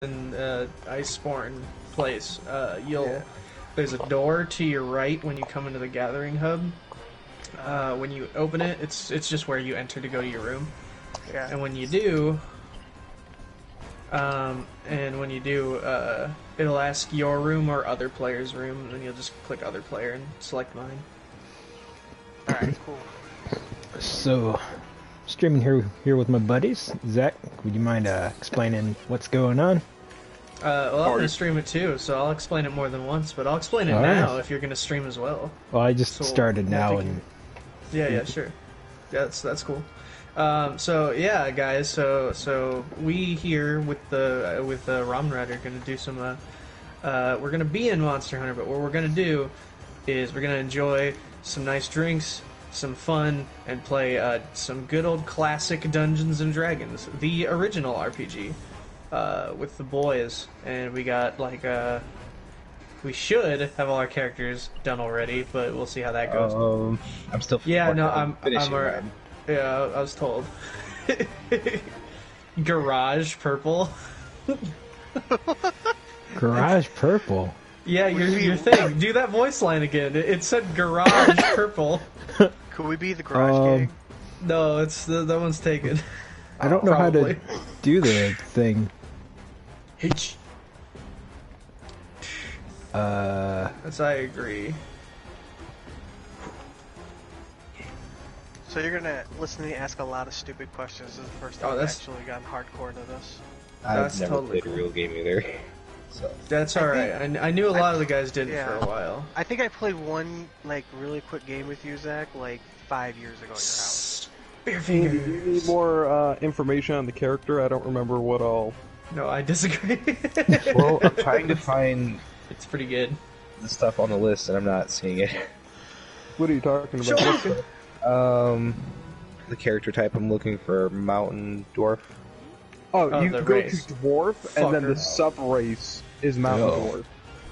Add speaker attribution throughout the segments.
Speaker 1: in Iceborne place,
Speaker 2: Yeah.
Speaker 1: there's a door to your right when you come into the gathering hub. When you open it, it's just where you enter to go to your room.
Speaker 2: Yeah.
Speaker 1: And when you do, it'll ask your room or other player's room, and then you'll just click other player and select mine.
Speaker 2: Alright, cool.
Speaker 3: So, streaming here with my buddies. Zach, would you mind explaining what's going on?
Speaker 1: Well, I'm gonna stream it too, so I'll explain it more than once, but I'll explain it now if you're gonna stream as well.
Speaker 3: Well, I just started now, and
Speaker 1: yeah, sure. Yeah, that's cool. So yeah, guys. So we here with Ramen Red are gonna do some. We're gonna be in Monster Hunter, but what we're gonna do is we're gonna enjoy some nice drinks, some fun, and play some good old classic Dungeons and Dragons, the original RPG, with the boys. And we got we should have all our characters done already, but we'll see how that goes.
Speaker 4: I'm still.
Speaker 1: Yeah, no, I'm
Speaker 4: finishing.
Speaker 1: alright. Yeah, I was told. Garage purple.
Speaker 3: Garage Purple.
Speaker 1: Yeah, your thing. Do that voice line again. It said Garage Purple.
Speaker 2: Could we be the garage gang?
Speaker 1: No, it's that one's taken.
Speaker 3: I don't know
Speaker 1: Probably.
Speaker 3: how to do the thing.
Speaker 1: H. That's I agree.
Speaker 2: So you're gonna listen to me ask a lot of stupid questions. This is the first time I've actually gotten hardcore to this.
Speaker 1: That's
Speaker 4: I've never
Speaker 1: totally
Speaker 4: played a real game either. So.
Speaker 1: That's alright. I knew a lot of the guys didn't for a while.
Speaker 2: I think I played one really quick game with you, Zach, 5 years ago at your house.
Speaker 1: Spearfinger.
Speaker 5: Do you need more information on the character? I don't remember what all.
Speaker 1: No, I disagree.
Speaker 4: Well, I'm trying to find.
Speaker 1: It's pretty good.
Speaker 4: The stuff on the list, and I'm not seeing it.
Speaker 5: What are you talking about?
Speaker 4: The character type I'm looking for, mountain dwarf.
Speaker 5: Oh, you
Speaker 1: the
Speaker 5: go
Speaker 1: race.
Speaker 5: to dwarf, and then
Speaker 1: Fucker.
Speaker 5: the sub-race is mountain dwarf.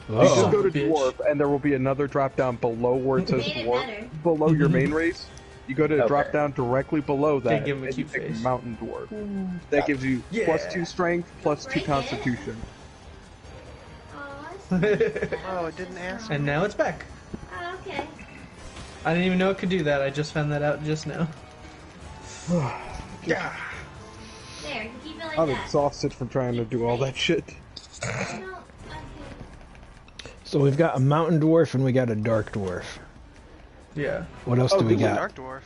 Speaker 3: Oh.
Speaker 5: You just go to
Speaker 1: Bitch.
Speaker 5: dwarf, and there will be another drop down below where it says dwarf, below your main race. You go to drop down directly below that,
Speaker 1: give him a
Speaker 5: and you
Speaker 1: cute
Speaker 5: pick
Speaker 1: face.
Speaker 5: mountain dwarf. That gives you +2 strength, +2 constitution.
Speaker 2: Oh, it didn't ask.
Speaker 1: And now it's back.
Speaker 6: Oh, okay.
Speaker 1: I didn't even know it could do that. I just found that out just now.
Speaker 5: Yeah.
Speaker 6: There, you keep it like
Speaker 5: I'm
Speaker 6: that.
Speaker 5: exhausted from trying to do all that shit.
Speaker 6: No, okay.
Speaker 3: So we've got a mountain dwarf and we got a dark dwarf.
Speaker 1: Yeah.
Speaker 3: What else do we got?
Speaker 2: Dark dwarf.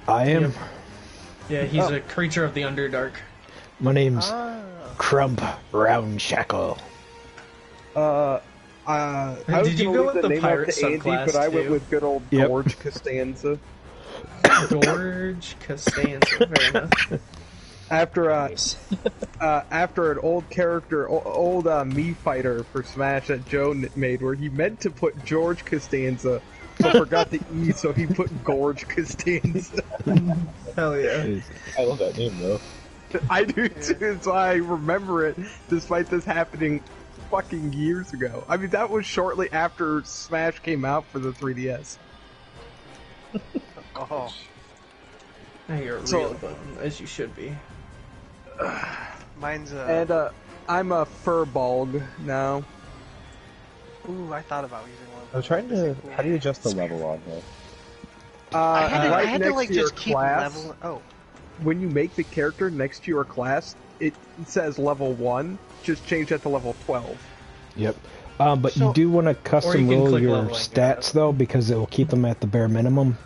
Speaker 3: I am.
Speaker 1: Yep. Yeah, he's a creature of the Underdark.
Speaker 3: My name's Crump Roundshackle.
Speaker 5: I was
Speaker 1: Did you
Speaker 5: gonna
Speaker 1: go
Speaker 5: leave
Speaker 1: with the
Speaker 5: name
Speaker 1: pirate
Speaker 5: up to Andy,
Speaker 1: subclass,
Speaker 5: but I went
Speaker 1: too?
Speaker 5: with good old
Speaker 3: Yep.
Speaker 5: George Costanza.
Speaker 1: George Costanza, fair enough.
Speaker 5: After after an old character, old Mii fighter for Smash that Joe made, where he meant to put George Costanza, but forgot the E, so he put Gorge Costanza.
Speaker 1: Hell yeah.
Speaker 4: I love that name though.
Speaker 5: I do too, so I remember it, despite this happening fucking years ago. I mean, that was shortly after Smash came out for the 3DS.
Speaker 2: Oh.
Speaker 1: Now you're a
Speaker 5: So-
Speaker 1: real bum, as you should be.
Speaker 2: Mine's
Speaker 5: And I'm a Furbolg now.
Speaker 2: Ooh, I thought about using one.
Speaker 4: I was trying to. How do you adjust the level on here?
Speaker 2: I had
Speaker 5: Right
Speaker 2: to
Speaker 5: next to your
Speaker 2: just keep
Speaker 5: class,
Speaker 2: leveling. Oh.
Speaker 5: when you make the character next to your class, it says level 1. Just change that to level 12.
Speaker 3: Yep. But you do want to
Speaker 1: Or
Speaker 3: custom
Speaker 1: you can
Speaker 3: roll
Speaker 1: click
Speaker 3: your
Speaker 1: leveling,
Speaker 3: stats though, because it will keep them at the bare minimum.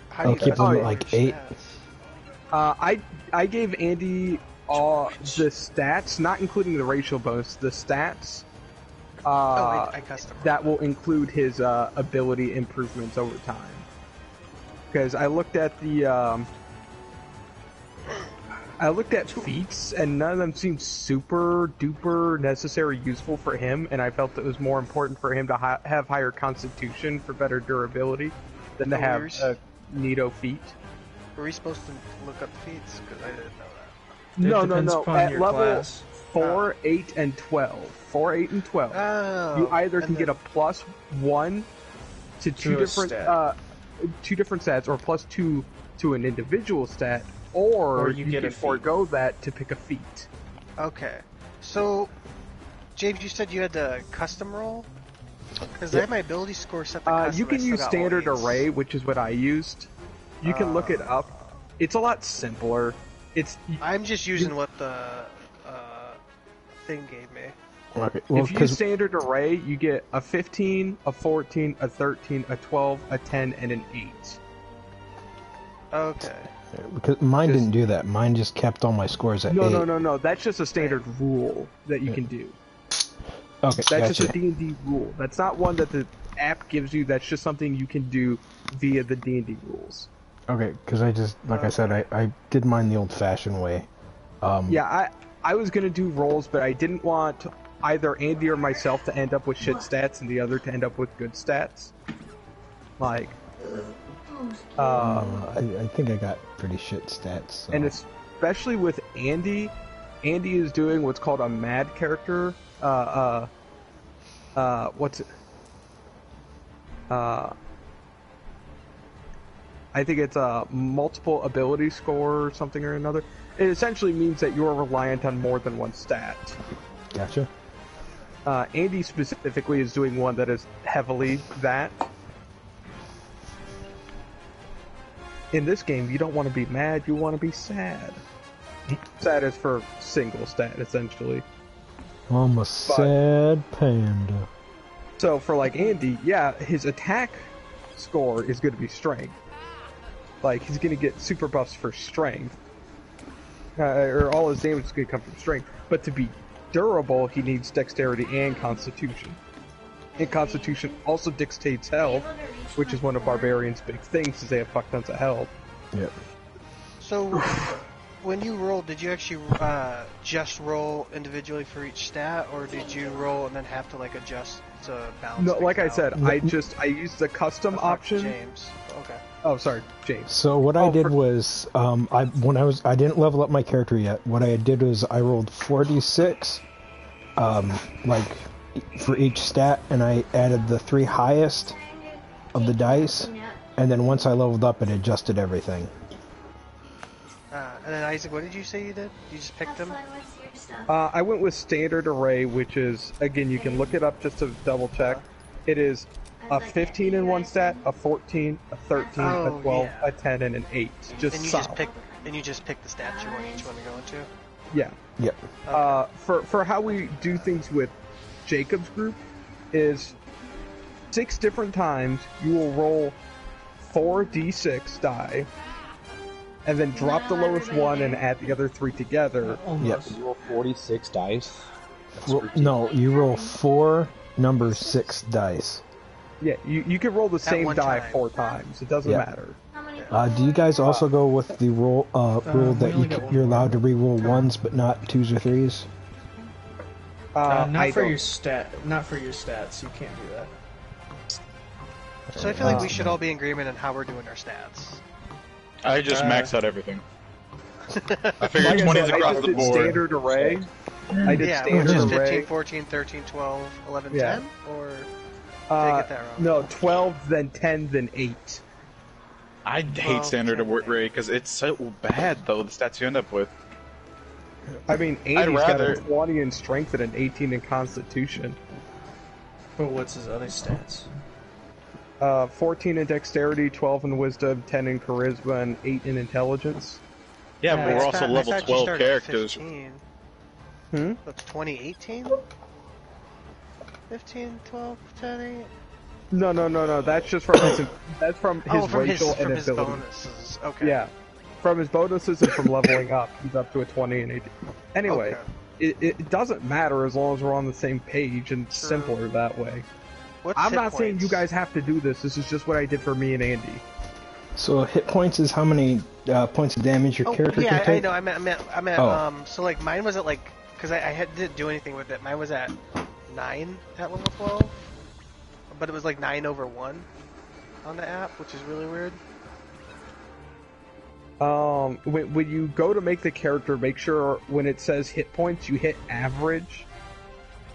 Speaker 2: How
Speaker 3: It'll keep them
Speaker 2: custom
Speaker 3: at like
Speaker 2: your
Speaker 3: 8.
Speaker 2: stats?
Speaker 5: I gave Andy the stats, not including the racial bonus, the stats.
Speaker 2: I custom.
Speaker 5: That will include his ability improvements over time. Because I looked at the feats, and none of them seemed super duper necessary useful for him, and I felt it was more important for him to have higher constitution for better durability than to have a neato feat.
Speaker 2: Were we supposed to look up feats? Because I didn't know that.
Speaker 1: It
Speaker 5: No.
Speaker 1: depends upon
Speaker 5: At
Speaker 1: your
Speaker 5: level
Speaker 1: class.
Speaker 5: 4, 8, and 12. 4, 8, and 12.
Speaker 2: Oh.
Speaker 5: You either can
Speaker 2: and
Speaker 5: get a +1 to two
Speaker 1: a
Speaker 5: different
Speaker 1: stat.
Speaker 5: two different stats, or +2 to an individual stat, or
Speaker 1: you get a feat.
Speaker 5: forego that to pick a feat.
Speaker 2: Okay. So, James, you said you had to custom roll? Because I have my ability score set to custom.
Speaker 5: You
Speaker 2: I
Speaker 5: can
Speaker 2: still
Speaker 5: use
Speaker 2: got
Speaker 5: standard
Speaker 2: all eights.
Speaker 5: array, which is what I used. You can look it up. It's a lot simpler. It's
Speaker 2: I'm just using what the thing gave me.
Speaker 3: Okay. Well,
Speaker 5: if you use standard array, you get a 15, a 14, a 13, a 12, a 10, and an 8.
Speaker 2: Okay.
Speaker 3: because mine didn't do that. Mine just kept all my scores at 8.
Speaker 5: No. That's just a standard rule that you can do.
Speaker 3: Okay,
Speaker 5: That's
Speaker 3: gotcha.
Speaker 5: just a D&D rule. That's not one that the app gives you. That's just something you can do via the D&D rules.
Speaker 3: Okay, because I just, like I said, I did mine the old-fashioned way.
Speaker 5: Yeah, I was gonna do rolls, but I didn't want either Andy or myself to end up with shit stats and the other to end up with good stats. Like,
Speaker 3: I think I got pretty shit stats. So.
Speaker 5: and especially with Andy, Andy is doing what's called a mad character. What's it? I think it's a multiple ability score or something or another. It essentially means that you're reliant on more than one stat.
Speaker 3: Gotcha.
Speaker 5: Andy specifically is doing one that is heavily that. In this game, you don't want to be mad, you want to be sad. Sad is for single stat, essentially.
Speaker 3: I'm a sad panda.
Speaker 5: So for like Andy, yeah, his attack score is going to be strength. Like, he's going to get super buffs for strength. Or all his damage is going to come from strength. But to be durable, he needs dexterity and constitution. And constitution also dictates health, which is one of barbarians' big things, is they have fuck tons of health.
Speaker 3: Yep.
Speaker 2: So, when you rolled, did you actually just roll individually for each stat, or did you roll and then have to like adjust to balance?
Speaker 5: No,
Speaker 2: things
Speaker 5: like I
Speaker 2: out?
Speaker 5: said, I used the custom
Speaker 2: That's not
Speaker 5: option.
Speaker 2: James. Okay.
Speaker 5: Oh, sorry, James.
Speaker 3: So what I did
Speaker 5: for-
Speaker 3: was, I didn't level up my character yet. What I did was I rolled 4d6, like for each stat, and I added the 3 highest of the dice, and then once I leveled up, it adjusted everything.
Speaker 2: And then Isaac, what did you say you did? You just picked them?
Speaker 5: I went with standard array, which is, again, you can look it up just to double check. It is a 15 in one stat, a 14, a 13,
Speaker 2: Oh,
Speaker 5: a 12,
Speaker 2: yeah.
Speaker 5: a 10, and an 8. Just
Speaker 2: And you
Speaker 5: solid.
Speaker 2: just pick the stats you want each one to go into.
Speaker 5: Yeah.
Speaker 3: Yep.
Speaker 5: For how we do things with Jacob's group is 6 different times you will roll 4d6 die, and then drop the lowest one and add the other 3 together.
Speaker 1: Almost.
Speaker 4: You roll 46 dice.
Speaker 3: No, you roll 4 number 6 dice.
Speaker 5: Yeah, you can roll the same
Speaker 2: one
Speaker 5: die
Speaker 2: time.
Speaker 5: 4 times. It doesn't
Speaker 3: Yeah.
Speaker 5: matter.
Speaker 6: How many?
Speaker 3: Do you guys also go with the rule
Speaker 1: we
Speaker 3: that
Speaker 1: only got one
Speaker 3: you're
Speaker 1: more.
Speaker 3: allowed to re-roll 1s but not 2s or 3s?
Speaker 1: Not
Speaker 5: I
Speaker 1: for
Speaker 5: don't.
Speaker 1: your stats. You can't do that.
Speaker 2: So I feel like we should all be in agreement on how we're doing our stats.
Speaker 7: I just maxed out everything. I figured
Speaker 5: Like I
Speaker 7: 20s
Speaker 5: said, I
Speaker 7: across
Speaker 5: just
Speaker 7: the
Speaker 5: did
Speaker 7: board.
Speaker 5: standard array. I did
Speaker 2: Yeah, which
Speaker 5: standard
Speaker 2: is 15,
Speaker 5: array.
Speaker 2: 14, 13, 12, 11,
Speaker 5: Yeah.
Speaker 2: 10? Or did I get that wrong?
Speaker 5: No, 12, then 10, then 8.
Speaker 7: I hate standard array because it's so bad, though, the stats you end up with.
Speaker 5: I mean, Andy's
Speaker 7: rather-
Speaker 5: got a 20 in strength and an 18 in constitution.
Speaker 1: But what's his other stats?
Speaker 5: 14 in dexterity, 12 in wisdom, 10 in charisma, and 8 in intelligence.
Speaker 7: Yeah,
Speaker 1: Yeah,
Speaker 7: but
Speaker 1: I
Speaker 7: we're
Speaker 2: I
Speaker 7: also
Speaker 2: thought- I
Speaker 7: level
Speaker 2: thought you
Speaker 7: 12
Speaker 2: started at
Speaker 7: characters.
Speaker 2: 15.
Speaker 5: Hmm?
Speaker 2: That's 2018? 15, 12, 10, 8?
Speaker 5: No. That's just from his. That's from his
Speaker 2: Oh, from
Speaker 5: racial
Speaker 2: his,
Speaker 5: and
Speaker 2: from his
Speaker 5: ability.
Speaker 2: bonuses. Okay.
Speaker 5: Yeah, from his bonuses and from leveling up, he's up to a 20 and 18. Anyway,
Speaker 2: Okay.
Speaker 5: it doesn't matter as long as we're on the same page, and it's
Speaker 2: True.
Speaker 5: simpler that way.
Speaker 2: What's
Speaker 5: I'm
Speaker 2: hit
Speaker 5: not saying you
Speaker 2: points?
Speaker 5: guys have to do this. This is just what I did for me and Andy.
Speaker 3: So hit points is how many points of damage your
Speaker 2: Oh,
Speaker 3: character
Speaker 2: yeah,
Speaker 3: can take?
Speaker 2: I know. I meant.
Speaker 3: Oh.
Speaker 2: So like mine was at like, because didn't do anything with it. Mine was at 9 at level 12, but it was like 9 over 1 on the app, which is really weird.
Speaker 5: When you go to make the character, make sure when it says hit points, you hit average.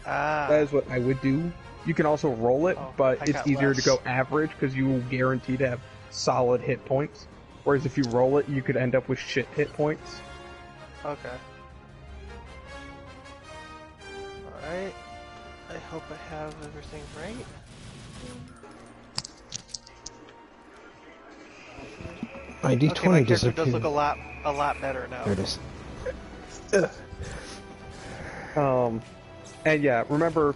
Speaker 5: That is what I would do. You can also roll it,
Speaker 2: Oh,
Speaker 5: but
Speaker 2: I
Speaker 5: it's
Speaker 2: got
Speaker 5: easier to
Speaker 2: less.
Speaker 5: go average because you will guarantee to have solid hit points. Whereas if you roll it, you could end up with shit hit points.
Speaker 2: Okay. Alright. I hope I have everything right.
Speaker 3: My
Speaker 2: Okay, my
Speaker 3: D20
Speaker 2: character does look
Speaker 3: disappeared.
Speaker 2: a lot better now.
Speaker 3: There it is.
Speaker 5: And yeah, remember,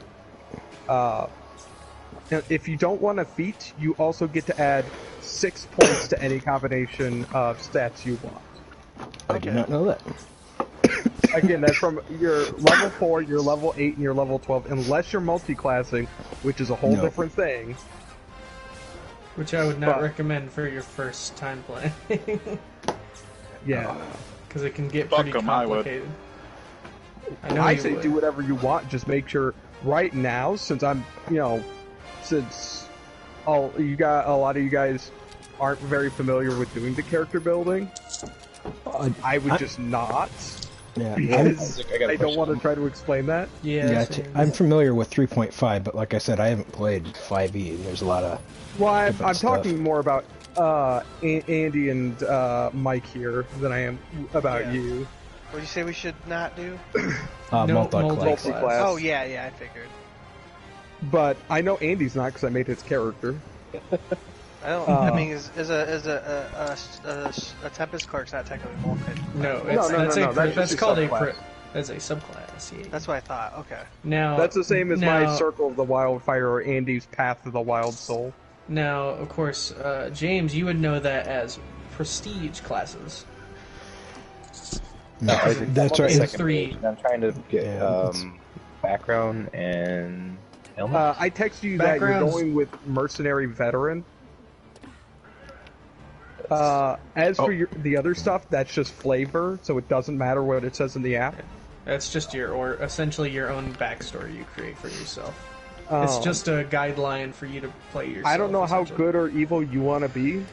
Speaker 5: if you don't want a feat, you also get to add 6 points to any combination of stats you want.
Speaker 3: I do not know that.
Speaker 5: Again, that's from your level 4, your level 8, and your level 12, unless you're multi-classing, which is a whole
Speaker 3: No.
Speaker 5: different thing.
Speaker 1: Which I would not
Speaker 5: But-
Speaker 1: recommend for your first time playing.
Speaker 5: Yeah.
Speaker 1: Because it can get
Speaker 7: Fuck
Speaker 1: pretty
Speaker 7: 'em, I would.
Speaker 1: complicated. I know
Speaker 5: I
Speaker 1: you
Speaker 5: say
Speaker 1: would.
Speaker 5: do whatever you want, just make sure right now, since I'm, since a lot of you guys aren't very familiar with doing the character building, I would just not,
Speaker 3: Yeah,
Speaker 5: because
Speaker 4: I got a
Speaker 5: I don't want to
Speaker 4: question.
Speaker 5: try to explain that.
Speaker 1: Yeah,
Speaker 3: yeah,
Speaker 1: same.
Speaker 3: I'm familiar with 3.5, but like I said, I haven't played 5e, and there's a lot of...
Speaker 5: Well,
Speaker 3: Different
Speaker 5: I'm
Speaker 3: stuff.
Speaker 5: talking more about Andy and Mike here than I am about
Speaker 2: Yeah.
Speaker 5: you.
Speaker 2: What do you say we should not do?
Speaker 1: No,
Speaker 3: multi-class.
Speaker 5: multi-class.
Speaker 2: Oh, yeah, I figured.
Speaker 5: But I know Andy's not because I made his character.
Speaker 2: I don't. I mean, is a Tempest Clerk's not technically multi.
Speaker 1: No,
Speaker 5: No,
Speaker 1: it's,
Speaker 5: no,
Speaker 1: that's,
Speaker 5: no,
Speaker 1: a,
Speaker 5: no, that's
Speaker 1: that's
Speaker 5: just a
Speaker 1: called a
Speaker 5: subclass.
Speaker 1: that's a subclass. Yeah.
Speaker 2: That's what I thought. Okay.
Speaker 1: Now
Speaker 5: That's the same as
Speaker 1: now,
Speaker 5: my Circle of the Wildfire or Andy's Path of the Wild Soul.
Speaker 1: Now, of course, James, you would know that as prestige classes.
Speaker 3: No,
Speaker 4: I think
Speaker 3: that's
Speaker 4: I'm on
Speaker 3: right.
Speaker 4: the
Speaker 1: It's
Speaker 4: second
Speaker 1: three.
Speaker 4: page, and I'm trying to get
Speaker 3: Yeah, it's-
Speaker 4: background and helmet.
Speaker 5: I text you that you're
Speaker 1: Backgrounds-
Speaker 5: going with Mercenary Veteran. As for the other stuff, that's just flavor, so it doesn't matter what it says in the app.
Speaker 1: That's just essentially your own backstory you create for yourself. It's
Speaker 5: Um,
Speaker 1: just a guideline for you to play yourself.
Speaker 5: I don't know how
Speaker 1: essentially.
Speaker 5: good or evil you want to be.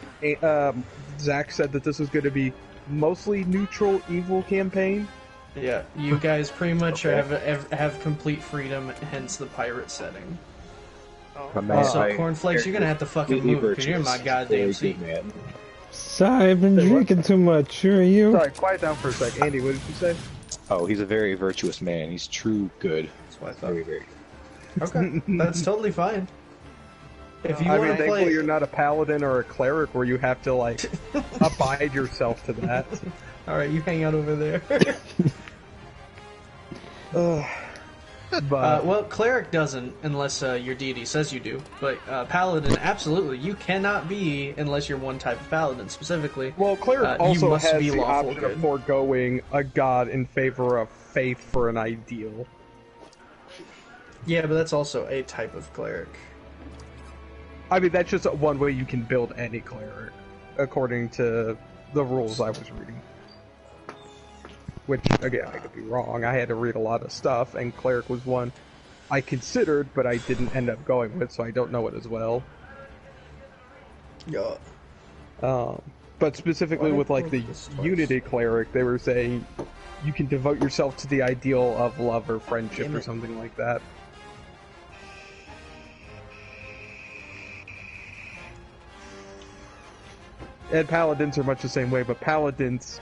Speaker 5: Zach said that this is going to be mostly neutral evil campaign.
Speaker 1: Yeah, you guys pretty much
Speaker 4: Okay.
Speaker 1: have complete freedom, hence the pirate setting.
Speaker 4: My man-
Speaker 1: So,
Speaker 4: my
Speaker 1: Cornflakes, you're gonna have to fucking
Speaker 4: completely
Speaker 1: move because you're in my
Speaker 4: virtuous.
Speaker 1: goddamn
Speaker 4: Very
Speaker 1: seat.
Speaker 4: good, man.
Speaker 3: Sorry, I've been
Speaker 5: Say what?
Speaker 3: drinking too much. Sure are you?
Speaker 5: Sorry, quiet down for a sec. Andy, what did you say?
Speaker 4: Oh, he's a very virtuous man. He's true good.
Speaker 1: That's what I thought.
Speaker 4: Very, very good.
Speaker 1: Okay, that's totally fine. If you
Speaker 5: I
Speaker 1: want
Speaker 5: mean,
Speaker 1: to
Speaker 5: thankfully
Speaker 1: play,
Speaker 5: you're not a paladin or a cleric where you have to, like, abide yourself to that.
Speaker 1: all right, you hang out over there.
Speaker 5: But,
Speaker 1: Well, cleric doesn't unless your deity says you do, but paladin absolutely. You cannot be unless you're one type of paladin specifically.
Speaker 5: well, cleric
Speaker 1: you
Speaker 5: also
Speaker 1: must
Speaker 5: has
Speaker 1: be
Speaker 5: the
Speaker 1: lawful
Speaker 5: option
Speaker 1: good.
Speaker 5: of foregoing a god in favor of faith for an ideal.
Speaker 1: Yeah, but that's also a type of cleric.
Speaker 5: I mean, that's just one way you can build any cleric, according to the rules I was reading. Which, again, I could be wrong. I had to read a lot of stuff, and cleric was one I considered, but I didn't end up going with, so I don't know it as well.
Speaker 1: Yeah.
Speaker 5: But specifically
Speaker 1: Why
Speaker 5: with, like,
Speaker 1: did I
Speaker 5: the
Speaker 1: pull this twice?
Speaker 5: Unity cleric, they were saying you can devote yourself to the ideal of love or friendship
Speaker 1: Damn
Speaker 5: or
Speaker 1: it.
Speaker 5: something like that. And paladins are much the same way, but paladins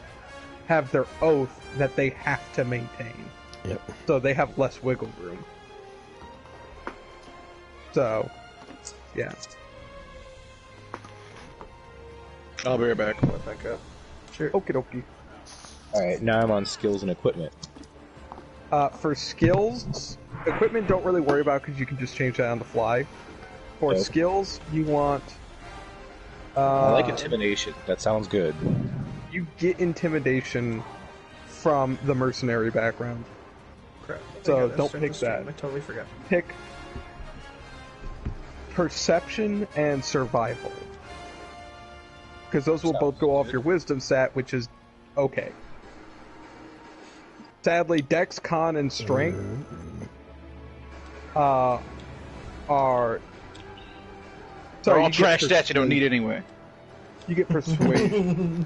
Speaker 5: have their oath that they have to maintain.
Speaker 3: Yep.
Speaker 5: So they have less wiggle room. So, yeah.
Speaker 7: I'll be right back.
Speaker 1: Let that go. Sure.
Speaker 5: Okie dokie.
Speaker 4: Alright, now I'm on skills and equipment.
Speaker 5: For skills, equipment don't really worry about because you can just change that on the fly. For
Speaker 4: Okay.
Speaker 5: skills, you want.
Speaker 4: I like intimidation. That sounds good.
Speaker 5: You get intimidation from the mercenary background.
Speaker 1: Crap.
Speaker 5: So,
Speaker 1: I gotta
Speaker 5: don't
Speaker 1: start
Speaker 5: pick
Speaker 1: the stream.
Speaker 5: that.
Speaker 1: I totally forgot.
Speaker 5: Pick perception and survival. Because those will both go off your wisdom stat, which is okay. Sadly, Dex, Con, and Strength are.
Speaker 7: They're all
Speaker 5: you get
Speaker 7: trash stats you don't
Speaker 5: Persuade.
Speaker 7: need anyway.
Speaker 5: You get persuasion.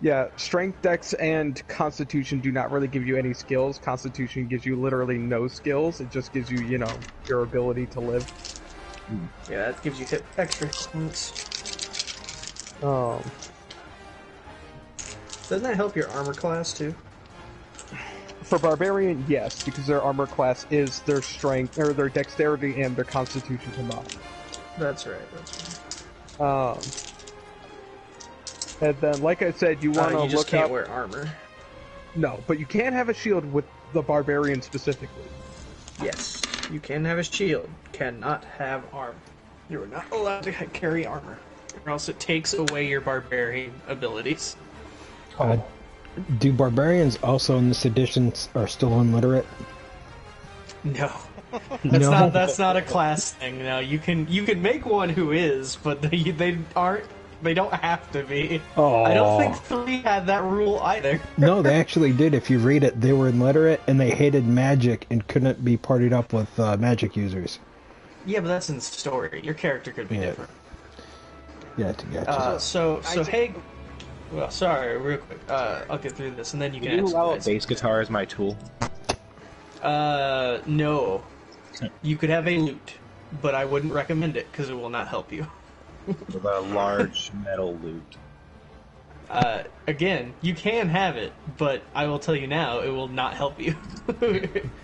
Speaker 5: Yeah, strength, dex, and constitution do not really give you any skills. Constitution gives you literally no skills. It just gives you, your ability to live.
Speaker 1: Yeah, that gives you extra points. Doesn't that help your armor class too?
Speaker 5: For barbarian, yes, because their armor class is their strength or their dexterity and their constitution combined.
Speaker 1: That's right. That's right.
Speaker 5: And then, like I said, you want to
Speaker 1: you just
Speaker 5: look
Speaker 1: can't
Speaker 5: up.
Speaker 1: wear armor.
Speaker 5: No, but you can have a shield with the barbarian specifically.
Speaker 1: Yes, you can have a shield. Cannot have armor. You are not allowed to carry armor, or else it takes away your barbarian abilities.
Speaker 3: Do barbarians also in this edition are still illiterate?
Speaker 1: No.
Speaker 3: No.
Speaker 1: That's not a class thing. No, you can make one who is, but they aren't. They don't have to be.
Speaker 3: Oh.
Speaker 1: I don't think 3 had that rule either.
Speaker 3: No, they actually did. If you read it, they were illiterate and they hated magic and couldn't be partied up with magic users.
Speaker 1: Yeah, but that's in story. Your character could be different.
Speaker 3: Yeah, gotcha.
Speaker 1: So hey, well, sorry, real quick. I'll get through this, and then you
Speaker 4: Can
Speaker 1: can
Speaker 4: you
Speaker 1: answer.
Speaker 4: allow a
Speaker 1: guys.
Speaker 4: bass guitar as my tool?
Speaker 1: No. You could have a lute, but I wouldn't recommend it because it will not help you.
Speaker 4: With a large metal lute.
Speaker 1: Again, you can have it, but I will tell you now, it will not help you.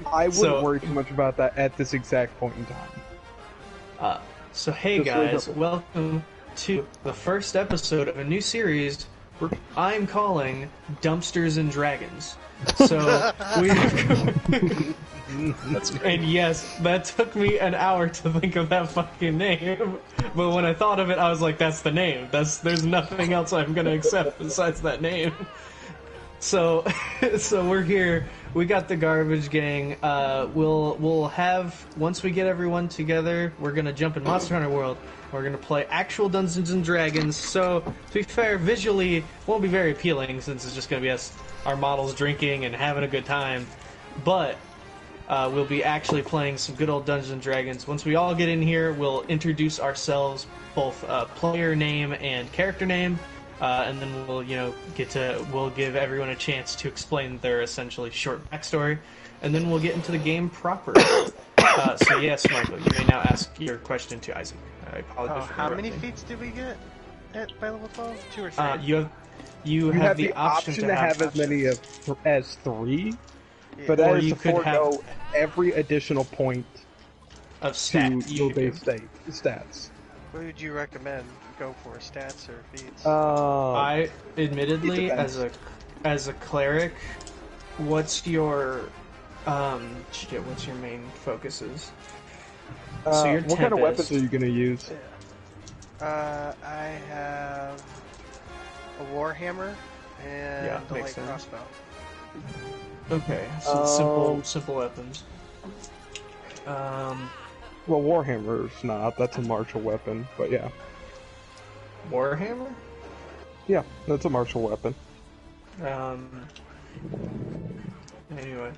Speaker 5: I wouldn't
Speaker 1: So-
Speaker 5: worry too much about that at this exact point in time.
Speaker 1: So hey
Speaker 5: Just leave
Speaker 1: guys,
Speaker 5: it.
Speaker 1: welcome to the first episode of a new series I'm calling Dumpsters and Dragons. So we and yes, that took me an hour to think of that fucking name. But when I thought of it, I was like, that's the name. There's nothing else I'm gonna accept besides that name. So we're here. We got the Garbage Gang. We'll have, once we get everyone together, we're gonna jump in Monster Hunter World. We're gonna play actual Dungeons and Dragons. So to be fair, visually won't be very appealing since it's just gonna be us, our models drinking and having a good time. But we'll be actually playing some good old Dungeons and Dragons. Once we all get in here, we'll introduce ourselves, both player name and character name. And then we'll give everyone a chance to explain their essentially short backstory, and then we'll get into the game proper. So yes, Michael, you may now ask your question to Isaac. I apologize. for
Speaker 2: How many
Speaker 1: interrupting.
Speaker 2: feats do we get by level 12? 2 or 3?
Speaker 1: You
Speaker 5: You
Speaker 1: have the
Speaker 5: option to have as many as 3, but
Speaker 1: Or
Speaker 5: that is
Speaker 1: you
Speaker 5: to
Speaker 1: could
Speaker 5: forego
Speaker 1: have-
Speaker 5: every additional point
Speaker 1: of
Speaker 5: to
Speaker 1: stats.
Speaker 5: your base stats.
Speaker 2: What would you recommend? Go for stats or feats?
Speaker 1: I admittedly,
Speaker 5: It depends.
Speaker 1: as a cleric, what's your what's your main focuses? So you're
Speaker 5: what kind of
Speaker 1: Tempest.
Speaker 5: weapons are you going to use?
Speaker 2: I have a warhammer and
Speaker 1: Yeah,
Speaker 2: a
Speaker 1: makes
Speaker 2: light
Speaker 1: sense.
Speaker 2: crossbow.
Speaker 1: Okay, so simple weapons.
Speaker 5: Well, Warhammer's not. That's a martial weapon, but yeah.
Speaker 1: Warhammer.
Speaker 5: Yeah, that's a martial weapon.
Speaker 1: Anyway,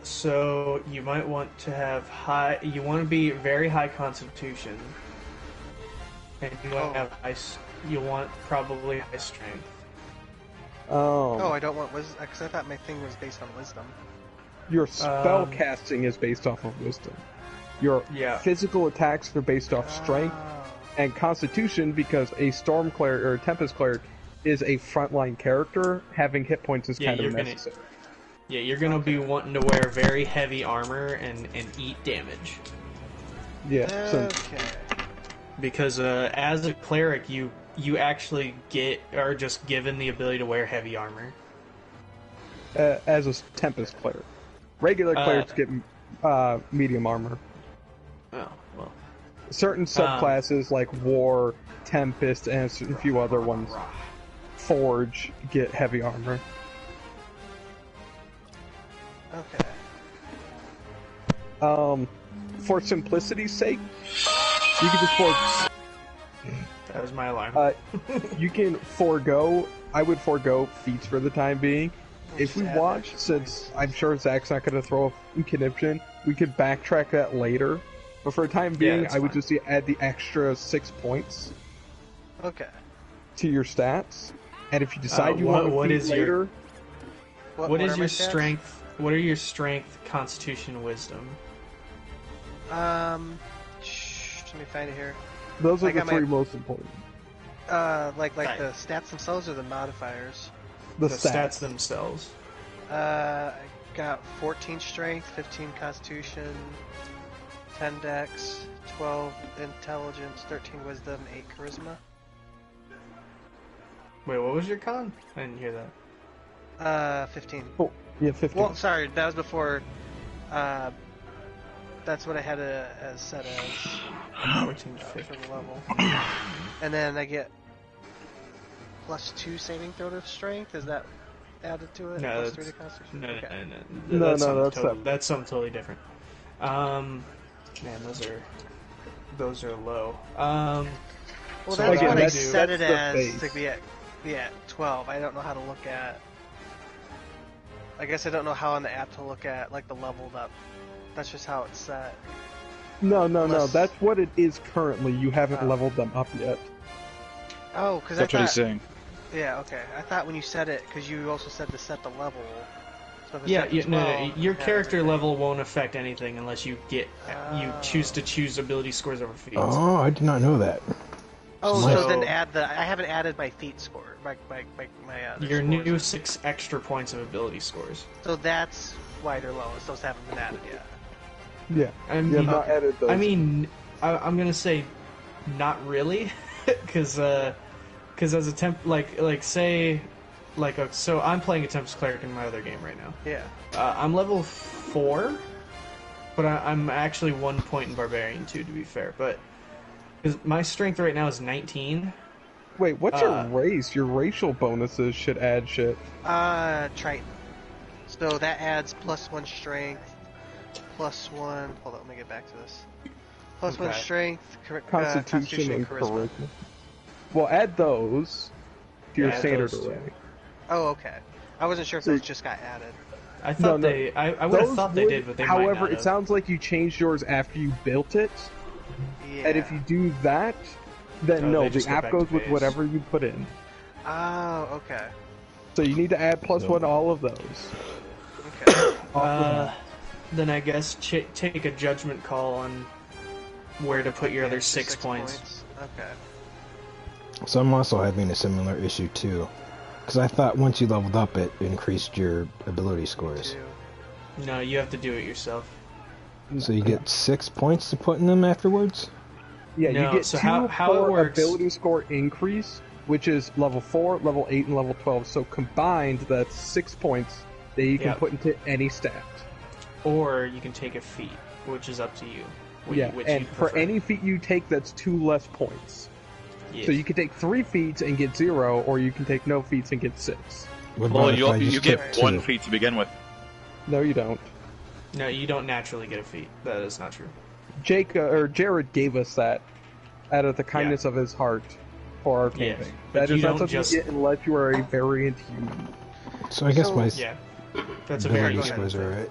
Speaker 1: so you might want to have high. You want to be very high constitution, and you want to have you want probably high strength.
Speaker 2: Oh, I don't want wisdom, because I thought my thing was based on wisdom.
Speaker 5: Your spell casting is based off of wisdom. Your physical attacks are based off strength and constitution, because a storm cleric or a tempest cleric is a frontline character. Having hit points is kind of necessary.
Speaker 1: You're gonna be wanting to wear very heavy armor and eat damage.
Speaker 5: Yeah.
Speaker 2: Okay.
Speaker 1: Because as a cleric, you actually are just given the ability to wear heavy armor.
Speaker 5: As a tempest cleric, regular clerics get medium armor.
Speaker 1: Oh well.
Speaker 5: Certain subclasses like War, Tempest, and a few other ones, Forge, get heavy armor.
Speaker 2: Okay.
Speaker 5: For simplicity's sake, you can just
Speaker 1: That was my alarm.
Speaker 5: you can forego. I would forego feats for the time being. If we want, since I'm sure Zach's not going to throw a conniption, we could backtrack that later. But for the time being,
Speaker 1: that's
Speaker 5: I would
Speaker 1: fine.
Speaker 5: just add the extra 6 points
Speaker 2: Okay.
Speaker 5: to your stats. And if you decide you want
Speaker 1: what
Speaker 5: to
Speaker 1: is
Speaker 5: feat
Speaker 1: your-
Speaker 5: later,
Speaker 1: What is
Speaker 2: are my
Speaker 1: your
Speaker 2: stats?
Speaker 1: strength? What are your strength, constitution, wisdom?
Speaker 2: Let me find it here.
Speaker 5: those are
Speaker 2: I
Speaker 5: the
Speaker 2: got
Speaker 5: 3
Speaker 2: my-
Speaker 5: most important.
Speaker 2: Like
Speaker 1: Right.
Speaker 2: the stats themselves or the modifiers?
Speaker 5: The
Speaker 1: stats themselves.
Speaker 2: I got 14 strength, 15 constitution, 10 dex, 12 intelligence, 13 wisdom, 8 charisma.
Speaker 1: Wait, what was your con? I didn't hear that.
Speaker 2: 15.
Speaker 5: Oh, yeah, 15.
Speaker 2: Well, sorry, that was before. That's what I had as set as
Speaker 1: 14 to
Speaker 2: for
Speaker 1: 15.
Speaker 2: the level. And then I get +2 saving throw to strength. Is that added to it?
Speaker 1: No,
Speaker 2: +3
Speaker 1: that's-
Speaker 2: to constitution.
Speaker 1: No,
Speaker 2: Okay.
Speaker 5: No,
Speaker 1: That's
Speaker 5: no,
Speaker 1: something
Speaker 5: that's
Speaker 1: totally,
Speaker 5: separate.
Speaker 1: that's something totally different. Man, those are low.
Speaker 2: Well,
Speaker 1: So
Speaker 2: that's
Speaker 5: again,
Speaker 2: what I
Speaker 5: that's-
Speaker 2: set it
Speaker 5: that's the
Speaker 2: as
Speaker 5: base.
Speaker 2: to be at 12. I don't know how to look at. I guess I don't know how on the app to look at like the leveled up. That's just how it's set.
Speaker 5: No,
Speaker 2: Unless-
Speaker 5: that's what it is currently. You haven't
Speaker 2: Oh.
Speaker 5: leveled them up yet.
Speaker 2: Oh, because I
Speaker 7: That's what he's
Speaker 2: thought.
Speaker 7: saying.
Speaker 2: Yeah, okay. I thought when you said it, because you also said to set the level. So if it's
Speaker 1: Yeah,
Speaker 2: set to
Speaker 1: no,
Speaker 2: 12,
Speaker 1: your
Speaker 2: you have
Speaker 1: character
Speaker 2: everything.
Speaker 1: level won't affect anything unless you you
Speaker 2: Oh.
Speaker 1: choose ability scores over feats.
Speaker 3: Oh, I did not know that.
Speaker 2: Oh,
Speaker 1: So-
Speaker 2: so then add the. I haven't added my feat score. My other
Speaker 1: Your
Speaker 2: scores.
Speaker 1: new 6 extra points of ability scores.
Speaker 2: So that's why they're lowest. Those haven't been added yet.
Speaker 5: Yeah,
Speaker 1: I
Speaker 5: you
Speaker 1: mean,
Speaker 5: have not added those.
Speaker 1: I mean, I'm gonna say, not really, because as a temp, so I'm playing a Tempest Cleric in my other game right now.
Speaker 2: Yeah.
Speaker 1: I'm level 4, but I'm actually 1 point in Barbarian too, to be fair. But because my strength right now is 19.
Speaker 5: Wait, what's your race? Your racial bonuses should add shit.
Speaker 2: Triton. So that adds +1 strength, +1. Hold on, let me get back to this. +1
Speaker 1: Okay.
Speaker 2: strength,
Speaker 5: Constitution and charisma. Well, add those to your
Speaker 1: Yeah, add
Speaker 5: standard
Speaker 1: those two.
Speaker 5: array.
Speaker 2: Oh, okay. I wasn't sure if those just got added.
Speaker 1: I thought
Speaker 5: No,
Speaker 1: I would have
Speaker 5: Those
Speaker 1: thought they
Speaker 5: would-
Speaker 1: did, but they might
Speaker 5: however,
Speaker 1: not
Speaker 5: it
Speaker 1: have.
Speaker 5: sounds like you changed yours after you built it,
Speaker 2: Yeah.
Speaker 5: and if you do that, then
Speaker 1: Oh,
Speaker 5: no,
Speaker 1: they
Speaker 5: the
Speaker 1: just go
Speaker 5: app
Speaker 1: back
Speaker 5: goes
Speaker 1: to
Speaker 5: with
Speaker 1: base.
Speaker 5: whatever you put in.
Speaker 2: Oh, okay.
Speaker 5: So you need to add +1 to all of those.
Speaker 2: Okay.
Speaker 1: Then I guess take a judgment call on where to put your other 6 points.
Speaker 2: Okay.
Speaker 3: So I'm also having a similar issue too, because I thought once you leveled up, it increased your ability scores.
Speaker 2: 2.
Speaker 1: No, you have to do it yourself.
Speaker 3: So you get 6 points to put in them afterwards.
Speaker 5: Yeah,
Speaker 1: No,
Speaker 5: you get
Speaker 1: so
Speaker 5: 2
Speaker 1: how it
Speaker 5: per
Speaker 1: works-
Speaker 5: ability score increase, which is level 4, level 8, and level 12. So combined, that's 6 points that you can
Speaker 1: Yep.
Speaker 5: put into any stat.
Speaker 1: Or you can take a feat, which is up to you.
Speaker 5: Yeah,
Speaker 1: which
Speaker 5: and
Speaker 1: you
Speaker 5: for
Speaker 1: prefer.
Speaker 5: any feat you take, that's 2 less points.
Speaker 1: Yeah.
Speaker 5: So you can take 3 feats and get 0, or you can take no feats and get 6.
Speaker 3: What
Speaker 7: Well,
Speaker 3: about if I
Speaker 7: you
Speaker 3: just
Speaker 7: get
Speaker 3: took
Speaker 7: 1
Speaker 3: 2?
Speaker 7: feat to begin with.
Speaker 5: No, you don't.
Speaker 1: No, you don't naturally get a feat. That is not true.
Speaker 5: Jared gave us that out of the kindness of his heart for our
Speaker 1: Yeah,
Speaker 5: campaign.
Speaker 1: but
Speaker 5: That
Speaker 1: you
Speaker 5: is not
Speaker 1: don't
Speaker 5: something
Speaker 1: just-
Speaker 5: you get unless you are a variant human.
Speaker 3: So I guess
Speaker 2: So-
Speaker 3: my
Speaker 1: Yeah. That's a very
Speaker 3: ability
Speaker 1: good
Speaker 3: scores are right.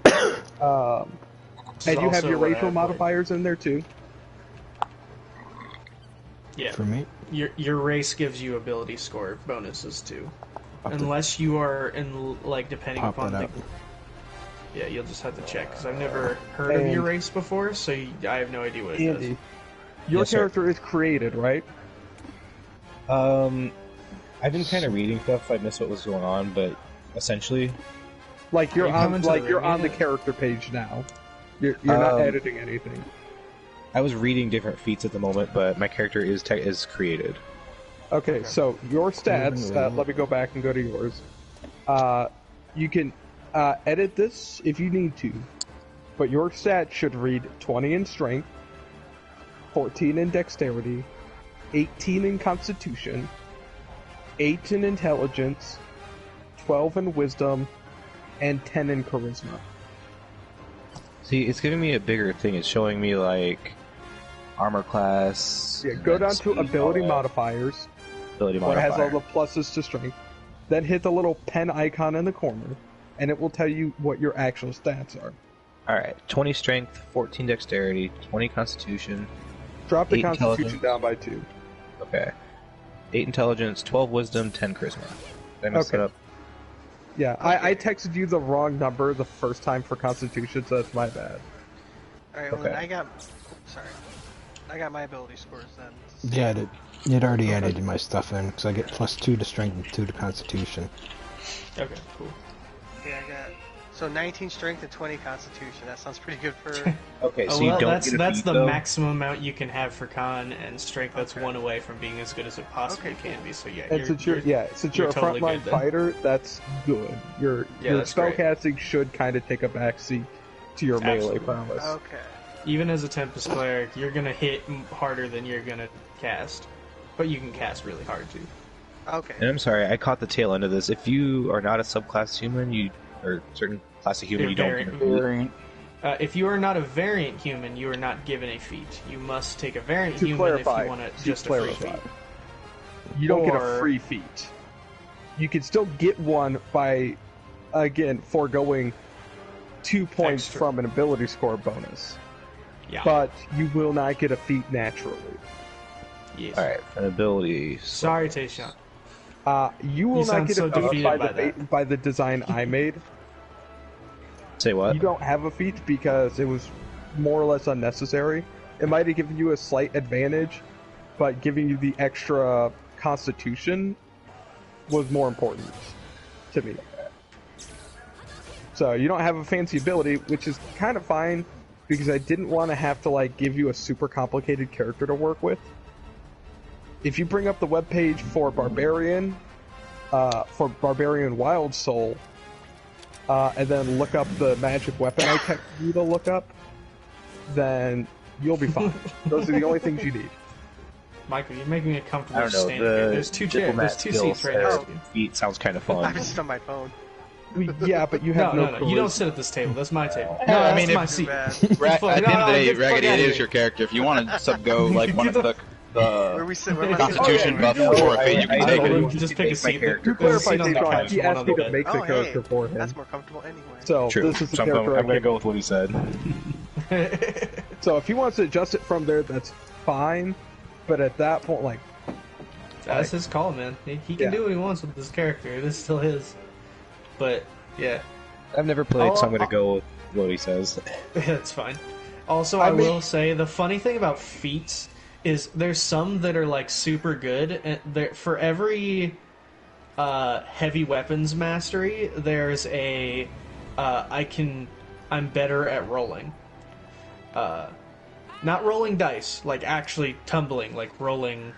Speaker 1: This is
Speaker 5: And you have
Speaker 1: also
Speaker 5: your
Speaker 1: what I
Speaker 5: racial
Speaker 1: avoid.
Speaker 5: modifiers in there too.
Speaker 1: Yeah.
Speaker 3: For me,
Speaker 1: Your race gives you ability score bonuses too.
Speaker 3: I'll have to
Speaker 1: Unless you are in depending
Speaker 3: pop
Speaker 1: upon
Speaker 3: that
Speaker 1: the
Speaker 3: out.
Speaker 1: Yeah, you'll just have to check because I've never heard of your
Speaker 5: And-
Speaker 1: race before, so I have no idea what it
Speaker 5: Andy,
Speaker 1: does.
Speaker 5: your
Speaker 4: Yes, sir.
Speaker 5: character is created, right?
Speaker 4: I've been kind of reading stuff. So I missed what was going on, but essentially,
Speaker 5: Like you're
Speaker 1: you
Speaker 5: on,
Speaker 1: coming to
Speaker 5: like
Speaker 1: the
Speaker 5: you're
Speaker 1: ring
Speaker 5: on the
Speaker 1: yet?
Speaker 5: character page now. You're not
Speaker 4: Um,
Speaker 5: editing anything.
Speaker 4: I was reading different feats at the moment, but my character is created.
Speaker 5: Okay, so your stats.
Speaker 3: Even
Speaker 5: Let me go back and go to yours. You can edit this if you need to, but your stats should read 20 in strength, 14 in dexterity, 18 in constitution, 8 in intelligence, 12 in wisdom, and 10 in charisma.
Speaker 4: See, it's giving me a bigger thing. It's showing me like armor class.
Speaker 5: Yeah, go down to
Speaker 4: speed,
Speaker 5: ability
Speaker 4: all that.
Speaker 5: modifiers,
Speaker 4: Ability
Speaker 5: where it has all
Speaker 4: modifier.
Speaker 5: the pluses to strength. Then hit the little pen icon in the corner, and it will tell you what your actual stats are.
Speaker 4: All right, 20 strength, 14 dexterity, 20 constitution.
Speaker 5: Drop the
Speaker 4: 8
Speaker 5: constitution
Speaker 4: intelligence.
Speaker 5: down by 2.
Speaker 4: Okay, 8 intelligence, 12 wisdom, 10 charisma. Did I mess
Speaker 5: Okay.
Speaker 4: it up?
Speaker 5: Yeah, I texted you the wrong number the first time for constitution, so that's my bad.
Speaker 2: Alright, well,
Speaker 4: Okay.
Speaker 2: then I got. Sorry. I got my ability scores then.
Speaker 3: Yeah, I did. It already added my stuff in, because I get +2 to strength and 2 to constitution.
Speaker 1: Okay, cool.
Speaker 2: Yeah, I got so 19 strength and 20 constitution. That sounds pretty good for.
Speaker 4: Okay, so
Speaker 1: Oh,
Speaker 4: you
Speaker 1: well,
Speaker 4: don't
Speaker 1: that's
Speaker 4: get a
Speaker 1: that's
Speaker 4: feat,
Speaker 1: the
Speaker 4: though?
Speaker 1: maximum amount you can have for con and strength. That's
Speaker 2: Okay.
Speaker 1: one away from being as good as it possibly
Speaker 2: Okay,
Speaker 1: can be. So yeah,
Speaker 5: And since you're
Speaker 1: you're
Speaker 5: a
Speaker 1: totally
Speaker 5: frontline
Speaker 1: good then.
Speaker 5: fighter, that's good. Your
Speaker 1: that's great.
Speaker 5: spellcasting should kind of take a backseat to your melee
Speaker 1: Absolutely.
Speaker 5: prowess.
Speaker 2: Okay.
Speaker 1: Even as a Tempest cleric, you're gonna hit harder than you're gonna cast, but you can cast really hard too.
Speaker 2: Okay.
Speaker 4: And I'm sorry, I caught the tail end of this. If you are not a subclass human, or certain class of human,
Speaker 1: You're
Speaker 4: you don't
Speaker 1: variant.
Speaker 4: get a feat.
Speaker 7: Variant.
Speaker 1: If you are not a variant human, you are not given a feat. You must take a variant
Speaker 5: To
Speaker 1: human
Speaker 5: clarify,
Speaker 1: if you want
Speaker 5: to
Speaker 1: just a free
Speaker 5: clarify.
Speaker 1: feat.
Speaker 5: You don't get a
Speaker 1: Or-
Speaker 5: free feat. You can still get one by, again, foregoing 2 points
Speaker 1: Extra.
Speaker 5: from an ability score bonus.
Speaker 1: Yeah.
Speaker 5: But you will not get a feat naturally.
Speaker 1: Yes.
Speaker 4: Alright, an ability.
Speaker 1: Sorry, Tayshawn.
Speaker 5: You will
Speaker 1: You
Speaker 5: not
Speaker 1: sound
Speaker 5: get
Speaker 1: so
Speaker 5: a feat
Speaker 1: defeated
Speaker 5: by,
Speaker 1: by
Speaker 5: the, by the design I made.
Speaker 4: Say what?
Speaker 5: You don't have a feat because it was more or less unnecessary. It might have given you a slight advantage, but giving you the extra constitution was more important to me. So you don't have a fancy ability, which is kind of fine because I didn't want to have to like give you a super complicated character to work with. If you bring up the webpage for Barbarian Wild Soul, and then look up the magic weapon I text you to look up, then you'll be fine. Those are the only things you need.
Speaker 1: Michael, you're making me
Speaker 4: I
Speaker 1: comfortable
Speaker 4: don't know.
Speaker 1: standing here.
Speaker 4: The
Speaker 1: There's two chairs.
Speaker 4: diplomat
Speaker 1: There's two
Speaker 4: skill
Speaker 1: seats right
Speaker 4: says
Speaker 1: next to you.
Speaker 4: feat sounds kind of
Speaker 2: I'm
Speaker 4: fun.
Speaker 2: just on my phone.
Speaker 5: Yeah, but you
Speaker 1: No,
Speaker 5: have
Speaker 1: no,
Speaker 5: no,
Speaker 1: no. You don't
Speaker 5: charisma.
Speaker 1: sit at this table. That's my table.
Speaker 7: No, I
Speaker 1: that's
Speaker 7: mean,
Speaker 1: my
Speaker 7: if-
Speaker 1: seat.
Speaker 2: Bad.
Speaker 1: Fuck,
Speaker 7: At the
Speaker 1: no,
Speaker 7: end of the
Speaker 1: no,
Speaker 7: day,
Speaker 1: get the fuck
Speaker 7: Raggedy,
Speaker 1: outta
Speaker 7: it
Speaker 1: here.
Speaker 7: is your character. If you want to sub-go, like, one of
Speaker 1: Give
Speaker 7: the,
Speaker 2: Where we sit? Where am I sitting?
Speaker 7: Constitution
Speaker 1: Oh,
Speaker 7: buff
Speaker 1: yeah.
Speaker 7: for a fate, you can
Speaker 4: I
Speaker 7: take
Speaker 4: told
Speaker 7: it.
Speaker 4: you
Speaker 1: Just
Speaker 4: to
Speaker 1: pick a
Speaker 4: make my
Speaker 1: seat.
Speaker 4: character.
Speaker 5: To clarify,
Speaker 1: Sit on the
Speaker 5: Daytron,
Speaker 1: couch,
Speaker 5: he
Speaker 1: one
Speaker 5: asked
Speaker 1: on
Speaker 5: me
Speaker 1: the
Speaker 5: to make the
Speaker 2: Oh,
Speaker 5: character
Speaker 2: hey,
Speaker 5: for him.
Speaker 2: that's more comfortable anyway.
Speaker 5: So
Speaker 4: True.
Speaker 5: this is the
Speaker 4: So
Speaker 5: character
Speaker 4: I'm
Speaker 5: I
Speaker 4: gonna
Speaker 5: came
Speaker 4: go with what he said.
Speaker 1: bed.
Speaker 5: So if he wants to adjust it from there, that's fine. But at that point, like,
Speaker 1: That's his call, man. He can
Speaker 5: Yeah.
Speaker 1: do what he wants with this character. It is still his. But yeah,
Speaker 4: I've never played, so I'm
Speaker 1: Oh,
Speaker 4: gonna go with what he says.
Speaker 1: that's fine. Also,
Speaker 5: I
Speaker 1: I
Speaker 5: mean-
Speaker 1: will say the funny thing about feats is there's some that are like super good, and for every heavy weapons mastery, there's a I'm better at rolling. Not rolling dice, like actually tumbling, like rolling,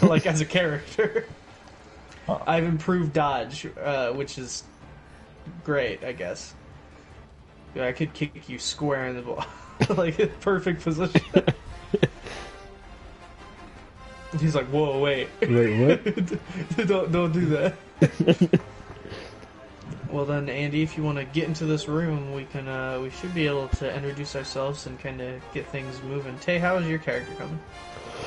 Speaker 1: like as a character. I've improved dodge, which is great, I guess. Yeah, I could kick you square in the ball, like perfect position. He's like, "Whoa, wait,
Speaker 3: Wait, what?
Speaker 1: don't do that." Well then, Andy, if you want to get into this room, we should be able to introduce ourselves and kind of get things moving. Tay, how is your character coming?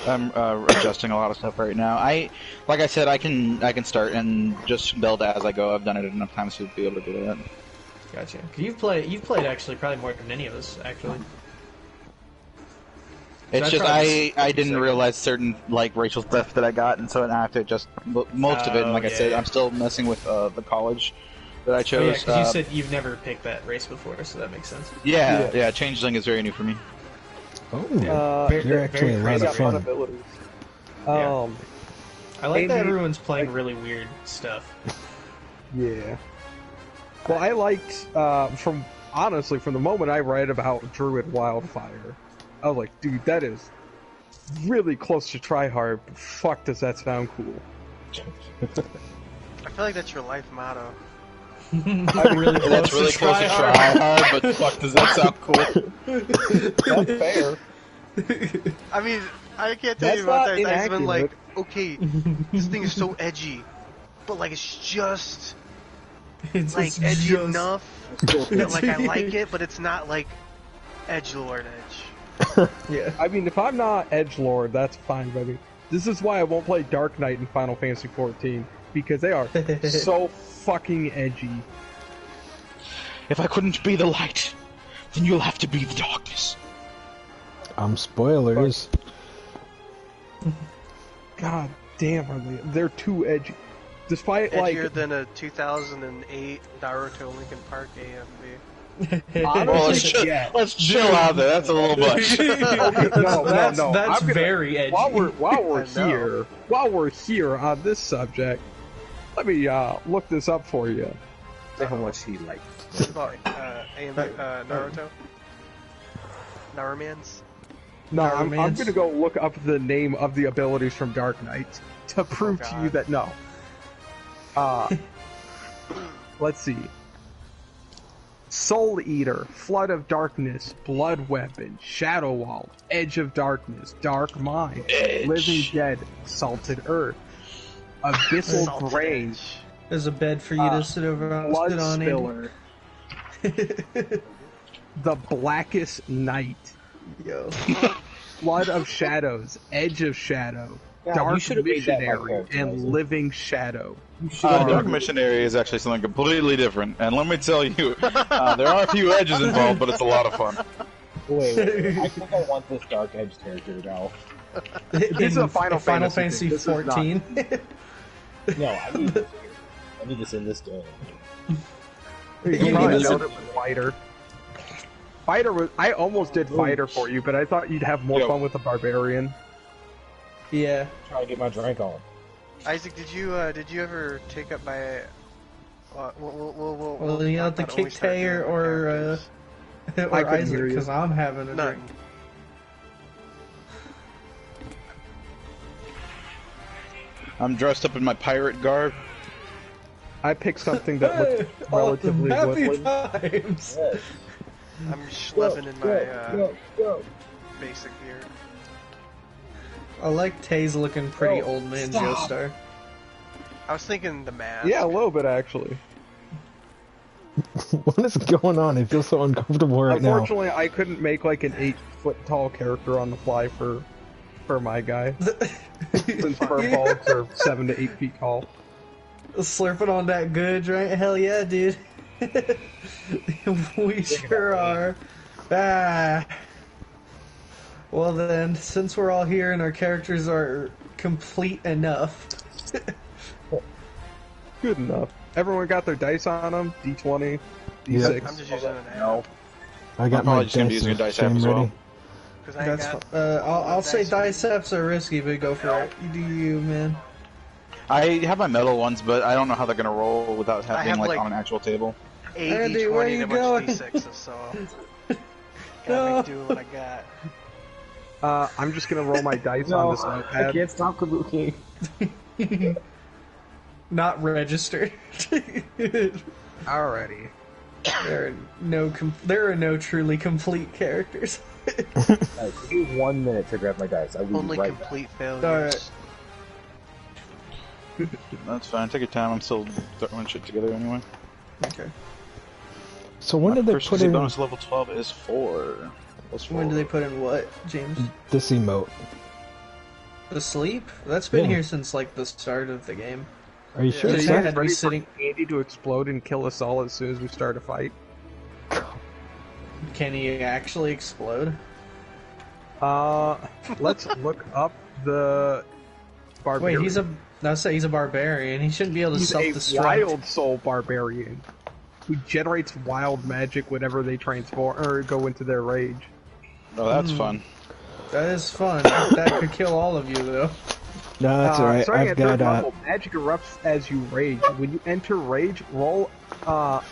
Speaker 7: I'm adjusting a lot of stuff right now. Like I said, I can start and just build as I go. I've done it enough times to be able to do that.
Speaker 1: Gotcha. 'Cause you've played actually probably more than any of us actually.
Speaker 7: It's
Speaker 1: I
Speaker 7: just
Speaker 1: tried this
Speaker 7: I
Speaker 1: a
Speaker 7: didn't
Speaker 1: second.
Speaker 7: realize certain like racial stuff that I got, and so I have to adjust most of it. And like I
Speaker 1: yeah,
Speaker 7: said,
Speaker 1: yeah.
Speaker 7: I'm still messing with the college that I
Speaker 1: Oh yeah,
Speaker 7: chose.
Speaker 1: because you said you've never picked that race before, so that makes sense.
Speaker 7: yeah, Changeling is very new for me.
Speaker 3: Oh,
Speaker 1: Very-
Speaker 3: you're actually a
Speaker 1: very
Speaker 3: lot
Speaker 5: I
Speaker 3: of
Speaker 5: got fun
Speaker 3: fun.
Speaker 5: abilities.
Speaker 1: Yeah. I like that
Speaker 5: Amy-
Speaker 1: everyone's playing really weird stuff.
Speaker 5: Yeah. Well, I liked from the moment I read about Druid Wildfire, I was like, dude, that is really close to tryhard. But fuck, does that sound cool?
Speaker 2: I feel like that's your life motto.
Speaker 1: Really close
Speaker 7: That's really close to try hard, but fuck, does that sound cool?
Speaker 5: That's fair.
Speaker 2: I mean, I can't tell
Speaker 5: That's
Speaker 2: you about
Speaker 5: not
Speaker 2: that. I've been like,
Speaker 5: inaccurate.
Speaker 2: okay, this thing is so edgy, but like it's just
Speaker 1: It's
Speaker 2: like edgy
Speaker 1: just-
Speaker 2: enough that like I like it, but it's not like edgelord edge.
Speaker 1: Yeah.
Speaker 5: I mean, if I'm not edgelord, that's fine by me. This is why I won't play Dark Knight in Final Fantasy XIV because they are so fucking edgy.
Speaker 7: If I couldn't be the light, then you'll have to be the darkness.
Speaker 3: Spoilers.
Speaker 5: God damn, are they're too edgy. Despite
Speaker 2: Edgier
Speaker 5: like
Speaker 2: than a 2008 Naruto Linkin Park AMV.
Speaker 5: Honestly, yeah.
Speaker 7: let's chill out there. That's a little much.
Speaker 1: That's
Speaker 5: I'm gonna-
Speaker 1: very edgy.
Speaker 5: While we're
Speaker 2: I know.
Speaker 5: here on this subject, let me look this up for you.
Speaker 8: How much he liked.
Speaker 2: What about Naruto? Naruman's?
Speaker 5: No, I'm
Speaker 1: Narumans?
Speaker 5: gonna go look up the name of the abilities from Dark Knight to prove to you
Speaker 2: God.
Speaker 5: that no. Let's see. Soul Eater, Flood of Darkness, Blood Weapon, Shadow Wall, Edge of Darkness, Dark Mind, Living Dead, Salted Earth, Abyssal
Speaker 2: Salted
Speaker 5: Grain,
Speaker 2: Edge.
Speaker 1: There's a bed for you to sit over on.
Speaker 5: Blood
Speaker 1: Sit on,
Speaker 5: Spiller, The Blackest Night,
Speaker 1: Yo.
Speaker 5: Flood of Shadows, Edge of Shadow,
Speaker 8: God, you
Speaker 5: Dark
Speaker 8: should've made that my
Speaker 5: Missionary,
Speaker 8: character,
Speaker 5: and
Speaker 8: Isaac.
Speaker 5: Living Shadow.
Speaker 7: Dark Missionary is actually something completely different, and let me tell you, there are a few edges involved, but it's a lot of fun.
Speaker 8: Wait, I think I want this Dark Edge character now.
Speaker 5: This is a Final
Speaker 1: Final
Speaker 5: Fantasy
Speaker 1: Fantasy
Speaker 5: thing. This is not-
Speaker 1: 14.
Speaker 8: No, I need this in this game.
Speaker 5: You
Speaker 1: You
Speaker 5: probably
Speaker 1: need
Speaker 5: nailed
Speaker 1: to-
Speaker 5: it with Fighter. Fighter was. I almost did Fighter for you, but I thought you'd have more
Speaker 7: Yo.
Speaker 5: fun with the Barbarian.
Speaker 1: Yeah.
Speaker 8: Try to get my drink on.
Speaker 2: Isaac, did you ever take up my?
Speaker 1: Well, you have to
Speaker 2: not only
Speaker 1: kick
Speaker 2: start
Speaker 1: Tay
Speaker 2: doing
Speaker 1: or
Speaker 2: characters.
Speaker 5: I couldn't
Speaker 1: Isaac,
Speaker 5: hear you.
Speaker 1: because I'm having a
Speaker 2: None.
Speaker 1: drink.
Speaker 7: I'm dressed up in my pirate garb.
Speaker 5: I picked something that looked
Speaker 1: Hey,
Speaker 5: relatively
Speaker 1: happy
Speaker 5: woodland.
Speaker 1: times.
Speaker 8: Yes.
Speaker 2: I'm schlepping in my
Speaker 8: go.
Speaker 2: basic gear.
Speaker 1: I like Tay's looking pretty
Speaker 8: Oh,
Speaker 1: old man
Speaker 8: stop.
Speaker 1: Joestar.
Speaker 2: I was thinking the mask.
Speaker 5: Yeah, a little bit actually.
Speaker 3: What is going on? I feel so uncomfortable right now.
Speaker 5: Unfortunately, I couldn't make like an 8-foot tall character on the fly for my guy, since furballs are 7 to 8 feet tall.
Speaker 1: Slurping on that goods, right? Hell yeah, dude. We sure are. Ah. Well then, since we're all here and our characters are complete enough,
Speaker 5: Good enough. Everyone got their dice on them. D20,
Speaker 3: Yeah.
Speaker 5: D6.
Speaker 2: I'm just using an app.
Speaker 7: No.
Speaker 3: I got
Speaker 7: I'm probably
Speaker 3: my
Speaker 7: just gonna be using a
Speaker 3: dice
Speaker 7: dice app
Speaker 3: game
Speaker 7: as well.
Speaker 3: ready.
Speaker 2: Because I
Speaker 1: that's.
Speaker 2: got.
Speaker 1: I'll say
Speaker 2: dice.
Speaker 1: diceps are risky, but go for it. You do you, man.
Speaker 7: I have my metal ones, but I don't know how they're gonna roll without
Speaker 2: I
Speaker 7: having
Speaker 2: have,
Speaker 7: like
Speaker 2: like-
Speaker 7: on an actual table.
Speaker 1: Andy, where
Speaker 2: D20
Speaker 1: you
Speaker 2: and a bunch
Speaker 1: going?
Speaker 2: of D6s, so gotta
Speaker 1: No.
Speaker 2: make do with what I got.
Speaker 5: I'm just gonna roll my dice on this
Speaker 8: I
Speaker 5: notepad.
Speaker 8: can't stop Kabuki.
Speaker 1: Not registered.
Speaker 5: Alrighty.
Speaker 1: There are no truly complete characters.
Speaker 8: Alright, give me 1 minute to grab my dice. I will
Speaker 2: Only
Speaker 8: be right back.
Speaker 2: complete failures.
Speaker 1: Alright.
Speaker 7: That's fine. Take your time. I'm still throwing shit together anyway.
Speaker 1: Okay.
Speaker 3: So when
Speaker 7: My
Speaker 3: did they
Speaker 7: proficiency
Speaker 3: put in
Speaker 7: bonus level 12 is 4. Plus
Speaker 1: When do
Speaker 7: 4.
Speaker 1: they put in what, James?
Speaker 3: this emote?
Speaker 1: The sleep? That's been
Speaker 3: Yeah.
Speaker 1: here since like the start of the game.
Speaker 3: Are you sure?
Speaker 1: So
Speaker 3: it's
Speaker 1: you
Speaker 3: not?
Speaker 1: had to be
Speaker 5: Ready
Speaker 1: sitting.
Speaker 5: for Andy to explode and kill us all as soon as we start a fight.
Speaker 1: Can he actually explode?
Speaker 5: Let's look up the barbarian.
Speaker 1: Wait, he's a barbarian. He shouldn't be able to
Speaker 5: He's a
Speaker 1: self-destruct.
Speaker 5: wild soul barbarian who generates wild magic whenever they transform or go into their rage.
Speaker 7: Oh, that's fun.
Speaker 1: That is fun. That could kill all of you, though.
Speaker 3: No, that's alright.
Speaker 5: Starting
Speaker 3: I've
Speaker 5: at third
Speaker 3: got
Speaker 5: level, magic erupts as you rage. When you enter rage, roll on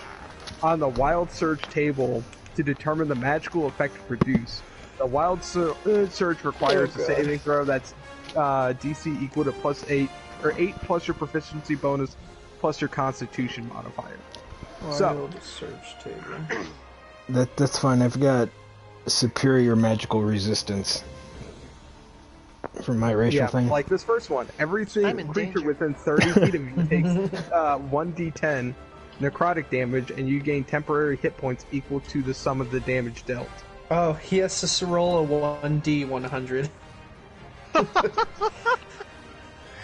Speaker 5: the Wild Surge table to determine the magical effect to produce. The Wild Surge requires a saving throw that's DC equal to +8, or 8 plus your proficiency bonus plus your Constitution modifier. So-
Speaker 1: Wild search table.
Speaker 3: that's fine. I've got superior magical resistance for my racial
Speaker 5: Yeah,
Speaker 3: thing.
Speaker 5: like this first one.
Speaker 2: I'm
Speaker 5: Everything
Speaker 2: in
Speaker 5: creature
Speaker 2: danger.
Speaker 5: within 30 feet of me takes 1d10 necrotic damage, and you gain temporary hit points equal to the sum of the damage dealt.
Speaker 1: Oh, he has to roll a 1d100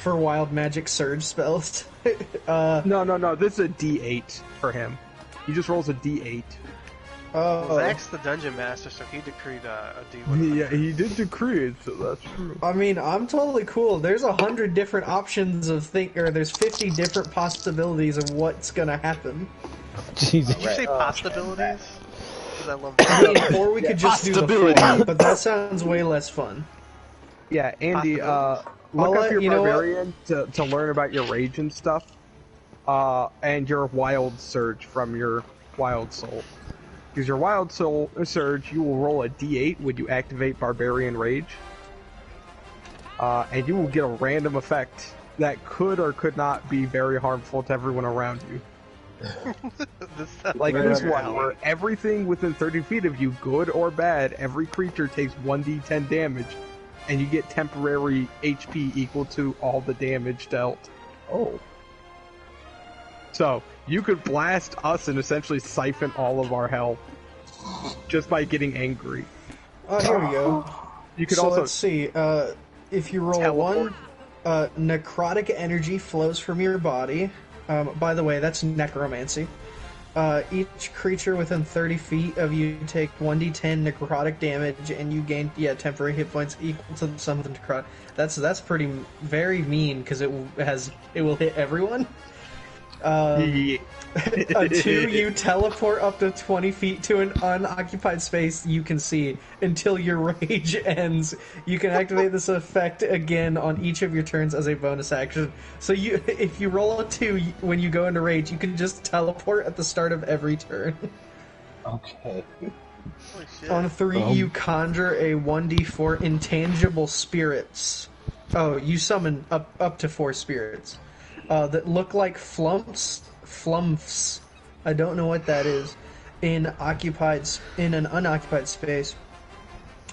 Speaker 1: for wild magic surge spells.
Speaker 5: No. This is a d8 for him. He just rolls a d8.
Speaker 1: Oh,
Speaker 2: Zach's the dungeon master, so he decreed a D100.
Speaker 5: Yeah, he did decree it, so that's true.
Speaker 1: I mean, I'm totally cool. There's 100 different options of or there's 50 different possibilities of what's gonna happen.
Speaker 3: Jesus.
Speaker 2: Did you say possibilities? because I love
Speaker 1: I
Speaker 2: that.
Speaker 1: mean, or we could just do the
Speaker 7: Possibility.
Speaker 1: four, but that sounds way less fun.
Speaker 5: Yeah, Andy, look
Speaker 1: I'll
Speaker 5: up
Speaker 1: let-
Speaker 5: your
Speaker 1: you know what?
Speaker 5: barbarian to learn about your rage and stuff, and your wild surge from your wild soul. Because your wild soul surge, you will roll a d8 when you activate barbarian rage, and you will get a random effect that could or could not be very harmful to everyone around you. Like this one, where everything within 30 feet of you, good or bad, every creature takes 1d10 damage, and you get temporary HP equal to all the damage dealt.
Speaker 8: Oh.
Speaker 5: So, you could blast us and essentially siphon all of our health just by getting angry.
Speaker 1: Oh, here we go.
Speaker 5: You could
Speaker 1: So
Speaker 5: also...
Speaker 1: let's see. If you roll
Speaker 2: Teleport.
Speaker 1: one, necrotic energy flows from your body. By the way, that's necromancy. Each creature within 30 feet of you take 1d10 necrotic damage, and you gain temporary hit points equal to the sum of the necrotic. That's pretty very mean because it will hit everyone.
Speaker 5: Yeah.
Speaker 1: 2, you teleport up to 20 feet to an unoccupied space you can see until your rage ends. You can activate this effect again on each of your turns as a bonus action. So if you roll a 2 when you go into rage, you can just teleport at the start of every turn.
Speaker 8: Okay.
Speaker 2: Holy shit.
Speaker 1: On 3, you conjure a 1d4 intangible spirits. Oh, you summon up to 4 spirits that look like flumps. I don't know what that is. In an unoccupied space,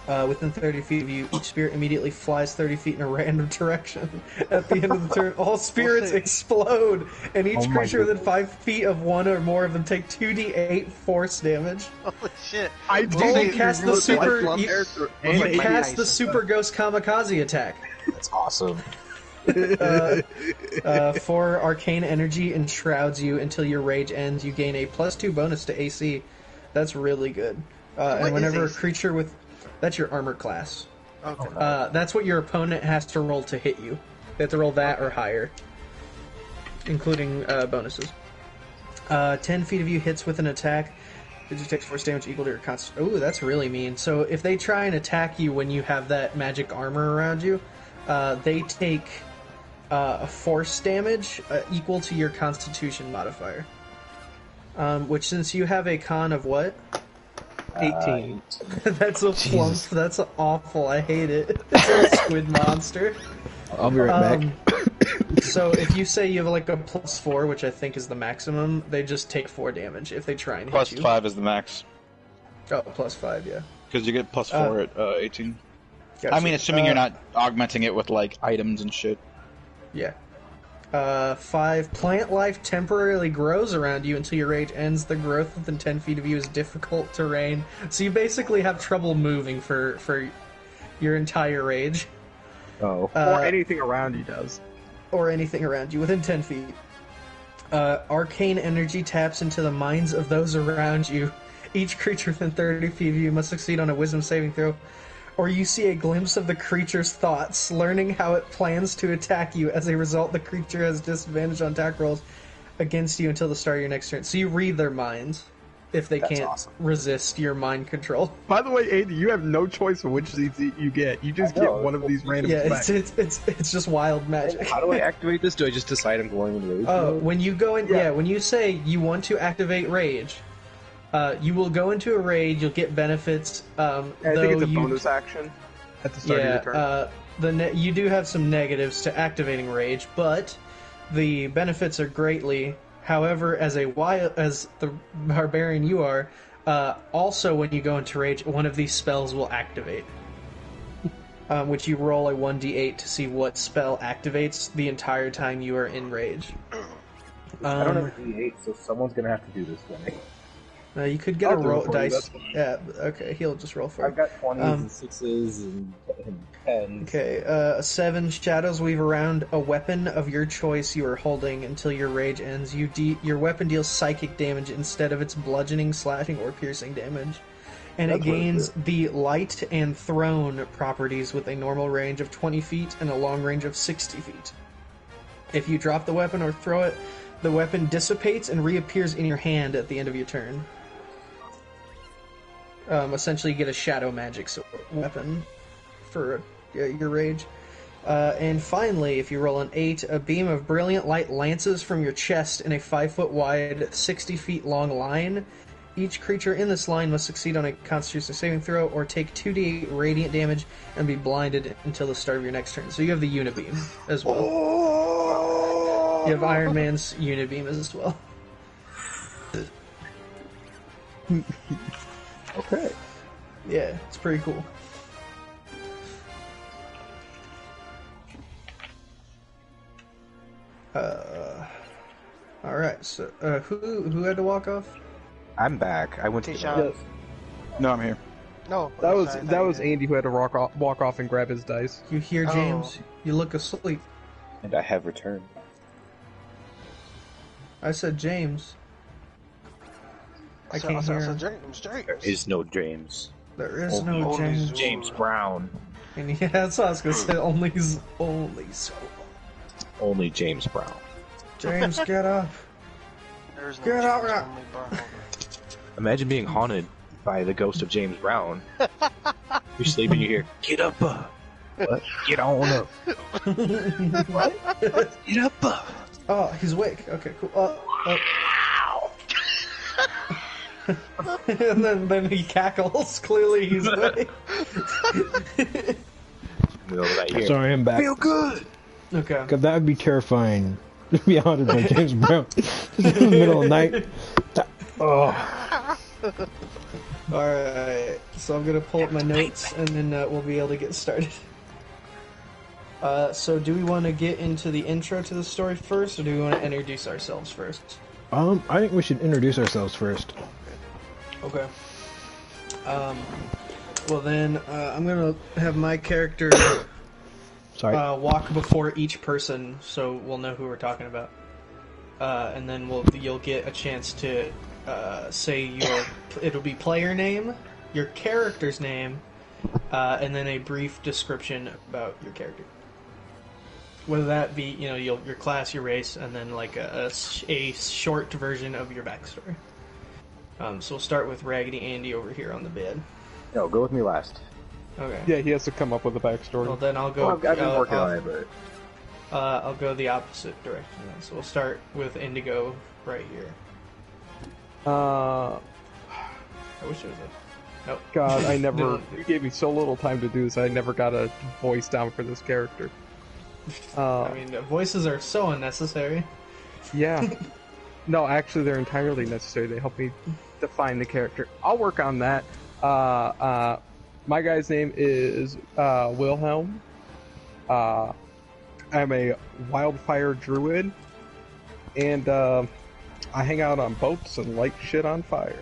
Speaker 1: within 30 feet of you, each spirit immediately flies 30 feet in a random direction. At the end of the turn, all spirits explode, and each
Speaker 8: Oh my
Speaker 1: creature within 5 feet of one or more of them take 2d8 force damage.
Speaker 2: Holy shit.
Speaker 5: I
Speaker 1: You
Speaker 5: told
Speaker 1: can
Speaker 5: you
Speaker 1: cast
Speaker 5: you
Speaker 1: the
Speaker 5: look like
Speaker 1: super.
Speaker 5: Flump
Speaker 1: You,
Speaker 5: character
Speaker 1: you
Speaker 5: and
Speaker 2: like
Speaker 1: cast
Speaker 2: Mike
Speaker 1: the
Speaker 2: Tyson.
Speaker 1: super ghost kamikaze attack.
Speaker 8: That's awesome.
Speaker 1: For arcane energy enshrouds you until your rage ends. You gain a +2 bonus to AC. That's really good.
Speaker 2: What
Speaker 1: And
Speaker 2: is
Speaker 1: whenever a
Speaker 2: AC?
Speaker 1: creature with that's your armor class.
Speaker 2: Okay.
Speaker 1: That's what your opponent has to roll to hit you. They have to roll that or higher, including bonuses. 10 feet of you hits with an attack. Creature takes force damage equal to your constitution. Ooh, that's really mean. So if they try and attack you when you have that magic armor around you, they take force damage equal to your constitution modifier. Which, since you have a con of what?
Speaker 5: 18.
Speaker 1: That's a flump.
Speaker 3: Jesus.
Speaker 1: That's awful. I hate it. It's a squid monster.
Speaker 3: I'll be right back.
Speaker 1: So if you say you have like a +4, which I think is the maximum, they just take 4 damage if they try and
Speaker 7: Plus
Speaker 1: hit you.
Speaker 7: 5 is the max.
Speaker 1: Oh, +5, yeah.
Speaker 7: Because you get +4 at 18.
Speaker 1: Gotcha.
Speaker 7: I mean, assuming you're not augmenting it with, like, items and shit.
Speaker 1: Yeah. 5. Plant life temporarily grows around you until your rage ends. The growth within 10 feet of you is difficult terrain. So you basically have trouble moving for your entire rage.
Speaker 8: Oh.
Speaker 5: Or anything around you does.
Speaker 1: Or anything around you within 10 feet. Arcane energy taps into the minds of those around you. Each creature within 30 feet of you must succeed on a wisdom saving throw, or you see a glimpse of the creature's thoughts, learning how it plans to attack you. As a result, the creature has disadvantage on attack rolls against you until the start of your next turn. So you read their minds if they
Speaker 8: That's
Speaker 1: can't
Speaker 8: awesome.
Speaker 1: resist your mind control.
Speaker 5: By the way, Andy, you have no choice of which these you get. You just
Speaker 8: I know,
Speaker 5: get one of these random
Speaker 1: Yeah,
Speaker 5: effects.
Speaker 1: it's just wild magic.
Speaker 8: How do I activate this? Do I just decide I'm going in rage?
Speaker 1: Oh,
Speaker 8: mode?
Speaker 1: when you go in,
Speaker 5: Yeah.
Speaker 1: when you say you want to activate rage, you will go into a rage. You'll get benefits.
Speaker 5: I think it's a
Speaker 1: you,
Speaker 5: bonus action at the start of your turn.
Speaker 1: you do have some negatives to activating rage, but the benefits are greatly. However, as the barbarian you are, also when you go into rage, one of these spells will activate. Which you roll a 1d8 to see what spell activates the entire time you are in rage.
Speaker 8: I don't have a D8, so someone's gonna have to do this for me.
Speaker 1: You could get
Speaker 5: I'll
Speaker 1: a
Speaker 5: do it
Speaker 1: roll
Speaker 5: for you,
Speaker 1: dice.
Speaker 5: that's fine.
Speaker 1: Yeah, okay, he'll just roll for
Speaker 8: I've
Speaker 1: it.
Speaker 8: got 20s
Speaker 1: Um,
Speaker 8: and 6s and 10s.
Speaker 1: Okay, 7 shadows weave around a weapon of your choice you are holding until your rage ends. Your weapon deals psychic damage instead of its bludgeoning, slashing, or piercing damage. And
Speaker 8: That's
Speaker 1: it
Speaker 8: what it
Speaker 1: gains
Speaker 8: is.
Speaker 1: the light and thrown properties with a normal range of 20 feet and a long range of 60 feet. If you drop the weapon or throw it, the weapon dissipates and reappears in your hand at the end of your turn. Essentially, you get a shadow magic weapon for your rage. And finally, if you roll an 8, a beam of brilliant light lances from your chest in a 5-foot wide, 60 feet long line. Each creature in this line must succeed on a Constitution saving throw or take 2d8 radiant damage and be blinded until the start of your next turn. So you have the Unibeam as well. You have Iron Man's Unibeam as well.
Speaker 5: Okay.
Speaker 1: Yeah, it's pretty cool. All right. So, who had to walk off?
Speaker 4: I'm back. I went to the
Speaker 2: Tishan.
Speaker 7: No, I'm here.
Speaker 2: No.
Speaker 5: That was
Speaker 2: sorry, I thought
Speaker 5: that
Speaker 2: you
Speaker 5: was
Speaker 2: did.
Speaker 5: Andy who had to walk off and grab his dice.
Speaker 1: You hear
Speaker 2: Oh.
Speaker 1: James? You look asleep.
Speaker 8: And I have returned.
Speaker 1: I said James. I can't
Speaker 2: So
Speaker 1: hear him.
Speaker 2: James.
Speaker 8: There is no James.
Speaker 1: There is no
Speaker 2: Only
Speaker 1: James.
Speaker 2: Zoom.
Speaker 4: James Brown.
Speaker 1: And yeah, that's what I was gonna say. Only so.
Speaker 4: Only James Brown.
Speaker 1: James, get up.
Speaker 2: There's no
Speaker 1: Get out,
Speaker 2: James,
Speaker 1: right.
Speaker 2: only Brown.
Speaker 4: Imagine being haunted by the ghost of James Brown. You're sleeping, you hear, "Get up, what? Get on up, get up."
Speaker 1: Oh, he's awake. Okay, cool. And then he cackles. Clearly, he's awake.
Speaker 4: Middle of that year.
Speaker 3: Sorry, I'm back.
Speaker 4: Feel good.
Speaker 1: Okay.
Speaker 3: Because that would be terrifying. To be haunted by James Brown in the middle of the night. Oh.
Speaker 1: Alright, so I'm gonna pull up my notes and then we'll be able to get started. So do we want to get into the intro to the story first, or do we want to introduce ourselves first?
Speaker 3: I think we should introduce ourselves first.
Speaker 1: Okay. Well then, I'm gonna have my character
Speaker 3: Sorry.
Speaker 1: walk before each person, so we'll know who we're talking about. And then you'll get a chance to say it'll be player name, your character's name, and then a brief description about your character. Whether that be, your class, your race, and then like a short version of your backstory. So we'll start with Raggedy Andy over here on the bed.
Speaker 8: No, go with me last.
Speaker 1: Okay.
Speaker 5: Yeah, he has to come up with a backstory.
Speaker 1: Well, then I'll go.
Speaker 8: Well, I've been working on it, but
Speaker 1: I'll go the opposite direction then. So we'll start with Indigo right here. I wish it was a. Nope.
Speaker 5: God, I never.
Speaker 1: No.
Speaker 5: You gave me so little time to do this. I never got a voice down for this character.
Speaker 1: I mean, voices are so unnecessary.
Speaker 5: Yeah. No, actually, they're entirely necessary. They help me define the character. I'll work on that. My guy's name is Wilhelm. I'm a wildfire druid, and I hang out on boats and light shit on fire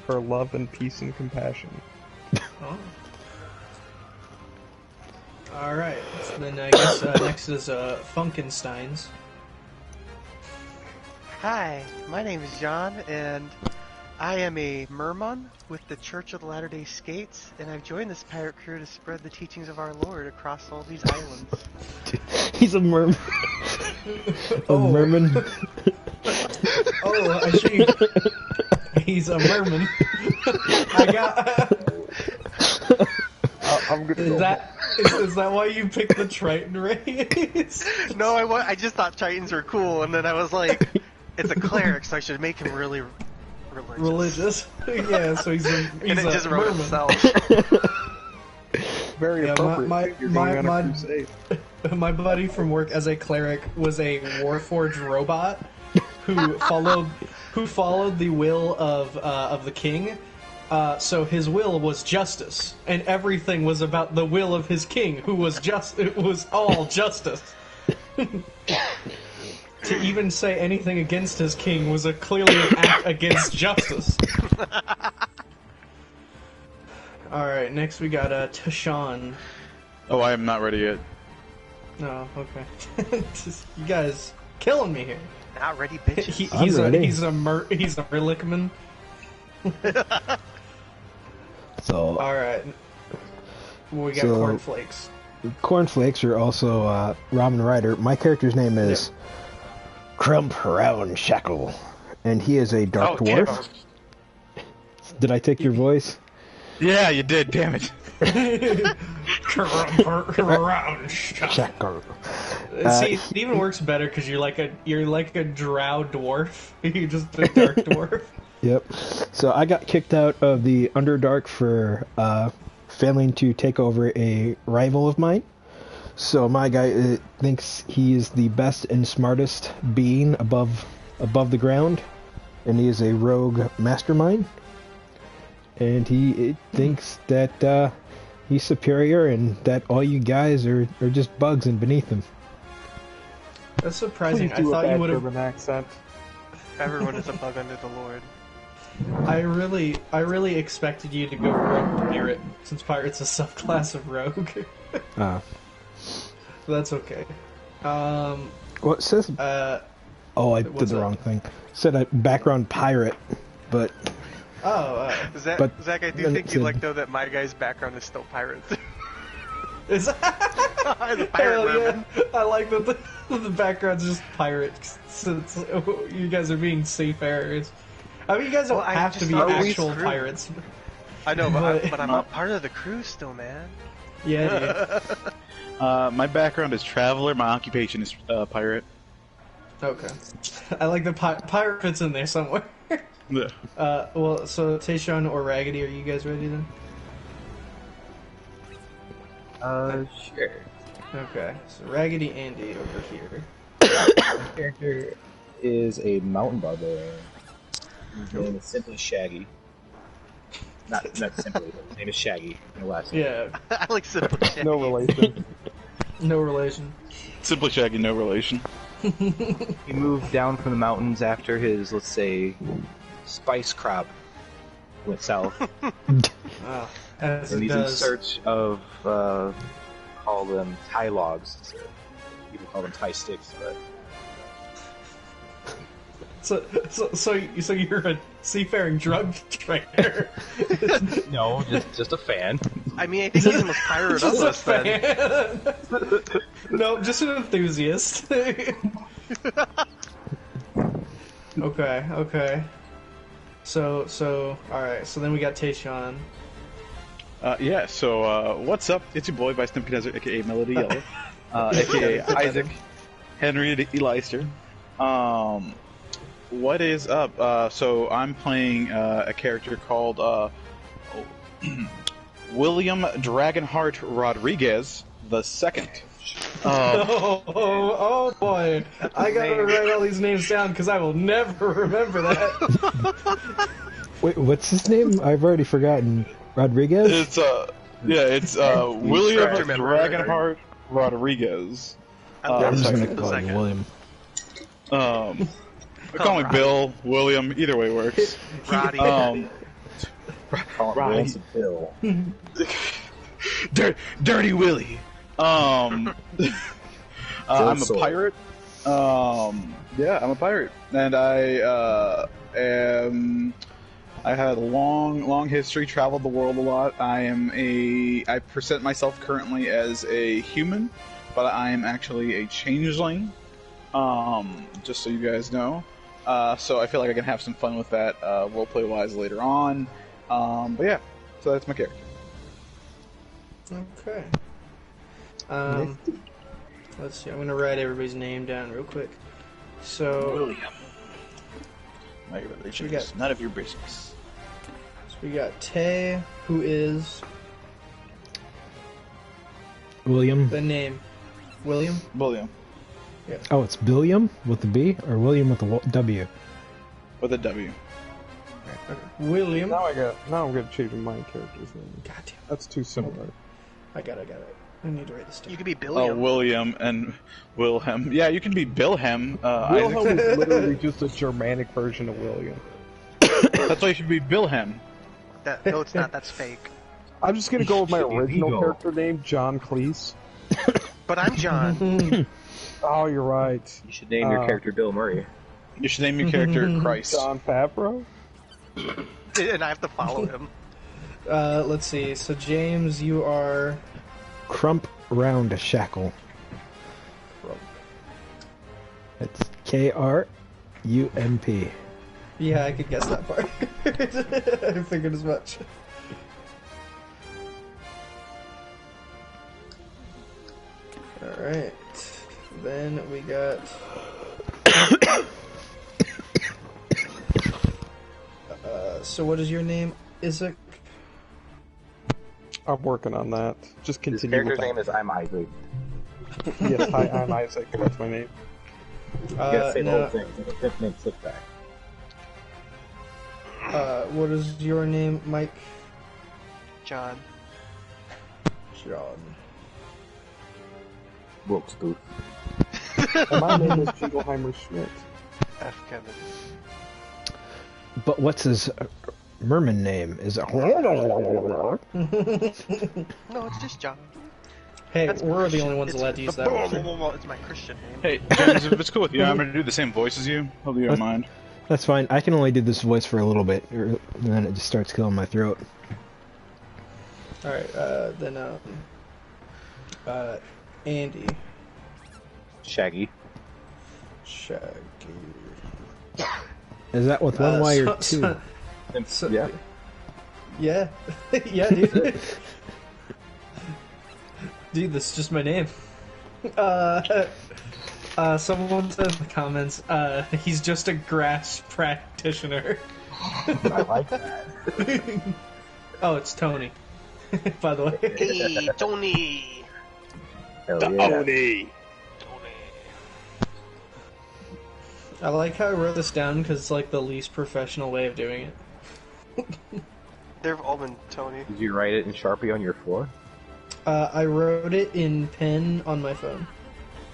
Speaker 5: for love and peace and compassion.
Speaker 1: Oh. All right. So then I guess next is Funkensteins.
Speaker 2: Hi, my name is John, and I am a merman with the Church of the Latter-day Skates, and I've joined this pirate crew to spread the teachings of our Lord across all these islands.
Speaker 3: He's a merman. A merman.
Speaker 1: Oh, I see. He's a merman. I got.
Speaker 5: I'm gonna
Speaker 1: Is that why you picked the Triton race?
Speaker 2: No, I just thought Titans were cool, and then I was like, it's a cleric, so I should make him really religious.
Speaker 1: Yeah, so he's a
Speaker 2: And it just wrote
Speaker 1: merman.
Speaker 2: itself.
Speaker 5: very
Speaker 1: Yeah,
Speaker 5: appropriate. You're going on a crusade.
Speaker 1: My buddy from work as a cleric was a Warforged robot who followed the will of the king. So his will was justice, and everything was about the will of his king, who was it was all justice. To even say anything against his king was clearly an act against justice. Alright, next we got Tashawn.
Speaker 7: Oh, I am not ready yet.
Speaker 1: No, okay. You guys killing me here.
Speaker 2: Not ready, bitches.
Speaker 3: I'm ready.
Speaker 1: He's a Merlickman.
Speaker 3: So,
Speaker 1: Alright. We got
Speaker 3: So-
Speaker 1: cornflakes.
Speaker 3: cornflakes are also Ramen Rider. My character's name is Crump Round Shackle, and he is a dark dwarf. Did I take your voice?
Speaker 7: Yeah, you did. Damn it.
Speaker 3: Shackle.
Speaker 1: See, it even works better because you're like a drow dwarf. You're just a dark dwarf.
Speaker 3: Yep. So I got kicked out of the Underdark for failing to take over a rival of mine. So my guy thinks he is the best and smartest being above the ground, and he is a rogue mastermind. And he thinks that he's superior and that all you guys are just bugs and beneath him.
Speaker 1: That's surprising.
Speaker 5: Please
Speaker 1: I
Speaker 5: do a
Speaker 1: thought you
Speaker 5: bad
Speaker 1: would have.
Speaker 5: German accent.
Speaker 2: Everyone is a bug under the Lord.
Speaker 1: I really expected you to go rogue pirate, since pirate's a subclass of rogue. That's okay.
Speaker 3: Well, it says. Oh, I did
Speaker 1: what's
Speaker 3: the
Speaker 1: that?
Speaker 3: wrong thing. It said a background pirate, but
Speaker 2: Zach,
Speaker 3: But
Speaker 2: I do
Speaker 3: then
Speaker 2: think
Speaker 3: it
Speaker 2: you'd
Speaker 3: said-
Speaker 2: like to know that my guy's background is still pirates.
Speaker 1: is
Speaker 2: I'm a pirate
Speaker 1: Hell yeah.
Speaker 2: merman.
Speaker 1: I like that the background's just pirates, since you guys are being seafarers. I mean, you guys don't
Speaker 2: Well, I
Speaker 1: have to
Speaker 2: just
Speaker 1: be
Speaker 2: thought we
Speaker 1: actual
Speaker 2: screwed.
Speaker 1: pirates.
Speaker 2: I know,
Speaker 1: But-
Speaker 2: but I'm a part of the crew still, man.
Speaker 1: Yeah,
Speaker 7: My background is traveler. My occupation is pirate.
Speaker 1: dude. Okay. I like the pirate fits in there somewhere.
Speaker 7: Yeah.
Speaker 1: Well, so Tayshawn or Raggedy, are you guys ready then?
Speaker 4: Sure.
Speaker 1: Okay, so Raggedy Andy over here.
Speaker 4: My character is a mountain barbarian. His name is simply Shaggy. Not simply, but his name is Shaggy in the last name.
Speaker 1: Yeah,
Speaker 2: I like simple shit.
Speaker 5: No relation.
Speaker 1: no relation.
Speaker 7: Simply Shaggy, no relation.
Speaker 4: He moved down from the mountains after his, let's say, spice crop went south.
Speaker 1: Oh, as
Speaker 4: And
Speaker 1: it
Speaker 4: he's in
Speaker 1: does.
Speaker 4: search of, call them Thai logs. So people call them Thai sticks, but
Speaker 1: So you're a seafaring drug trader.
Speaker 4: no, just a fan.
Speaker 2: I mean, I think he's the most pirate of
Speaker 1: Just a
Speaker 2: us then.
Speaker 1: fan. No, just an enthusiast. Okay. So, alright, so then we got Tayshawn.
Speaker 7: So what's up? It's your boy, Vice Nebuchadnezzar, aka Melody Yellow, aka Isaac Henry Elister. What is up? So I'm playing a character called William Dragonheart Rodriguez the Second.
Speaker 1: Oh boy, I gotta write all these names down because I will never remember that.
Speaker 3: wait, what's his name? I've already forgotten. Rodriguez?
Speaker 7: It's William
Speaker 2: Try to remember.
Speaker 7: Dragonheart Rodriguez.
Speaker 3: I'm just
Speaker 2: Sorry,
Speaker 3: gonna call him
Speaker 2: second.
Speaker 3: William.
Speaker 7: Call me Bill, William, either way works.
Speaker 2: Roddy.
Speaker 4: Call it
Speaker 7: Right.
Speaker 4: Wilson Bill.
Speaker 7: Dirty Willie. I'm a
Speaker 4: Soul.
Speaker 7: pirate. Yeah, I'm a pirate, and I had a long history, traveled the world a lot. I present myself currently as a human, but I am actually a changeling. Just so you guys know. So I feel like I can have some fun with that roleplay wise later on. But yeah, so that's my character.
Speaker 1: Okay. Let's see. I'm gonna write everybody's name down real quick. So,
Speaker 7: William. My relation
Speaker 1: We got-
Speaker 7: is none of your business.
Speaker 1: we got Tay, who is
Speaker 3: William.
Speaker 1: the name William.
Speaker 7: William
Speaker 3: Oh, it's Billiam with the B or William with the W?
Speaker 7: with a W.
Speaker 1: William.
Speaker 5: Now I'm gonna change my character's name.
Speaker 1: God damn.
Speaker 5: That's too similar.
Speaker 1: I got it. I need to write this down.
Speaker 2: You could be
Speaker 7: Oh,
Speaker 2: Billiam.
Speaker 7: William and Wilhelm. Yeah, you can be Bilhelm.
Speaker 5: Wilhelm
Speaker 7: Isaac.
Speaker 5: is literally just a Germanic version of William.
Speaker 7: That's why you should be Bilhelm.
Speaker 2: No, it's not. That's fake.
Speaker 5: I'm just gonna go with my
Speaker 4: Should be
Speaker 5: original
Speaker 4: Vigo.
Speaker 5: character name, John Cleese.
Speaker 2: But I'm John.
Speaker 5: Oh, you're right.
Speaker 4: You should name your character Bill Murray.
Speaker 7: You should name your character Christ.
Speaker 5: John Favreau.
Speaker 2: And I have to follow him.
Speaker 1: Let's see. So James, you are
Speaker 3: Crump Round Shackle. It's KRUMP.
Speaker 1: Yeah, I could guess that part. I figured as much. Alright. Then we got... so what is your name, Isaac?
Speaker 5: I'm working on that. Just
Speaker 4: His
Speaker 5: continue.
Speaker 4: character's
Speaker 5: with
Speaker 4: name is I'm Isaac.
Speaker 5: Yes, hi, I'm Isaac. That's my name.
Speaker 4: You gotta say the
Speaker 1: no.
Speaker 4: whole thing. It's like a fifth name slip back.
Speaker 1: What is your name, Mike?
Speaker 2: John.
Speaker 1: John.
Speaker 4: Brooks, dude.
Speaker 5: And my name is Jingleheimer Schmidt.
Speaker 2: F. Kevin.
Speaker 3: But what's his merman name? Is it?
Speaker 2: No, it's just John.
Speaker 1: Hey,
Speaker 2: That's
Speaker 1: we're the
Speaker 2: Christian.
Speaker 1: only ones
Speaker 2: It's
Speaker 1: allowed to use
Speaker 2: the-
Speaker 1: that one.
Speaker 2: It's my Christian name.
Speaker 7: Hey, James, if it's cool with you, I'm gonna do the same voice as you. Hope you don't mind.
Speaker 3: That's fine. I can only do this voice for a little bit, and then it just starts killing my throat.
Speaker 1: Alright, then, Andy.
Speaker 4: Shaggy.
Speaker 1: Shaggy.
Speaker 3: Is that with one Y or
Speaker 1: so-
Speaker 3: two?
Speaker 1: so-
Speaker 4: Yeah.
Speaker 1: Yeah. Yeah, dude. Dude, that's just my name. Someone said in the comments, he's just a grass practitioner.
Speaker 4: I like that.
Speaker 1: Oh, it's Tony. By the way.
Speaker 2: Hey, Tony!
Speaker 4: Hell yeah.
Speaker 2: Tony!
Speaker 1: I like how I wrote this down because it's like the least professional way of doing it.
Speaker 2: They've all been Tony.
Speaker 4: Did you write it in Sharpie on your floor?
Speaker 1: I wrote it in pen on my phone.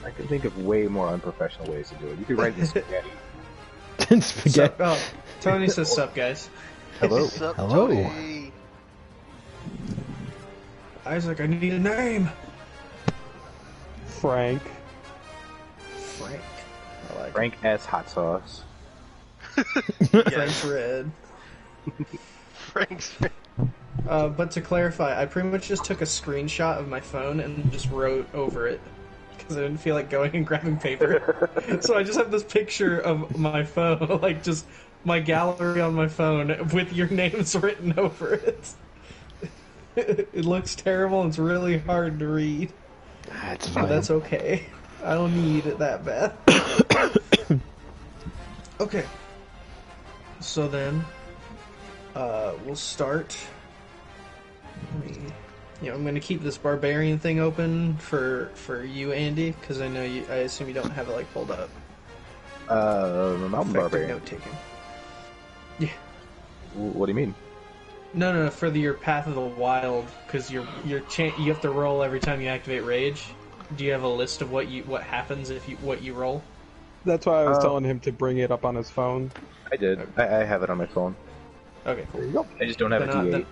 Speaker 4: I can think of way more unprofessional ways to do it. You could write it in spaghetti.
Speaker 3: Spaghetti.
Speaker 1: Oh, Tony says sup, guys.
Speaker 4: Hello.
Speaker 2: Sup,
Speaker 3: Hello.
Speaker 2: Tony?
Speaker 1: Isaac, I need a name.
Speaker 5: Frank.
Speaker 1: Frank. I like
Speaker 4: Frank S. Hot Sauce.
Speaker 1: Frank's red.
Speaker 2: Frank's.
Speaker 1: But to clarify, I pretty much just took a screenshot of my phone and just wrote over it because I didn't feel like going and grabbing paper. So I just have this picture of my phone, like just my gallery on my phone with your names written over it. It looks terrible and it's really hard to read.
Speaker 3: That's
Speaker 1: But
Speaker 3: fine.
Speaker 1: that's okay. I don't need it that bad. Okay. So then, we'll start. I'm going to keep this barbarian thing open for you, Andy, because I know you. I assume you don't have it like pulled up.
Speaker 4: Mountain Barbarian.
Speaker 1: Note taking. Yeah.
Speaker 4: What do you mean?
Speaker 1: No, for your Path of the Wild, because you have to roll every time you activate Rage. Do you have a list of what happens if you roll?
Speaker 5: That's why I was telling him to bring it up on his phone.
Speaker 4: I did. I have it on my phone.
Speaker 1: Okay, cool.
Speaker 5: There you go.
Speaker 4: I just don't have a
Speaker 1: Then,
Speaker 4: D8.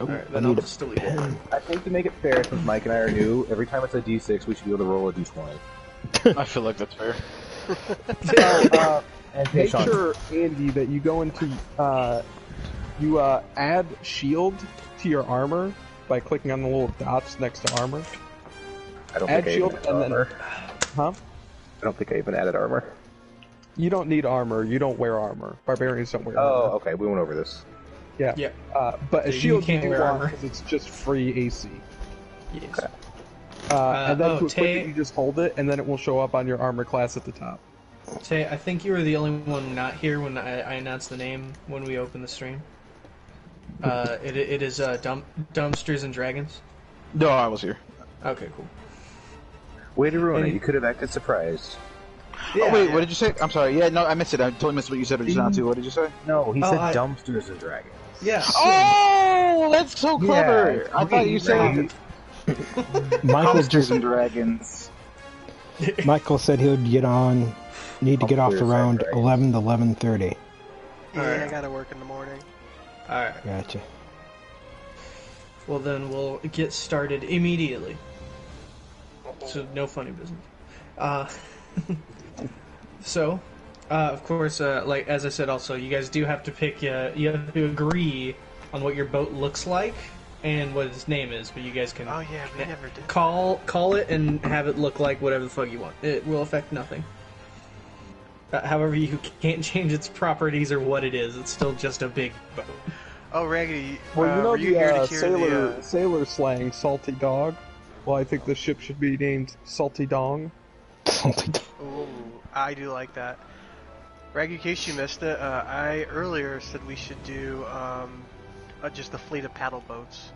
Speaker 1: Alright, then I'll just delete it.
Speaker 4: I think to make it fair, since Mike and I are new, every time it's a D6, we should be able to roll a D20.
Speaker 7: I feel like that's fair.
Speaker 4: And hey,
Speaker 5: Make
Speaker 4: Sean,
Speaker 5: sure, Andy, that you go into add shield to your armor by clicking on the little dots next to armor.
Speaker 4: I don't
Speaker 5: add
Speaker 4: think I
Speaker 5: shield
Speaker 4: even
Speaker 5: and
Speaker 4: added
Speaker 5: then-
Speaker 4: armor.
Speaker 5: Huh?
Speaker 4: I don't think I even added armor.
Speaker 5: You don't need armor. You don't wear armor. Barbarians don't wear
Speaker 4: Oh,
Speaker 5: armor.
Speaker 4: okay, we went over this.
Speaker 5: Yeah.
Speaker 1: Yeah.
Speaker 5: But a
Speaker 1: So you
Speaker 5: shield
Speaker 1: can't
Speaker 5: you
Speaker 1: wear
Speaker 5: want
Speaker 1: armor.
Speaker 5: because it's just free AC.
Speaker 1: Yes.
Speaker 4: Okay.
Speaker 5: And then to equip
Speaker 1: Tay-
Speaker 5: it, you just hold it, and then it will show up on your armor class at the top.
Speaker 1: Tay, I think you were the only one not here when I announced the name when we opened the stream. It is Dumpsters and Dragons.
Speaker 7: No, I was here.
Speaker 1: Okay, cool.
Speaker 4: Way to ruin
Speaker 1: And-
Speaker 4: it. You could have acted surprised.
Speaker 7: Oh wait, what did you say? I'm sorry. Yeah, no, I missed it. I totally missed what you said just now too. What did you say?
Speaker 4: No, he
Speaker 1: Oh,
Speaker 4: said
Speaker 1: I-
Speaker 4: dumpsters and dragons.
Speaker 1: Yeah.
Speaker 7: Oh, that's so clever.
Speaker 4: Yeah,
Speaker 7: I thought you said
Speaker 3: Michael
Speaker 7: monsters
Speaker 3: just
Speaker 7: and dragons.
Speaker 3: Michael said he would get on. Need to get off
Speaker 4: Dumpsters
Speaker 3: around
Speaker 4: and
Speaker 3: 11 to 11:30.
Speaker 2: Yeah,
Speaker 1: Alright.
Speaker 2: I gotta work in the morning.
Speaker 1: Alright.
Speaker 3: Gotcha.
Speaker 1: Well, then we'll get started immediately. So, no funny business. So, of course, like as I said, also you guys do have to pick. You have to agree on what your boat looks like and what its name is. But you guys can
Speaker 2: Oh yeah, we never did.
Speaker 1: call it and have it look like whatever the fuck you want. It will affect nothing. However, you can't change its properties or what it is. It's still just a big boat.
Speaker 2: Oh, Raggedy,
Speaker 5: Well, you know
Speaker 2: were you here to
Speaker 5: the
Speaker 2: hear
Speaker 5: sailor slang, salty dog? Well, I think the ship should be named Salty Dong.
Speaker 2: Ooh, I do like that. Raggy, in case you missed it, I earlier said we should do just a fleet of paddle boats.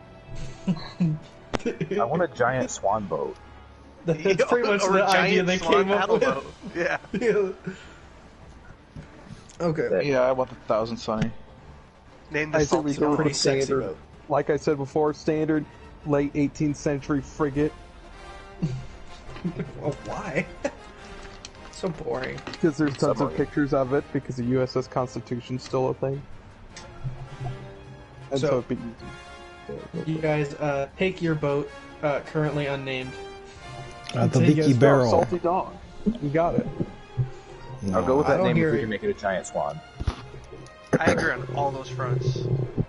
Speaker 4: I want a giant swan boat.
Speaker 1: That's pretty much
Speaker 2: Or a
Speaker 1: the idea
Speaker 2: giant
Speaker 1: they
Speaker 2: swan
Speaker 1: came up
Speaker 2: paddle
Speaker 1: with.
Speaker 2: boat. Yeah.
Speaker 1: Yeah. Okay.
Speaker 7: Yeah, I want the Thousand Sunny.
Speaker 2: Name the
Speaker 5: I think we
Speaker 2: salty
Speaker 5: go
Speaker 2: dog.
Speaker 5: with
Speaker 1: Pretty sexy
Speaker 5: standard.
Speaker 1: boat.
Speaker 5: Like I said before, standard late 18th century frigate.
Speaker 1: Oh, why? So boring.
Speaker 5: Because there's tons of
Speaker 4: Submarine.
Speaker 5: pictures of it, because the USS Constitution's still a thing. And
Speaker 1: So-
Speaker 5: so it'd be easy.
Speaker 1: You guys take your boat, currently unnamed.
Speaker 3: The
Speaker 1: Take
Speaker 3: Leaky
Speaker 1: us-
Speaker 3: Barrel.
Speaker 5: Salty Dog. You got it.
Speaker 3: No.
Speaker 4: I'll go with
Speaker 1: I
Speaker 4: that
Speaker 1: don't
Speaker 4: name if
Speaker 1: hear
Speaker 4: we
Speaker 1: it.
Speaker 4: can make it a giant swan.
Speaker 2: I agree on all those fronts.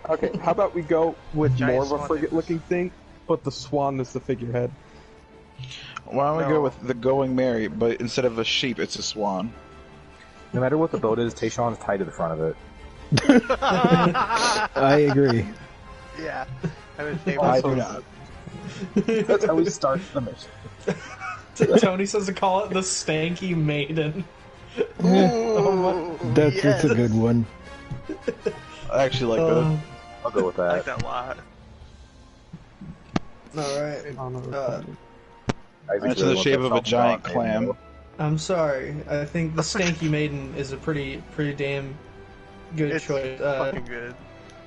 Speaker 5: Okay, how about we go with
Speaker 2: Giant
Speaker 5: more of a
Speaker 2: swan
Speaker 5: frigate-looking thing, but the swan is the figurehead?
Speaker 7: Why don't we
Speaker 2: No.
Speaker 7: go with the Going Merry, but instead of a sheep, it's a swan?
Speaker 4: No matter what the boat is, Tayshawn's tied to the front of it.
Speaker 3: I agree.
Speaker 2: Yeah. I would favor
Speaker 4: I
Speaker 2: so-
Speaker 4: do not. That's how we start the mission.
Speaker 1: Tony says to call it the Stanky Maiden.
Speaker 2: Ooh,
Speaker 3: That's a good one.
Speaker 7: I actually like that.
Speaker 4: I'll go with
Speaker 2: I like
Speaker 4: that.
Speaker 2: that a lot.
Speaker 1: Alright.
Speaker 5: Oh, no,
Speaker 7: It's in the shape of a giant clam.
Speaker 1: I'm sorry. I think the Stanky Maiden is a pretty damn good
Speaker 2: It's
Speaker 1: choice.
Speaker 2: fucking good.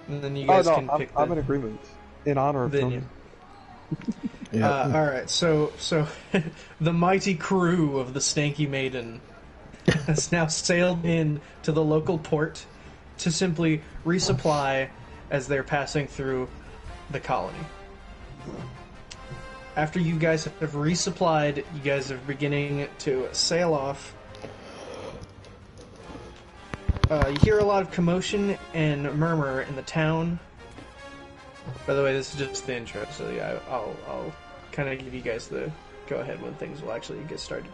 Speaker 1: And then you
Speaker 5: Oh,
Speaker 1: guys
Speaker 5: no,
Speaker 1: can pick
Speaker 5: I'm
Speaker 1: the
Speaker 5: in agreement. In honor of
Speaker 1: venue.
Speaker 5: Tony.
Speaker 3: Yeah.
Speaker 1: Alright, so the mighty crew of the Stanky Maiden has now sailed in to the local port to simply resupply as they're passing through the colony. After you guys have resupplied, you guys are beginning to sail off. You hear a lot of commotion and murmur in the town. By the way, this is just the intro, so yeah, I'll kind of give you guys the go-ahead when things will actually get started.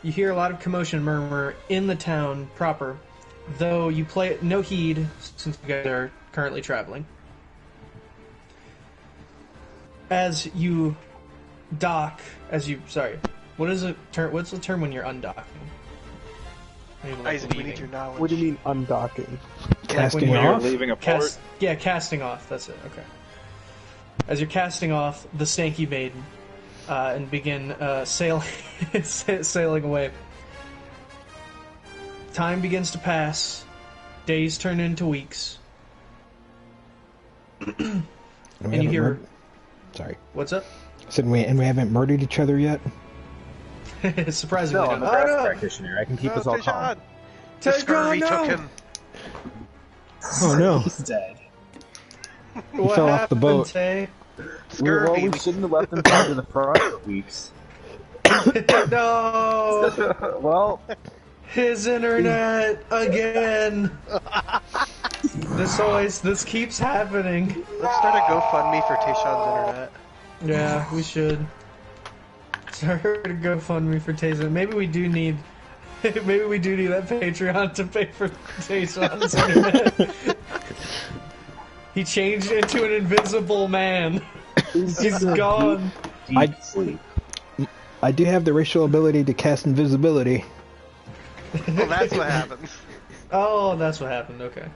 Speaker 1: You hear a lot of commotion and murmur in the town proper, though you play no heed since you guys are currently traveling. As you dock, what is a term? What's the term when you're undocking? I mean, like
Speaker 2: Isaac, we need
Speaker 1: leaving.
Speaker 2: your knowledge.
Speaker 5: What do you mean undocking?
Speaker 3: Casting
Speaker 1: when
Speaker 7: When you're
Speaker 3: off?
Speaker 7: leaving a port,
Speaker 1: Casting off. That's it. Okay. As you're casting off the Stanky Maiden, and begin sailing away. Time begins to pass. Days turn into weeks.
Speaker 3: And
Speaker 1: And you hear,
Speaker 3: Sorry.
Speaker 1: what's up?
Speaker 3: Said we haven't murdered each other yet.
Speaker 1: Surprisingly,
Speaker 4: No, I'm a
Speaker 1: no.
Speaker 4: grass practitioner. I can keep us all calm.
Speaker 2: The scurvy took him.
Speaker 3: Oh no!
Speaker 4: He's dead.
Speaker 1: What
Speaker 3: fell off the
Speaker 1: happened,
Speaker 3: boat.
Speaker 1: Tay?
Speaker 2: Scurvy.
Speaker 4: We shouldn't have left him tied to the front for weeks.
Speaker 1: No,
Speaker 4: Well,
Speaker 1: his internet again. This keeps happening.
Speaker 2: Let's start a GoFundMe for Tayshawn's internet.
Speaker 1: Yeah, we should. Start a GoFundMe for Tayshawn. Maybe we do need that Patreon to pay for Tayshawn's internet. He changed into an invisible man. He's gone.
Speaker 3: I-
Speaker 4: deep sleep.
Speaker 3: I do have the racial ability to cast invisibility.
Speaker 2: Well, that's what happens.
Speaker 1: Oh, that's what happened. Okay.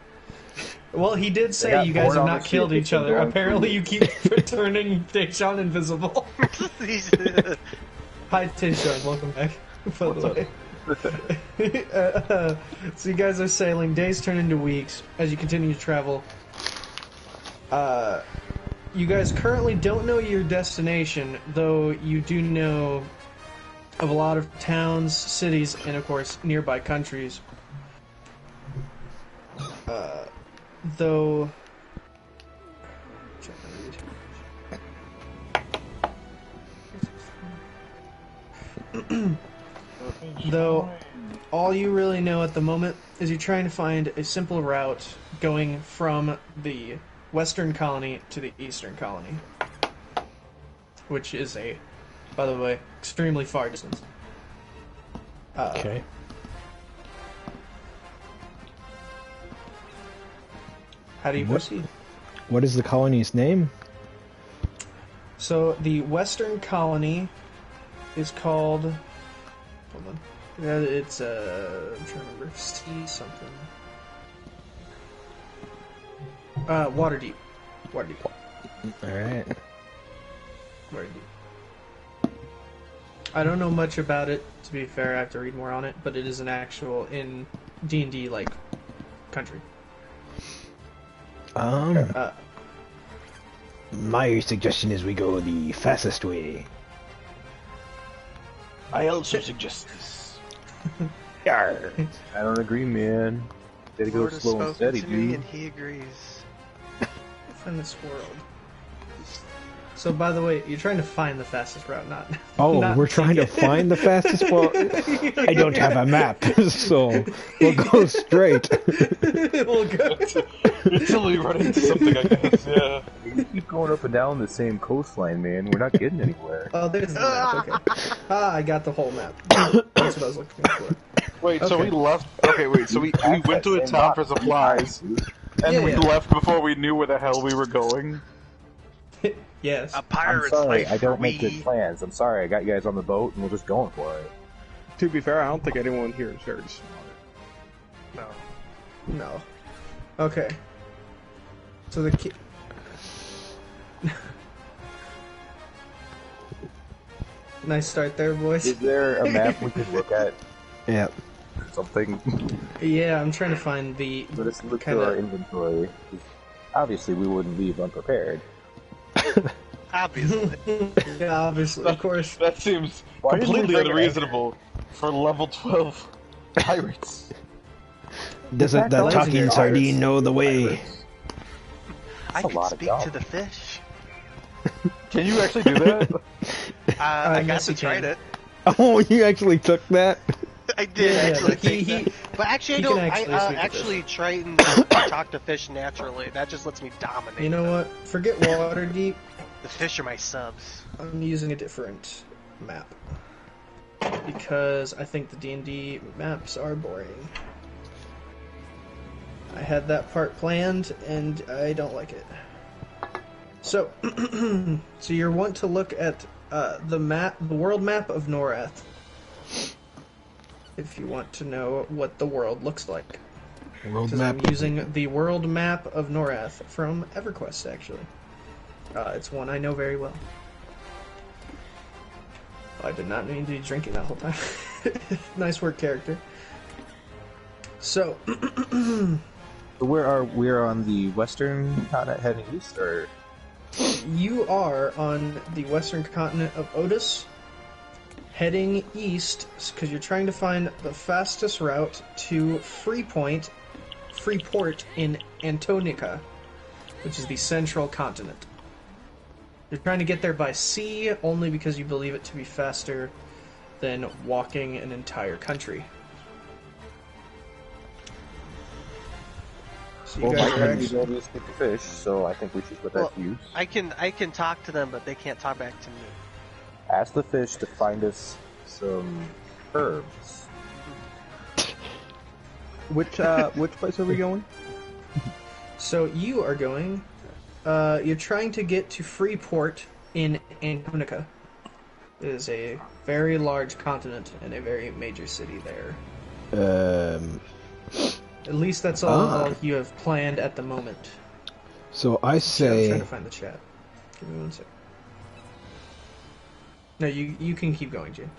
Speaker 1: Well, he did
Speaker 4: They
Speaker 1: say
Speaker 4: got
Speaker 1: you guys
Speaker 4: bored
Speaker 1: have
Speaker 4: on
Speaker 1: not
Speaker 4: the
Speaker 1: killed
Speaker 4: ship.
Speaker 1: each
Speaker 4: It's been
Speaker 1: other.
Speaker 4: going
Speaker 1: Apparently, you keep turning Tayshawn invisible.
Speaker 2: He's-
Speaker 1: Hi, Tayshawn. Welcome back. By the way. So you guys are sailing. Days turn into weeks as you continue to travel. You guys currently don't know your destination, though you do know of a lot of towns, cities, and of course nearby countries. Though though all you really know at the moment is you're trying to find a simple route going from the western colony to the eastern colony, which is by the way, extremely far distance.
Speaker 3: Okay.
Speaker 1: How do you
Speaker 3: What?
Speaker 1: proceed?
Speaker 3: What is the colony's name?
Speaker 1: So the western colony is called. Hold on. Yeah, it's I'm trying to remember. C something. Waterdeep. Waterdeep.
Speaker 3: Alright.
Speaker 1: Waterdeep. I don't know much about it. To be fair, I have to read more on it. But it is an actual in D&D like country.
Speaker 3: My suggestion is we go the fastest way.
Speaker 9: I also suggest this.
Speaker 3: Yarr.
Speaker 4: I don't agree, man. Gotta go
Speaker 2: Lord has
Speaker 4: slow and
Speaker 2: spoken
Speaker 4: steady,
Speaker 2: to me,
Speaker 4: dude.
Speaker 2: and he agrees.
Speaker 1: Find this world. So, by the way, you're trying to find the fastest route, not.
Speaker 3: Oh,
Speaker 1: not
Speaker 3: we're trying to
Speaker 1: take it.
Speaker 3: find the fastest. Well, I don't have a map, so we'll go straight.
Speaker 1: We'll go.
Speaker 9: Until we run into something, I guess. Yeah.
Speaker 4: We keep going up and down the same coastline, man. We're not getting anywhere.
Speaker 1: Oh, there's the map. Okay. I got the whole map. That's what I was looking for.
Speaker 9: Wait, so
Speaker 1: Okay.
Speaker 9: we left. Okay, wait. So we went to a
Speaker 4: Same
Speaker 9: town
Speaker 4: map
Speaker 9: for
Speaker 4: 3
Speaker 9: supplies,
Speaker 4: times, dude.
Speaker 9: and we
Speaker 1: Yeah.
Speaker 9: left before we knew where the hell we were going.
Speaker 1: Yes.
Speaker 2: A
Speaker 4: I'm
Speaker 2: pirate's
Speaker 4: sorry,
Speaker 2: life
Speaker 4: I don't
Speaker 2: for
Speaker 4: make
Speaker 2: me.
Speaker 4: good plans. I'm sorry, I got you guys on the boat and we're just going for it.
Speaker 5: To be fair, I don't think anyone here is very smart.
Speaker 2: No.
Speaker 1: No. Okay. So the key. Nice start there, boys.
Speaker 4: Is there a map we could look at?
Speaker 3: Yeah.
Speaker 4: Something?
Speaker 1: Yeah, I'm trying to find the
Speaker 4: Let us look
Speaker 1: Kinda-
Speaker 4: through our inventory. Obviously, we wouldn't leave unprepared.
Speaker 2: Obviously.
Speaker 1: Yeah, obviously, of course.
Speaker 9: That seems
Speaker 4: Why didn't we
Speaker 9: completely
Speaker 4: bring an
Speaker 9: unreasonable for level 12 pirates.
Speaker 3: Doesn't
Speaker 4: fact,
Speaker 3: that
Speaker 4: the
Speaker 3: talking
Speaker 4: legendary
Speaker 3: sardine
Speaker 4: pirates-
Speaker 3: know the way?
Speaker 2: I
Speaker 4: a
Speaker 2: can
Speaker 4: lot of
Speaker 2: speak
Speaker 4: jobs.
Speaker 2: to the fish.
Speaker 9: Can you actually do that?
Speaker 2: I
Speaker 1: yes,
Speaker 2: guess
Speaker 1: you
Speaker 2: I tried
Speaker 1: can.
Speaker 2: it.
Speaker 3: Oh, you actually took that?
Speaker 2: I did
Speaker 1: Yeah,
Speaker 2: actually
Speaker 1: like, he-
Speaker 2: take that. But actually, I
Speaker 1: he
Speaker 2: don't.
Speaker 1: can
Speaker 2: I
Speaker 1: actually speak to
Speaker 2: actually try and talk to fish naturally. That just lets me dominate.
Speaker 1: You know
Speaker 2: them.
Speaker 1: what? Forget Waterdeep.
Speaker 2: The fish are my subs.
Speaker 1: I'm using a different map because I think the D&D maps are boring. I had that part planned and I don't like it. So, so you want to look at the map, the world map of Norath, if you want to know what the world looks like.
Speaker 3: World
Speaker 1: Because
Speaker 3: map.
Speaker 1: I'm using the world map of Norath from EverQuest, actually. It's one I know very well. I did not mean to be drinking that whole time. Nice work, character. So,
Speaker 4: So we're on the western continent heading east, or
Speaker 1: you are on the western continent of Otis, heading east because you're trying to find the fastest route to Freeport in Antonica, which is the central continent. You're trying to get there by sea only because you believe it to be faster than walking an entire country. So you
Speaker 4: well,
Speaker 1: guys
Speaker 4: my
Speaker 1: are
Speaker 4: country's
Speaker 1: actually...
Speaker 4: already speak to fish, so I think we should put that to use.
Speaker 2: I can talk to them, but they can't talk back to me.
Speaker 4: Ask the fish to find us some herbs.
Speaker 5: Which place are we going?
Speaker 1: So you are going... you're trying to get to Freeport in Antonica. It is a very large continent and a very major city there. At least that's all you have planned at the moment.
Speaker 3: So I
Speaker 1: Yeah, I'm
Speaker 3: say,
Speaker 1: trying to find the chat. Give me 1 sec. No, you can keep going, James.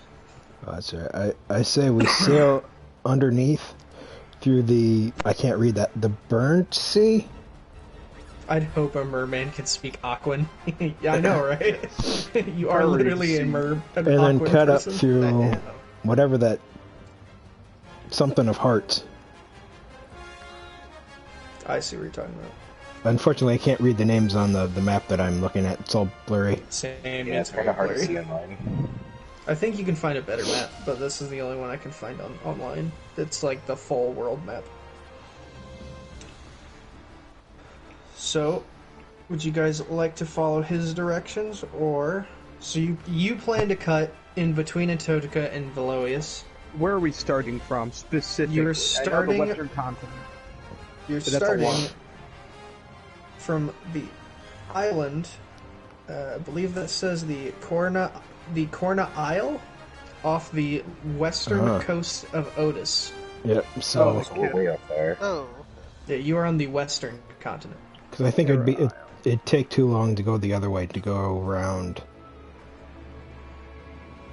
Speaker 3: oh, that's right. I say we sail underneath through the, I can't read that, the burnt sea?
Speaker 1: I'd hope a merman can speak Aquan. Yeah, I know, right? You are
Speaker 5: Furry
Speaker 1: literally
Speaker 5: sea.
Speaker 1: an
Speaker 3: And then
Speaker 1: Aquan
Speaker 3: cut up
Speaker 1: person.
Speaker 3: through whatever that, something of hearts.
Speaker 1: I see what you're talking about.
Speaker 3: Unfortunately, I can't read the names on the map that I'm looking at. It's all blurry.
Speaker 1: Same.
Speaker 4: Yeah, it's kind of hard to see online.
Speaker 1: I think you can find a better map, but this is the only one I can find online. It's like the full world map. So, would you guys like to follow his directions, or... So you plan to cut in between Antotica and Veloius.
Speaker 5: Where are we starting from specifically?
Speaker 1: You're
Speaker 5: I know
Speaker 1: starting-
Speaker 5: the Western continent.
Speaker 1: You're
Speaker 5: But that's a
Speaker 1: starting
Speaker 5: lot.
Speaker 1: from the island. I believe that says the Corna Isle, off the western coast of Otis.
Speaker 3: Yep. So,
Speaker 4: So we're way up there.
Speaker 2: Oh.
Speaker 1: Yeah, you are on the western continent.
Speaker 3: because I think it'd take too long to go the other way, to go around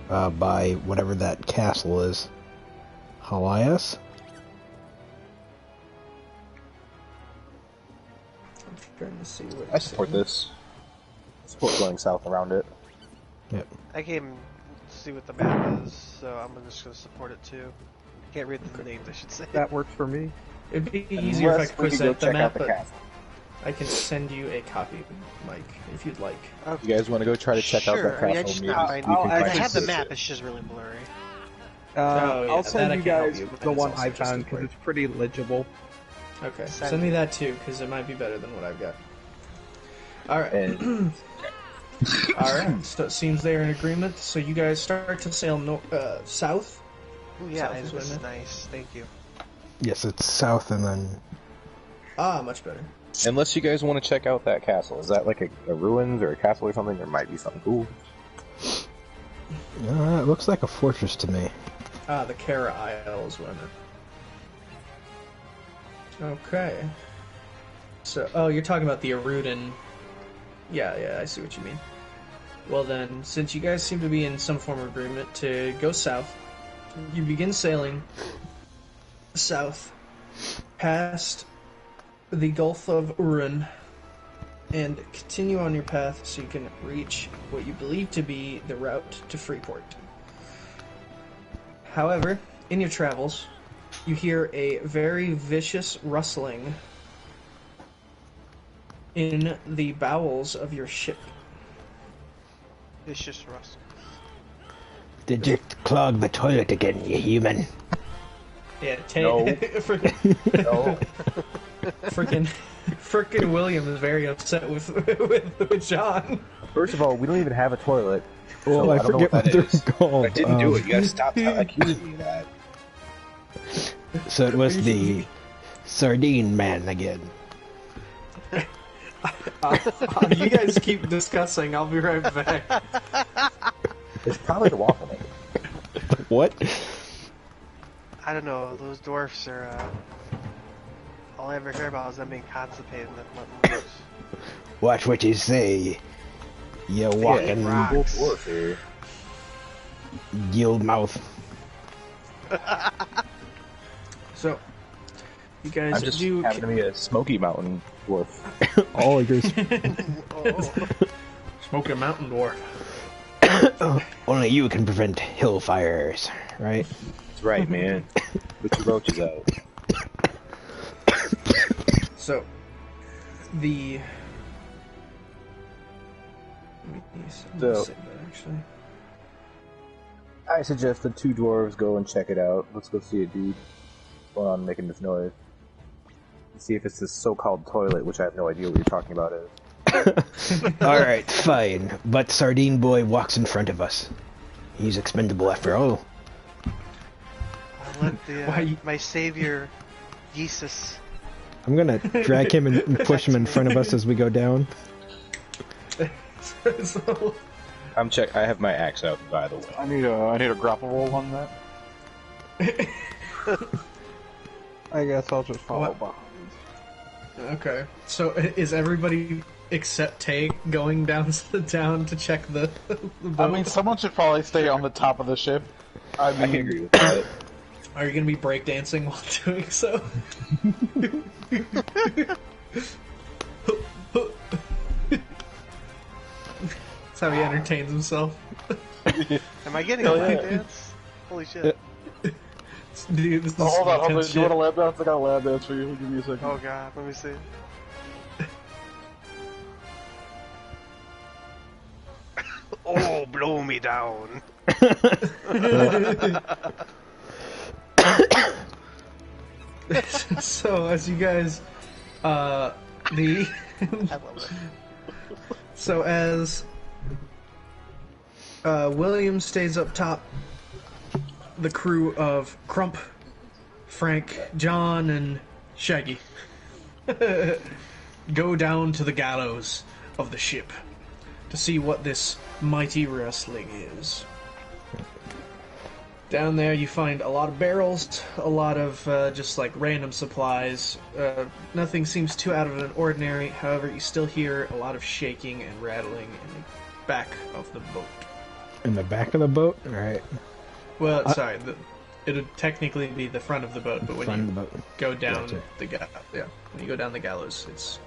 Speaker 3: by whatever that castle is. Halias?
Speaker 1: I'm trying to see what
Speaker 4: I support this. I support going south around it.
Speaker 3: Yep.
Speaker 2: I came to see what the map is, so I'm just gonna support it too. Can't read the names, I should say.
Speaker 5: That works for me.
Speaker 1: It'd be easier if I
Speaker 4: Unless
Speaker 1: could
Speaker 4: we could go
Speaker 1: present the
Speaker 4: check
Speaker 1: map,
Speaker 4: out the
Speaker 1: but
Speaker 4: castle.
Speaker 1: I can send you a copy, Mike, if you'd like.
Speaker 2: Okay.
Speaker 4: You guys want to go try to check out that
Speaker 2: Sure, I mean, I
Speaker 4: castle?
Speaker 2: just
Speaker 4: Maybe
Speaker 2: not
Speaker 4: we
Speaker 2: find
Speaker 4: can
Speaker 5: I'll
Speaker 4: find
Speaker 2: I
Speaker 5: actually
Speaker 2: have the
Speaker 4: some
Speaker 2: map,
Speaker 4: shit.
Speaker 2: it's just really blurry.
Speaker 1: Oh, yeah,
Speaker 5: I'll
Speaker 1: that
Speaker 5: send
Speaker 1: I
Speaker 5: you
Speaker 1: can help
Speaker 5: guys
Speaker 1: you, but
Speaker 5: the
Speaker 1: it's
Speaker 5: one
Speaker 1: also
Speaker 5: I
Speaker 1: just
Speaker 5: found
Speaker 1: as
Speaker 5: because
Speaker 1: blurry.
Speaker 5: it's pretty legible.
Speaker 1: Okay,
Speaker 2: Send
Speaker 1: send me
Speaker 2: it.
Speaker 1: that too, because it might be better than what I've got. Alright.
Speaker 4: And
Speaker 1: Alright, so it seems they're in agreement, so you guys start to sail south.
Speaker 2: Oh yeah,
Speaker 1: South is
Speaker 2: this
Speaker 1: what I
Speaker 2: is
Speaker 1: meant.
Speaker 2: nice. Thank you.
Speaker 3: Yes, it's south and then...
Speaker 1: Ah, much better.
Speaker 4: unless you guys want to check out that castle, is that like a ruins or a castle or something? There might be something cool.
Speaker 3: it looks like a fortress to me.
Speaker 1: Ah, the Kara Isle is what I meant. Okay. So, oh, you're talking about the Aruden. Yeah, I see what you mean. Well then, since you guys seem to be in some form of agreement to go south, you begin sailing south, past the Gulf of Urun, and continue on your path so you can reach what you believe to be the route to Freeport. However, in your travels, you hear a very vicious rustling in the bowels of your ship.
Speaker 2: Vicious Russ.
Speaker 3: Did you clog the toilet again, you human?
Speaker 1: Yeah,
Speaker 4: No.
Speaker 1: Frickin' William is very upset with John.
Speaker 4: First of all, we don't even have a toilet.
Speaker 3: Well,
Speaker 4: so
Speaker 3: I
Speaker 4: don't know
Speaker 3: forget what
Speaker 4: that
Speaker 3: they're
Speaker 4: is.
Speaker 3: called.
Speaker 4: I didn't do it. You gotta stop accusing me of that.
Speaker 3: So it was the Sardine Man again.
Speaker 1: You guys keep discussing. I'll be right back.
Speaker 4: It's probably the waffle maker.
Speaker 3: What?
Speaker 2: I don't know, those dwarfs are, all I ever hear about is them being constipated and then letting loose.
Speaker 3: Watch what you say. You walking
Speaker 2: rocks.
Speaker 4: Dwarf here.
Speaker 3: gill mouth.
Speaker 1: So, you guys
Speaker 4: I'm just
Speaker 1: do.
Speaker 4: having to be a Smoky Mountain dwarf.
Speaker 3: All yours.
Speaker 1: Smoke a mountain dwarf.
Speaker 3: Only you can prevent hill fires, right?
Speaker 4: That's right, man. Put your roaches out.
Speaker 1: So, the. Let me
Speaker 4: So-
Speaker 1: save that actually.
Speaker 4: I suggest the two dwarves go and check it out. Let's go see it, dude. What's going on making this noise? Let's see if it's this so-called toilet, which I have no idea what you're talking about is.
Speaker 3: Alright, fine. But Sardine Boy walks in front of us. He's expendable after all.
Speaker 2: I'll let the,
Speaker 1: Why you-
Speaker 2: my savior, Jesus.
Speaker 3: I'm gonna drag him and push him in front of us as we go down.
Speaker 1: So,
Speaker 4: I have my axe out, by the way.
Speaker 9: I need a grapple roll on that.
Speaker 5: I guess I'll just follow
Speaker 1: What?
Speaker 5: behind.
Speaker 1: okay. So, is everybody except Tay going down to check the boat?
Speaker 9: I mean, someone should probably stay on the top of the ship. I
Speaker 4: I can
Speaker 9: mean,
Speaker 4: agree with that.
Speaker 1: Are you gonna be breakdancing while doing so? That's how he entertains himself.
Speaker 2: Am I getting a lap dance? Holy shit.
Speaker 1: Dude, this is
Speaker 9: oh, hold on, hold on.
Speaker 1: intense
Speaker 9: Do you want a
Speaker 1: shit.
Speaker 9: lab dance? I got a lab dance for you. Give me a second.
Speaker 2: Oh god, let me see. Oh, blow me down.
Speaker 1: So as you guys, the
Speaker 2: I love it.
Speaker 1: so as William stays up top, the crew of Crump, Frank, John, and Shaggy go down to the gallows of the ship to see what this mighty wrestling is. Down there you find a lot of barrels, a lot of just like random supplies. Nothing seems too out of an ordinary, however you still hear a lot of shaking and rattling in the back of the boat.
Speaker 3: In the back of the boat? Alright.
Speaker 1: Well, sorry, it would technically be the front of the boat, but when
Speaker 3: Front
Speaker 1: you
Speaker 3: of the boat.
Speaker 1: go down
Speaker 3: Gotcha.
Speaker 1: when you go down the gallows, it's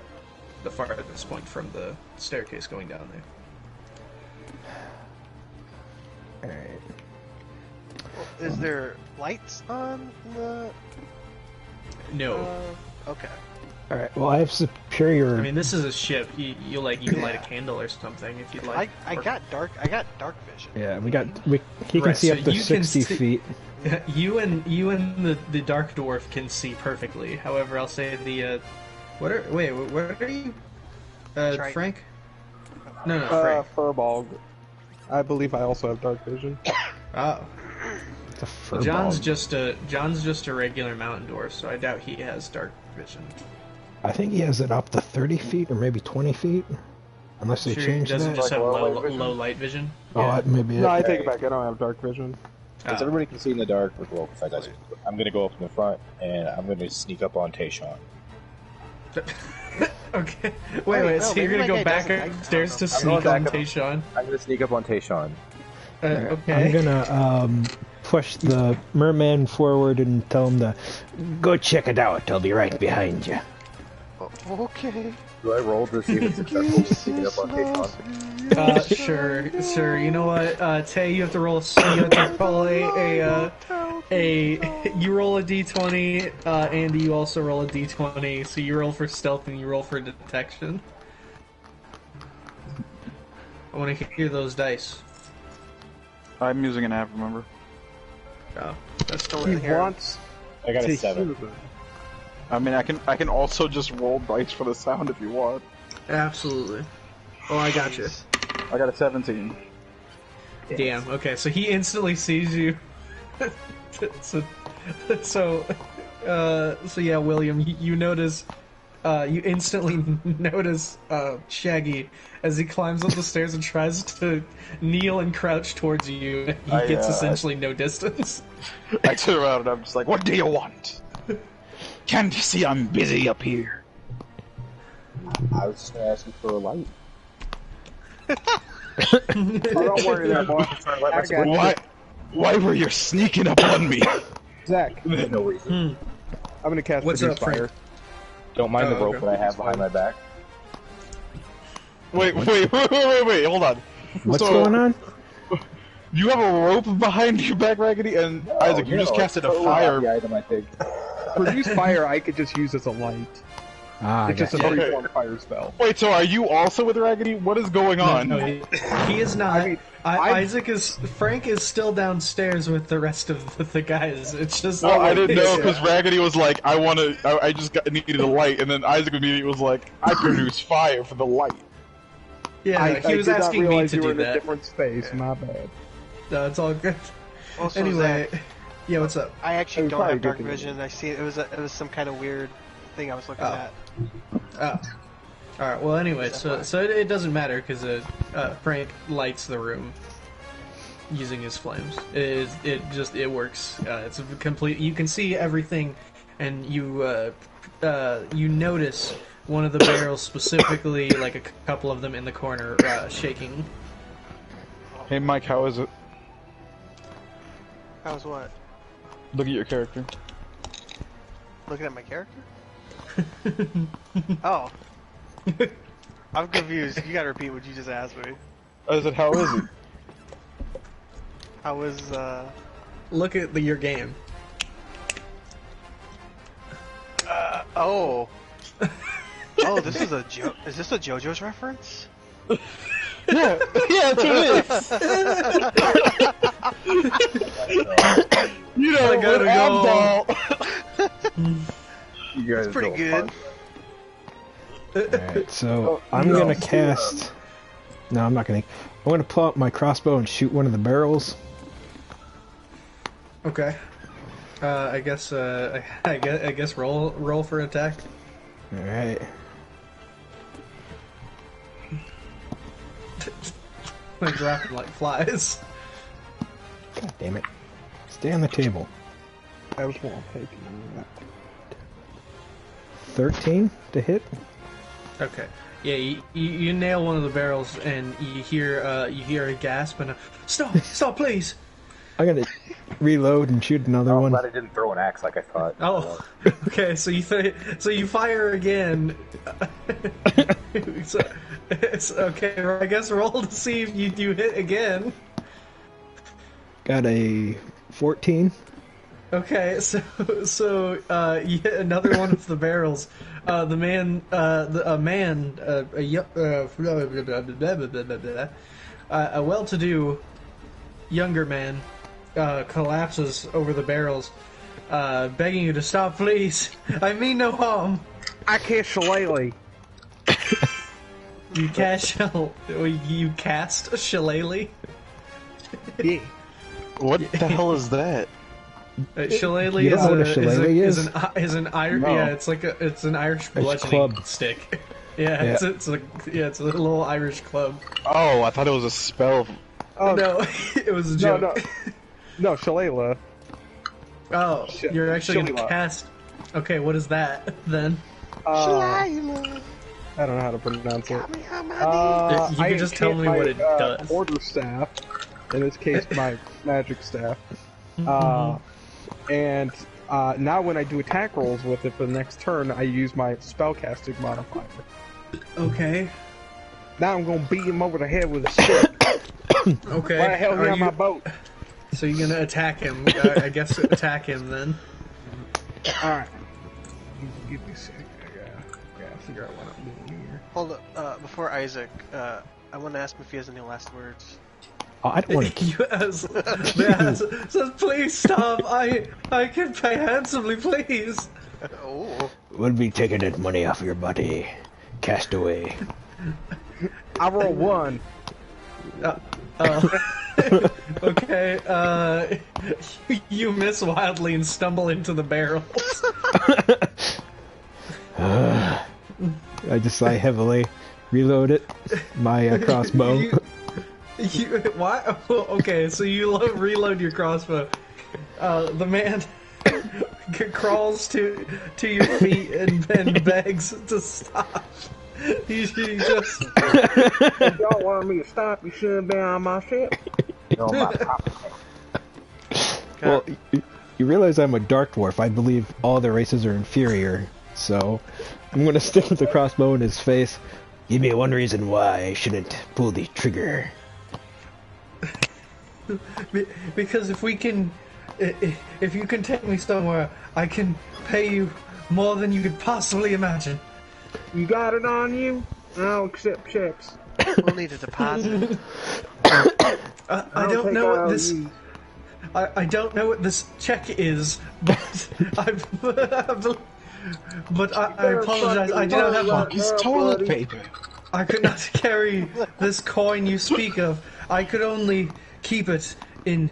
Speaker 1: the farthest point from the staircase going down there.
Speaker 3: Alright.
Speaker 2: Is there lights on the?
Speaker 1: No,
Speaker 2: Okay.
Speaker 3: Alright, well I have superior...
Speaker 1: I mean this is a ship. You can light a candle or something if you'd like.
Speaker 2: I got dark vision.
Speaker 3: Yeah, he can
Speaker 1: Right,
Speaker 3: see
Speaker 1: so
Speaker 3: up to
Speaker 1: you can
Speaker 3: 60
Speaker 1: see-
Speaker 3: feet.
Speaker 1: You and the dark dwarf can see perfectly. However, I'll say the what are you?
Speaker 2: Triton.
Speaker 1: Frank? No, Frank.
Speaker 5: Furball. I believe I also have dark vision.
Speaker 1: Oh,
Speaker 3: It's a fur
Speaker 1: John's
Speaker 3: ball.
Speaker 1: just a regular mountain dwarf, so I doubt he has dark vision.
Speaker 3: I think he has it up to 30 feet or maybe 20 feet. Unless they
Speaker 1: Sure, he
Speaker 3: change
Speaker 1: doesn't
Speaker 3: that.
Speaker 1: just have
Speaker 9: Like low
Speaker 1: low
Speaker 9: light vision?
Speaker 1: light vision.
Speaker 3: Oh, maybe
Speaker 5: No,
Speaker 3: it.
Speaker 5: I take it back. I don't have dark vision.
Speaker 4: Because
Speaker 1: Oh.
Speaker 4: everybody can see in the dark. Well, besides us, I'm going to go up in the front, and I'm going to sneak up on Tayshawn.
Speaker 1: Okay. Wait.
Speaker 2: Wait, no,
Speaker 1: So you're
Speaker 2: maybe
Speaker 1: gonna
Speaker 2: my
Speaker 1: go
Speaker 2: guy
Speaker 1: back
Speaker 2: doesn't like
Speaker 1: upstairs to
Speaker 2: Tayshawn.
Speaker 1: sneak
Speaker 4: I'm going
Speaker 1: on
Speaker 4: back up.
Speaker 1: Tayshawn?
Speaker 4: I'm going to sneak up on Tayshawn.
Speaker 1: Okay.
Speaker 3: I'm gonna push the merman forward and tell him to go check it out. I'll be right behind you.
Speaker 2: Okay.
Speaker 4: Do I roll to see if it's successful with sneaking up on Tayshawn?
Speaker 1: Sure. You know what, Tay, you have to roll. You have to roll you roll a d20. Andy, you also roll a d20. So you roll for stealth and you roll for detection. I want to hear those dice.
Speaker 9: I'm using an app, remember?
Speaker 1: Oh,
Speaker 2: That's still
Speaker 5: He
Speaker 2: in here.
Speaker 5: wants
Speaker 4: I got
Speaker 5: to
Speaker 4: a 7.
Speaker 5: use it.
Speaker 9: I mean, I can also just roll dice for the sound if you want.
Speaker 1: absolutely. Oh, I got you.
Speaker 9: I got a 17.
Speaker 1: Damn. Okay, so he instantly sees you. so yeah, William, you notice, you instantly notice Shaggy as he climbs up the stairs and tries to kneel and crouch towards you. He gets essentially no distance.
Speaker 9: I turn around and I'm just like, what do you want? Can't you see I'm busy up here?
Speaker 4: I was just going to ask you for a light.
Speaker 5: Oh, don't worry there, boy. I got you.
Speaker 9: Why were you sneaking up on me?
Speaker 5: Zach,
Speaker 4: No reason.
Speaker 5: I'm gonna cast
Speaker 1: What's
Speaker 5: Produce
Speaker 1: up, Frank?
Speaker 5: Fire.
Speaker 4: Don't mind the
Speaker 1: Oh,
Speaker 4: rope
Speaker 1: okay.
Speaker 4: that I have behind my back.
Speaker 9: Wait, hold on.
Speaker 3: What's
Speaker 9: So-
Speaker 3: going on?
Speaker 9: You have a rope behind your back, Raggedy, and Isaac, you just casted a
Speaker 4: totally
Speaker 9: fire.
Speaker 4: not the item, I think.
Speaker 5: Produce Fire I could just use as a light.
Speaker 3: Ah, I
Speaker 5: It's just a
Speaker 3: got you.
Speaker 9: Okay.
Speaker 5: freeform fire spell.
Speaker 9: Wait, so are you also with Raggedy? What is going on?
Speaker 1: No, he is not.
Speaker 5: I mean, I've-
Speaker 1: Frank is still downstairs with the rest of the guys. It's just.
Speaker 9: Well, I didn't know
Speaker 1: it's-
Speaker 9: because Raggedy was like, I just needed a light, and then Isaac immediately was like, I produce fire for the light.
Speaker 1: Yeah,
Speaker 5: I
Speaker 1: he was
Speaker 5: did not
Speaker 1: asking me
Speaker 5: realize
Speaker 1: to
Speaker 5: you were
Speaker 1: do
Speaker 5: in a
Speaker 1: that.
Speaker 5: different space. My bad.
Speaker 1: No, it's all good.
Speaker 2: Also,
Speaker 1: Anyway,
Speaker 2: Zach,
Speaker 1: yeah, what's up?
Speaker 2: I actually
Speaker 5: It's
Speaker 2: don't
Speaker 5: probably
Speaker 2: have dark
Speaker 5: good to know.
Speaker 2: vision. I see it was some kind of weird thing I was looking
Speaker 1: Oh.
Speaker 2: at.
Speaker 1: Oh. Alright, well, anyway, so it doesn't matter because Frank lights the room using his flames. It works. It's a complete. You can see everything, and you notice one of the barrels specifically, like a couple of them in the corner, shaking.
Speaker 9: Hey, Mike, how is it?
Speaker 2: How's what?
Speaker 9: Look at your character.
Speaker 2: Looking at my character? Oh. I'm confused. You gotta repeat what you just asked me.
Speaker 9: I said, how is it?
Speaker 2: How was,
Speaker 1: Look at your game.
Speaker 2: oh. Oh, this is is this a JoJo's reference?
Speaker 9: Yeah, that's what it is. You know,
Speaker 1: I gotta
Speaker 9: with
Speaker 1: go.
Speaker 9: Abdal.
Speaker 4: You guys
Speaker 2: It's pretty
Speaker 4: don't
Speaker 2: good.
Speaker 3: Alright, so I'm gonna cast. No, I'm not gonna. I'm gonna pull out my crossbow and shoot one of the barrels.
Speaker 1: Okay. I guess. I guess roll for attack.
Speaker 3: Alright.
Speaker 1: They drop them like flies.
Speaker 3: God damn it. Stay on the table.
Speaker 5: I was wrong. Taking
Speaker 3: 13 to hit.
Speaker 1: Okay. Yeah, you nail one of the barrels, and you hear a gasp and a stop, please.
Speaker 3: I'm gonna reload and shoot another
Speaker 4: I'm
Speaker 3: one.
Speaker 4: glad I didn't throw an axe like I thought.
Speaker 1: Oh, okay. So you fire again. It's okay. I guess roll to see if you hit again.
Speaker 3: Got a 14.
Speaker 1: Okay, so you hit another one of the barrels. A well-to-do younger man collapses over the barrels, begging you to stop, please. I mean no harm.
Speaker 5: I can't shillelagh.
Speaker 1: You cast a shillelagh.
Speaker 5: Yeah.
Speaker 9: What the hell is that?
Speaker 1: Shillelagh
Speaker 3: You don't know what a shillelagh
Speaker 1: is
Speaker 3: is?
Speaker 1: an Irish.
Speaker 9: No.
Speaker 1: Yeah, it's an Irish bludgeoning
Speaker 3: club.
Speaker 1: stick. Yeah,
Speaker 3: Yeah.
Speaker 1: it's a little Irish club.
Speaker 9: Oh, I thought it was a spell.
Speaker 5: Oh
Speaker 1: No, it was a
Speaker 5: no,
Speaker 1: joke.
Speaker 5: no, shillelagh.
Speaker 1: Oh, you're actually gonna
Speaker 5: Shillelagh.
Speaker 1: cast. Okay, what is that then?
Speaker 5: I don't know how to pronounce it.
Speaker 1: You can just tell me what it does.
Speaker 5: Quarterstaff, in this case, my magic staff. And now when I do attack rolls with it for the next turn, I use my spellcasting modifier.
Speaker 1: Okay.
Speaker 5: Now I'm gonna beat him over the head with a stick.
Speaker 1: Okay.
Speaker 5: Why the hell
Speaker 1: Are
Speaker 5: he on
Speaker 1: you-
Speaker 5: my boat?
Speaker 1: So you're gonna attack him? I guess attack him then.
Speaker 5: Alright. Give me a second. I gotta figure out what I'm doing here.
Speaker 2: Hold up, before Isaac, I want to ask him if he has any last words.
Speaker 3: Oh, I don't want to.
Speaker 1: Yes. Says, please stop. I can pay handsomely, please.
Speaker 2: Oh.
Speaker 3: We'll be taking that money off your body. Cast away.
Speaker 5: I roll 1.
Speaker 1: Okay, you miss wildly and stumble into the barrels.
Speaker 3: I just sigh heavily. Reload it. My crossbow.
Speaker 1: Why? Okay, so you reload your crossbow. The man crawls to your feet and begs to stop. He just...
Speaker 5: If y'all wanted me to stop, you shouldn't be on my ship.
Speaker 4: No, my property.
Speaker 3: Well, you realize I'm a dark dwarf. I believe all the races are inferior. So, I'm gonna stick with the crossbow in his face. Give me one reason why I shouldn't pull the trigger.
Speaker 1: Because if you can take me somewhere, I can pay you more than you could possibly imagine.
Speaker 5: You got it on you? I'll accept checks.
Speaker 2: We'll need a deposit.
Speaker 1: I don't know what this. I don't know what this check is, but I apologize. I do not have
Speaker 9: It's toilet paper.
Speaker 1: I could not carry this coin you speak of. I could only keep it in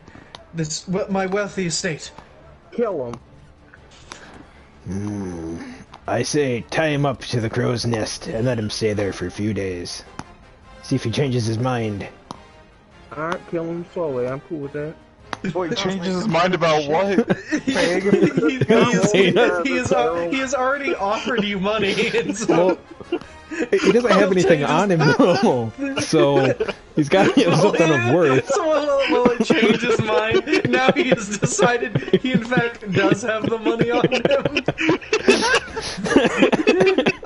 Speaker 1: my wealthy estate.
Speaker 5: Kill him.
Speaker 3: I say tie him up to the crow's nest and let him stay there for a few days. See if he changes his mind.
Speaker 5: Alright, kill him slowly. I'm cool with that.
Speaker 9: Boy, changes his mind about what?
Speaker 1: He has already offered you money, and so
Speaker 3: Well, he doesn't have anything on him though, so he's got to have something of worth.
Speaker 1: So will it change his mind? Now he has decided he in fact does have the money on him.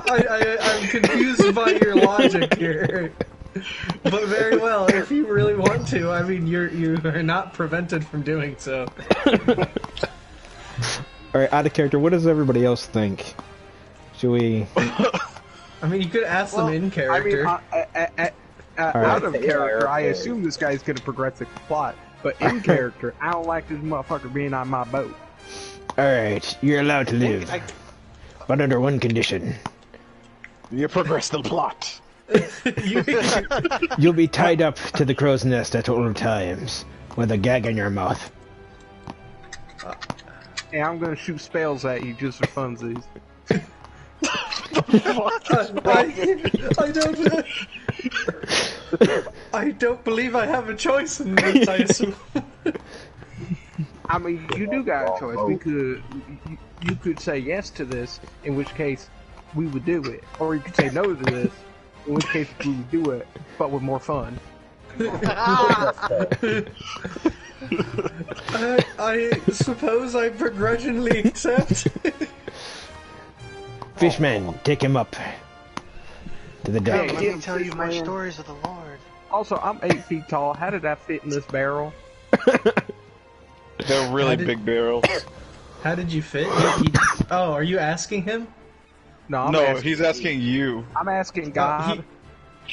Speaker 1: I'm confused by your logic here. But very well, if you really want to, I mean, you are not prevented from doing so.
Speaker 3: Alright, out of character, what does everybody else think? Should we...
Speaker 1: I mean, you could ask them in character.
Speaker 5: I mean, out of character, I assume this guy's gonna progress the plot. But in character, I don't like this motherfucker being on my boat.
Speaker 3: Alright, you're allowed to live. But under one condition.
Speaker 9: You progress the plot.
Speaker 3: You'll be tied up to the crow's nest at all times, with a gag in your mouth.
Speaker 5: And I'm gonna shoot spells at you just for funsies.
Speaker 1: I don't know. I don't believe I have a choice in this, I assume.
Speaker 5: I mean, you do got a choice. We could, you could say yes to this, in which case we would do it, or you could say no to this, in which case we would do it, but with more fun.
Speaker 1: I suppose I begrudgingly accept.
Speaker 3: Fishman, take him up to the deck.
Speaker 2: Let me tell you more stories of the Lord.
Speaker 5: Also, I'm 8 feet tall. How did I fit in this barrel?
Speaker 9: They're really big barrels.
Speaker 1: How did you fit? Oh, are you asking him?
Speaker 5: No,
Speaker 9: he's asking you.
Speaker 5: I'm asking God.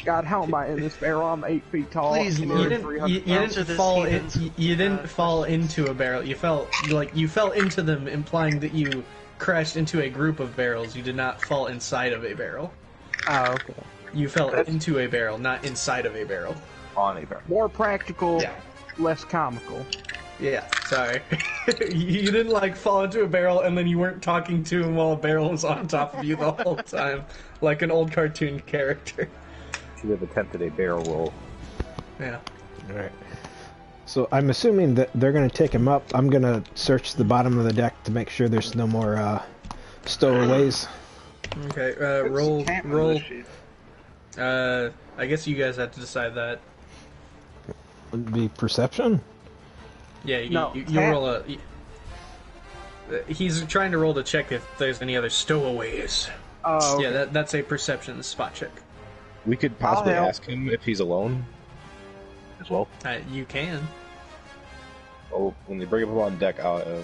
Speaker 5: God, how am I in this barrel? I'm 8 feet tall.
Speaker 2: Please,
Speaker 5: I'm
Speaker 2: Lord.
Speaker 5: nearly 300 pounds.
Speaker 1: You didn't fall into a barrel. You fell into them, implying that you crashed into a group of barrels. You did not fall inside of a barrel.
Speaker 5: Oh, okay.
Speaker 1: You fell into a barrel, not inside of a barrel.
Speaker 4: On a barrel.
Speaker 5: More practical,
Speaker 1: Yeah.
Speaker 5: less comical.
Speaker 1: Yeah, sorry. You didn't fall into a barrel and then you weren't talking to him while a barrel was on top of you the whole time, like an old cartoon character.
Speaker 4: Should have attempted a barrel roll.
Speaker 1: Yeah.
Speaker 3: Alright. So I'm assuming that they're going to take him up. I'm going to search the bottom of the deck to make sure there's no more stowaways.
Speaker 1: Okay, roll. I guess you guys have to decide that.
Speaker 3: Would be perception?
Speaker 1: Yeah, you roll a... He's trying to roll to check if there's any other stowaways.
Speaker 5: Oh, okay.
Speaker 1: Yeah, that's a perception spot check.
Speaker 4: We could possibly
Speaker 5: help.
Speaker 4: ask him if he's alone as well.
Speaker 1: You can.
Speaker 4: Oh, when they bring him up on deck, I'll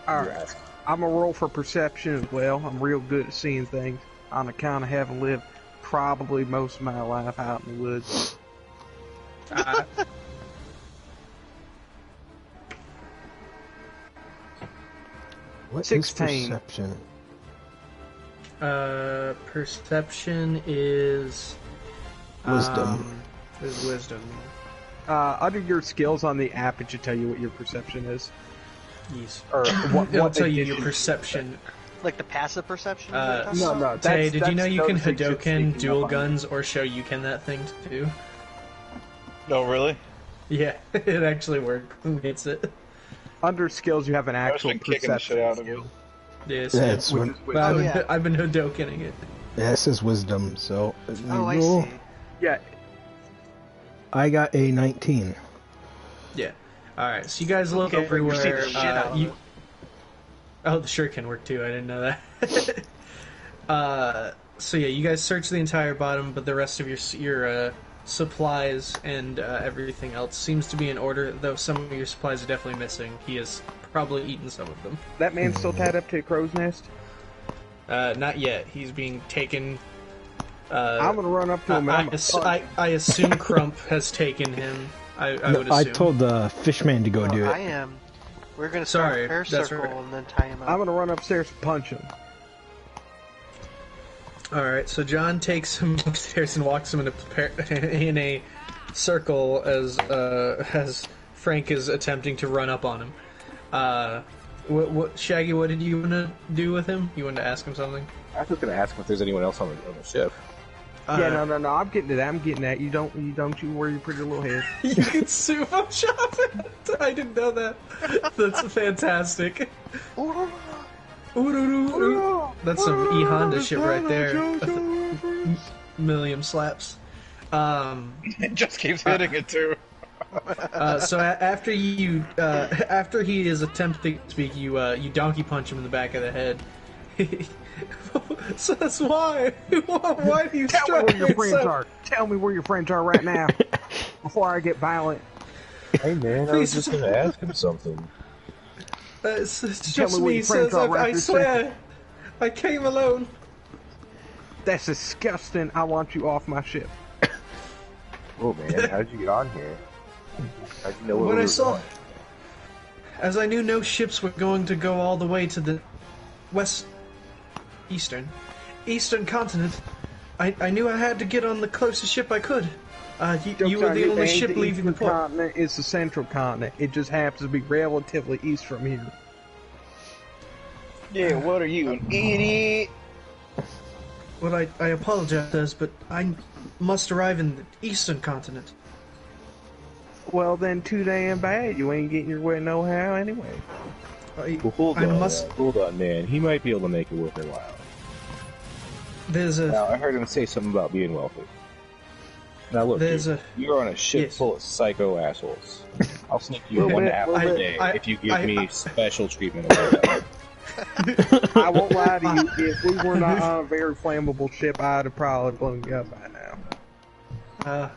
Speaker 5: Alright.
Speaker 4: ask.
Speaker 5: I'm a roll for perception as well. I'm real good at seeing things on account of having lived probably most of my life out in the woods.
Speaker 3: What
Speaker 5: 16.
Speaker 3: is perception?
Speaker 1: Perception is...
Speaker 3: Wisdom.
Speaker 1: Is wisdom.
Speaker 5: Under your skills on the app, it should tell you what your perception is.
Speaker 1: Yes.
Speaker 5: Or
Speaker 1: It'll tell you
Speaker 5: edition.
Speaker 1: your perception.
Speaker 2: Like the passive perception?
Speaker 5: No.
Speaker 1: Tay, did you know you can
Speaker 5: those things just
Speaker 1: Hadoken
Speaker 5: sneaking
Speaker 1: dual
Speaker 5: up on you.
Speaker 1: guns or show you can that thing too?
Speaker 9: No, really?
Speaker 1: Yeah, it actually works. It's it.
Speaker 5: Under skills, you have an
Speaker 9: I've
Speaker 5: actual
Speaker 9: been kicking the shit
Speaker 5: perception
Speaker 9: out of
Speaker 5: skill.
Speaker 9: you.
Speaker 1: Yes.
Speaker 3: That's
Speaker 5: Which
Speaker 3: when,
Speaker 5: is
Speaker 1: But I've
Speaker 2: Oh,
Speaker 1: been,
Speaker 2: yeah.
Speaker 1: I've been Hadokening it.
Speaker 3: yeah, this is wisdom, so...
Speaker 2: Oh, I
Speaker 3: roll.
Speaker 2: see.
Speaker 5: Yeah,
Speaker 3: I got a 19.
Speaker 1: Yeah. Alright, so you guys look
Speaker 2: Okay,
Speaker 1: everywhere.
Speaker 2: you see the shit out of it.
Speaker 1: Oh, the shirt can work too. I didn't know that. So yeah, you guys search the entire bottom, but the rest of your supplies and everything else seems to be in order. Though some of your supplies are definitely missing. He has probably eaten some of them.
Speaker 5: that man's still tied up to a crow's nest.
Speaker 1: Not yet. He's being taken.
Speaker 5: I'm gonna run up to him and I'm gonna punch him.
Speaker 1: I assume Crump has taken him. I
Speaker 3: No,
Speaker 1: would
Speaker 3: I
Speaker 1: assume.
Speaker 3: told the fishman to go do
Speaker 2: I
Speaker 3: it.
Speaker 2: am. We're gonna start
Speaker 1: Sorry,
Speaker 2: a prayer
Speaker 1: that's
Speaker 2: circle
Speaker 1: right.
Speaker 2: and then tie him up.
Speaker 5: I'm gonna run upstairs and punch him.
Speaker 1: Alright, so John takes him upstairs and walks him in a circle as Frank is attempting to run up on him. Shaggy, what did you want to do with him? You wanted to ask him something?
Speaker 4: I was going to ask him if there's anyone else on the ship.
Speaker 5: Yeah, no. I'm getting to that. I'm getting that. You don't you worry your pretty little head.
Speaker 1: You can sumo shop it! I didn't know that. That's fantastic. That's some E Honda shit right there. Million slaps.
Speaker 9: It just keeps hitting it too.
Speaker 1: So after after he is attempting to speak, you donkey punch him in the back of the head. So that's why. Why do you
Speaker 5: Tell me
Speaker 1: strike
Speaker 5: where your
Speaker 1: me
Speaker 5: friends
Speaker 1: so-
Speaker 5: are. Tell me where your friends are right now, before I get violent.
Speaker 4: Hey man, I was just going to ask him something.
Speaker 1: It's
Speaker 5: Tell
Speaker 1: just
Speaker 5: me where
Speaker 1: me,
Speaker 5: your friends
Speaker 1: says.
Speaker 5: are right
Speaker 1: I
Speaker 5: this
Speaker 1: swear, I came alone.
Speaker 5: That's disgusting. I want you off my ship.
Speaker 4: Oh man, how did you get on here? How'd you know where
Speaker 1: When
Speaker 4: we
Speaker 1: I
Speaker 4: were
Speaker 1: saw,
Speaker 4: going?
Speaker 1: as I knew no ships were going to go all the way to the eastern continent, I knew I had to get on the closest ship I could. You were the only ship leaving the port.
Speaker 5: continent. It's the central continent. It just happens to be relatively east from here.
Speaker 9: Yeah, what are you, an idiot?
Speaker 1: Well, I apologize, but I must arrive in the eastern continent.
Speaker 5: Well, then too damn bad. You ain't getting your way no how anyway.
Speaker 4: Well, hold on, man. He might be able to make it worth their while.
Speaker 1: There's
Speaker 4: Now,
Speaker 1: a
Speaker 4: I heard him say something about being wealthy. Now look,
Speaker 1: There's
Speaker 4: dude, you're on a ship
Speaker 1: Yes.
Speaker 4: full of psycho assholes. I'll sneak you
Speaker 5: Well,
Speaker 4: one
Speaker 5: well,
Speaker 4: apple
Speaker 5: well,
Speaker 4: a day if you give me special treatment.
Speaker 5: I won't lie to you. If we were not on a very flammable ship, I'd have probably blown you up by now.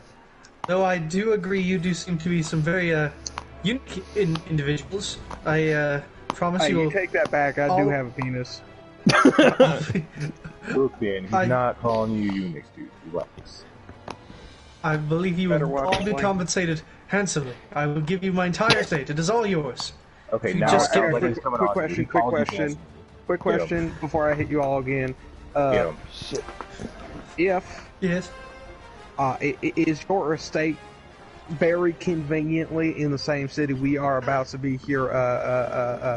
Speaker 1: though I do agree, you do seem to be some very unique individuals. I promise
Speaker 5: Hey,
Speaker 1: you
Speaker 5: you
Speaker 1: will.
Speaker 5: take that back. I do
Speaker 1: I'll-
Speaker 5: have a penis.
Speaker 4: Look, man, he's not calling you eunuchs, dude. Relax.
Speaker 1: I believe you
Speaker 5: Better
Speaker 1: will
Speaker 5: watch
Speaker 1: all be
Speaker 5: the
Speaker 1: compensated handsomely. I will give you my entire estate. It is all yours.
Speaker 4: Okay,
Speaker 1: If you
Speaker 4: now
Speaker 1: just
Speaker 4: Alec
Speaker 1: get-
Speaker 4: is coming
Speaker 5: Quick
Speaker 4: on.
Speaker 5: question,
Speaker 4: He called you handsome.
Speaker 5: quick
Speaker 4: Get 'em.
Speaker 5: question before I hit you all again.
Speaker 4: Get 'em.
Speaker 5: If
Speaker 1: Yes.
Speaker 5: is your estate very conveniently in the same city we are about to be here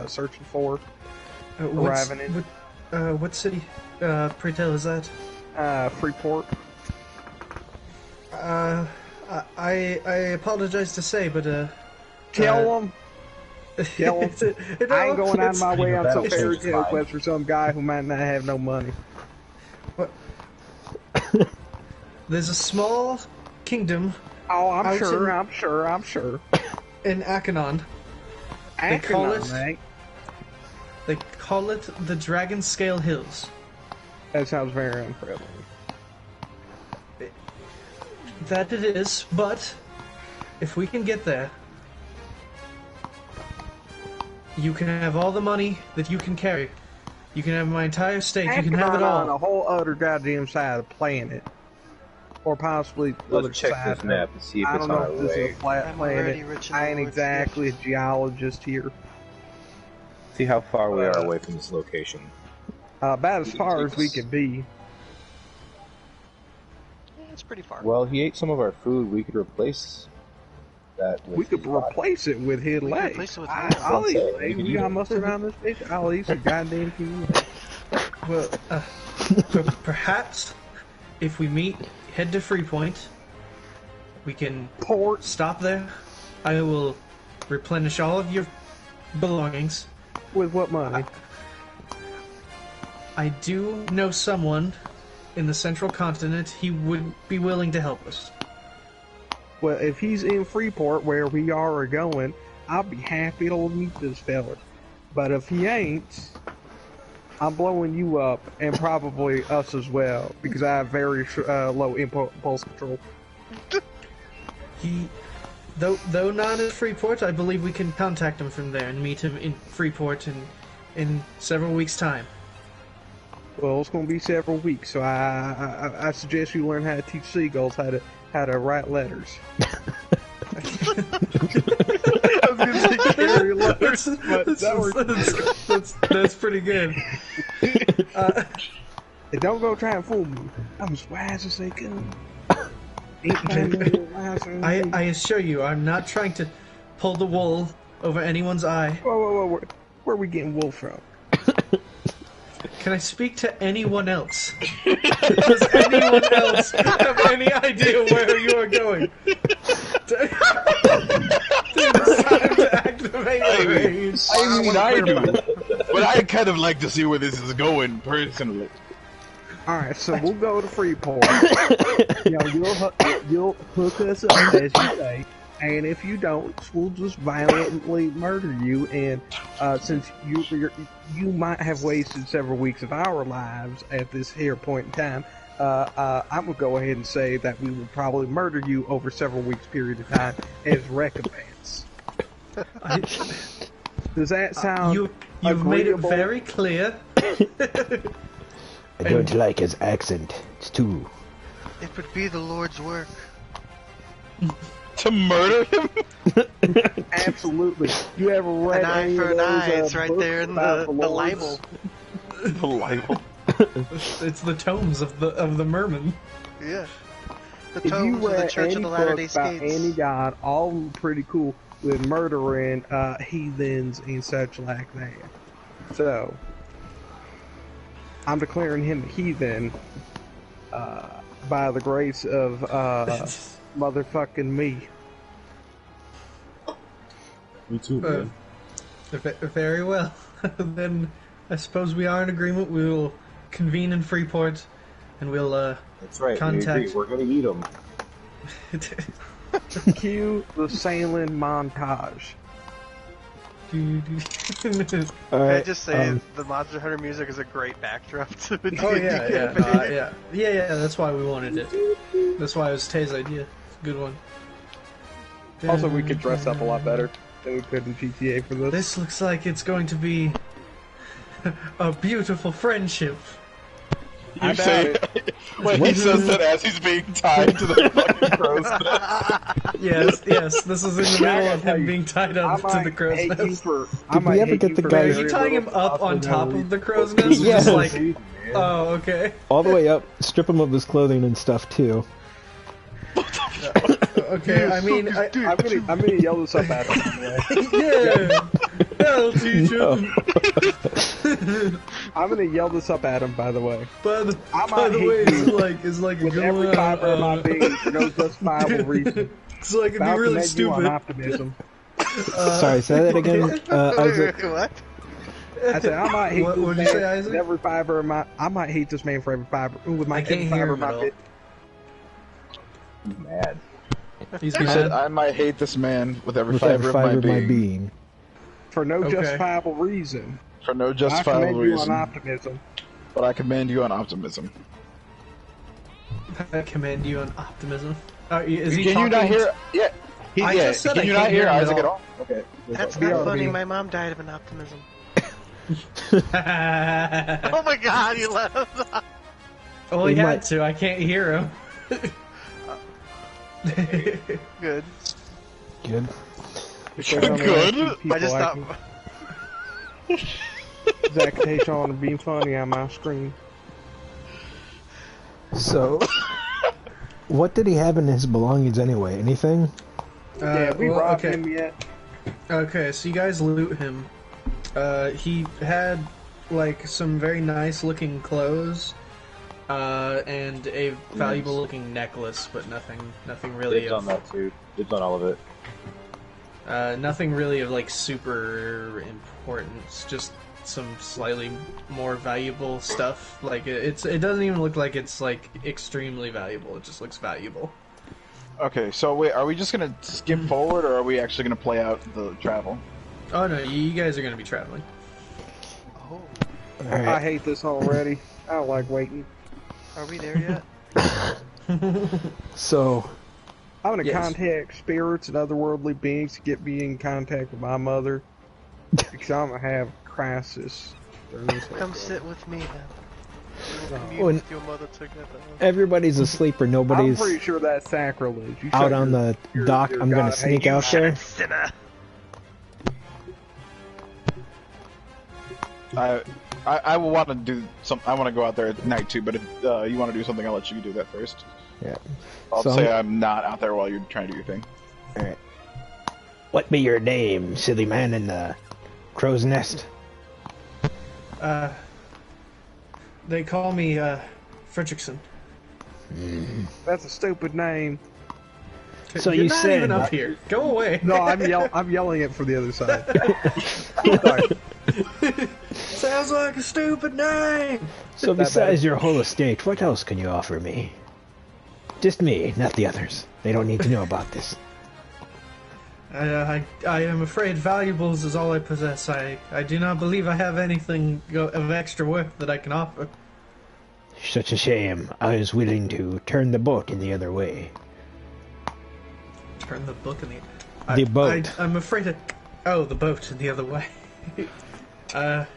Speaker 5: searching for? Arriving in
Speaker 1: What city? Pray tell, is that?
Speaker 5: Freeport.
Speaker 1: I apologize to say, but
Speaker 5: Tell them. Tell 'em. I ain't going out of my
Speaker 1: it's-
Speaker 5: way on some
Speaker 4: It's
Speaker 5: fairy tale
Speaker 4: fine.
Speaker 5: quest for some guy who might not have no money.
Speaker 1: There's a small kingdom
Speaker 5: Oh, I'm
Speaker 1: Out
Speaker 5: sure,
Speaker 1: in-
Speaker 5: I'm sure, I'm sure.
Speaker 1: in Akanon. They call
Speaker 5: Acronym,
Speaker 1: it-
Speaker 5: mate.
Speaker 1: They call it the Dragon Scale Hills.
Speaker 5: That sounds very unfriendly.
Speaker 1: That it is, but if we can get there, you can have all the money that you can carry. You can have my entire estate. You can have it
Speaker 5: on a
Speaker 1: all.
Speaker 5: whole other goddamn side of the planet. Or possibly the other
Speaker 4: Let's check
Speaker 5: side.
Speaker 4: this map and see if
Speaker 5: I
Speaker 4: it's
Speaker 5: don't
Speaker 4: on
Speaker 5: know
Speaker 4: our
Speaker 5: if this is
Speaker 4: way.
Speaker 5: a flat
Speaker 2: I'm already
Speaker 5: planet.
Speaker 2: rich in
Speaker 5: I
Speaker 2: the
Speaker 5: ain't
Speaker 2: Lord's
Speaker 5: exactly a geologist here.
Speaker 4: See how far we are away from this location.
Speaker 5: About as
Speaker 4: You can
Speaker 5: far
Speaker 4: take
Speaker 5: as we
Speaker 4: us.
Speaker 5: can be.
Speaker 2: Yeah, it's pretty far.
Speaker 4: Well, he ate some of our food. We could replace that. With
Speaker 5: We could
Speaker 4: his body.
Speaker 5: replace it with his
Speaker 2: We could
Speaker 5: legs.
Speaker 2: replace it with
Speaker 5: I'll
Speaker 4: legs.
Speaker 5: eat
Speaker 4: That's it.
Speaker 5: legs.
Speaker 4: We can
Speaker 5: We
Speaker 4: eat
Speaker 5: got
Speaker 4: it.
Speaker 5: mustard around this bitch. I'll eat some goddamn human legs.
Speaker 1: Well, perhaps if we head to Freepoint, we can
Speaker 5: Port.
Speaker 1: stop there. I will replenish all of your belongings.
Speaker 5: With what money?
Speaker 1: I do know someone in the central continent. He would be willing to help us.
Speaker 5: Well, if he's in Freeport, where we are going, I'll be happy to meet this fella. But if he ain't, I'm blowing you up, and probably us as well, because I have very low impulse control.
Speaker 1: Though not in Freeport, I believe we can contact him from there and meet him in Freeport in several weeks' time.
Speaker 5: Well, it's going to be several weeks, so I suggest you learn how to teach seagulls how to write letters. I was going to say carry letters, but that works.
Speaker 1: That's pretty good.
Speaker 5: Hey, don't go try and fool me. I'm as wise as they come. Ain't trying to be wiser than they-
Speaker 1: I assure you, I'm not trying to pull the wool over anyone's eye.
Speaker 5: Whoa. Where are we getting wool from?
Speaker 1: Can I speak to anyone else? Does anyone else have any idea where you are going? It's time to activate the rage.
Speaker 9: I mean, I do, but I kind of like to see where this is going personally.
Speaker 5: Alright, so we'll go to Freeport. You'll hook us up, as you say. And if you don't, we'll just violently murder you. And since you might have wasted several weeks of our lives at this here point in time, I'm gonna go ahead and say that we will probably murder you over several weeks period of time as recompense. Does that sound?
Speaker 1: You've made it
Speaker 5: agreeable?
Speaker 1: very clear.
Speaker 3: I don't like his accent. It's too.
Speaker 2: It would be the Lord's work.
Speaker 9: To murder him?
Speaker 5: Absolutely. You ever read
Speaker 2: An eye
Speaker 5: any
Speaker 2: for
Speaker 5: of
Speaker 2: an
Speaker 5: those,
Speaker 2: eye. It's right
Speaker 5: books
Speaker 2: there in
Speaker 5: about
Speaker 2: the
Speaker 5: lords?
Speaker 2: libel.
Speaker 9: The libel.
Speaker 1: It's the tomes of the merman.
Speaker 2: Yeah. The
Speaker 5: If you
Speaker 2: tomes of the
Speaker 5: read
Speaker 2: Church
Speaker 5: any
Speaker 2: of the Latter-day
Speaker 5: books about
Speaker 2: Saints.
Speaker 5: any god, all of them pretty cool with murdering heathens and such like that. So, I'm declaring him a heathen by the grace of motherfucking me.
Speaker 4: Me too, man.
Speaker 1: Very well. Then I suppose we are in agreement. We will convene in Freeport, and we'll
Speaker 4: That's right.
Speaker 1: contact.
Speaker 4: We agree. We're gonna eat them.
Speaker 5: Cue the sailing montage.
Speaker 2: Can I
Speaker 3: Alright,
Speaker 2: just say the Monster Hunter music is a great backdrop to the
Speaker 1: Oh
Speaker 2: D&D
Speaker 1: yeah,
Speaker 2: campaign.
Speaker 1: yeah. That's why we wanted it. That's why it was Tay's idea. It's a good one.
Speaker 5: Also, we could dress up a lot better than we could in GTA for this.
Speaker 1: This looks like it's going to be a beautiful friendship.
Speaker 5: I
Speaker 9: You
Speaker 5: doubt
Speaker 9: say.
Speaker 5: it.
Speaker 9: Wait, he says that as he's being tied to the fucking crow's nest.
Speaker 1: Yes. This is in the middle of
Speaker 5: tell
Speaker 1: him
Speaker 5: you,
Speaker 1: being tied
Speaker 5: I
Speaker 1: up to the
Speaker 5: might
Speaker 1: crow's
Speaker 5: hate you
Speaker 1: nest.
Speaker 5: for.
Speaker 3: Did we ever get the guy-
Speaker 1: Are you tying him up on top of the crow's nest? Or
Speaker 3: Yes.
Speaker 1: just like, oh, okay.
Speaker 3: all the way up, strip him of his clothing and stuff too.
Speaker 1: Okay, I mean,
Speaker 5: I'm gonna yell this up at him.
Speaker 1: yeah, that'll teach
Speaker 3: No.
Speaker 1: him.
Speaker 5: I'm gonna yell this up at him. By the way,
Speaker 1: By the
Speaker 5: I
Speaker 1: by
Speaker 5: might
Speaker 1: the
Speaker 5: hate
Speaker 1: way,
Speaker 5: you
Speaker 1: it's like
Speaker 5: with
Speaker 1: going
Speaker 5: every fiber of my
Speaker 1: on,
Speaker 5: being for no justifiable reason.
Speaker 1: It's like it'd be
Speaker 5: I'll
Speaker 1: really
Speaker 5: commend you on
Speaker 1: stupid.
Speaker 5: optimism.
Speaker 3: Sorry, say that again. Isaac.
Speaker 2: What?
Speaker 5: I said I might hate
Speaker 1: What-
Speaker 5: this
Speaker 1: what'd
Speaker 5: man
Speaker 1: you say, Isaac?
Speaker 5: with every fiber of my. I might hate this man for every fiber with my
Speaker 1: I can't
Speaker 5: every
Speaker 1: hear
Speaker 5: fiber
Speaker 1: him
Speaker 5: of
Speaker 1: at
Speaker 5: my
Speaker 1: all.
Speaker 5: bit.
Speaker 4: Mad.
Speaker 1: He's
Speaker 9: You said,
Speaker 1: mad.
Speaker 9: I might hate this man with every
Speaker 3: With
Speaker 9: fiber,
Speaker 3: every fiber
Speaker 9: of my being.
Speaker 5: For no
Speaker 1: Okay.
Speaker 5: justifiable reason.
Speaker 9: For no
Speaker 5: I
Speaker 9: justifiable
Speaker 5: commend you on
Speaker 9: reason.
Speaker 5: optimism.
Speaker 9: But I commend you on optimism.
Speaker 1: I commend you on optimism. Is he
Speaker 9: Can you
Speaker 1: talking?
Speaker 9: not hear? Yeah.
Speaker 1: I
Speaker 9: yeah.
Speaker 1: just said
Speaker 9: Can
Speaker 1: I
Speaker 9: you
Speaker 1: can't
Speaker 9: not hear
Speaker 1: hear him at
Speaker 9: Isaac at
Speaker 1: all.
Speaker 9: all?
Speaker 4: Okay.
Speaker 2: That's
Speaker 5: BRB.
Speaker 2: not funny. My mom died of an optimism. Oh my god, you let him die.
Speaker 1: Well, he
Speaker 3: We
Speaker 1: had
Speaker 3: might-
Speaker 1: to. I can't hear him.
Speaker 2: Good.
Speaker 3: Good.
Speaker 9: Good.
Speaker 2: I just thought.
Speaker 5: Zach Tayshawn and being funny on my screen.
Speaker 3: So, what did he have in his belongings anyway? Anything?
Speaker 5: Yeah, we
Speaker 1: well,
Speaker 5: robbed
Speaker 1: okay.
Speaker 5: him yet.
Speaker 1: Okay, so you guys loot him. He had like some very nice looking clothes, and a valuable looking necklace, but nothing really
Speaker 4: Dibs on
Speaker 1: of,
Speaker 4: that too. Dibs on all of it.
Speaker 1: nothing really of like super importance. Just some slightly more valuable stuff. Like it doesn't even look like it's like extremely valuable. It just looks valuable.
Speaker 9: Okay, so wait, are we just gonna skip forward, or are we actually gonna play out the travel?
Speaker 1: Oh no, you guys are gonna be traveling.
Speaker 2: Oh,
Speaker 5: I hate this already. I don't like waiting.
Speaker 2: are we there yet?
Speaker 3: So,
Speaker 5: I'm gonna
Speaker 1: Yes.
Speaker 5: contact spirits and otherworldly beings to get me in contact with my mother. Because I'm gonna have a crisis during this
Speaker 2: Come
Speaker 5: episode.
Speaker 2: sit with me then. We'll commune
Speaker 3: When-
Speaker 2: with your mother together.
Speaker 3: everybody's asleep or
Speaker 5: I'm
Speaker 3: nobody's
Speaker 5: pretty sure that's sacrilege. You
Speaker 3: out
Speaker 5: shut
Speaker 3: on
Speaker 5: your-
Speaker 3: the dock.
Speaker 5: your
Speaker 3: I'm gonna
Speaker 5: God
Speaker 3: sneak
Speaker 5: hate
Speaker 3: out there.
Speaker 2: Sinner.
Speaker 9: I will want to do some. I want to go out there at night too. But if you want to do something, I'll let you do that first.
Speaker 3: Yeah.
Speaker 9: I'll
Speaker 3: So
Speaker 9: say I'm not out there while you're trying to do your thing.
Speaker 3: Alright. What be your name, silly man in the crow's nest?
Speaker 1: They call me Fredrickson.
Speaker 5: That's a stupid name.
Speaker 3: So
Speaker 1: You're
Speaker 3: you
Speaker 1: not
Speaker 3: said
Speaker 1: even up here. Go away.
Speaker 5: No, I'm yelling it for the other side. Sorry.
Speaker 1: Sounds like a stupid name.
Speaker 3: So besides your whole estate, what else can you offer me? Just me, not the others. They don't need to know about this.
Speaker 1: I am afraid valuables is all I possess. I do not believe I have anything of extra worth that I can offer.
Speaker 3: Such a shame. I was willing to turn the boat in the other way.
Speaker 1: Turn the book in
Speaker 3: The boat.
Speaker 1: I'm afraid of... Oh, the boat in the other way.
Speaker 9: That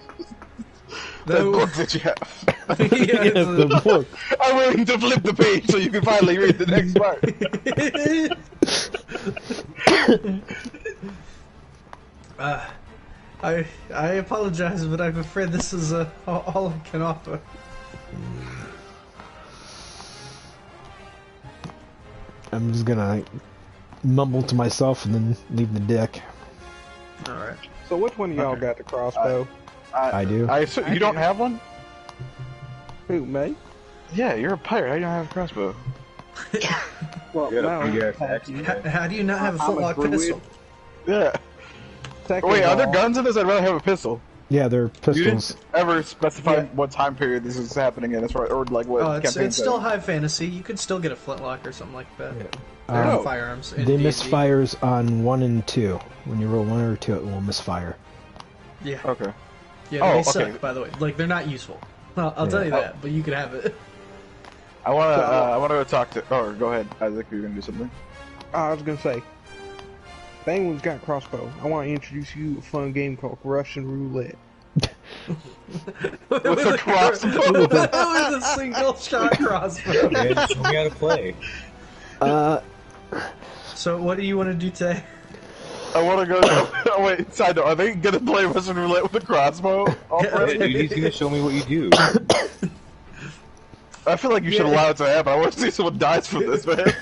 Speaker 1: though-
Speaker 9: book that you have.
Speaker 1: Yeah,
Speaker 3: Yes, the book.
Speaker 9: I'm willing to flip the page so you can finally read the next part.
Speaker 1: I apologize, but I'm afraid this is all I can offer.
Speaker 3: I'm just gonna mumble to myself and then leave the deck.
Speaker 1: All right.
Speaker 5: So which one of y'all
Speaker 9: Okay.
Speaker 5: got the crossbow?
Speaker 3: I do.
Speaker 9: You don't have one?
Speaker 5: Who, me?
Speaker 9: Yeah, you're a pirate. How do you not have a crossbow?
Speaker 5: Well,
Speaker 4: You
Speaker 5: now,
Speaker 4: gotta figure out
Speaker 5: thank you.
Speaker 1: How do you not have a
Speaker 5: I'm a
Speaker 1: flintlock
Speaker 5: druid.
Speaker 1: pistol?
Speaker 9: Yeah.
Speaker 5: Second
Speaker 9: Wait,
Speaker 5: of
Speaker 9: are there
Speaker 5: all,
Speaker 9: guns in this? I'd rather have a pistol.
Speaker 3: Yeah, they're
Speaker 9: You
Speaker 3: pistols.
Speaker 9: didn't ever specify
Speaker 1: Yeah.
Speaker 9: what time period this is happening in, as far or like what
Speaker 1: Oh, it's
Speaker 9: campaign
Speaker 1: still
Speaker 9: setting.
Speaker 1: high fantasy. You could still get a flintlock or something like that.
Speaker 3: Yeah.
Speaker 1: There
Speaker 9: Oh.
Speaker 1: are firearms. In
Speaker 3: They
Speaker 1: D&D.
Speaker 3: misfires on 1 and 2. When you roll 1 or 2, it will misfire.
Speaker 1: Yeah,
Speaker 9: Okay.
Speaker 1: yeah.
Speaker 9: Oh,
Speaker 1: They
Speaker 9: okay.
Speaker 1: suck, by the way. Like they're not useful. I'll tell you that, but you can have it.
Speaker 9: I wanna go talk to. Oh, go ahead, Isaac. You're gonna do something.
Speaker 5: I was gonna say, Penguin's got a crossbow. I want to introduce you to a fun game called Russian Roulette.
Speaker 1: With
Speaker 9: a crossbow.
Speaker 1: with a single shot crossbow.
Speaker 4: Man, show me how to play.
Speaker 1: So, what do you want to do today?
Speaker 9: I want to go. Oh, wait, side note. Are they gonna play Russian roulette with a crossbow?
Speaker 4: Yeah, dude, he's gonna show me what you do.
Speaker 9: I feel like you should allow it to happen. I want to see someone dies from this, man.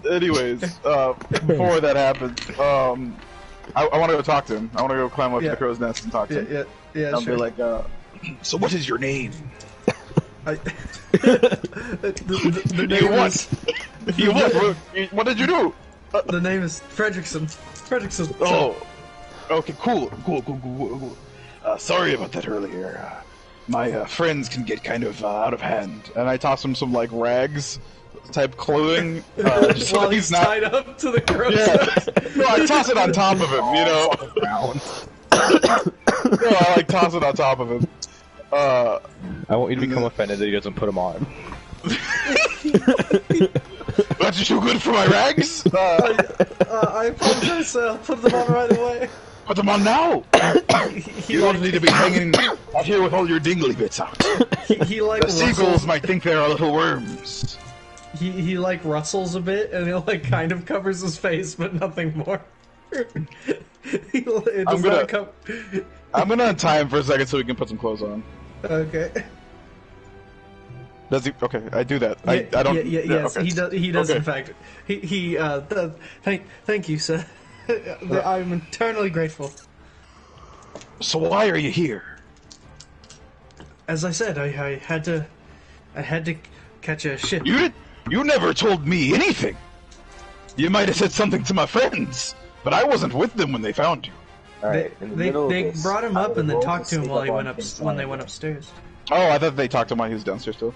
Speaker 9: Anyways, before that happens, I want to go talk to him. I want to go climb up to
Speaker 1: Yeah.
Speaker 9: the crow's nest and talk to him.
Speaker 1: Yeah.
Speaker 9: I'll
Speaker 1: Sure.
Speaker 9: be like, so what is your name?
Speaker 1: I, the
Speaker 9: You
Speaker 1: name
Speaker 9: what?
Speaker 1: is
Speaker 9: You what? What did you do?
Speaker 1: the name is Fredrickson. Fredrickson.
Speaker 9: Oh, okay, cool. Sorry about that earlier. My friends can get kind of out of hand, and I toss him some like rags type clothing. Just so
Speaker 1: While
Speaker 9: that
Speaker 1: he's
Speaker 9: he's not.
Speaker 1: tied up to the crow's
Speaker 9: Yeah.
Speaker 1: nest.
Speaker 9: No, I toss it on top of him. You know. No, I like toss it on top of him.
Speaker 4: I want you to become offended that he doesn't put them on.
Speaker 9: That's too good for my rags.
Speaker 1: I apologize, sir. I'll put them on right away.
Speaker 9: Put them on now.
Speaker 1: He
Speaker 9: You
Speaker 1: like,
Speaker 9: don't need to be hanging out here with all your dingly bits out.
Speaker 1: he like
Speaker 9: The seagulls
Speaker 1: rustles,
Speaker 9: might think they're little worms.
Speaker 1: he like rustles a bit and he like kind of covers his face, but nothing more. It does
Speaker 9: I'm gonna-
Speaker 1: not come.
Speaker 9: I'm gonna untie him for a second so he can put some clothes on.
Speaker 1: Okay.
Speaker 9: Does he? Okay, I do that.
Speaker 1: Yeah,
Speaker 9: I don't.
Speaker 1: yes,
Speaker 9: okay.
Speaker 1: he does. He does.
Speaker 9: Okay.
Speaker 1: In fact, thank you, sir. I'm eternally grateful.
Speaker 9: So why are you here?
Speaker 1: As I said, I had to catch a ship.
Speaker 9: You never told me anything. You might have said something to my friends, but I wasn't with them when they found you.
Speaker 4: Alright, in the middle of
Speaker 1: They
Speaker 4: this,
Speaker 1: brought him
Speaker 4: I
Speaker 1: up and then
Speaker 4: roll
Speaker 1: talked to him
Speaker 4: sneak
Speaker 1: while he
Speaker 4: up
Speaker 1: went
Speaker 4: on
Speaker 1: up
Speaker 4: King
Speaker 1: when they
Speaker 4: Solomon.
Speaker 1: went upstairs.
Speaker 9: Oh, I thought they talked to him while he was downstairs still.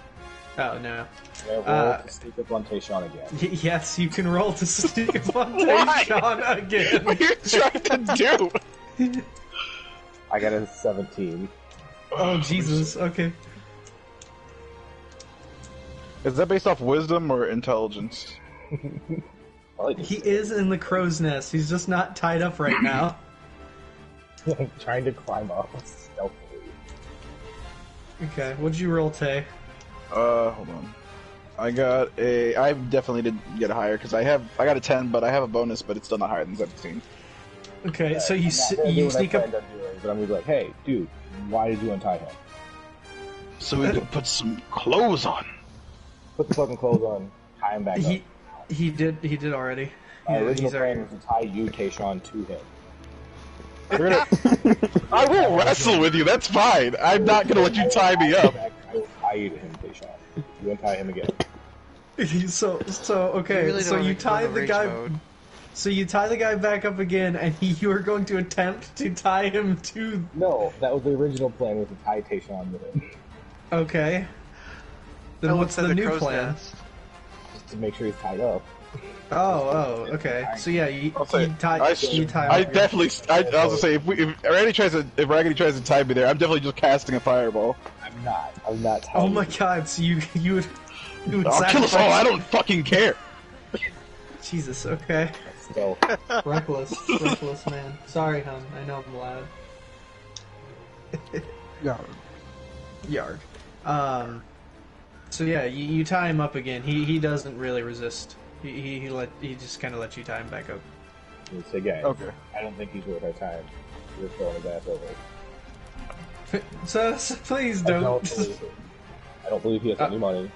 Speaker 1: Oh no.
Speaker 4: I roll to sneak up on Tayshawn again.
Speaker 1: Yes, you can roll to sneak up on
Speaker 9: Why?
Speaker 1: Tayshawn again.
Speaker 9: What are you trying to do?
Speaker 4: I got a 17.
Speaker 1: Oh Jesus. Okay.
Speaker 9: Is that based off wisdom or intelligence?
Speaker 4: Probably
Speaker 1: He is in the crow's nest. He's just not tied up right now.
Speaker 4: I'm trying to climb up stealthily.
Speaker 1: Okay. What'd you roll, Tay?
Speaker 9: Hold on. I definitely didn't get higher because I got a 10, but I have a bonus, but it's still not higher than 17.
Speaker 1: Okay, so
Speaker 4: I'm not gonna do
Speaker 1: you
Speaker 4: what I
Speaker 1: sneak up.
Speaker 4: planned on doing, but I'm gonna be like, hey, dude, why did you untie him?
Speaker 9: So we could put some clothes on.
Speaker 4: Put the fucking clothes on, tie him back up.
Speaker 1: He did already.
Speaker 4: My
Speaker 1: Yeah,
Speaker 4: original
Speaker 1: he's
Speaker 4: plan
Speaker 1: already.
Speaker 4: was to tie you, Tayshawn, to him.
Speaker 9: I will wrestle with you. That's fine. I'm not gonna let you tie me up.
Speaker 4: I will tie you to him, Tayshawn. You untie him again.
Speaker 1: So okay.
Speaker 2: You really
Speaker 1: so
Speaker 2: don't
Speaker 1: you
Speaker 2: wanna go
Speaker 1: tie
Speaker 2: into
Speaker 1: the
Speaker 2: rage
Speaker 1: guy.
Speaker 2: mode.
Speaker 1: So you tie the guy back up again, and you are going to attempt to tie him to.
Speaker 4: No, that was the original plan, was to tie Tayshawn to him.
Speaker 1: Okay. Then
Speaker 2: Oh,
Speaker 1: what's
Speaker 2: inside
Speaker 1: the new
Speaker 2: crow's
Speaker 1: plan?
Speaker 2: nest.
Speaker 4: Just to make sure he's tied up.
Speaker 1: Oh, okay. So yeah, you tie.
Speaker 9: I
Speaker 1: you tie.
Speaker 9: I
Speaker 1: him.
Speaker 9: definitely. I was gonna say if Raggedy tries to tie me there, I'm definitely just casting a fireball.
Speaker 4: I'm not tying
Speaker 1: Oh my
Speaker 4: you.
Speaker 1: god! So you would.
Speaker 9: I'll kill us all. I don't fucking care.
Speaker 1: Jesus. Okay.
Speaker 4: So,
Speaker 1: Reckless man. Sorry, hon. I know I'm loud.
Speaker 5: Yeah.
Speaker 1: Yarg. So yeah, you tie him up again. He doesn't really resist. He just kind of lets you tie him back up.
Speaker 4: you say, guys,
Speaker 9: Okay.
Speaker 4: I don't think he's worth our time. We're throwing his ass over.
Speaker 1: So please
Speaker 4: I don't
Speaker 1: don't.
Speaker 4: believe him. I don't believe he has any money.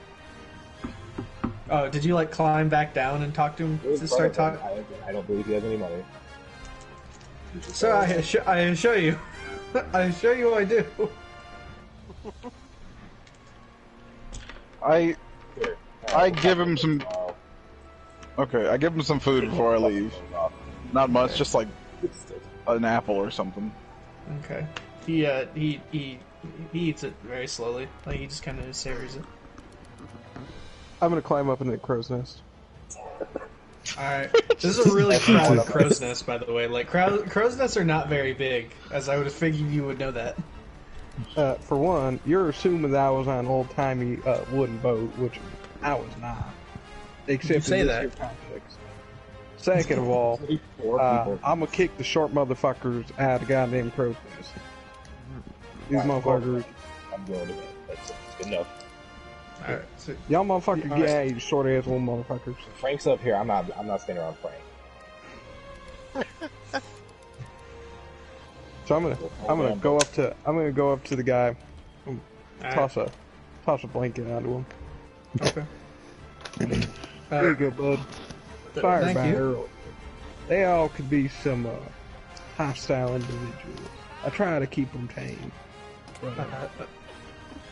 Speaker 1: Oh, did you like climb back down and talk to him
Speaker 4: It was
Speaker 1: to start
Speaker 4: part of
Speaker 1: talking?
Speaker 4: him. I don't believe he has any money. He's just
Speaker 1: So I assure you, I assure you I do.
Speaker 9: I give him some. Okay, I give him some food before I leave. Not much, just like an apple or something.
Speaker 1: Okay. He eats it very slowly. Like he just kind of savors it.
Speaker 5: I'm gonna climb up into the crow's nest.
Speaker 1: Alright. This is a really crowded crow's nest, by the way. Like, crow's nests are not very big, as I would have figured you would know that.
Speaker 5: For one, you're assuming that I was on an old-timey wooden boat, which I was not. Except
Speaker 1: You say
Speaker 5: in this
Speaker 1: that.
Speaker 5: here context. Second of all, I'm gonna kick the short motherfuckers out of the goddamn crow's nest. These motherfuckers.
Speaker 4: I'm going to bed. That's good enough.
Speaker 1: Alright. So,
Speaker 5: Y'all motherfuckers
Speaker 1: Alright.
Speaker 5: get out, you short ass little motherfuckers.
Speaker 4: Frank's up here. I'm not staying around Frank.
Speaker 5: So I'm gonna go up to the guy,
Speaker 1: alright.
Speaker 5: toss a blanket onto him.
Speaker 1: Okay.
Speaker 5: There you go, bud. Fire
Speaker 1: thank
Speaker 5: by
Speaker 1: you.
Speaker 5: early. They all could be some hostile individuals. I try to keep them tame, but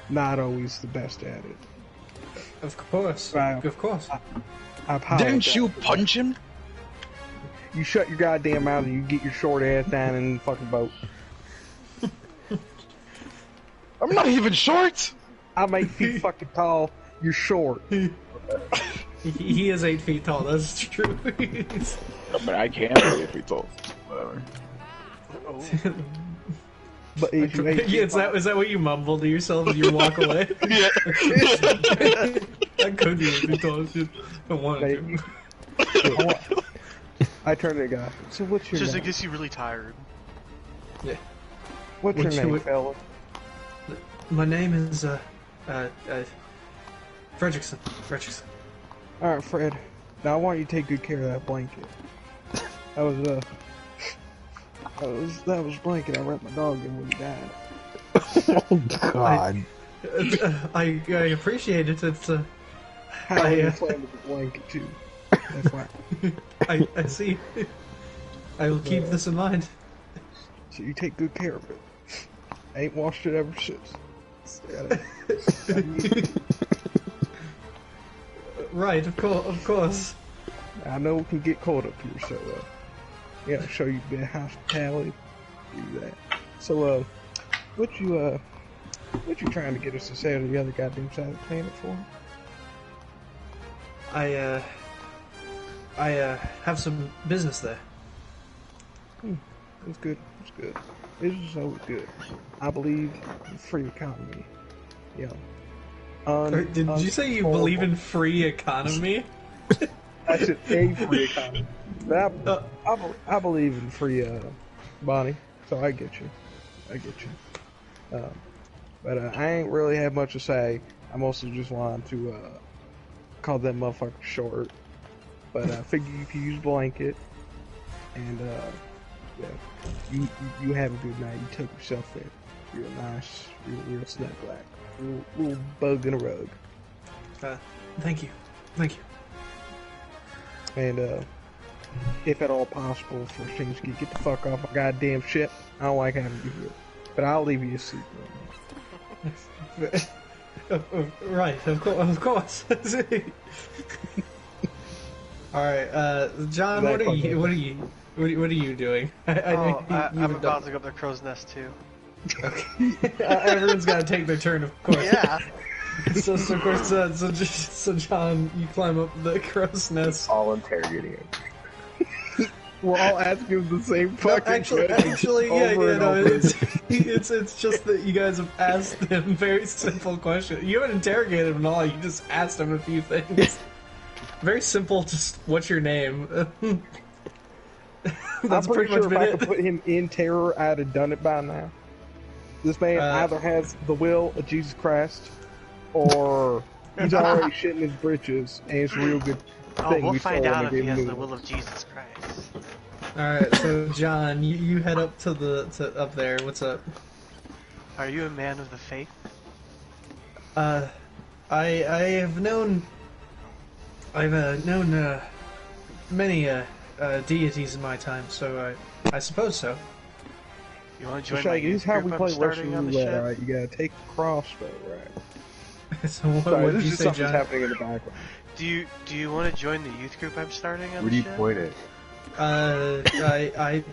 Speaker 5: not always the best at it.
Speaker 1: Of course.
Speaker 5: Wow.
Speaker 1: Of course.
Speaker 5: I apologize.
Speaker 9: Didn't you punch him?
Speaker 5: You shut your goddamn mouth and you get your short ass down in the fucking boat.
Speaker 9: I'm not even short.
Speaker 5: I'm 8 feet fucking tall. You're short.
Speaker 1: He is 8 feet tall, that's true.
Speaker 9: But I can't be 8 feet tall. Whatever.
Speaker 5: But if you 8 feet
Speaker 1: Yeah, is that what you mumble to yourself as you walk away?
Speaker 9: Yeah.
Speaker 1: I could be 8 feet tall, shit. I wanted to.
Speaker 5: I turn to the guy. So what's your
Speaker 2: Just
Speaker 5: name?
Speaker 2: in case you're really tired.
Speaker 5: What's your
Speaker 1: What you
Speaker 5: name,
Speaker 1: would-
Speaker 5: fella?
Speaker 1: My name is, Fredrickson. Fredrickson.
Speaker 5: Alright, Fred. Now I want you to take good care of that blanket. That was a blanket I wrapped my dog in when he died.
Speaker 3: Oh God.
Speaker 1: I appreciate it. It's,
Speaker 5: I inflamed the blanket too. That's why.
Speaker 1: I see. I will keep this in mind.
Speaker 5: So you take good care of it. I ain't washed it ever since.
Speaker 1: Right, of course.
Speaker 5: I know it can get cold up here, so yeah, show you a bit of hospitality. Do that. So what you trying to get us to sail to the other goddamn side of the planet for?
Speaker 1: I have some business there.
Speaker 5: It's good. It's good. Business is always good. I believe in free economy. Yeah.
Speaker 1: Did you say you believe in free economy?
Speaker 5: I said a free economy. But I believe in free money, so I get you. But I ain't really have much to say. I mostly just wanted to call them motherfuckers short. But I figure you could use blanket, and yeah, you have a good night. You took yourself in. Real nice, real snug black, little bug in a rug.
Speaker 1: Thank you.
Speaker 5: And if at all possible, first things get the fuck off my goddamn ship. I don't like having you here, but I'll leave you asleep.
Speaker 1: Right, of course. All right, John. What are you doing?
Speaker 2: I'm about to go up the crow's nest too.
Speaker 1: Okay. Everyone's got to take their turn, of course.
Speaker 2: Yeah.
Speaker 1: So of course, so John, you climb up the crow's nest.
Speaker 4: All interrogating him.
Speaker 5: We're all asking the same fucking
Speaker 1: Actually,
Speaker 5: question
Speaker 1: yeah,
Speaker 5: over and
Speaker 1: no,
Speaker 5: over.
Speaker 1: it's just that you guys have asked him very simple questions. You haven't interrogated him at all. You just asked him a few things. Very simple. Just what's your name? That's
Speaker 5: I'm pretty sure if
Speaker 1: been
Speaker 5: I
Speaker 1: it.
Speaker 5: could put him in terror, I'd have done it by now. This man either has the will of Jesus Christ, or he's already shitting his britches, and it's a real good thing.
Speaker 2: We'll
Speaker 5: we
Speaker 2: find
Speaker 5: saw
Speaker 2: out
Speaker 5: in
Speaker 2: if he has the
Speaker 5: movie.
Speaker 2: will of Jesus Christ.
Speaker 1: All right, so John, you head up to up there. What's up?
Speaker 2: Are you a man of the faith?
Speaker 1: I have known many deities in my time, so I suppose so.
Speaker 2: You want to
Speaker 5: So
Speaker 2: join my
Speaker 5: Shaggy, this
Speaker 2: youth
Speaker 5: is how
Speaker 2: group
Speaker 5: we
Speaker 2: I'm
Speaker 5: play
Speaker 2: starting
Speaker 5: Russian
Speaker 2: on the
Speaker 5: roulette,
Speaker 2: ship?
Speaker 5: alright? You gotta take the crossbow, right?
Speaker 1: So what
Speaker 5: Sorry,
Speaker 1: did
Speaker 5: this
Speaker 1: you
Speaker 5: is
Speaker 1: say,
Speaker 5: something's
Speaker 1: John?
Speaker 5: happening in the background.
Speaker 2: Do you want to join the youth group I'm starting on
Speaker 4: Where do
Speaker 2: the
Speaker 4: you
Speaker 2: ship?
Speaker 4: point it?
Speaker 1: I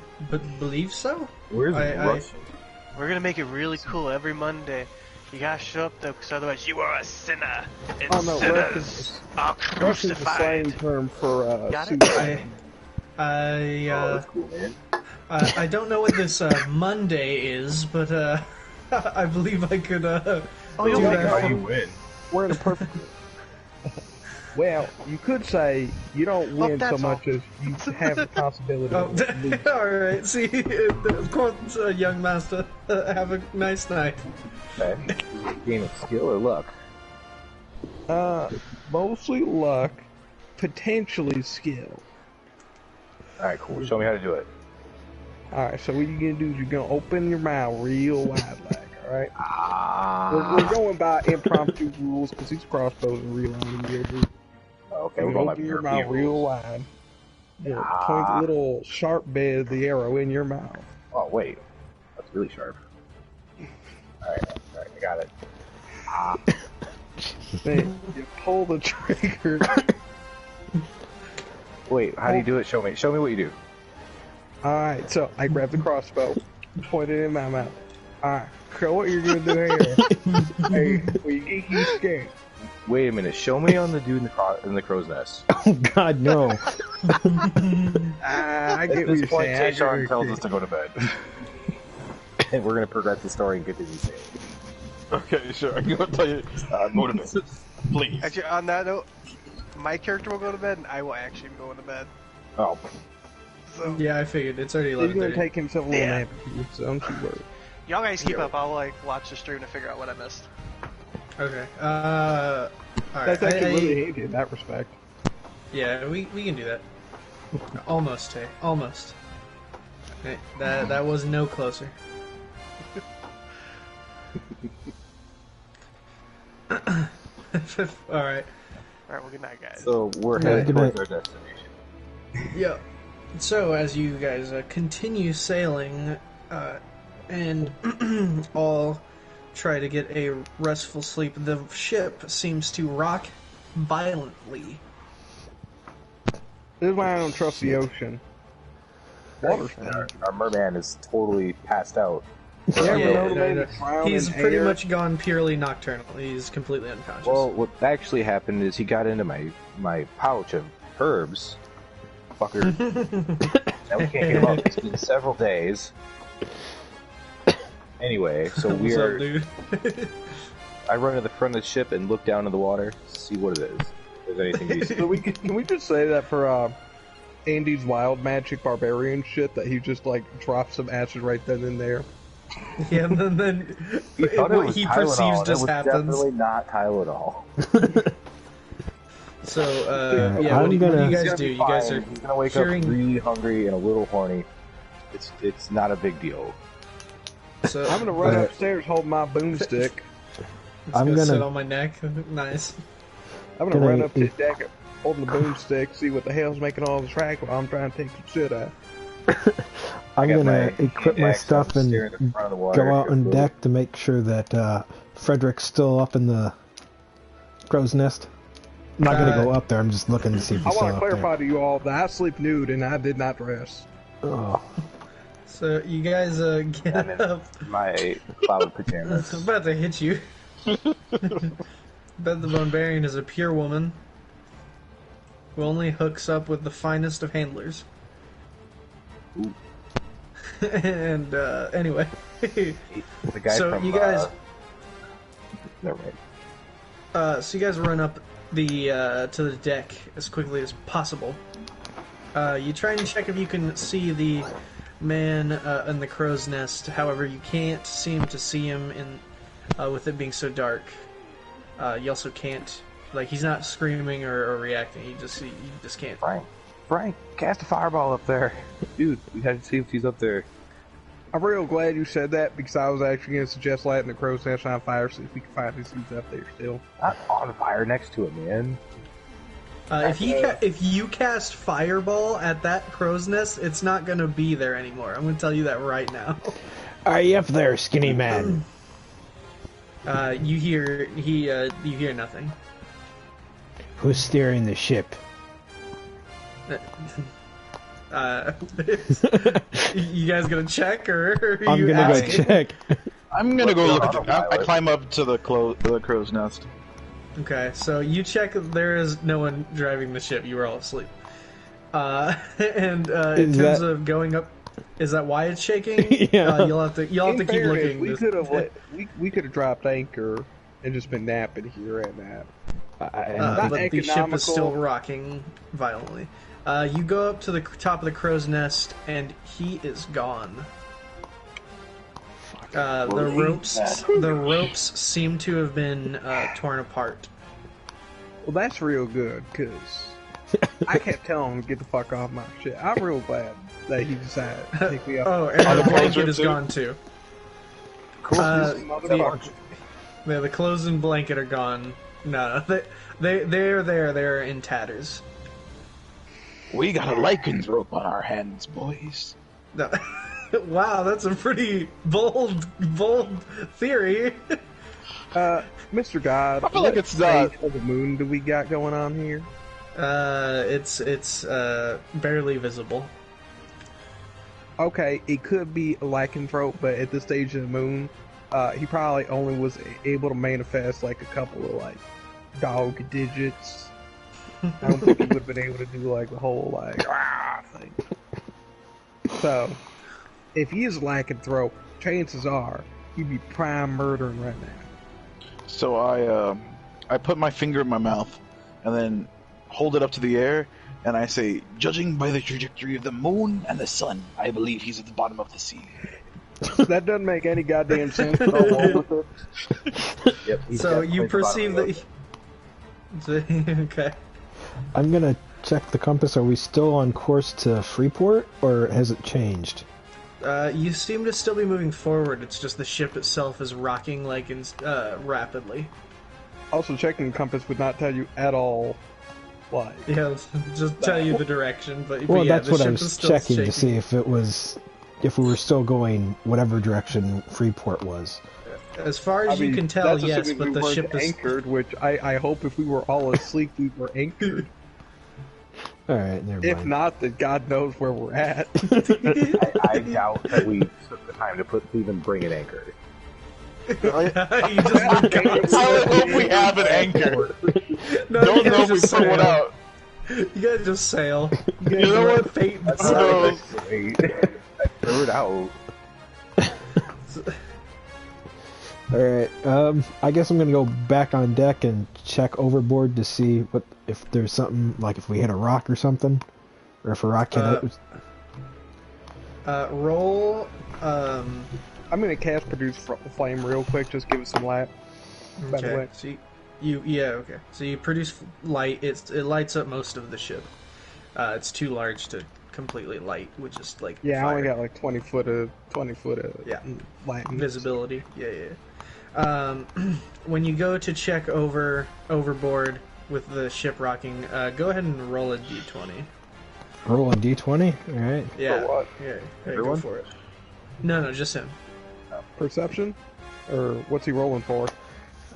Speaker 1: believe so.
Speaker 4: Where's
Speaker 1: I-
Speaker 4: Russia?
Speaker 2: We're gonna make it really cool every Monday. You gotta show up though, because otherwise you are a sinner, and
Speaker 5: Oh, no,
Speaker 2: sinners are
Speaker 5: Russian's a slang
Speaker 2: crucified.
Speaker 5: term for
Speaker 2: Got it?
Speaker 5: suicide.
Speaker 1: I
Speaker 4: Oh, that's cool, man.
Speaker 1: I don't know what this Monday is, but I believe I could
Speaker 2: Oh,
Speaker 1: do
Speaker 2: you'll
Speaker 1: that.
Speaker 2: make
Speaker 4: How you win?
Speaker 5: We're in a perfect. Well, you could say you don't win so
Speaker 2: that's
Speaker 5: much as you have the possibility.
Speaker 1: Oh,
Speaker 5: of losing.
Speaker 1: all right. See, of course, young master. Have a nice night.
Speaker 4: Okay. Is it a game of skill or luck?
Speaker 5: Mostly luck, potentially skill.
Speaker 4: Alright, cool. Show me how to do it.
Speaker 5: Alright, so what you're gonna do is you're gonna open your mouth real wide, like, alright?
Speaker 4: Ah.
Speaker 5: We're going by impromptu rules because these crossbows are real on the middle.
Speaker 4: Okay,
Speaker 5: So
Speaker 4: we're going
Speaker 5: open your
Speaker 4: by
Speaker 5: mouth real wide. Yeah, point the little sharp bit of the arrow in your mouth.
Speaker 4: Oh, wait. That's really sharp. Alright, I got it.
Speaker 5: Then you pull the trigger.
Speaker 4: Wait, how do you do it? Show me. Show me what you do.
Speaker 5: Alright, so I grab the crossbow, point it in my mouth. Alright, so what you're gonna do here? Hey, when you get you scared.
Speaker 4: Wait a minute. Show me on the dude in the crow's nest.
Speaker 3: Oh God, no!
Speaker 5: I
Speaker 4: At
Speaker 5: get what
Speaker 4: this
Speaker 5: you're
Speaker 4: point,
Speaker 5: saying. I get what
Speaker 4: Tayshawn
Speaker 5: you're
Speaker 4: tells
Speaker 5: saying.
Speaker 4: us to go to bed. And we're gonna progress the story and get to these things.
Speaker 9: Okay, sure. I'm gonna tell you. Go to bed, please.
Speaker 2: Actually, on that note, my character will go to bed, and I will actually be going to bed.
Speaker 4: Oh,
Speaker 2: So
Speaker 1: Yeah, I figured it's already
Speaker 5: He's gonna
Speaker 1: 11:30.
Speaker 5: take himself a little
Speaker 2: Yeah.
Speaker 5: nap, so don't you worry.
Speaker 2: y'all guys keep up. I'll watch the stream to figure out what I missed.
Speaker 1: Okay. All right.
Speaker 5: That's actually really handy in that respect.
Speaker 1: Yeah, we can do that. Almost, hey, almost. Hey, that was no closer. All right.
Speaker 2: All right, well, good night, guys.
Speaker 4: so we're
Speaker 1: Yeah,
Speaker 4: headed
Speaker 3: good
Speaker 4: towards
Speaker 3: night.
Speaker 4: our destination.
Speaker 1: Yeah. So as you guys continue sailing, and all try to get a restful sleep, the ship seems to rock violently.
Speaker 5: This is why I don't trust the ocean. Water's fine.
Speaker 4: Our merman is totally passed out.
Speaker 5: Yeah,
Speaker 1: Yeah,
Speaker 5: we
Speaker 1: no, no.
Speaker 5: drown
Speaker 1: He's
Speaker 5: in
Speaker 1: pretty
Speaker 5: air.
Speaker 1: much gone purely nocturnal. He's completely unconscious.
Speaker 4: Well, what actually happened is he got into my pouch of herbs. Fucker. Now we can't get him up. It's been several days. Anyway, so
Speaker 1: What's
Speaker 4: we're.
Speaker 1: up, dude?
Speaker 4: I run to the front of the ship and look down in the water to see what it is. If there's anything to be seen.
Speaker 5: So can we just say that for Andy's wild magic barbarian shit that he just like drops some acid right then and there?
Speaker 1: Yeah, and then
Speaker 4: He thought it
Speaker 1: what
Speaker 4: was
Speaker 1: he
Speaker 4: Tylenol,
Speaker 1: perceives
Speaker 4: and it
Speaker 1: just
Speaker 4: was
Speaker 1: happens.
Speaker 4: definitely not Tylenol.
Speaker 1: So,
Speaker 3: Yeah,
Speaker 1: what do you
Speaker 3: I'm gonna-
Speaker 1: guys
Speaker 4: He's gonna
Speaker 1: do?
Speaker 4: be
Speaker 1: You guys
Speaker 4: fine.
Speaker 1: are
Speaker 4: He's gonna wake
Speaker 1: hearing-
Speaker 4: up really hungry and a little horny. It's not a big deal.
Speaker 1: so
Speaker 5: I'm gonna run upstairs holding my boomstick.
Speaker 1: it's
Speaker 3: I'm
Speaker 1: gonna sit
Speaker 3: gonna-
Speaker 1: on my neck. Nice.
Speaker 5: I'm gonna run up to the deck holding the boomstick, see what the hell's making all this racket while I'm trying to take some shit out.
Speaker 3: I'm
Speaker 4: got
Speaker 3: gonna
Speaker 4: my
Speaker 3: equip my
Speaker 4: axe,
Speaker 3: stuff
Speaker 4: I'm
Speaker 3: and
Speaker 4: staring at the front of the water.
Speaker 3: go out on
Speaker 4: Careful.
Speaker 3: deck to make sure that Frederick's still up in the crow's nest. I'm not gonna go up there. I'm just looking to see if
Speaker 5: I
Speaker 3: he's still
Speaker 5: want to
Speaker 3: up
Speaker 5: clarify to you all that I sleep nude and I did not dress.
Speaker 3: there. Oh,
Speaker 1: So you guys get
Speaker 4: I'm in
Speaker 1: up.
Speaker 4: my cloud
Speaker 1: I'm
Speaker 4: pajamas.
Speaker 1: about to hit you. Bet the Barbarian is a pure woman who only hooks up with the finest of handlers.
Speaker 4: Ooh.
Speaker 1: And anyway,
Speaker 4: The guy
Speaker 1: so
Speaker 4: from
Speaker 1: you guys,
Speaker 4: never mind.
Speaker 1: so you guys run up the to the deck as quickly as possible. You try and check if you can see the man in the crow's nest. However, you can't seem to see him in with it being so dark. You also can't, like, he's not screaming or reacting. You just can't.
Speaker 4: Frank, cast a fireball up there. Dude, we had to see if he's up there.
Speaker 5: I'm real glad you said that because I was actually going to suggest lighting the crow's nest on fire so if we can find if he's up there still.
Speaker 4: Not on fire next to it, man.
Speaker 1: If you cast fireball at that crow's nest, it's not gonna be there anymore. I'm gonna tell you that right now.
Speaker 3: are you up there, skinny man?
Speaker 1: You hear you hear nothing.
Speaker 3: Who's steering the ship?
Speaker 1: You guys gonna check or are
Speaker 3: I'm
Speaker 1: you
Speaker 3: gonna go
Speaker 1: asking?
Speaker 3: check.
Speaker 9: I'm gonna go
Speaker 4: What's
Speaker 9: look
Speaker 4: the
Speaker 9: at the.
Speaker 4: autopilot?
Speaker 9: I climb up to the crow's nest.
Speaker 1: Okay, so you check. There is no one driving the ship. You were all asleep. And in
Speaker 3: Is
Speaker 1: terms
Speaker 3: that-
Speaker 1: of going up, is that why it's shaking?
Speaker 3: Yeah.
Speaker 1: You'll have to
Speaker 5: In
Speaker 1: keep
Speaker 5: fairness,
Speaker 1: looking.
Speaker 5: We could have we could have dropped anchor and just been napping here at nap.
Speaker 1: But the ship is
Speaker 5: economical.
Speaker 1: still rocking violently. You go up to the top of the crow's nest, and he is gone. The ropes seem to have been torn apart.
Speaker 5: Well, that's real good, because I kept telling him to get the fuck off my shit. I'm real glad that he decided to take me off.
Speaker 1: Oh, and
Speaker 9: Are
Speaker 1: the
Speaker 9: the clothes
Speaker 1: blanket
Speaker 9: ripped
Speaker 1: is
Speaker 9: too?
Speaker 1: gone too.
Speaker 5: Cool.
Speaker 1: The, the clothes and blanket are gone. No, they're there. They're in tatters.
Speaker 9: We got a lycanthrope on our hands, boys.
Speaker 1: No. Wow, that's a pretty bold theory.
Speaker 5: Mr. God,
Speaker 9: I feel like
Speaker 5: what
Speaker 9: it's not-
Speaker 5: stage of the moon do we got going on here?
Speaker 1: It's barely visible.
Speaker 5: Okay, it could be a lycanthrope, but at this stage of the moon, he probably only was able to manifest like a couple of like dog digits. I don't think he would have been able to do like the whole like thing. So, if he is lycanthrope, chances are he'd be prime murdering right now.
Speaker 9: So I put my finger in my mouth, and then hold it up to the air, and I say, "Judging by the trajectory of the moon and the sun, I believe he's at the bottom of the sea."
Speaker 5: That doesn't make any goddamn sense. But I'll roll with it.
Speaker 4: Yep, he's
Speaker 1: So
Speaker 4: definitely
Speaker 1: you
Speaker 4: at the bottom
Speaker 1: perceive
Speaker 4: of
Speaker 1: that.
Speaker 4: the
Speaker 1: Okay.
Speaker 3: I'm gonna check the compass. Are we still on course to Freeport, or has it changed?
Speaker 1: You seem to still be moving forward. It's just the ship itself is rocking like rapidly.
Speaker 5: Also, checking the compass would not tell you at all why.
Speaker 1: Yeah, just tell you the direction. But
Speaker 3: Well,
Speaker 1: yeah,
Speaker 3: that's
Speaker 1: the
Speaker 3: what I
Speaker 1: ship
Speaker 3: was
Speaker 1: is still
Speaker 3: checking
Speaker 1: shaking.
Speaker 3: to see if we were still going whatever direction Freeport was.
Speaker 1: As far as
Speaker 5: I
Speaker 1: you
Speaker 5: mean,
Speaker 1: can tell,
Speaker 5: that's
Speaker 1: yes,
Speaker 5: assuming
Speaker 1: but
Speaker 5: we
Speaker 1: the
Speaker 5: weren't
Speaker 1: ship is
Speaker 5: anchored, which I hope if we were all asleep, we were anchored.
Speaker 3: All right, never
Speaker 5: If
Speaker 3: mind.
Speaker 5: not, then God knows where we're at.
Speaker 4: I doubt that we took the time to even bring an anchor.
Speaker 1: you just
Speaker 9: I hope we have an anchor.
Speaker 1: No,
Speaker 9: Don't
Speaker 1: you
Speaker 9: know
Speaker 1: guys
Speaker 9: if we
Speaker 1: just
Speaker 9: put one
Speaker 1: sail.
Speaker 9: out.
Speaker 1: You guys just sail. You guys
Speaker 9: You know
Speaker 1: let
Speaker 9: what?
Speaker 1: fate
Speaker 9: Who
Speaker 1: decide.
Speaker 9: knows?
Speaker 4: Wait, I threw it out.
Speaker 3: All right, I guess I'm gonna go back on deck and check overboard to see if there's something like if we hit a rock or something, or if a rock hit
Speaker 1: Roll.
Speaker 5: I'm gonna cast produce flame real quick. Just give it some light. By the
Speaker 1: Okay.
Speaker 5: way.
Speaker 1: So okay. So you produce light. It lights up most of the ship. It's too large to completely light, which is like
Speaker 5: Yeah, I
Speaker 1: fire.
Speaker 5: only got like 20 foot of
Speaker 1: Yeah.
Speaker 5: light.
Speaker 1: Visibility. Yeah. When you go to check overboard with the ship rocking, go ahead and roll a d20.
Speaker 3: roll a d20. All right,
Speaker 1: Yeah.
Speaker 5: For what?
Speaker 1: Yeah. Go
Speaker 4: Everyone?
Speaker 1: for it. No, just him.
Speaker 5: Perception, or what's he rolling for?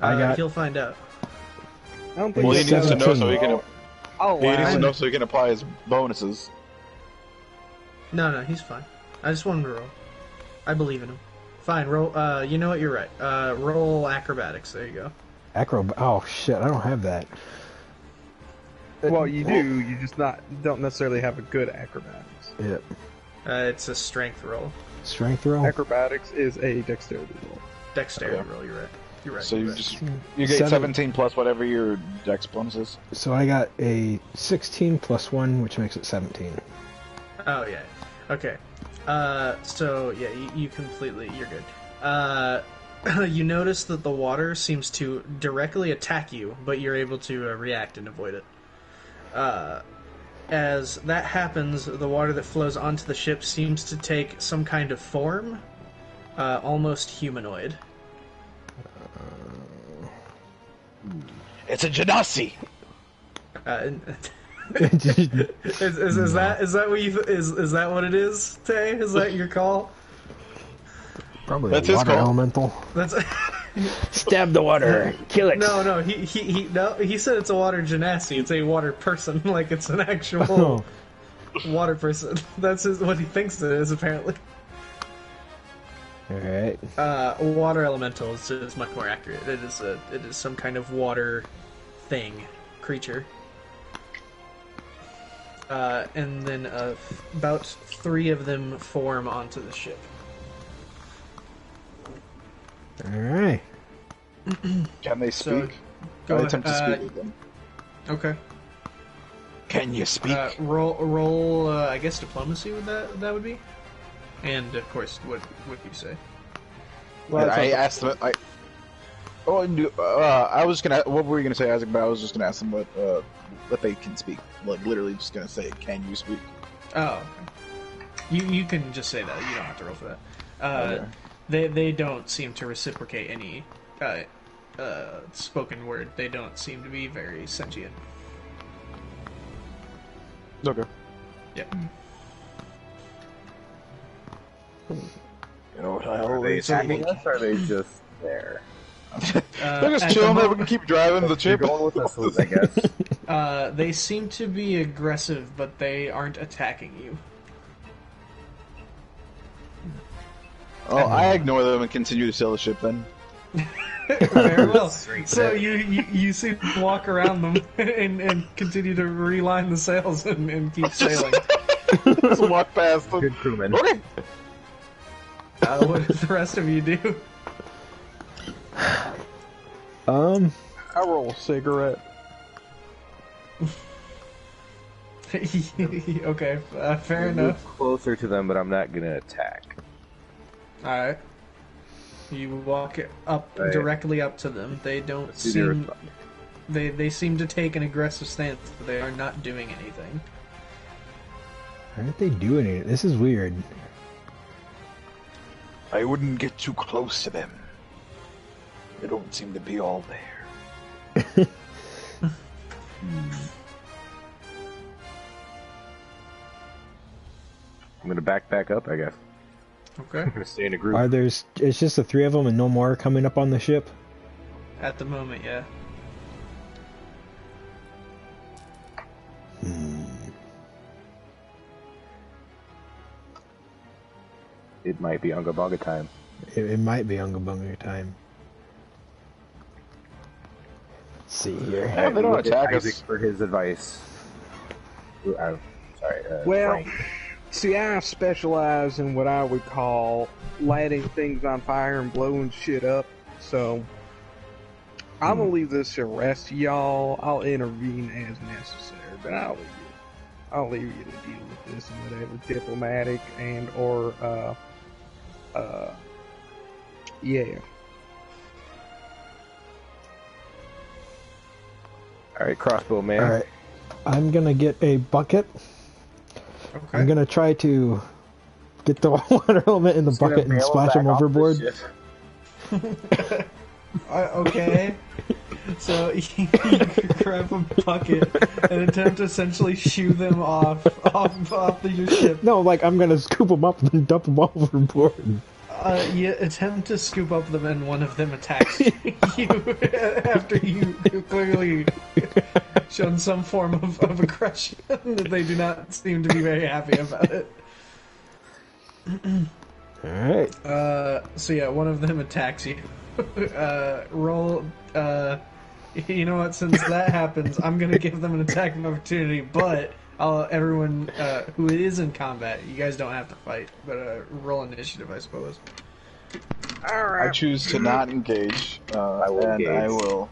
Speaker 3: I got-
Speaker 1: He'll find out.
Speaker 5: I don't think
Speaker 9: Well, he
Speaker 3: He's
Speaker 9: needs to know
Speaker 3: 17.
Speaker 9: so he can.
Speaker 5: Oh,
Speaker 9: He needs
Speaker 5: wow.
Speaker 9: to know so he can apply his bonuses.
Speaker 1: No, he's fine. I just want him to roll. I believe in him. Fine, roll. You know what? You're right. Roll acrobatics. There you go.
Speaker 3: Oh shit, I don't have that.
Speaker 5: Well, you do. You just don't necessarily have a good acrobatics.
Speaker 3: Yep.
Speaker 1: It's a strength roll.
Speaker 3: Strength roll.
Speaker 5: Acrobatics is a dexterity roll.
Speaker 1: Dexterity
Speaker 9: Okay.
Speaker 1: roll. You're right. You're right.
Speaker 9: So
Speaker 1: you're
Speaker 9: you
Speaker 1: right.
Speaker 9: just you get 17 plus whatever your dex bonus is.
Speaker 3: So I got a 16 plus 1, which makes it 17.
Speaker 1: Oh yeah. Okay. So yeah, you're good. You notice that the water seems to directly attack you, but you're able to react and avoid it. As that happens, the water that flows onto the ship seems to take some kind of form, almost humanoid.
Speaker 9: It's a genasi.
Speaker 1: Is that what you is that what it is, Tay? Is that your call?
Speaker 3: Probably
Speaker 9: That's
Speaker 3: a
Speaker 9: his
Speaker 3: water
Speaker 9: call.
Speaker 3: elemental.
Speaker 1: That's
Speaker 3: Stab the water. Kill it.
Speaker 1: No, he said it's a water genasi. It's a water person, like it's an actual
Speaker 3: Oh.
Speaker 1: water person. That's what he thinks it is, apparently.
Speaker 3: Alright.
Speaker 1: Water elemental is much more accurate. It is some kind of water thing, creature. And then about 3 of them form onto the ship.
Speaker 3: Alright.
Speaker 9: Can they
Speaker 1: So,
Speaker 9: speak?
Speaker 1: go
Speaker 9: I
Speaker 1: ahead.
Speaker 9: attempt to speak with them.
Speaker 1: Okay.
Speaker 9: Can you speak?
Speaker 1: Roll. I guess diplomacy would that would be, and of course, what would you say?
Speaker 5: Well,
Speaker 9: I asked them. I was gonna. What were you gonna say, Isaac? But I was just gonna ask them what they can speak. Like literally, just gonna say, "Can you speak?"
Speaker 1: Oh, okay. You can just say that. You don't have to roll for that.
Speaker 9: Okay.
Speaker 1: They don't seem to reciprocate any spoken word. They don't seem to be very sentient.
Speaker 9: Okay.
Speaker 1: Yeah.
Speaker 9: You know what I
Speaker 4: Are they
Speaker 9: always
Speaker 4: attacking us, or are they just there?
Speaker 9: They're just
Speaker 1: at
Speaker 9: chilling
Speaker 1: the
Speaker 9: there. We can keep driving the
Speaker 4: You're
Speaker 9: ship.
Speaker 4: going with us, Liz, I guess.
Speaker 1: They seem to be aggressive, but they aren't attacking you.
Speaker 9: Oh, I ignore them and continue to sail the ship. Then
Speaker 1: Very well.
Speaker 4: Straight
Speaker 1: So
Speaker 4: there.
Speaker 1: you see them walk around them and continue to reline the sails and keep sailing.
Speaker 9: just walk past them.
Speaker 4: Good crewman.
Speaker 9: Okay.
Speaker 1: What does the rest of you do?
Speaker 5: I roll a cigarette.
Speaker 1: Okay, fair
Speaker 4: Move
Speaker 1: enough.
Speaker 4: closer to them, but I'm not gonna attack.
Speaker 1: Alright. You walk up
Speaker 4: Right.
Speaker 1: directly up to them. They don't
Speaker 4: Let's see their
Speaker 1: seem...
Speaker 4: response.
Speaker 1: They seem to take an aggressive stance, but they are not doing anything.
Speaker 3: Why aren't they doing it? This is weird.
Speaker 9: I wouldn't get too close to them. They don't seem to be all there.
Speaker 4: I'm gonna back up, I guess.
Speaker 1: Okay.
Speaker 4: I'm gonna stay in a group.
Speaker 3: Are there's? It's just the 3 of them and no more coming up on the ship.
Speaker 1: At the moment, yeah.
Speaker 4: It might be Unga Bunga time.
Speaker 3: It might be Unga Bunga time. Let's see here.
Speaker 9: Yeah, they don't
Speaker 4: Look at
Speaker 9: attack
Speaker 4: Isaac
Speaker 9: us.
Speaker 4: for his advice. I'm sorry.
Speaker 5: Well,
Speaker 4: Frank.
Speaker 5: see, I specialize in what I would call lighting things on fire and blowing shit up. So I'm gonna leave this to the rest of y'all. I'll intervene as necessary, but I'll leave you to deal with this in whatever diplomatic and or yeah.
Speaker 4: All right, crossbow man.
Speaker 3: All right. I'm gonna get a bucket.
Speaker 1: Okay.
Speaker 3: I'm gonna try to get the water element in the
Speaker 4: Just gonna
Speaker 3: bucket and
Speaker 4: bail
Speaker 3: splash
Speaker 4: back
Speaker 3: him
Speaker 4: off the
Speaker 3: overboard.
Speaker 4: ship.
Speaker 1: Okay. So you grab a bucket and attempt to essentially shoo them off your ship.
Speaker 3: No, like I'm gonna scoop them up and dump them overboard.
Speaker 1: You attempt to scoop up them, and one of them attacks you after you clearly shown some form of aggression. They do not seem to be very happy about it.
Speaker 3: All right.
Speaker 1: So yeah, one of them attacks you. Roll. You know what? Since that happens, I'm gonna give them an attacking opportunity. But everyone who is in combat, you guys don't have to fight. But roll initiative, I suppose.
Speaker 9: I choose to not engage.
Speaker 4: I will
Speaker 9: and
Speaker 4: engage.
Speaker 9: I will.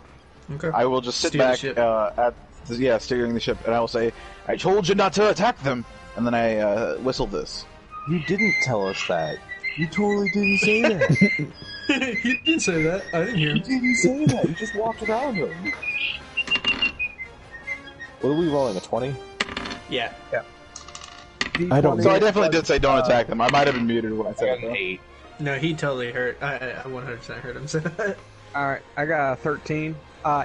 Speaker 1: Okay.
Speaker 9: I will just sit
Speaker 1: Steer the
Speaker 9: back
Speaker 1: ship.
Speaker 9: steering the ship, and I will say, "I told you not to attack them." And then I whistle this.
Speaker 4: You didn't tell us that. You totally didn't say that.
Speaker 1: He didn't say that. I didn't hear
Speaker 4: You
Speaker 1: him.
Speaker 4: didn't say that. You just walked around him. What are we rolling? A 20?
Speaker 1: Yeah.
Speaker 3: I don't.
Speaker 9: So I definitely did say don't attack them. I might have been muted when I
Speaker 4: I
Speaker 9: said
Speaker 4: got
Speaker 9: it.
Speaker 4: an
Speaker 9: though.
Speaker 4: 8.
Speaker 1: No, he totally heard. I 100% heard him say that.
Speaker 5: All right, I got a 13.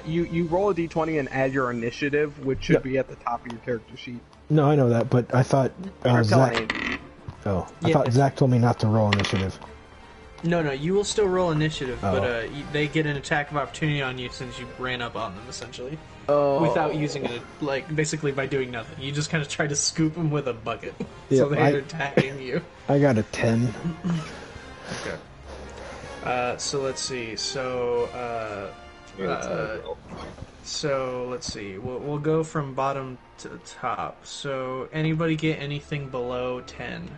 Speaker 5: You roll a d20 and add your initiative, which should
Speaker 3: Yep.
Speaker 5: be at the top of your character sheet.
Speaker 3: No, I know that, but I thought
Speaker 5: I'm telling
Speaker 3: Zach.
Speaker 5: you.
Speaker 3: Oh, I
Speaker 1: Yeah.
Speaker 3: thought Zach told me not to roll initiative.
Speaker 1: No, you will still roll initiative,
Speaker 3: Oh.
Speaker 1: but they get an attack of opportunity on you since you ran up on them, essentially.
Speaker 3: Oh.
Speaker 1: Without using it, like, basically by doing nothing. You just kind of try to scoop them with a bucket.
Speaker 3: Yeah,
Speaker 1: So they're attacking you.
Speaker 3: I got a 10.
Speaker 1: Okay. So let's see. So let's see. We'll go from bottom to the top. So anybody get anything below 10?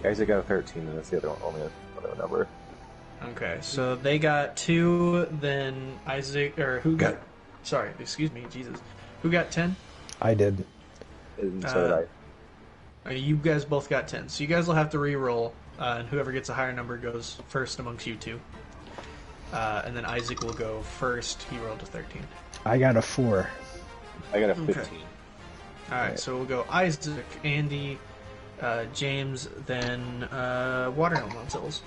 Speaker 8: Isaac got a 13, and that's the only other number.
Speaker 1: Okay, so they got 2, then Isaac, or who got, sorry, excuse me, Jesus. Who got 10?
Speaker 3: I did.
Speaker 8: And so did I.
Speaker 1: You guys both got 10, so you guys will have to re-roll, and whoever gets a higher number goes first amongst you two. And then Isaac will go first, he rolled a 13.
Speaker 3: I got a 4.
Speaker 8: I got a 15.
Speaker 1: Okay. Alright, so we'll go Isaac, Andy, James, then water elementals.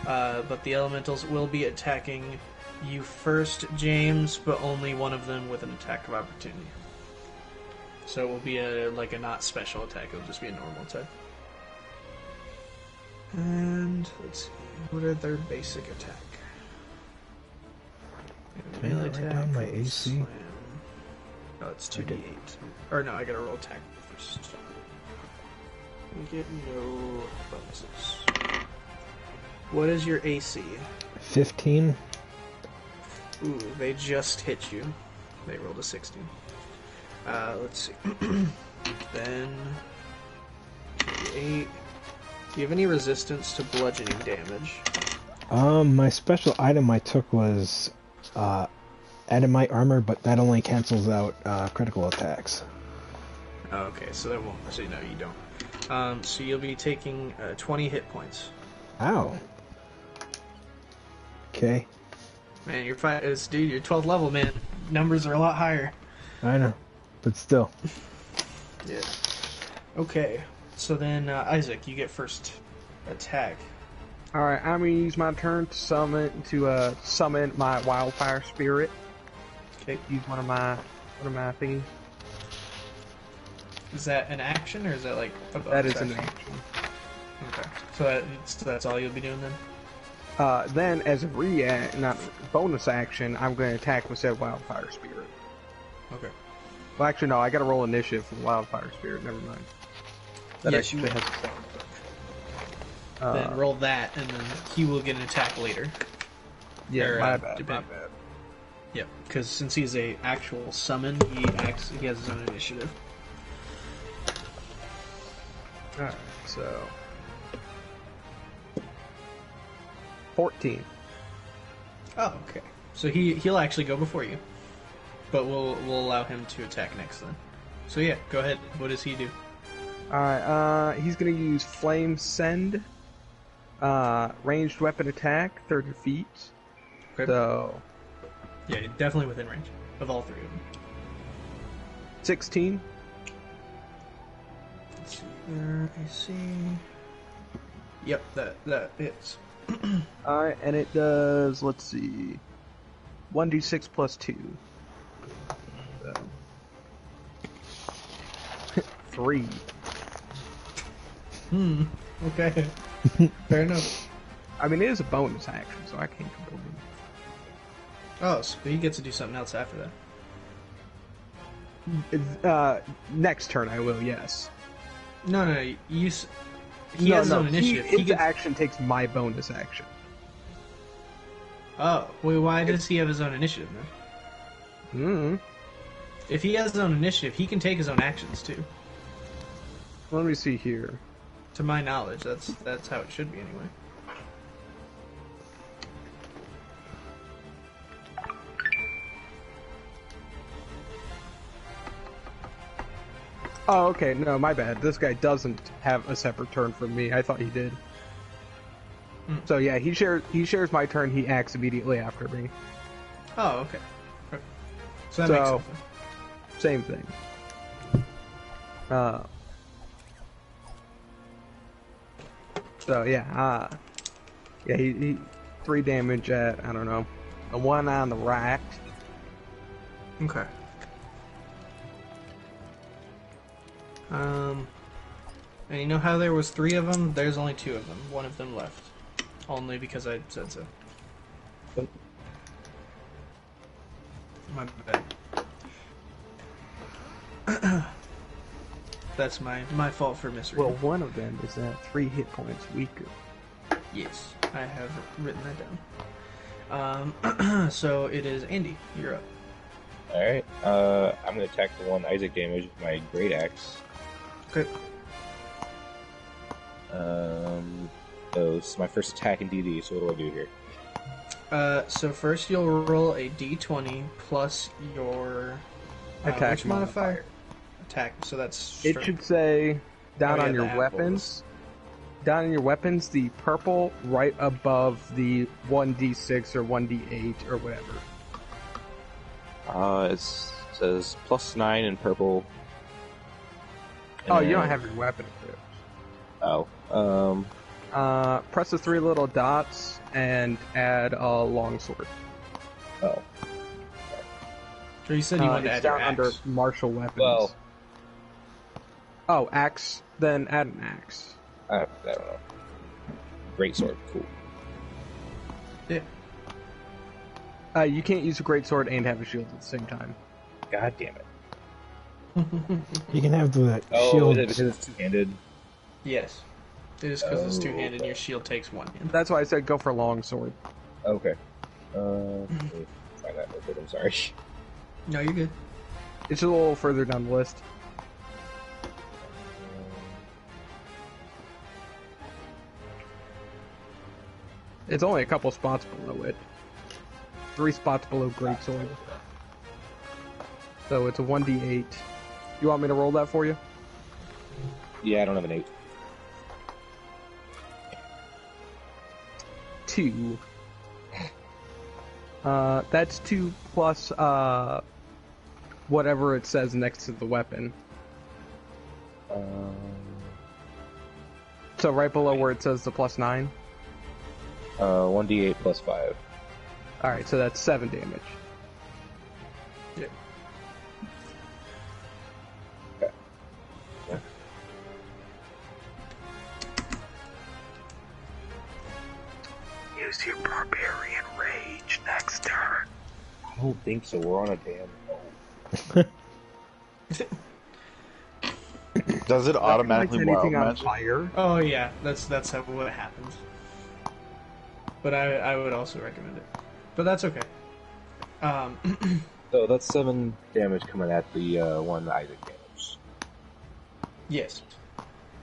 Speaker 1: But the elementals will be attacking you first, James, but only one of them with an attack of opportunity. So it will be a not special attack, it'll just be a normal attack. And let's see, what are their basic attack?
Speaker 3: Did I write down my AC?
Speaker 1: Slam. Oh, it's 2d8. Or no, I gotta roll attack first. We get no bonuses. What is your AC?
Speaker 3: 15.
Speaker 1: Ooh, they just hit you. They rolled a 16. Let's see. Then 8. Do you have any resistance to bludgeoning damage?
Speaker 3: My special item I took was Adamite armor, but that only cancels out critical attacks.
Speaker 1: Okay, so that won't. So no, you don't. So you'll be taking 20 hit points.
Speaker 3: Ow. Okay.
Speaker 1: Man, you're dude. You're 12th level, man. Numbers are a lot higher.
Speaker 3: I know, but still.
Speaker 1: Yeah. Okay. So then, Isaac, you get first attack.
Speaker 5: Alright, I'm gonna use my turn to summon my wildfire spirit.
Speaker 1: Okay.
Speaker 5: Use one of my thingies.
Speaker 1: Is that an action or is that like a bonus
Speaker 5: That is an
Speaker 1: action?
Speaker 5: action.
Speaker 1: Okay. So that's all you'll be doing then.
Speaker 5: Then as a bonus action, I'm going to attack with said wildfire spirit.
Speaker 1: Okay.
Speaker 5: Well, actually, no, I got to roll initiative for the wildfire spirit. Never mind. That
Speaker 1: Yes, you
Speaker 5: actually
Speaker 1: will.
Speaker 5: has a second.
Speaker 1: Then roll that, and then he will get an attack later.
Speaker 5: Yeah,
Speaker 1: Or,
Speaker 5: my bad.
Speaker 1: Yep. Because since he's a actual summon, he has his own initiative.
Speaker 5: Alright, so 14.
Speaker 1: Oh, okay. So he'll actually go before you, but we'll allow him to attack next then. So yeah, go ahead. What does he do?
Speaker 5: Alright, he's gonna use Flame Send. Ranged weapon attack, 30 feet.
Speaker 1: Okay.
Speaker 5: So,
Speaker 1: Yeah, definitely within range of all three of them.
Speaker 5: 16.
Speaker 1: Let's see here. I see. Yep, that hits.
Speaker 5: Alright, and it does, let's see, 1d6 plus 2. So. 3.
Speaker 1: Okay. Fair enough.
Speaker 5: I mean, it is a bonus action, so I can't complain.
Speaker 1: Oh, so he gets to do something else after that.
Speaker 5: Next turn I will, yes.
Speaker 1: No, he has his own initiative. He
Speaker 5: His
Speaker 1: gets...
Speaker 5: action takes my bonus action.
Speaker 1: Oh, wait, why does he have his own initiative then?
Speaker 5: Hmm.
Speaker 1: If he has his own initiative, he can take his own actions too.
Speaker 5: Let me see here.
Speaker 1: To my knowledge, that's how it should be anyway.
Speaker 5: Oh, okay. No, my bad. This guy doesn't have a separate turn from me. I thought he did. So yeah, he shares my turn. He acts immediately after me.
Speaker 1: Oh, okay. So that makes sense.
Speaker 5: Same thing. So yeah, he 3 damage at, I don't know, the one on the right.
Speaker 1: Okay. And you know how there was 3 of them? There's only 2 of them. One of them left. only because I said so. My bad. That's my fault for misreading.
Speaker 5: Well, one of them is at 3 hit points weaker.
Speaker 1: Yes, I have written that down. So it is Andy. You're up.
Speaker 4: Alright, I'm gonna attack the one Isaac damage with my Great Axe.
Speaker 1: Okay.
Speaker 4: So this is my first attack in DD, so what do I do here?
Speaker 1: So first you'll roll a d20 plus your
Speaker 5: Attack
Speaker 1: which modifier? Attack. So that's
Speaker 5: It
Speaker 1: strength.
Speaker 5: should say down
Speaker 1: Oh, yeah,
Speaker 5: on your
Speaker 1: the
Speaker 5: weapons. Down on your weapons, the purple right above the 1d6 or 1d8 or whatever.
Speaker 4: It says +9 in purple.
Speaker 5: Oh, you don't
Speaker 4: And-
Speaker 5: have your weapon equipped.
Speaker 4: Oh,
Speaker 5: Press the 3 little dots and add a longsword.
Speaker 4: oh.
Speaker 1: So you said you wanted to
Speaker 5: It's
Speaker 1: add your
Speaker 5: down under
Speaker 1: axe.
Speaker 5: martial weapons.
Speaker 4: Well,
Speaker 5: Oh, axe. Then add an axe.
Speaker 4: I don't know. Great sword, cool.
Speaker 1: Yeah.
Speaker 5: You can't use a great sword and have a shield at the same time.
Speaker 4: God damn it.
Speaker 3: You can have the
Speaker 4: Oh,
Speaker 3: shield.
Speaker 4: is it because it's two-handed?
Speaker 1: Yes. It is because it's
Speaker 4: Oh,
Speaker 1: two-handed and
Speaker 4: okay.
Speaker 1: your shield takes one hand.
Speaker 5: That's why I said go for longsword.
Speaker 4: Okay. Let me find that real quick, I'm sorry.
Speaker 1: No, you're good.
Speaker 5: It's a little further down the list. It's only a couple spots below it. 3 spots below greatsword. So it's a 1d8. You want me to roll that for you?
Speaker 4: Yeah, I don't have an 8.
Speaker 5: 2. That's 2 plus whatever it says next to the weapon. So right below where it says the +9.
Speaker 4: 1d8 plus 5.
Speaker 5: Alright, so that's 7 damage.
Speaker 1: Yeah.
Speaker 5: Use your barbarian rage next turn.
Speaker 4: I don't think so, we're on a damn...
Speaker 9: Does it automatically wild
Speaker 5: anything on
Speaker 9: magic?
Speaker 5: fire?
Speaker 1: Oh yeah, that's how what happens. But I would also recommend it. But that's okay.
Speaker 4: So that's 7 damage coming at the one Isaac damage.
Speaker 1: Yes,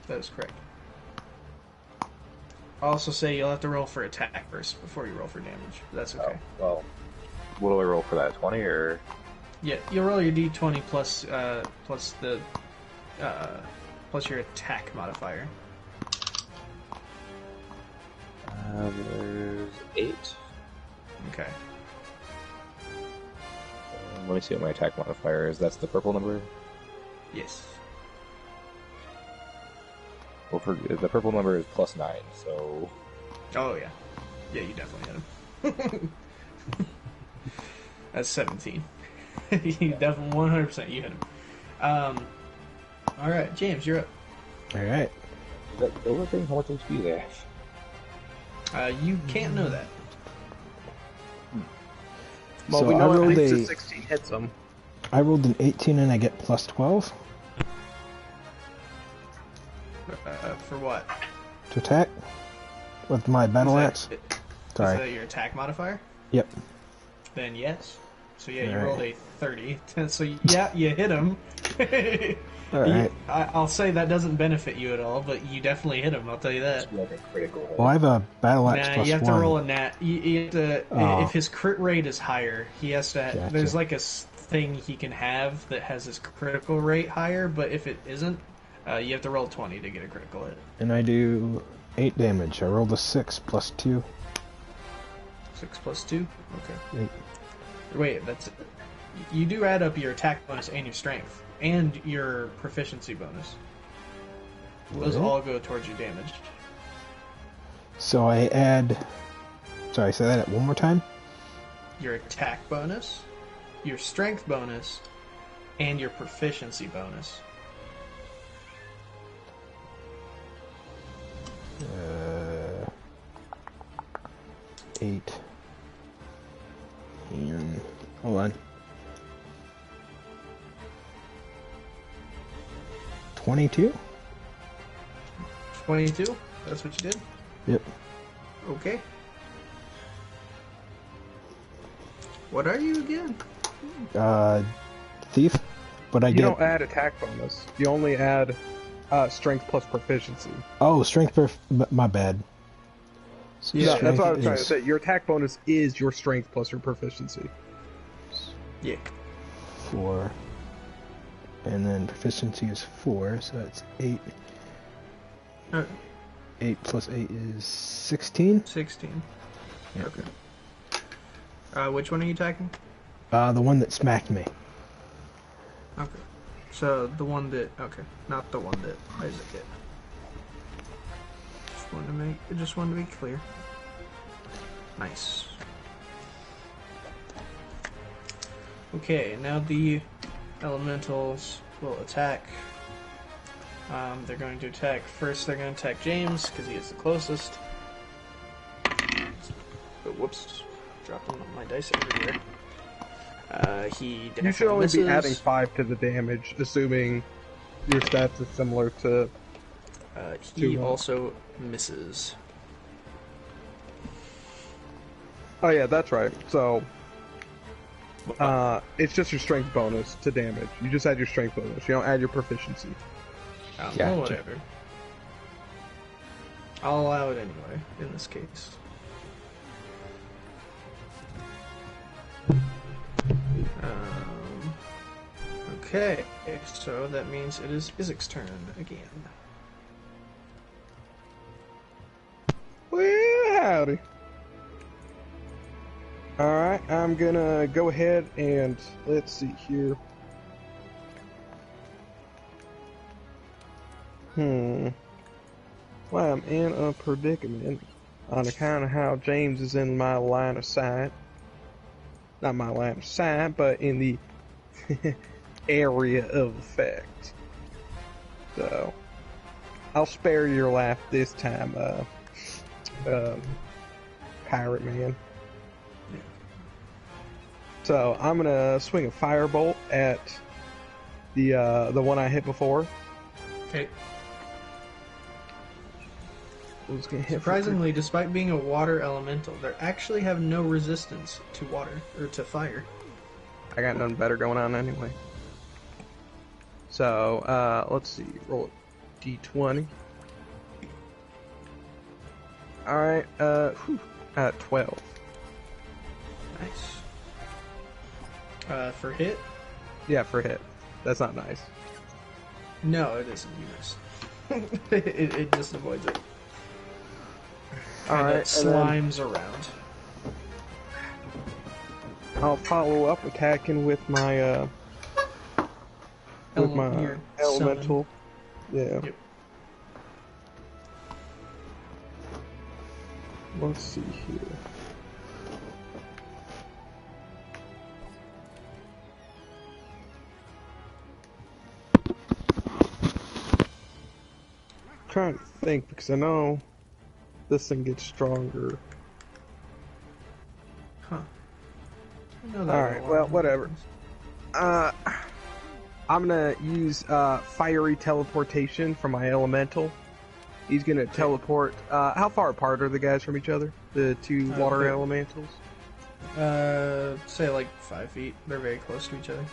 Speaker 1: that is correct. I'll also say you'll have to roll for attack first before you roll for damage. But that's okay.
Speaker 4: Oh, well, what do I roll for that? 20 or?
Speaker 1: Yeah, you'll roll your d20 plus the plus your attack modifier.
Speaker 4: There's 8.
Speaker 1: Okay.
Speaker 4: Let me see what my attack modifier is. That's the purple number?
Speaker 1: Yes.
Speaker 4: Well, the purple number is +9, so...
Speaker 1: Oh yeah. Yeah, you definitely hit him. That's 17. You definitely 100% you hit him. All right, James, you're up.
Speaker 3: Alright.
Speaker 4: Is that the other thing? How much HP they have?
Speaker 1: You can't know that.
Speaker 5: Well,
Speaker 3: So
Speaker 5: we
Speaker 3: I
Speaker 5: know at
Speaker 3: rolled
Speaker 5: least
Speaker 3: a-
Speaker 5: a 16 hits them.
Speaker 3: I rolled an 18 and I get +12
Speaker 1: For what?
Speaker 3: to attack with my battle axe.
Speaker 1: Is
Speaker 3: Sorry.
Speaker 1: that your attack modifier?
Speaker 3: Yep.
Speaker 1: Then yes. So yeah, you
Speaker 3: Alright.
Speaker 1: rolled a 30. So yeah, you hit him.
Speaker 3: Alright.
Speaker 1: I'll say that doesn't benefit you at all, but you definitely hit him. I'll tell you that.
Speaker 4: It's like a critical hit.
Speaker 3: Well, I have a battle axe
Speaker 1: Nah, you have
Speaker 3: +1.
Speaker 1: to roll a nat. You have to.
Speaker 3: Oh.
Speaker 1: If his crit rate is higher, he has to.
Speaker 3: Gotcha.
Speaker 1: There's like a thing he can have that has his critical rate higher, but if it isn't, you have to roll 20 to get a critical hit.
Speaker 3: And I do 8 damage. I rolled a 6 +2.
Speaker 1: 6 plus 2. Okay.
Speaker 3: 8.
Speaker 1: Wait, that's. You do add up your attack bonus and your strength and your proficiency bonus. Those
Speaker 3: What?
Speaker 1: all go towards your damage.
Speaker 3: So I add... Sorry, say that one more time?
Speaker 1: Your attack bonus, your strength bonus, and your proficiency bonus.
Speaker 3: 8. And hold on. 22?
Speaker 1: 22? That's what you did?
Speaker 3: Yep.
Speaker 1: Okay. What are you again?
Speaker 3: Thief. But I
Speaker 5: You
Speaker 3: get.
Speaker 5: don't add attack bonus. You only add strength plus proficiency.
Speaker 3: Oh, my bad.
Speaker 5: Yeah, that's
Speaker 3: Strength
Speaker 5: what I was trying to
Speaker 3: is
Speaker 5: say. Your attack bonus is your strength plus your proficiency.
Speaker 1: Yeah.
Speaker 3: 4. And then proficiency is 4, so that's 8. 8 plus 8 is 16.
Speaker 1: 16.
Speaker 3: Yeah.
Speaker 1: Okay. Which one are you attacking?
Speaker 3: The one that smacked me.
Speaker 1: Okay. So the one that... Okay. Not the one that Isaac hit. Just wanted to be clear. Nice. Okay, now the elementals will attack. They're going to attack. First, they're going to attack James, because he is the closest. Oh, whoops. Dropping my dice everywhere. He definitely
Speaker 5: You should only
Speaker 1: misses.
Speaker 5: be adding 5 to the damage, assuming your stats are similar to...
Speaker 1: He also misses.
Speaker 5: Oh yeah, that's right. So, it's just your strength bonus to damage. You just add your strength bonus. You don't add your proficiency.
Speaker 3: Gotcha.
Speaker 1: Well, whatever. I'll allow it anyway, in this case. Okay, so that means it is Isaac's turn again.
Speaker 5: Well, howdy. Alright, I'm gonna go ahead and let's see here. Well, I'm in a predicament on account of how James is in my line of sight. Not my line of sight, but in the area of effect. So, I'll spare your life this time, Pirate Man. So I'm gonna swing a firebolt at the one I hit before.
Speaker 1: Okay.
Speaker 5: It's gonna hit
Speaker 1: Surprisingly, despite being a water elemental, they actually have no resistance to water, or to fire.
Speaker 5: I got nothing better going on anyway. So let's see, roll a d20. All right, 12.
Speaker 1: Nice. For hit?
Speaker 5: Yeah, for hit. That's not nice.
Speaker 1: No, it isn't. You miss. it just avoids it.
Speaker 5: All right,
Speaker 1: Slimes around.
Speaker 5: I'll follow up attacking with my
Speaker 1: Your
Speaker 5: elemental. Yeah.
Speaker 1: Yep.
Speaker 5: Let's see here. Trying to think because I know this thing gets stronger.
Speaker 1: Huh.
Speaker 5: Alright, well, whatever. I'm gonna use fiery teleportation from my elemental. He's gonna teleport. How far apart are the guys from each other? The two water
Speaker 1: they're-
Speaker 5: elementals?
Speaker 1: Say like 5 feet. They're very close to each other.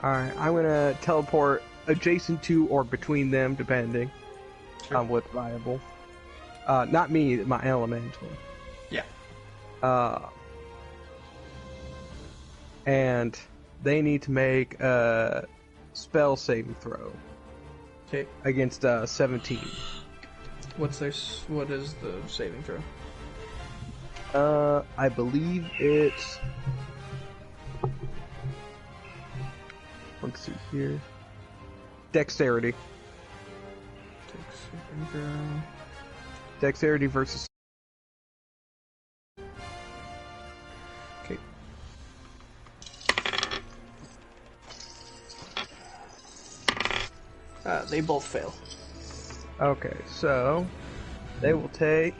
Speaker 5: Alright, I'm gonna teleport adjacent to or between them, depending on what's viable. Not me, my elemental.
Speaker 1: Yeah.
Speaker 5: And they need to make a spell saving throw
Speaker 1: Okay.
Speaker 5: against 17.
Speaker 1: What is the saving throw?
Speaker 5: I believe it's... Let's see here. Dexterity.
Speaker 1: Saving throw.
Speaker 5: Dexterity versus...
Speaker 1: Okay. They both fail.
Speaker 5: Okay, so they will take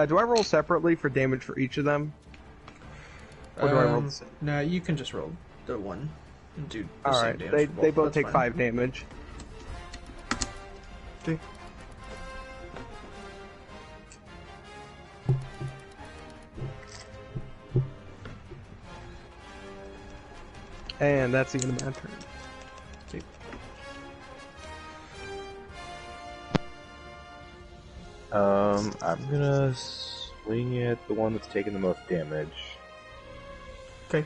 Speaker 5: Do I roll separately for damage for each of them? Or do I roll the same?
Speaker 1: No, you can just roll the one and do the same
Speaker 5: Alright,
Speaker 1: damage.
Speaker 5: they both
Speaker 1: That's
Speaker 5: take
Speaker 1: fine.
Speaker 5: 5 damage.
Speaker 1: Okay.
Speaker 5: And that's the end of my turn.
Speaker 1: Okay.
Speaker 4: I'm gonna swing at the one that's taking the most damage.
Speaker 1: Okay.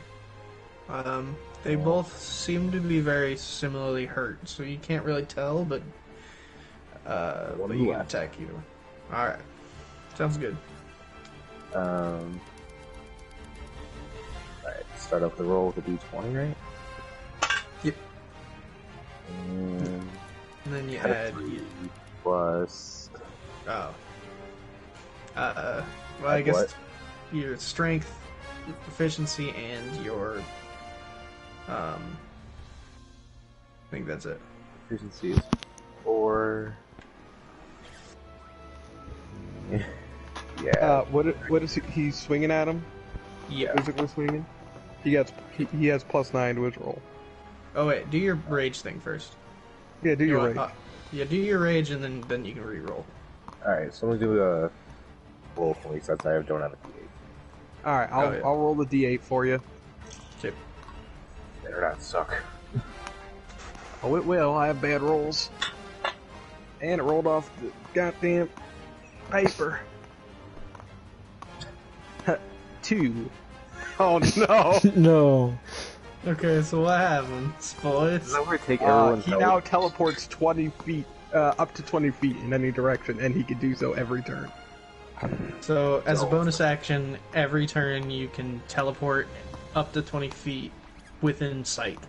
Speaker 1: They both seem to be very similarly hurt, so you can't really tell, but
Speaker 4: One
Speaker 1: you can
Speaker 4: left.
Speaker 1: attack either. All right, sounds good.
Speaker 4: Alright, start off the roll with a d20, right?
Speaker 1: Yep.
Speaker 4: And
Speaker 1: And then you
Speaker 4: add a
Speaker 1: add
Speaker 4: 3 plus.
Speaker 1: well, I guess
Speaker 4: what?
Speaker 1: your strength, your proficiency, and your I think that's it.
Speaker 4: Efficiency is 4. Yeah.
Speaker 5: What is he's swinging at him?
Speaker 1: Yeah.
Speaker 5: Physically swinging? He has +9 to his roll.
Speaker 1: Oh wait, do your rage thing first.
Speaker 5: Yeah, do your
Speaker 1: You
Speaker 5: rage.
Speaker 1: want- yeah, do your rage, and then you can re-roll.
Speaker 4: Alright, so I'm gonna do a roll for me since I don't have a d8.
Speaker 5: Alright,
Speaker 1: Oh, yeah.
Speaker 5: I'll roll the d8 for you.
Speaker 1: Okay.
Speaker 4: Better not suck.
Speaker 5: Oh, it will. I have bad rolls. And it rolled off the goddamn paper. 2. Oh no!
Speaker 3: No.
Speaker 1: Okay, so what happens, boys?
Speaker 4: Is that where I take everyone's
Speaker 5: He
Speaker 4: health?
Speaker 5: now teleports 20 feet, up to 20 feet in any direction, and he can do so every turn.
Speaker 1: So, as a
Speaker 4: So-
Speaker 1: bonus action, every turn you can teleport up to 20 feet within sight.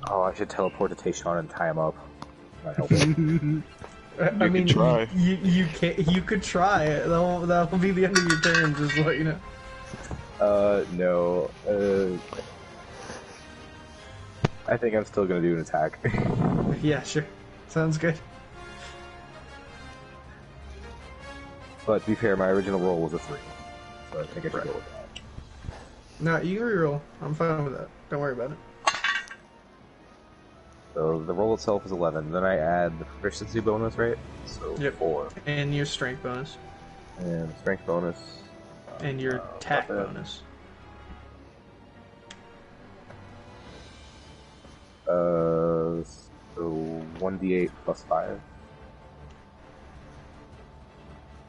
Speaker 4: Oh, I should teleport to Tayshawn and tie him up. Might help him.
Speaker 1: I mean,
Speaker 9: could try.
Speaker 1: you could try it. That'll be the end of your turn. Just to let you know.
Speaker 4: No. I think I'm still gonna do an attack.
Speaker 1: Yeah, sure. Sounds good.
Speaker 4: But to be fair, my original roll was a 3. So I think I should go with that.
Speaker 1: No, you can reroll. I'm fine with that. Don't worry about it.
Speaker 4: So the roll itself is 11. Then I add the proficiency bonus, right? So
Speaker 1: Yep.
Speaker 4: 4.
Speaker 1: And your strength bonus.
Speaker 4: And strength bonus.
Speaker 1: And your attack
Speaker 4: weapon.
Speaker 1: bonus.
Speaker 4: So 1d8 plus 5.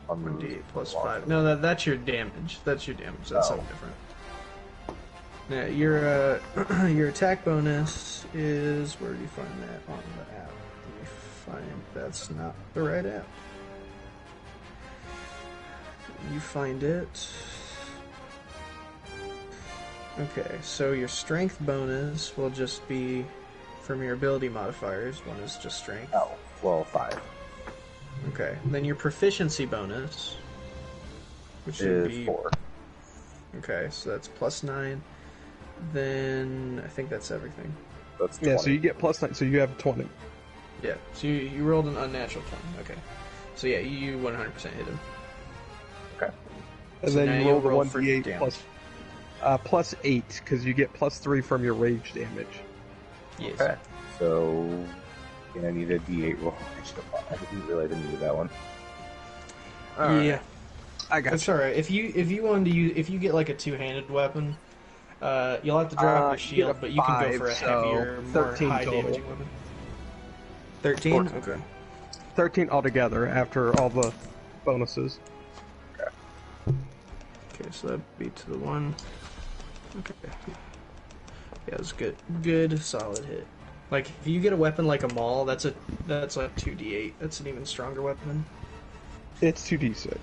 Speaker 1: 1d8 plus 5. No, that's your damage. That's your damage. That's
Speaker 4: Oh.
Speaker 1: something different. Yeah, your your attack bonus is, where do you find that on the app? Let me find, that's not the right app. You find it. Okay, so your strength bonus will just be from your ability modifiers. One is just strength.
Speaker 4: Oh, well, 5.
Speaker 1: Okay, then your proficiency bonus, which should
Speaker 4: Is
Speaker 1: be
Speaker 4: 4.
Speaker 1: Okay, so that's plus 9. Then I think that's everything.
Speaker 4: That's 20.
Speaker 5: Yeah, so you get +9, so you have 20.
Speaker 1: Yeah, so you rolled an unnatural 20. Okay. So yeah, you 100% hit him.
Speaker 5: And
Speaker 1: So
Speaker 5: then
Speaker 1: now
Speaker 5: you
Speaker 1: you'll
Speaker 5: roll the
Speaker 1: roll for
Speaker 5: 1d8
Speaker 1: damage.
Speaker 5: plus 8, because you get +3 from your rage damage.
Speaker 1: Yes.
Speaker 4: Okay. So, I need a d8 roll. I didn't realize I needed that one.
Speaker 1: Yeah,
Speaker 5: I got
Speaker 1: that's all right. If you wanted to use, if you get like a two-handed weapon, you'll have to drop your
Speaker 5: you
Speaker 1: shield,
Speaker 5: get a
Speaker 1: but you can go
Speaker 5: 5,
Speaker 1: for a
Speaker 5: so
Speaker 1: heavier, more
Speaker 5: 13
Speaker 1: high
Speaker 5: total.
Speaker 1: damaging weapon. 13. Okay.
Speaker 5: 13 altogether after all the bonuses.
Speaker 1: Okay, so that'd be to the 1. Okay. Yeah, that's good. Good, solid hit. Like, if you get a weapon like a maul, that's like 2d8. That's an even stronger weapon.
Speaker 5: It's 2d6.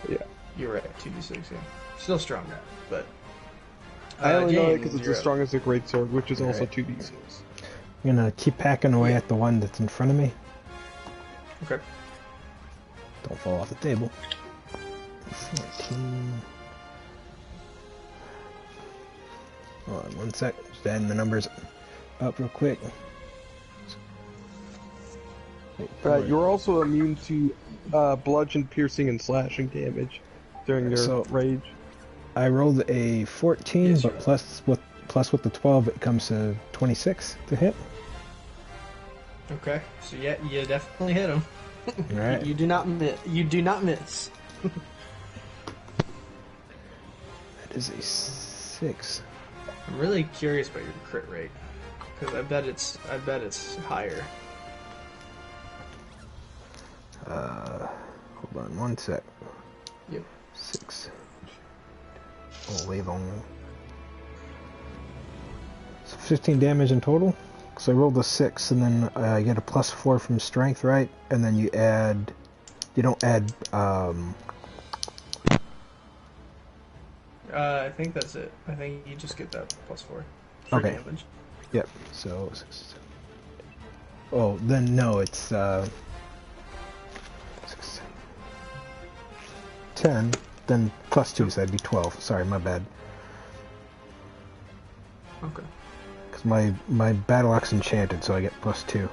Speaker 5: Yeah.
Speaker 1: You're right, 2d6, yeah. Still stronger, but...
Speaker 5: I only know it
Speaker 1: James,
Speaker 5: because it's
Speaker 1: you're
Speaker 5: as
Speaker 1: up.
Speaker 5: strong as the greatsword, which is also
Speaker 1: Right.
Speaker 5: 2d6.
Speaker 3: I'm gonna keep hacking away at the one that's in front of me.
Speaker 1: Okay.
Speaker 3: Don't fall off the table. 14. Hold on one sec. Just adding the numbers up real quick.
Speaker 5: You're also immune to bludgeon, piercing, and slashing damage during your rage.
Speaker 3: I rolled a 14,
Speaker 1: Yes,
Speaker 3: but
Speaker 1: you
Speaker 3: plus with the 12, it comes to 26 to hit.
Speaker 1: Okay, so yeah, you definitely hit him.
Speaker 3: All right.
Speaker 1: You do not miss. You do not miss.
Speaker 3: That is a 6.
Speaker 1: I'm really curious about your crit rate because I bet it's higher.
Speaker 3: Hold on one sec.
Speaker 1: Yep.
Speaker 3: 6. I'll leave on. So 15 damage in total. So I rolled a 6, and then I get a +4 from strength, right? And then you add. You don't add.
Speaker 1: I think that's it. I think you just get that +4 for
Speaker 3: Okay.
Speaker 1: damage.
Speaker 3: Yep. So 6. Oh, then no, it's 6, 10. Then +2, so that'd be 12. Sorry, my bad.
Speaker 1: Okay.
Speaker 3: Because my battle axe enchanted, so I get +2.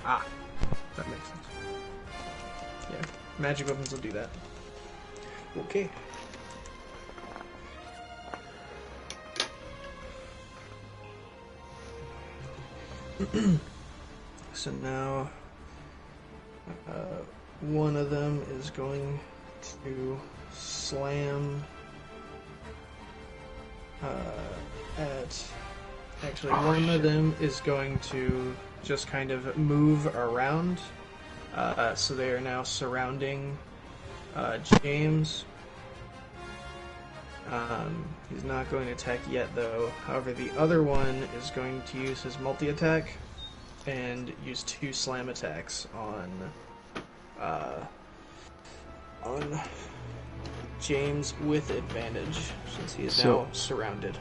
Speaker 1: Ah, that makes sense. Yeah, magic weapons will do that. Okay. So now, one of them is going to slam at. Actually, one of them is going to just kind of move around. So they are now surrounding James. He's not going to attack yet, though. However, the other one is going to use his multi-attack and use 2 slam attacks on James with advantage, since he is now surrounded.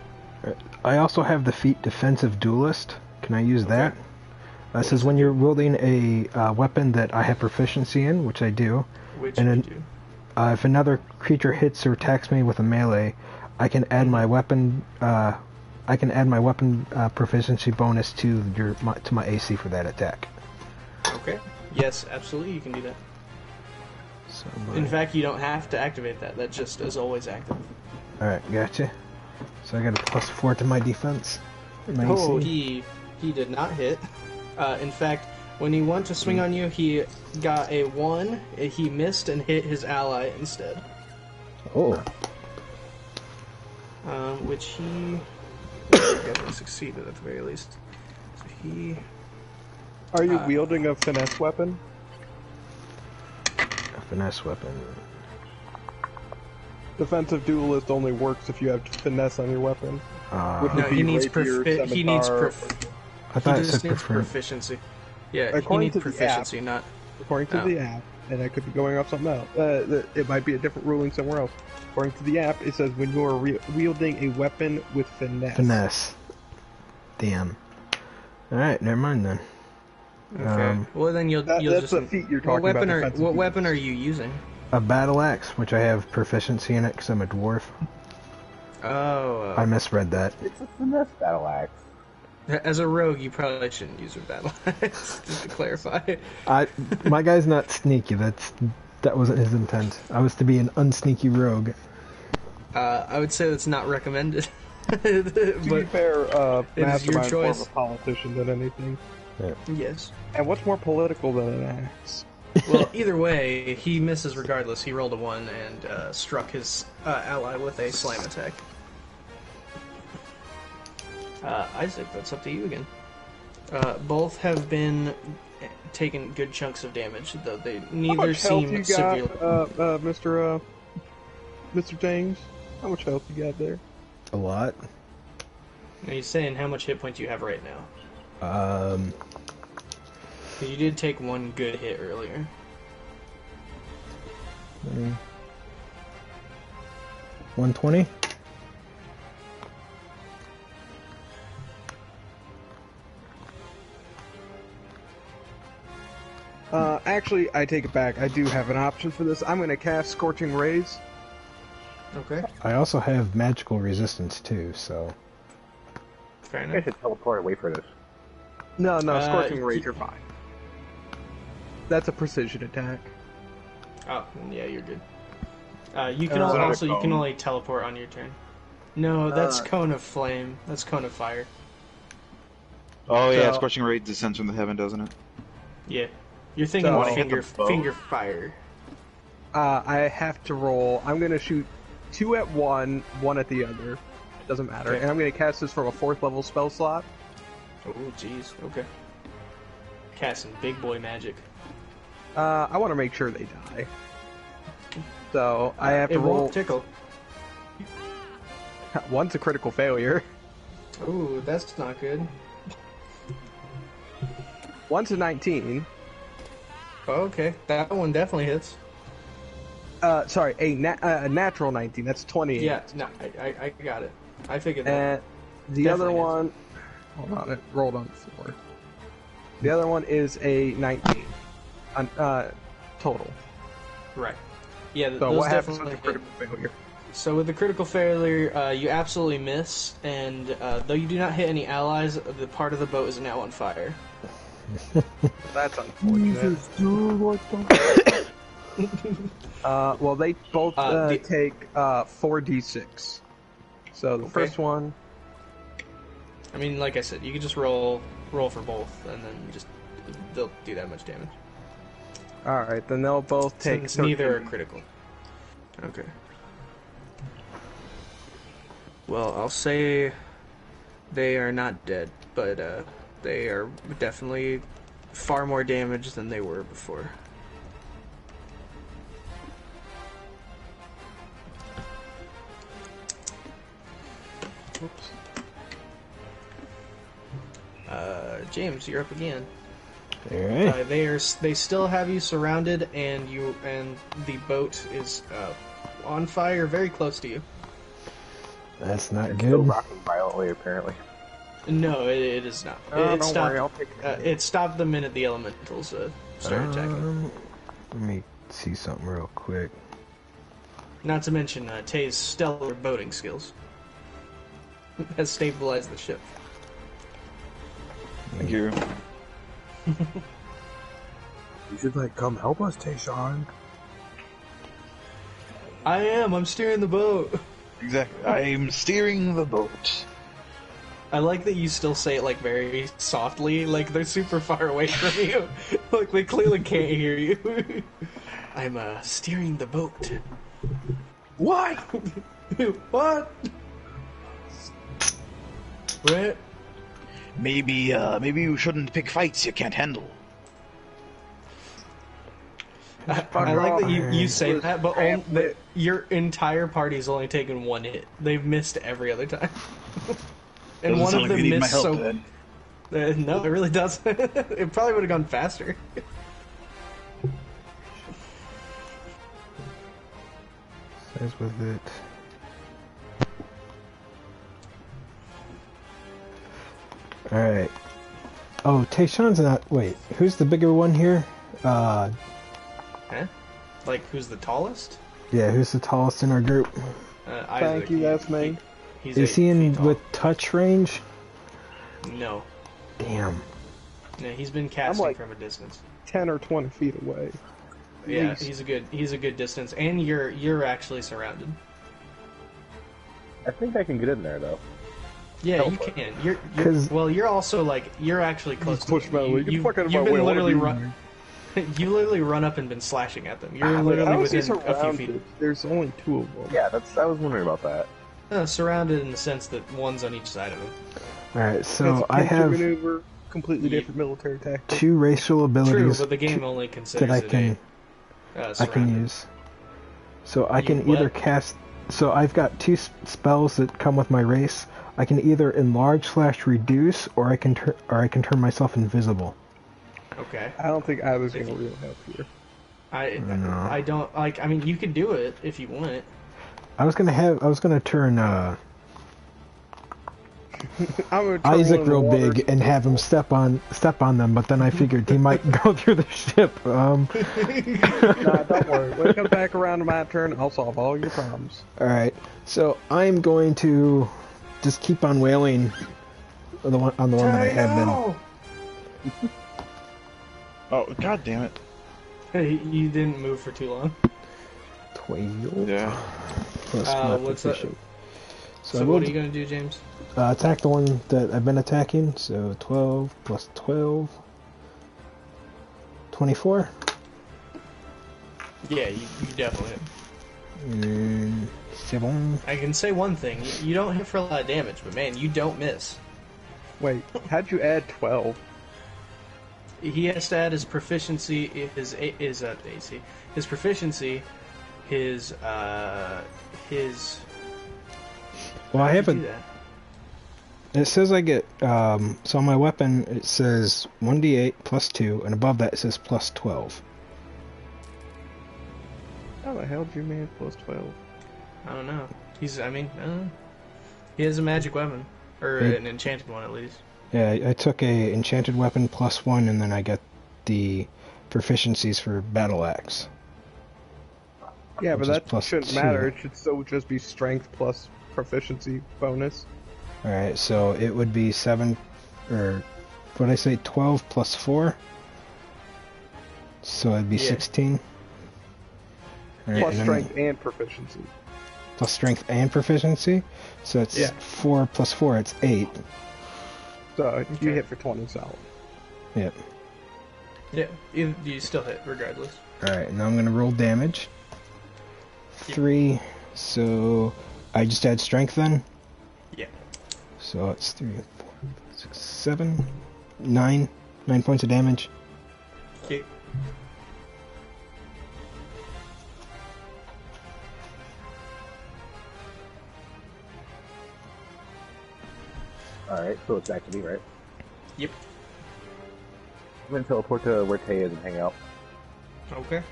Speaker 3: I also have the feat Defensive Duelist. Can I use that? It says when you're wielding a weapon that I have proficiency in, which I do,
Speaker 1: Which
Speaker 3: and
Speaker 1: you
Speaker 3: then,
Speaker 1: do.
Speaker 3: if another creature hits or attacks me with a melee, I can add my weapon. I can add my weapon proficiency bonus to my AC for that attack.
Speaker 1: Okay. Yes, absolutely, you can do that.
Speaker 3: So
Speaker 1: In fact, you don't have to activate that. That just is always active.
Speaker 3: all right, gotcha. So I got a +4 to my defense. My
Speaker 1: Oh,
Speaker 3: AC.
Speaker 1: he did not hit. In fact, when he went to swing on you, he got a 1. He missed and hit his ally instead.
Speaker 3: Oh.
Speaker 1: Which he definitely succeeded at the very least. So he.
Speaker 5: Are you wielding a finesse weapon?
Speaker 3: A finesse weapon.
Speaker 5: Defensive Duelist only works if you have finesse on your weapon. Wouldn't
Speaker 1: No,
Speaker 5: it be
Speaker 1: he needs
Speaker 5: rapier,
Speaker 1: he needs
Speaker 5: scimitar,
Speaker 3: I thought
Speaker 1: he
Speaker 3: it
Speaker 1: just
Speaker 3: said
Speaker 1: needs
Speaker 3: prefer.
Speaker 1: proficiency. Yeah, he
Speaker 5: According
Speaker 1: needs
Speaker 5: to the
Speaker 1: proficiency, not.
Speaker 5: According to
Speaker 1: Oh.
Speaker 5: the app, and I could be going off something else. It might be a different ruling somewhere else. According to the app, it says when you are wielding a weapon with finesse.
Speaker 3: Finesse. Damn. Alright, never mind then.
Speaker 1: Okay. Well, then you'll
Speaker 5: That's
Speaker 1: just.
Speaker 5: the feat you're
Speaker 1: What
Speaker 5: talking about.
Speaker 1: weapon are
Speaker 5: defensive
Speaker 1: what
Speaker 5: duelist.
Speaker 1: weapon are you using?
Speaker 3: A battle axe, which I have proficiency in it because I'm a dwarf.
Speaker 1: Oh.
Speaker 3: I misread that.
Speaker 4: It's a finesse battle axe.
Speaker 1: As a rogue, you probably shouldn't use a battle axe, just to clarify.
Speaker 3: My guy's not sneaky. That wasn't his intent. I was to be an unsneaky rogue.
Speaker 1: I would say that's not recommended.
Speaker 5: To be fair,
Speaker 1: it is your
Speaker 5: Mastermind's more of
Speaker 1: choice.
Speaker 5: a politician than anything.
Speaker 1: Yes.
Speaker 5: And what's more political than an axe?
Speaker 1: Well, either way, he misses regardless. He rolled a 1 and struck his ally with a slam attack. Isaac, that's up to you again. Both have been taking good chunks of damage, though they
Speaker 5: How
Speaker 1: neither
Speaker 5: much health
Speaker 1: seem
Speaker 5: you got,
Speaker 1: severely.
Speaker 5: Mr. James? How much health you got there?
Speaker 3: A lot.
Speaker 1: Now, he's saying how much hit point do you have right now? 'Cause you did take 1 good hit earlier.
Speaker 3: 120?
Speaker 5: Actually, I take it back. I do have an option for this. I'm going to cast Scorching Rays.
Speaker 1: Okay.
Speaker 3: I also have magical resistance too, so.
Speaker 1: Fair
Speaker 4: I
Speaker 1: enough.
Speaker 4: should teleport away for this.
Speaker 5: No,
Speaker 1: Uh,
Speaker 5: Scorching Rays, you're fine. That's a precision attack.
Speaker 1: Oh, yeah, you're good. You can
Speaker 7: Is that a
Speaker 1: also you can
Speaker 7: cone?
Speaker 1: only teleport on your turn. No, that's cone of flame. That's cone of fire.
Speaker 9: Oh yeah,
Speaker 5: So-
Speaker 9: scorching ray descends from the heaven, doesn't it?
Speaker 1: Yeah, you're thinking
Speaker 5: So-
Speaker 1: of
Speaker 7: Wanna hit the bow?
Speaker 1: finger fire.
Speaker 5: I have to roll. I'm gonna shoot 2 at one at the other. Doesn't matter.
Speaker 1: Okay.
Speaker 5: And I'm gonna cast this from a 4th level spell slot.
Speaker 1: Oh, jeez. Okay. Casting big boy magic.
Speaker 5: I want to make sure they die. So I have to
Speaker 1: It
Speaker 5: roll.
Speaker 1: won't tickle.
Speaker 5: One's a critical failure.
Speaker 1: Ooh, that's not good.
Speaker 5: One's a 19.
Speaker 1: Okay, that one definitely hits.
Speaker 5: Sorry, a natural 19. That's 28.
Speaker 1: Yeah, no, I got it. I figured that.
Speaker 5: And the other
Speaker 1: Definitely
Speaker 5: one, hold on, it rolled on the floor. The other one is a 19, total.
Speaker 1: Right. Yeah,
Speaker 5: So
Speaker 1: those
Speaker 5: what happens with
Speaker 1: definitely
Speaker 5: the
Speaker 1: hit.
Speaker 5: critical failure?
Speaker 1: So with the critical failure, you absolutely miss, and though you do not hit any allies, the part of the boat is now on fire.
Speaker 5: That's unfortunate. Well, they both take 4d6. So the
Speaker 1: Okay.
Speaker 5: first one,
Speaker 1: I mean, like I said, you can just roll for both, and then they'll do that much damage.
Speaker 5: all right, then they'll both take.
Speaker 1: Since neither are
Speaker 5: 13.
Speaker 1: critical. Okay. Well, I'll say they are not dead, but they are definitely far more damaged than they were before.
Speaker 5: Oops.
Speaker 1: James, you're up again.
Speaker 3: Alright.
Speaker 1: They still have you surrounded, and the boat is on fire, very close to you.
Speaker 3: That's not
Speaker 4: Still
Speaker 3: good.
Speaker 4: rocking violently, apparently.
Speaker 1: No, it is not.
Speaker 5: Oh,
Speaker 1: It
Speaker 5: don't
Speaker 1: stopped.
Speaker 5: worry, I'll take it.
Speaker 1: It stopped the minute the elementals started attacking.
Speaker 3: Let me see something real quick.
Speaker 1: Not to mention Tay's stellar boating skills has stabilized the ship.
Speaker 9: Thank you.
Speaker 4: You should, come help us, Tayshawn.
Speaker 1: I'm steering the boat.
Speaker 9: Exactly. I'm steering the boat.
Speaker 1: I like that you still say it very softly, like they're super far away from you. Like they clearly can't hear you. I'm steering the boat.
Speaker 9: Why?
Speaker 1: What? What?
Speaker 9: Maybe you shouldn't pick fights you can't handle.
Speaker 1: I like that you say that, but
Speaker 5: Ramp
Speaker 1: your entire party's only taken one hit. They've missed every other time. And
Speaker 9: Doesn't
Speaker 1: one
Speaker 9: sound
Speaker 1: of
Speaker 9: like
Speaker 1: them
Speaker 9: they need my
Speaker 1: missed
Speaker 9: help,
Speaker 1: so...
Speaker 9: then.
Speaker 1: No, it really doesn't. It probably would have gone faster.
Speaker 3: Says with it. Alright. Oh, Tayshawn's not. Wait, who's the bigger one here?
Speaker 1: Huh? Like, who's the tallest?
Speaker 3: Yeah, who's the tallest in our group?
Speaker 1: Isaac.
Speaker 5: Thank you, that's me.
Speaker 1: He's
Speaker 3: Is
Speaker 1: 8
Speaker 3: he in
Speaker 1: feet tall.
Speaker 3: with touch range?
Speaker 1: No.
Speaker 3: Damn.
Speaker 1: No, he's been casting
Speaker 5: like-
Speaker 1: from a distance.
Speaker 5: 10 or 20 feet away.
Speaker 1: Yeah,
Speaker 5: least.
Speaker 1: he's a good distance, and you're actually surrounded.
Speaker 4: I think I can get in there, though.
Speaker 1: Yeah,
Speaker 4: Go
Speaker 1: you
Speaker 4: for it.
Speaker 1: can.
Speaker 3: 'Cause-
Speaker 1: You're also you're actually close to
Speaker 5: Push
Speaker 1: them.
Speaker 5: my way. Get the fuck out of my
Speaker 1: You've
Speaker 5: way. I
Speaker 1: been
Speaker 5: wanna
Speaker 1: literally
Speaker 5: be
Speaker 1: run. You literally run up and been slashing at them. You're
Speaker 5: How
Speaker 1: literally
Speaker 5: is he
Speaker 1: within a few
Speaker 5: surrounded?
Speaker 1: feet.
Speaker 5: There's only 2 of them.
Speaker 4: Yeah, I was wondering about that.
Speaker 1: Surrounded in the sense that one's on each side of them.
Speaker 3: Alright,
Speaker 5: It's
Speaker 3: so
Speaker 5: a
Speaker 3: I
Speaker 5: pincer
Speaker 3: have
Speaker 5: maneuver, completely
Speaker 1: Yeah.
Speaker 5: different military tactic.
Speaker 3: 2 racial
Speaker 1: True,
Speaker 3: abilities
Speaker 1: but the game only considers
Speaker 3: that I
Speaker 1: it
Speaker 3: can
Speaker 1: a,
Speaker 3: I can use. So I
Speaker 1: You
Speaker 3: can
Speaker 1: what?
Speaker 3: either cast. So I've got 2 spells that come with my race. I can either enlarge/reduce, or I can turn myself invisible.
Speaker 1: Okay.
Speaker 5: I don't think either's going to really help here.
Speaker 3: No.
Speaker 1: I don't like. I mean, you can do it if you want.
Speaker 3: I was gonna turn
Speaker 5: I'm gonna turn
Speaker 3: Isaac
Speaker 5: one of the
Speaker 3: real
Speaker 5: water
Speaker 3: big and have him step on them, but then I figured he might go through the ship.
Speaker 5: Nah, don't worry. When it comes back around to my turn, I'll solve all your problems.
Speaker 3: All right, so I'm going to just keep on wailing on the one that I have been.
Speaker 9: Oh, god damn it.
Speaker 1: You didn't move for too long.
Speaker 3: 12.
Speaker 9: Yeah.
Speaker 3: Plus my
Speaker 1: What's up?
Speaker 3: proficient.
Speaker 1: So
Speaker 3: I
Speaker 1: what
Speaker 3: rolled,
Speaker 1: are you gonna do, James?
Speaker 3: attack the one that I've been attacking, so 12 plus 12. 24.
Speaker 1: Yeah, you definitely hit.
Speaker 3: And 7.
Speaker 1: I can say one thing: you don't hit for a lot of damage, but man, you don't miss.
Speaker 5: Wait, how'd you add 12?
Speaker 1: He has to add his proficiency, his AC, his proficiency, his.
Speaker 3: Well, I
Speaker 1: How'd
Speaker 3: have
Speaker 1: you
Speaker 3: a.
Speaker 1: do that?
Speaker 3: It says I get. So on my weapon, it says 1d8 plus 2, and above that it says plus 12.
Speaker 5: How the hell did you man plus 12?
Speaker 1: I don't know. He has a magic weapon, or an enchanted one at least.
Speaker 3: Yeah, I took a enchanted weapon plus 1, and then I got the proficiencies for battle axe.
Speaker 5: Yeah,
Speaker 3: Which
Speaker 5: but
Speaker 3: is
Speaker 5: that
Speaker 3: plus
Speaker 5: shouldn't
Speaker 3: 2.
Speaker 5: matter. It should still just be strength plus proficiency bonus.
Speaker 3: Alright, so it would be 7, or what did I say, 12 plus 4? So it'd be
Speaker 1: Yeah.
Speaker 3: 16. Alright,
Speaker 5: Plus
Speaker 3: and then-
Speaker 5: strength and proficiency.
Speaker 3: plus strength and proficiency. So it's
Speaker 5: Yeah.
Speaker 3: 4 plus 4, it's 8.
Speaker 5: So you
Speaker 1: Okay.
Speaker 5: hit for 20 solid.
Speaker 3: Yep.
Speaker 1: Yeah, you still hit regardless.
Speaker 3: Alright, now I'm gonna roll damage. 3, so I just add strength then?
Speaker 1: Yeah.
Speaker 3: So it's 3, 4, 5, 6, 7, 9. 9 points of damage.
Speaker 1: Okay.
Speaker 4: Alright, so it's back to me, right?
Speaker 1: Yep.
Speaker 4: I'm gonna teleport to where Tay is and hang out.
Speaker 1: Okay.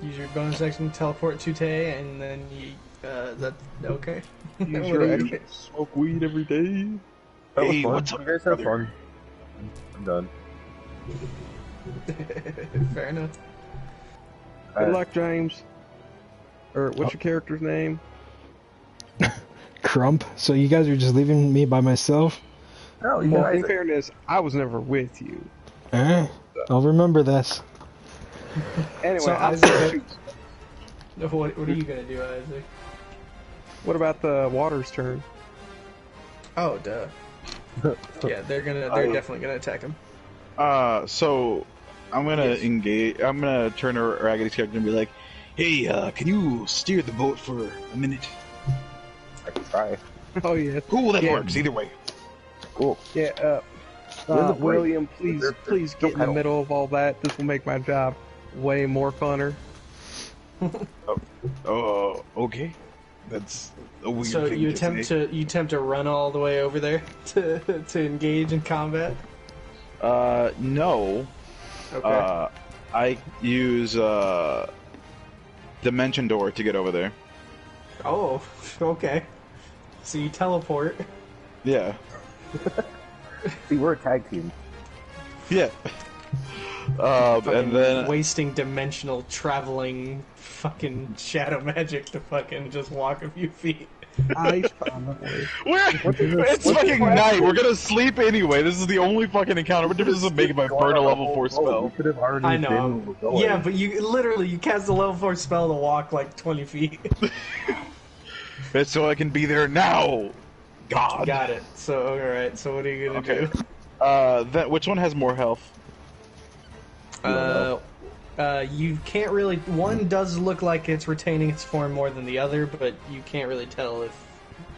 Speaker 1: Use your bonus action to teleport to Tay, and then you. Okay.
Speaker 5: Use
Speaker 1: What
Speaker 5: your
Speaker 1: are you-
Speaker 5: action to smoke weed every day.
Speaker 4: That was
Speaker 9: Hey,
Speaker 4: fun.
Speaker 9: what's up,
Speaker 4: You guys have
Speaker 9: brother?
Speaker 4: fun. I'm done.
Speaker 1: Fair enough.
Speaker 5: Good luck, James. Or what's your character's name?
Speaker 3: Crump. So you guys are just leaving me by myself?
Speaker 4: No, you
Speaker 5: Well,
Speaker 4: guys.
Speaker 5: in fairness, I was never with you.
Speaker 3: I'll remember this.
Speaker 5: Anyway,
Speaker 1: So,
Speaker 5: I'm
Speaker 1: Isaac-
Speaker 5: gonna shoot.
Speaker 1: What are you gonna do, Isaac?
Speaker 5: What about the water's turn?
Speaker 1: Oh, duh. Yeah, they're definitely gonna attack him.
Speaker 9: So I'm gonna engage. I'm gonna turn to Raggedy's character and be like, "Hey, can you steer the boat for a minute?"
Speaker 4: I can try.
Speaker 5: Oh yeah,
Speaker 9: Cool, that
Speaker 5: Yeah.
Speaker 9: works. Either way.
Speaker 4: Cool.
Speaker 5: yeah.
Speaker 4: Where's the break?
Speaker 5: William, please,
Speaker 4: There-
Speaker 5: please
Speaker 4: no
Speaker 5: get in the
Speaker 4: pedal.
Speaker 5: middle of all that. This will make my job way more funner.
Speaker 9: Oh, okay. That's a weird
Speaker 1: So
Speaker 9: thing
Speaker 1: you
Speaker 9: to
Speaker 1: attempt
Speaker 9: say.
Speaker 1: to run all the way over there to engage in combat.
Speaker 9: No.
Speaker 1: Okay.
Speaker 9: I use Dimension Door to get over there.
Speaker 1: Oh, okay. So you teleport.
Speaker 9: Yeah.
Speaker 4: See, we're a tag team.
Speaker 9: Yeah.
Speaker 1: Fucking
Speaker 9: And then
Speaker 1: wasting dimensional traveling fucking shadow magic to fucking just walk a few feet.
Speaker 5: I found a way.
Speaker 9: it's fucking night. We're gonna sleep anyway. This is the only fucking encounter. What difference does it make if I burn a level 4
Speaker 4: We
Speaker 9: spell?
Speaker 4: could have already
Speaker 1: I
Speaker 4: been
Speaker 1: know.
Speaker 4: where we're going.
Speaker 1: Yeah, but you cast a level 4 spell to walk like 20 feet.
Speaker 9: It's so I can be there now. God.
Speaker 1: Got it. So alright, so what are you gonna
Speaker 9: Okay.
Speaker 1: do?
Speaker 9: Which one has more health?
Speaker 1: You can't really. One does look like it's retaining its form more than the other, but you can't really tell if,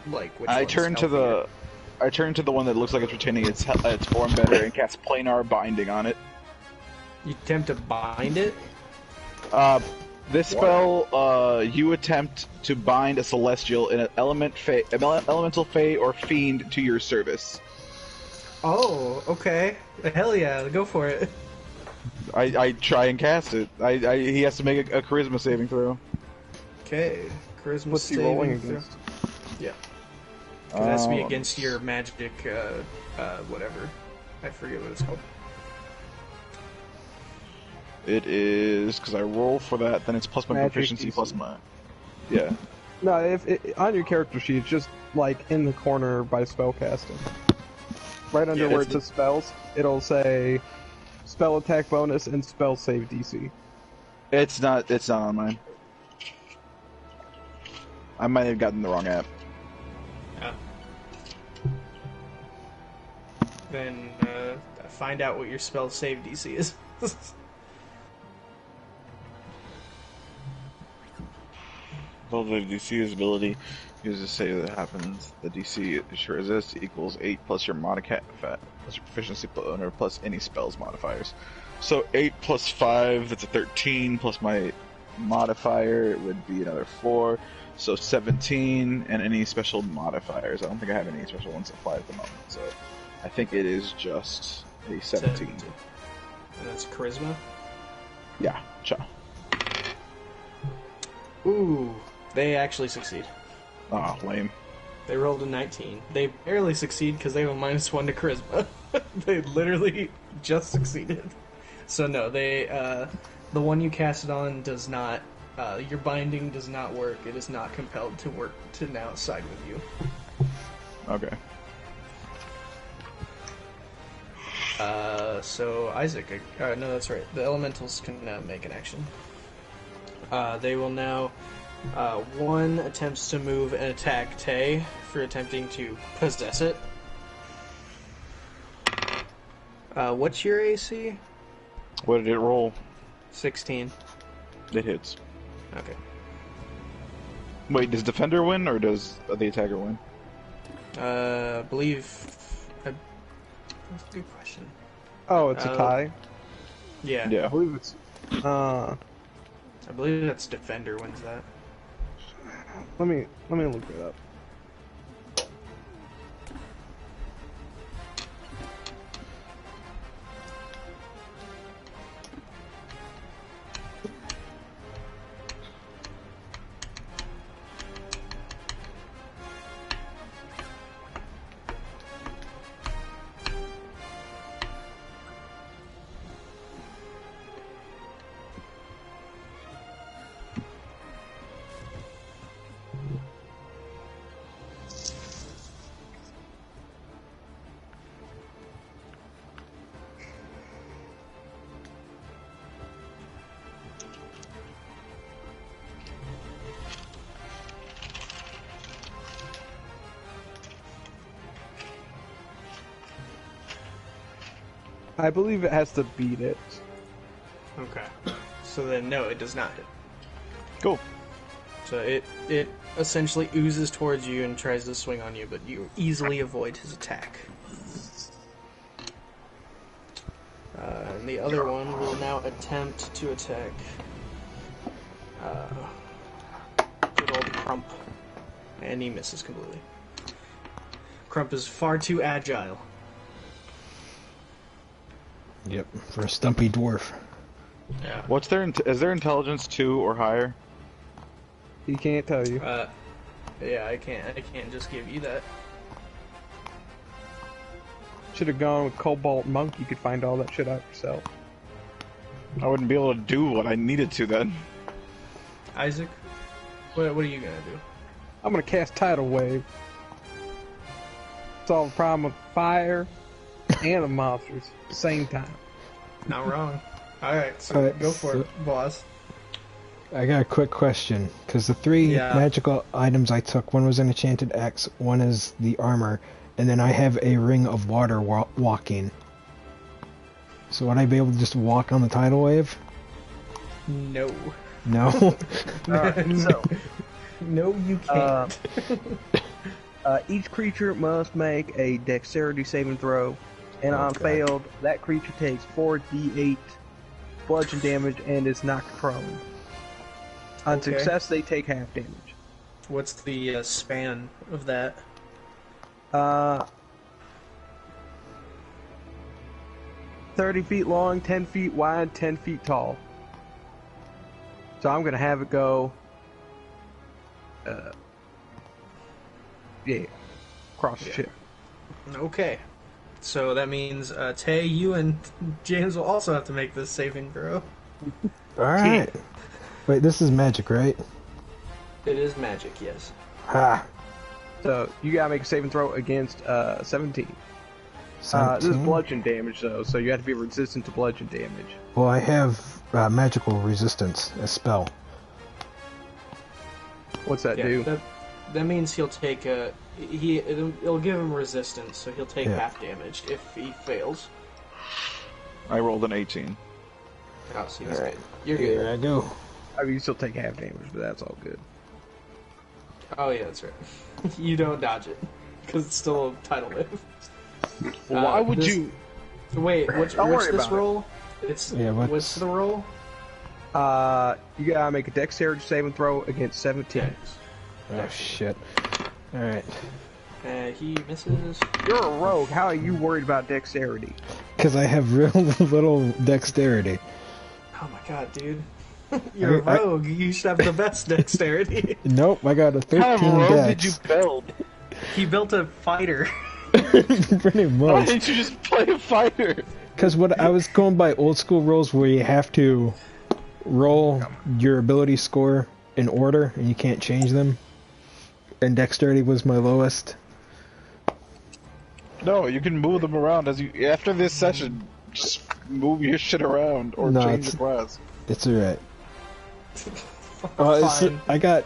Speaker 1: like, which
Speaker 9: I
Speaker 1: one's
Speaker 9: turn to
Speaker 1: healthier.
Speaker 9: I turn to the one that looks like it's retaining its form better and cast planar binding on it.
Speaker 1: You attempt to bind it.
Speaker 9: This spell, you attempt to bind a celestial in an elemental fey or fiend to your service.
Speaker 1: Oh, okay. Hell yeah, go for it.
Speaker 9: I try and cast it. He has to make a charisma saving throw.
Speaker 1: Okay, charisma
Speaker 5: What's he
Speaker 1: saving
Speaker 5: rolling
Speaker 1: throw.
Speaker 5: against?
Speaker 1: Yeah, 'cause it has to be
Speaker 9: Um,
Speaker 1: against your magic, whatever. I forget what it's called.
Speaker 9: It is because I roll for that. Then it's plus my
Speaker 5: Magic
Speaker 9: proficiency
Speaker 5: DC.
Speaker 9: plus my. Yeah.
Speaker 5: No, if on your character sheet, it's just like in the corner by spellcasting. Right under
Speaker 9: Yeah,
Speaker 5: where
Speaker 9: it's
Speaker 5: it says spells, it'll say spell attack bonus and spell save DC.
Speaker 9: It's not on mine. I might have gotten the wrong app.
Speaker 1: Yeah. Then find out what your spell save DC is.
Speaker 9: Well, the DC ability uses to say that happens. The DC sure resist equals 8 plus your plus your proficiency plus any spells modifiers. So 8 plus 5, that's a 13, plus my modifier would be another 4. So 17, and any special modifiers. I don't think I have any special ones applied at the moment, so I think it is just a 17.
Speaker 1: And that's charisma?
Speaker 9: Yeah, cha.
Speaker 1: Ooh, they actually succeed.
Speaker 9: Oh, lame.
Speaker 1: They rolled a 19. They barely succeed because they have a -1 to charisma. They literally just succeeded. So no, they the one you cast it on does not. Your binding does not work. It is not compelled to work to now side with you.
Speaker 9: Okay.
Speaker 1: So Isaac, no, that's right. The elementals can make an action. They will now. One attempts to move and attack Tay for attempting to possess it. What's your AC?
Speaker 9: What did it roll?
Speaker 1: 16.
Speaker 9: It hits.
Speaker 1: Okay.
Speaker 9: Wait, does Defender win, or does the attacker win?
Speaker 1: I believe... That's a good question.
Speaker 5: Oh, it's a tie?
Speaker 1: Yeah.
Speaker 9: Yeah.
Speaker 5: I believe it's...
Speaker 1: I believe that's Defender wins that.
Speaker 5: Let me look it up. I believe it has to beat it.
Speaker 1: Okay. So then, no, it does not hit.
Speaker 9: Cool.
Speaker 1: So it essentially oozes towards you and tries to swing on you, but you easily avoid his attack. And the other one will now attempt to attack good old Crump. And he misses completely. Crump is far too agile.
Speaker 3: Yep, for a stumpy dwarf.
Speaker 1: Yeah.
Speaker 9: What's their is their intelligence 2 or higher?
Speaker 5: He can't tell you.
Speaker 1: Yeah, I can't just give you that.
Speaker 5: Should have gone with Cobalt Monk. You could find all that shit out yourself.
Speaker 9: I wouldn't be able to do what I needed to then.
Speaker 1: Isaac, what are you gonna do?
Speaker 5: I'm gonna cast Tidal Wave. Solve the problem with fire and the monsters at the same time.
Speaker 1: Not wrong. Alright, so
Speaker 3: Alright,
Speaker 1: go for
Speaker 3: so-
Speaker 1: it, boss.
Speaker 3: I got a quick question, because the three
Speaker 1: Yeah.
Speaker 3: magical items I took, one was an enchanted axe, one is the armor, and then I have a ring of water walking. So would I be able to just walk on the tidal wave?
Speaker 1: No.
Speaker 3: No?
Speaker 5: Alright, so
Speaker 1: No, you can't.
Speaker 5: each creature must make a dexterity saving throw, and on failed, that creature takes 4d8 bludgeon damage and is knocked prone. On
Speaker 1: Okay.
Speaker 5: success, they take half damage.
Speaker 1: What's the span of that?
Speaker 5: 30 feet long, 10 feet wide, 10 feet tall. So I'm gonna have it go. Yeah, across the ship.
Speaker 1: Okay. So that means, Tay, you and James will also have to make this saving throw.
Speaker 3: Alright. Wait, this is magic, right?
Speaker 1: It is magic, yes.
Speaker 3: Ha!
Speaker 5: So you gotta make a saving throw against 17. This is
Speaker 3: 17?
Speaker 5: bludgeon damage though, so you have to be resistant to bludgeon damage.
Speaker 3: Well, I have magical resistance, a spell.
Speaker 5: What's that do?
Speaker 1: That means he'll take it'll give him resistance, so he'll take
Speaker 3: Yeah.
Speaker 1: half damage if he fails.
Speaker 9: I rolled an 18.
Speaker 1: Oh, see, that's
Speaker 3: Alright.
Speaker 1: good. You're
Speaker 3: Here
Speaker 1: good.
Speaker 3: I go.
Speaker 5: I mean, you still take half damage, but that's all good.
Speaker 1: Oh yeah, that's right. You don't dodge it because it's still a tidal wave.
Speaker 9: Why would
Speaker 1: this-
Speaker 9: you?
Speaker 1: Wait, what's
Speaker 5: Don't worry
Speaker 1: this
Speaker 5: about it.
Speaker 1: roll? It's
Speaker 3: Yeah,
Speaker 1: what's the roll?
Speaker 5: You gotta make a dexterity saving throw against 17.
Speaker 3: Oh shit. Alright.
Speaker 1: He misses.
Speaker 5: You're a rogue. How are you worried about dexterity?
Speaker 3: Because I have real little dexterity.
Speaker 1: Oh my god, dude. You're a rogue. You should have the best dexterity.
Speaker 3: Nope, I got a 13
Speaker 9: What kind of rogue
Speaker 3: dex.
Speaker 9: did you build?
Speaker 1: He built a fighter.
Speaker 3: Pretty
Speaker 9: Why
Speaker 3: much.
Speaker 9: didn't you just play a fighter?
Speaker 3: Because what I was going by old school rules where you have to roll your ability score in order and you can't change them. And dexterity was my lowest.
Speaker 9: No, you can move them around as you. After this session, just move your shit around or
Speaker 3: No,
Speaker 9: change
Speaker 3: it's-
Speaker 9: the class.
Speaker 3: It's alright.
Speaker 1: Fine.
Speaker 3: I got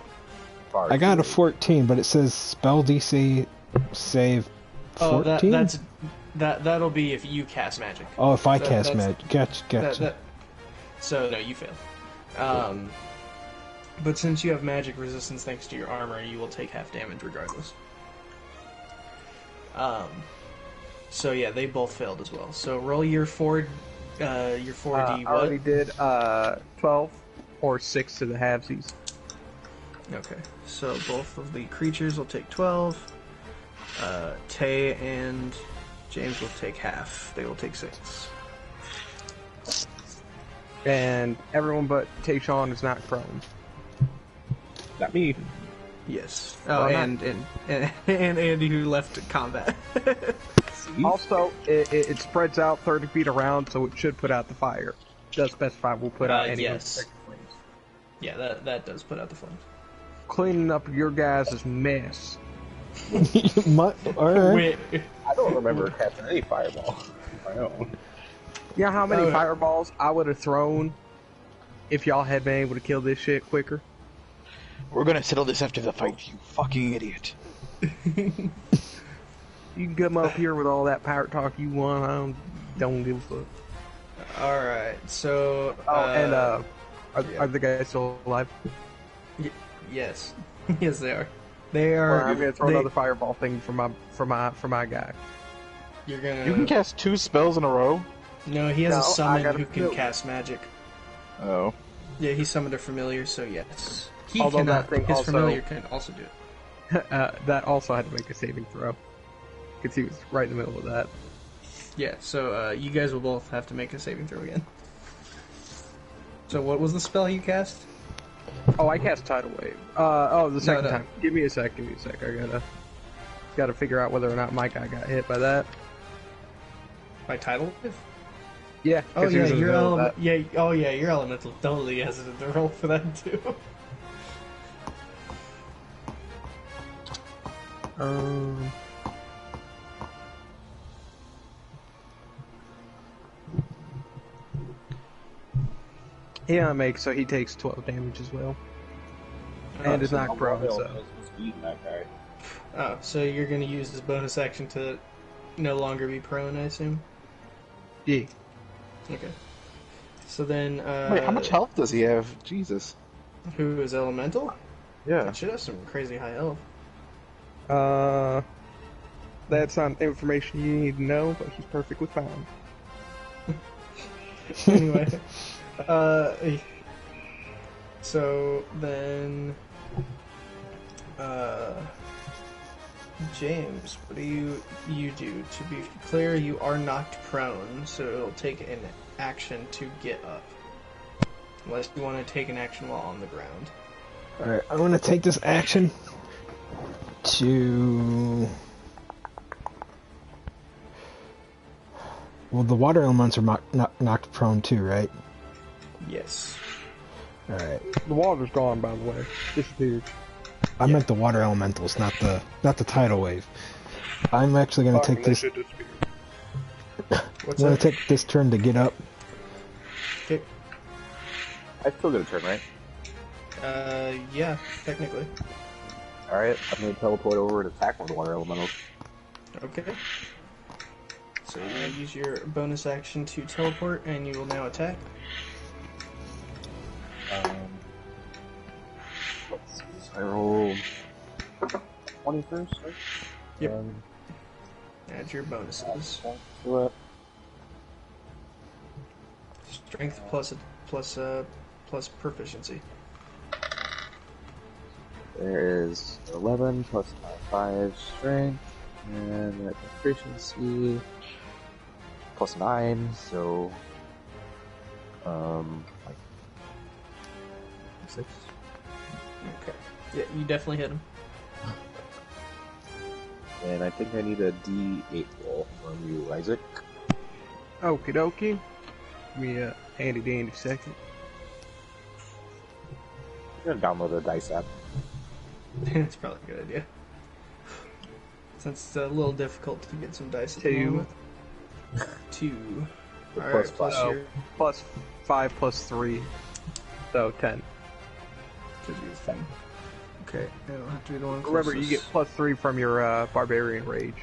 Speaker 3: a 14, but it says spell DC save 14?
Speaker 1: Oh, that'll be if you cast magic.
Speaker 3: Oh, if I
Speaker 1: that-
Speaker 3: cast
Speaker 1: that's-
Speaker 3: magic. Gotcha.
Speaker 1: So no, you fail. But since you have magic resistance thanks to your armor, you will take half damage regardless. So yeah, they both failed as well. So roll your 4D
Speaker 5: I
Speaker 1: what?
Speaker 5: already did 12 or 6 to the halvesies.
Speaker 1: Okay, so both of the creatures will take 12. Tay and James will take half. They will take 6.
Speaker 5: And everyone but Tayshawn is not prone.
Speaker 4: Not me.
Speaker 1: Yes.
Speaker 5: Well,
Speaker 1: Oh,
Speaker 5: not-
Speaker 1: and Andy who left combat.
Speaker 5: Also, it spreads out 30 feet around, so it should put out the fire. It does specify we'll put out any
Speaker 1: yes.
Speaker 5: flames.
Speaker 1: Yeah, that does put out the flames.
Speaker 5: Cleaning up your guys' mess.
Speaker 3: Alright.
Speaker 1: Wait,
Speaker 4: I don't remember casting any fireball of my own.
Speaker 5: You know how many
Speaker 1: Oh, yeah.
Speaker 5: fireballs I would have thrown if y'all had been able to kill this shit quicker?
Speaker 9: We're gonna settle this after the fight, you fucking idiot.
Speaker 5: You can come up here with all that pirate talk you want. I don't give a fuck.
Speaker 1: alright, so...
Speaker 5: Are the guys still alive?
Speaker 1: Yes. Yes, they are. They
Speaker 5: Or
Speaker 1: are...
Speaker 5: I'm gonna throw
Speaker 1: they-
Speaker 5: another fireball thing for my guy.
Speaker 1: You're gonna...
Speaker 9: You can cast 2 spells in a row?
Speaker 1: No, he has
Speaker 5: No,
Speaker 1: a
Speaker 5: I
Speaker 1: summon
Speaker 5: gotta
Speaker 1: who can
Speaker 5: kill-
Speaker 1: cast magic.
Speaker 9: Oh.
Speaker 1: Yeah, he summoned a familiar, so yes. He
Speaker 5: Although
Speaker 1: cannot.
Speaker 5: that thing
Speaker 1: His
Speaker 5: also-
Speaker 1: familiar can also do it.
Speaker 5: That also had to make a saving throw. Because he was right in the middle of that.
Speaker 1: Yeah, so you guys will both have to make a saving throw again. So what was the spell you cast?
Speaker 5: Oh, I cast Tidal Wave. The second
Speaker 1: no.
Speaker 5: time. Give me a sec. I gotta figure out whether or not my guy got hit by that.
Speaker 1: By tidal wave?
Speaker 5: Yeah.
Speaker 1: Oh
Speaker 5: 'cause he
Speaker 1: yeah,
Speaker 5: was in the
Speaker 1: your
Speaker 5: middle of
Speaker 1: element. Yeah. Oh yeah, your elemental totally hesitant to roll for that too.
Speaker 5: that. Yeah, so he takes 12 damage as well. And is not prone, so.
Speaker 4: That guy.
Speaker 1: Oh, so you're gonna use this bonus action to no longer be prone, I assume.
Speaker 5: Yeah.
Speaker 1: Okay. So then,
Speaker 9: Wait, how much health does he have? Jesus.
Speaker 1: Who is elemental?
Speaker 9: Yeah.
Speaker 1: Should have some crazy high health.
Speaker 5: That's not information you need to know, but he's perfectly fine.
Speaker 1: Anyway, so then, James, what do you do? To be clear, you are knocked prone, so it'll take an action to get up. Unless you want to take an action while on the ground.
Speaker 3: Alright, I'm gonna take this action to... Well, the water elements are knocked prone too, right?
Speaker 1: Yes.
Speaker 3: Alright.
Speaker 5: The water's gone, by the way. Disappeared.
Speaker 3: I meant the water elementals, not the tidal wave. I'm actually gonna take this...
Speaker 1: What's
Speaker 3: I'm gonna
Speaker 1: up?
Speaker 3: take this turn to get up.
Speaker 1: Okay.
Speaker 4: I still get a turn, right?
Speaker 1: Yeah, technically.
Speaker 4: Alright, I'm gonna teleport over and attack one of the water elementals.
Speaker 1: Okay. So you're gonna use your bonus action to teleport, and you will now attack.
Speaker 4: Let's see. I roll 20 first, right?
Speaker 1: Yep. Add your bonuses.
Speaker 4: Do it.
Speaker 1: Strength plus proficiency.
Speaker 4: There is 11 plus my 5 strength, and that proficiency plus 9, so like 6.
Speaker 1: Okay. Yeah, you definitely hit him.
Speaker 4: And I think I need a D8 roll from you, Isaac.
Speaker 5: Okie dokie. Give me a handy dandy second.
Speaker 4: I'm gonna download a dice app.
Speaker 1: It's probably a good idea. Since it's a little difficult to get some dice at the
Speaker 5: 2.
Speaker 1: moment. 2. Alright,
Speaker 4: Plus
Speaker 1: plus
Speaker 4: five.
Speaker 1: your...
Speaker 5: Plus 5 plus 3. So 10.
Speaker 1: Because you're 10. Okay, it'll have to be the one
Speaker 5: Remember, you get
Speaker 1: closest.
Speaker 5: plus 3 from your barbarian rage.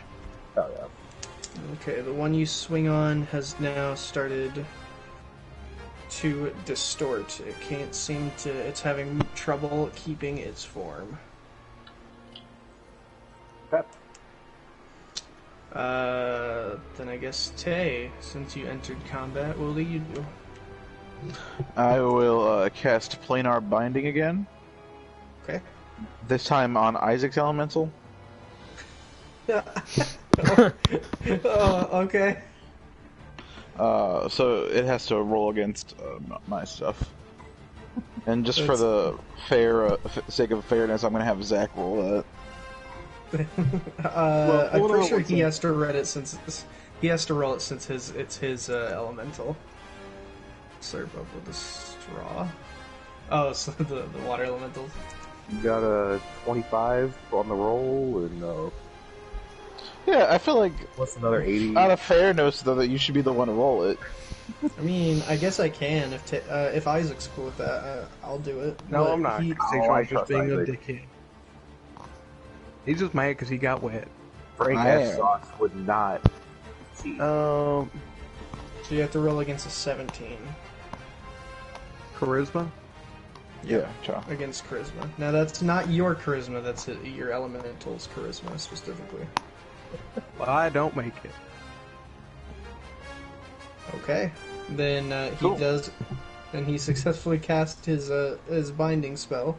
Speaker 4: Oh yeah.
Speaker 1: Okay, the one you swing on has now started to distort. It can't seem to... It's having trouble keeping its form.
Speaker 4: Okay.
Speaker 1: Then I guess Tay, since you entered combat, what will you do?
Speaker 9: I will cast Planar Binding again.
Speaker 1: Okay.
Speaker 9: This time on Isaac's Elemental.
Speaker 1: Oh, okay.
Speaker 9: So it has to roll against my stuff. And just for
Speaker 1: That's-
Speaker 9: the sake of fairness, I'm gonna have Zach roll that.
Speaker 1: I'm
Speaker 5: hold
Speaker 1: pretty
Speaker 5: on
Speaker 1: sure
Speaker 5: one
Speaker 1: he has to read it since he has to roll it since it's his elemental. Slurp up with the straw. Oh, so the water elementals.
Speaker 4: You got a 25 on the roll, and
Speaker 9: Yeah, I feel like
Speaker 4: plus another 80.
Speaker 9: out of fairness, though, that you should be the one to roll it.
Speaker 1: I mean, I guess I can if Isaac's cool with that. I'll do it.
Speaker 5: No,
Speaker 1: But
Speaker 5: I'm not.
Speaker 1: he-
Speaker 4: I
Speaker 5: He's just
Speaker 4: trust
Speaker 5: being a
Speaker 4: Isaac.
Speaker 5: dickhead. He's just mad because he got wet.
Speaker 4: Frank
Speaker 9: I
Speaker 4: F.
Speaker 9: am.
Speaker 4: Sauce would not cheat.
Speaker 1: So you have to roll against a 17
Speaker 5: Charisma?
Speaker 9: Yeah, ciao.
Speaker 1: against charisma. Now that's not your charisma. That's your elemental's charisma specifically.
Speaker 5: Well, I don't make it.
Speaker 1: Okay. Then he
Speaker 9: Cool.
Speaker 1: does, and he successfully cast his binding spell.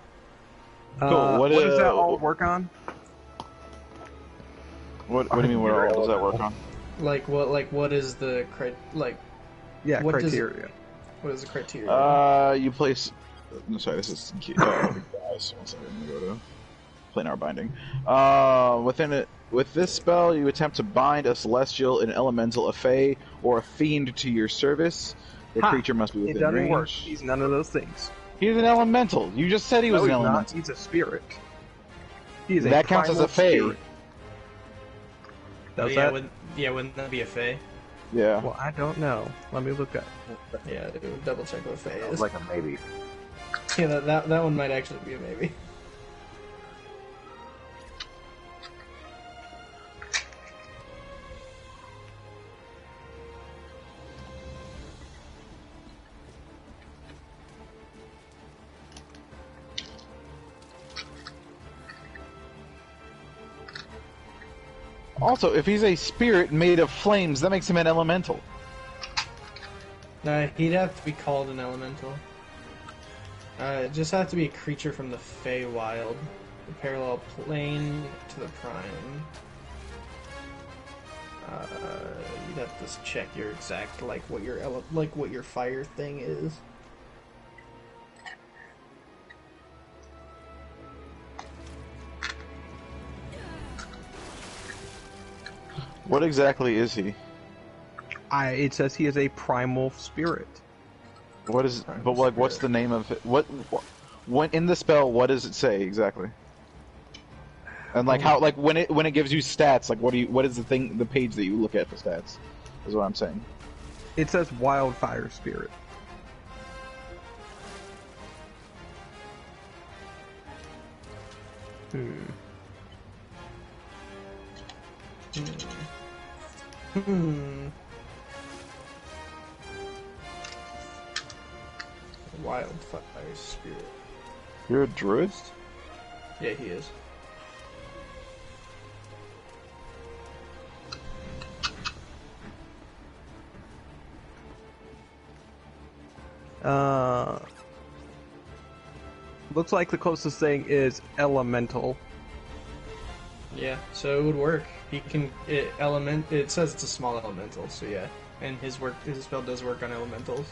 Speaker 9: Cool.
Speaker 5: What does that all work on?
Speaker 9: What do you mean? What all does that work on?
Speaker 1: What is the
Speaker 5: Yeah,
Speaker 1: What does-
Speaker 5: criteria.
Speaker 1: what is the criteria?
Speaker 9: You place. No, sorry, this is guys. 1 second, let me go to Planar Binding. With this spell, you attempt to bind a celestial, an elemental, a fae, or a fiend to your service. The
Speaker 5: Ha!
Speaker 9: creature must be
Speaker 5: It
Speaker 9: within
Speaker 5: doesn't
Speaker 9: range.
Speaker 5: work. He's none of those things.
Speaker 9: He's an elemental. You just said he was
Speaker 5: No,
Speaker 9: an
Speaker 5: he's not.
Speaker 9: elemental.
Speaker 5: He's a spirit. He's
Speaker 9: That counts as a fae.
Speaker 5: spirit. Does that?
Speaker 1: Wouldn't that be a fae?
Speaker 9: Yeah.
Speaker 5: Well, I don't know. Let me look at.
Speaker 1: Yeah, double check what fae
Speaker 4: Sounds
Speaker 1: is.
Speaker 4: like a maybe.
Speaker 1: Yeah, that one might actually be a maybe.
Speaker 9: Also, if he's a spirit made of flames, that makes him an elemental.
Speaker 1: No, he'd have to be called an elemental. It just have to be a creature from the Feywild, the parallel plane to the Prime. You'd have to just check your exact what your fire thing is.
Speaker 9: What exactly is he?
Speaker 5: It says he is a primal spirit.
Speaker 9: What is? But like, what's the name of it? When in the spell, what does it say exactly? And like how, like when it gives you stats, like what is the page that you look at for stats? is what I'm saying.
Speaker 5: It says Wildfire Spirit.
Speaker 1: Wildfire Spirit.
Speaker 9: You're a druid?
Speaker 1: Yeah, he is.
Speaker 5: Looks like the closest thing is Elemental.
Speaker 1: Yeah, so it would work. He can It says it's a small elemental, so yeah. And his spell does work on elementals.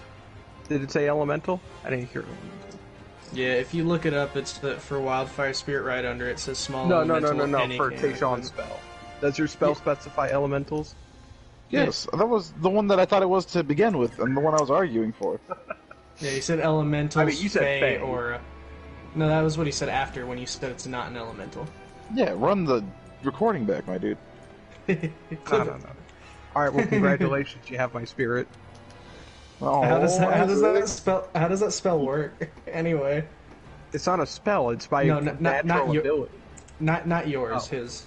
Speaker 5: Did it say Elemental? I didn't hear Elemental.
Speaker 1: Yeah, if you look it up, it's for Wildfire Spirit right under it says small
Speaker 5: No,
Speaker 1: elemental. any
Speaker 5: for
Speaker 1: kind of
Speaker 5: Tayshawn's spell. Does your spell specify elementals?
Speaker 9: Yes, that was the one that I thought it was to begin with, and the one I was arguing for.
Speaker 1: Yeah, you said elementals,
Speaker 5: I mean, you said
Speaker 1: Fey,
Speaker 5: Fey.
Speaker 1: or... No, that was what he said after when you said it's not an elemental.
Speaker 9: Yeah, run the recording back, my dude.
Speaker 5: No. Alright, well, congratulations, you have my spirit.
Speaker 9: Oh,
Speaker 1: How does that spell work? Anyway,
Speaker 5: It's not a spell, it's by
Speaker 1: not
Speaker 5: natural
Speaker 1: your-
Speaker 5: ability.
Speaker 1: not yours,
Speaker 5: Oh.
Speaker 1: his.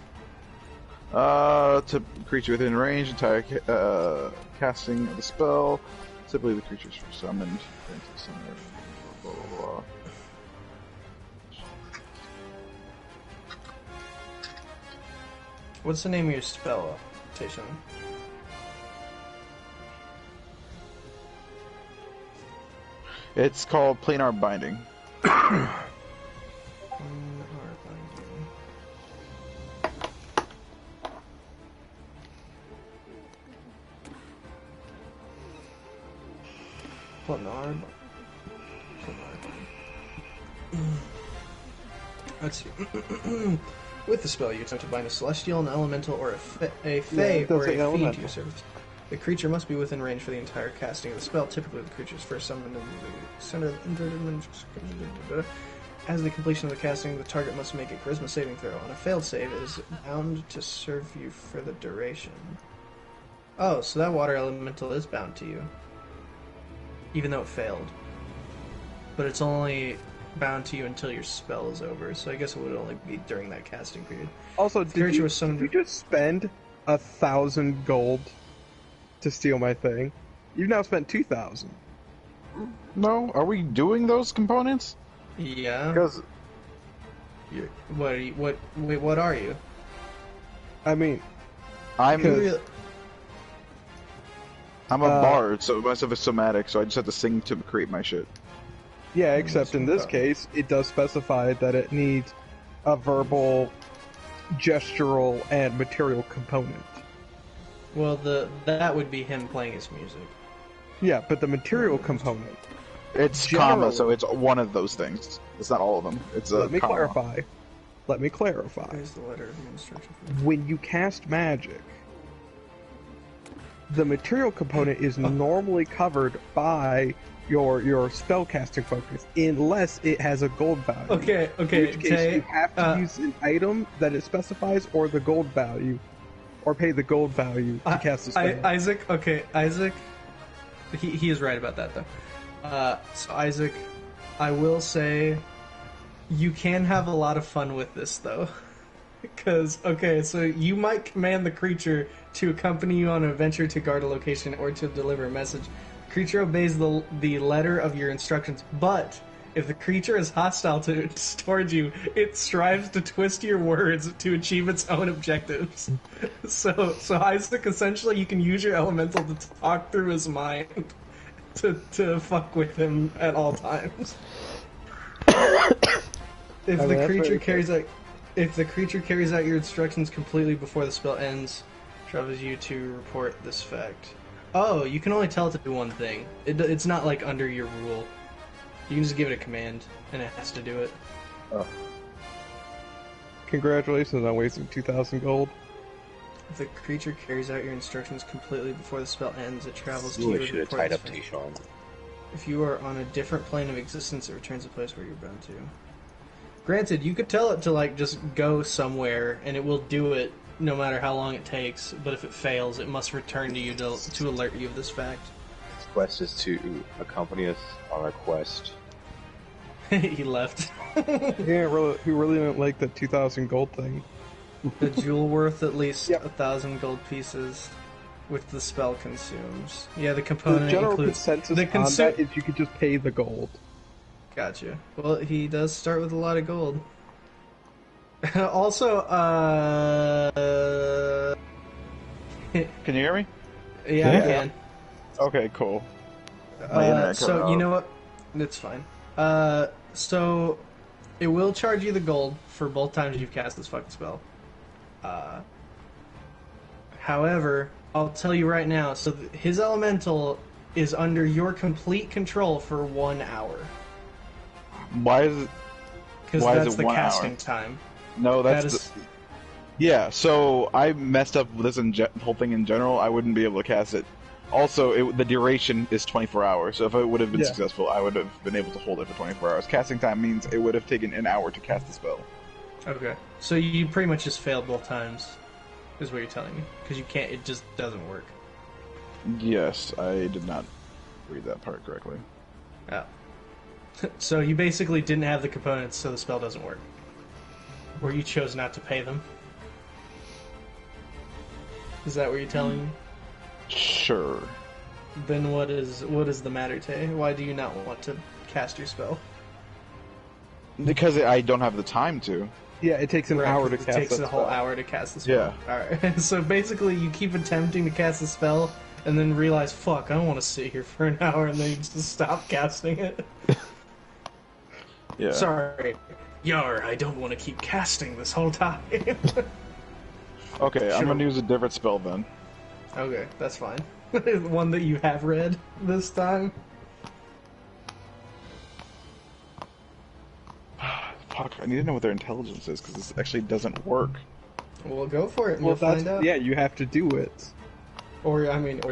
Speaker 9: To creature within range, entire casting of the spell. Typically, the creatures are summoned. Blah, blah, blah.
Speaker 1: What's the name of your spell, Tayshawn?
Speaker 9: It's called Planar Binding.
Speaker 1: Planar. Let's see. With the spell, you attempt to bind a celestial, an elemental, or a fey,
Speaker 5: it does
Speaker 1: or
Speaker 5: say
Speaker 1: a fiend to
Speaker 5: elemental.
Speaker 1: your service. The creature must be within range for the entire casting of the spell. Typically, the creature is first summoned in the center of the inverted. As the completion of the casting, the target must make a charisma saving throw. On a failed save, it is bound to serve you for the duration. Oh, so that water elemental is bound to you. Even though it failed. But it's only bound to you until your spell is over, so I guess it would only be during that casting period.
Speaker 5: Also,
Speaker 1: The creature was summoned.
Speaker 5: did you just spend 1,000 gold to steal my thing? You've now spent 2,000.
Speaker 9: No, are we doing those components?
Speaker 1: Yeah.
Speaker 9: Because
Speaker 1: What are you?
Speaker 5: I mean,
Speaker 9: I'm
Speaker 5: Because-
Speaker 9: a bard, so my stuff is somatic, so I just have to sing to create my shit.
Speaker 5: yeah, except in this case, it does specify that it needs a verbal, gestural, and material component.
Speaker 1: Well, that would be him playing his music.
Speaker 5: Yeah, but the material component.
Speaker 9: It's
Speaker 5: General.
Speaker 9: comma, so it's one of those things. It's not all of them. It's a
Speaker 5: Let me
Speaker 9: comma.
Speaker 5: clarify. Let me clarify.
Speaker 1: There's the letter of the instruction.
Speaker 5: When you cast magic, the material component is normally covered by your spellcasting focus, unless it has a gold value.
Speaker 1: Okay,
Speaker 5: In which case,
Speaker 1: Tay,
Speaker 5: you have to use an item that it specifies, or the gold value, or pay the gold value to cast the spell.
Speaker 1: Isaac, he is right about that though. So Isaac, I will say, you can have a lot of fun with this though. Because, so you might command the creature to accompany you on an adventure to guard a location or to deliver a message. The creature obeys the letter of your instructions, but if the creature is hostile towards you, it strives to twist your words to achieve its own objectives. So Isaac, essentially, you can use your elemental to talk through his mind to fuck with him at all times. If
Speaker 5: I mean,
Speaker 1: the
Speaker 5: that's
Speaker 1: creature
Speaker 5: very
Speaker 1: carries out, if the creature carries out your instructions completely before the spell ends, travels you to report this fact. Oh, you can only tell it to do one thing. It's not like under your rule. You can just give it a command, and it has to do it.
Speaker 4: Oh,
Speaker 5: Congratulations on wasting 2,000 gold.
Speaker 1: If the creature carries out your instructions completely before the spell ends, it travels to
Speaker 8: Ooh,
Speaker 1: you
Speaker 8: I
Speaker 1: to
Speaker 8: should have
Speaker 1: report
Speaker 8: tied
Speaker 1: this
Speaker 8: up
Speaker 1: fact.
Speaker 8: Tayshawn.
Speaker 1: If you are on a different plane of existence, it returns to the place where you're bound to. Granted, you could tell it to just go somewhere, and it will do it no matter how long it takes. But if it fails, it must return to you to alert you of this fact.
Speaker 8: His quest is to accompany us on our quest.
Speaker 1: He left.
Speaker 5: He really didn't like the 2,000 gold thing.
Speaker 1: The jewel worth at least
Speaker 5: Yep.
Speaker 1: 1,000 gold pieces, with the spell consumes. Yeah, the
Speaker 5: The
Speaker 1: component
Speaker 5: general
Speaker 1: includes
Speaker 5: consensus
Speaker 1: the
Speaker 5: on that is you could just pay the gold.
Speaker 1: Gotcha. Well, he does start with a lot of gold. Also,
Speaker 9: Can you hear me?
Speaker 1: yeah, I
Speaker 3: Yeah.
Speaker 1: can.
Speaker 9: Okay, cool. My internet cut
Speaker 1: So
Speaker 9: out.
Speaker 1: you know what? It's fine. So it will charge you the gold for both times you've cast this fucking spell. However, I'll tell you right now. So his elemental is under your complete control for 1 hour
Speaker 9: Why is it?
Speaker 1: because
Speaker 9: Why is
Speaker 1: that's
Speaker 9: it
Speaker 1: the
Speaker 9: 1 hour?
Speaker 1: casting time.
Speaker 9: No,
Speaker 1: That
Speaker 9: that's
Speaker 1: is
Speaker 9: yeah. So I messed up with this whole thing in general. I wouldn't be able to cast it. Also, the duration is 24 hours. So if it would have been
Speaker 5: Yeah.
Speaker 9: successful, I would have been able to hold it for 24 hours. Casting time means it would have taken an hour to cast the spell.
Speaker 1: okay. So you pretty much just failed both times, is what you're telling me, because you can't. It just doesn't work.
Speaker 9: Yes, I did not read that part correctly.
Speaker 1: Oh. So you basically didn't have the components, so the spell doesn't work. Or you chose not to pay them. Is that what you're telling me?
Speaker 9: Sure.
Speaker 1: Then what is the matter, Tay? Why do you not want to cast your spell?
Speaker 9: Because I don't have the time to.
Speaker 5: Yeah, it takes an
Speaker 1: Right,
Speaker 5: hour to
Speaker 1: 'cause
Speaker 5: cast
Speaker 1: it takes
Speaker 5: that
Speaker 1: a whole
Speaker 5: spell.
Speaker 1: hour to cast the spell. Yeah. Alright. So basically you keep attempting to cast the spell and then realize, fuck, I don't want to sit here for an hour, and then you just stop casting it.
Speaker 9: Yeah.
Speaker 1: Sorry. Yar, I don't want to keep casting this whole time.
Speaker 9: Okay, I'm
Speaker 1: Sure.
Speaker 9: gonna use a different spell then.
Speaker 1: Okay, that's fine. One that you have read this time.
Speaker 9: Fuck, I need to know what their intelligence is because this actually doesn't work.
Speaker 1: Well, go for it and
Speaker 5: Well,
Speaker 1: you'll find
Speaker 5: that's
Speaker 1: out.
Speaker 5: yeah, you have to do it.
Speaker 1: Or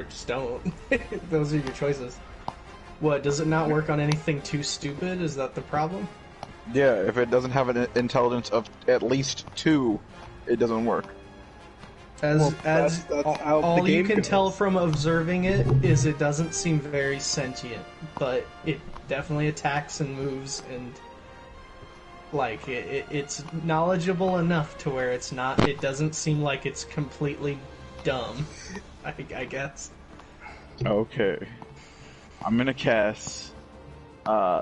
Speaker 1: just don't. Those are your choices. What, does it not work on anything too stupid? Is that the problem?
Speaker 9: Yeah, if it doesn't have an intelligence of at least 2, it doesn't work.
Speaker 1: As
Speaker 5: that's how the
Speaker 1: all you
Speaker 5: game
Speaker 1: can
Speaker 5: goes.
Speaker 1: tell from observing it is it doesn't seem very sentient, but it definitely attacks and moves, and like it's knowledgeable enough to where it doesn't seem like it's completely dumb. I guess.
Speaker 9: Okay. I'm gonna cast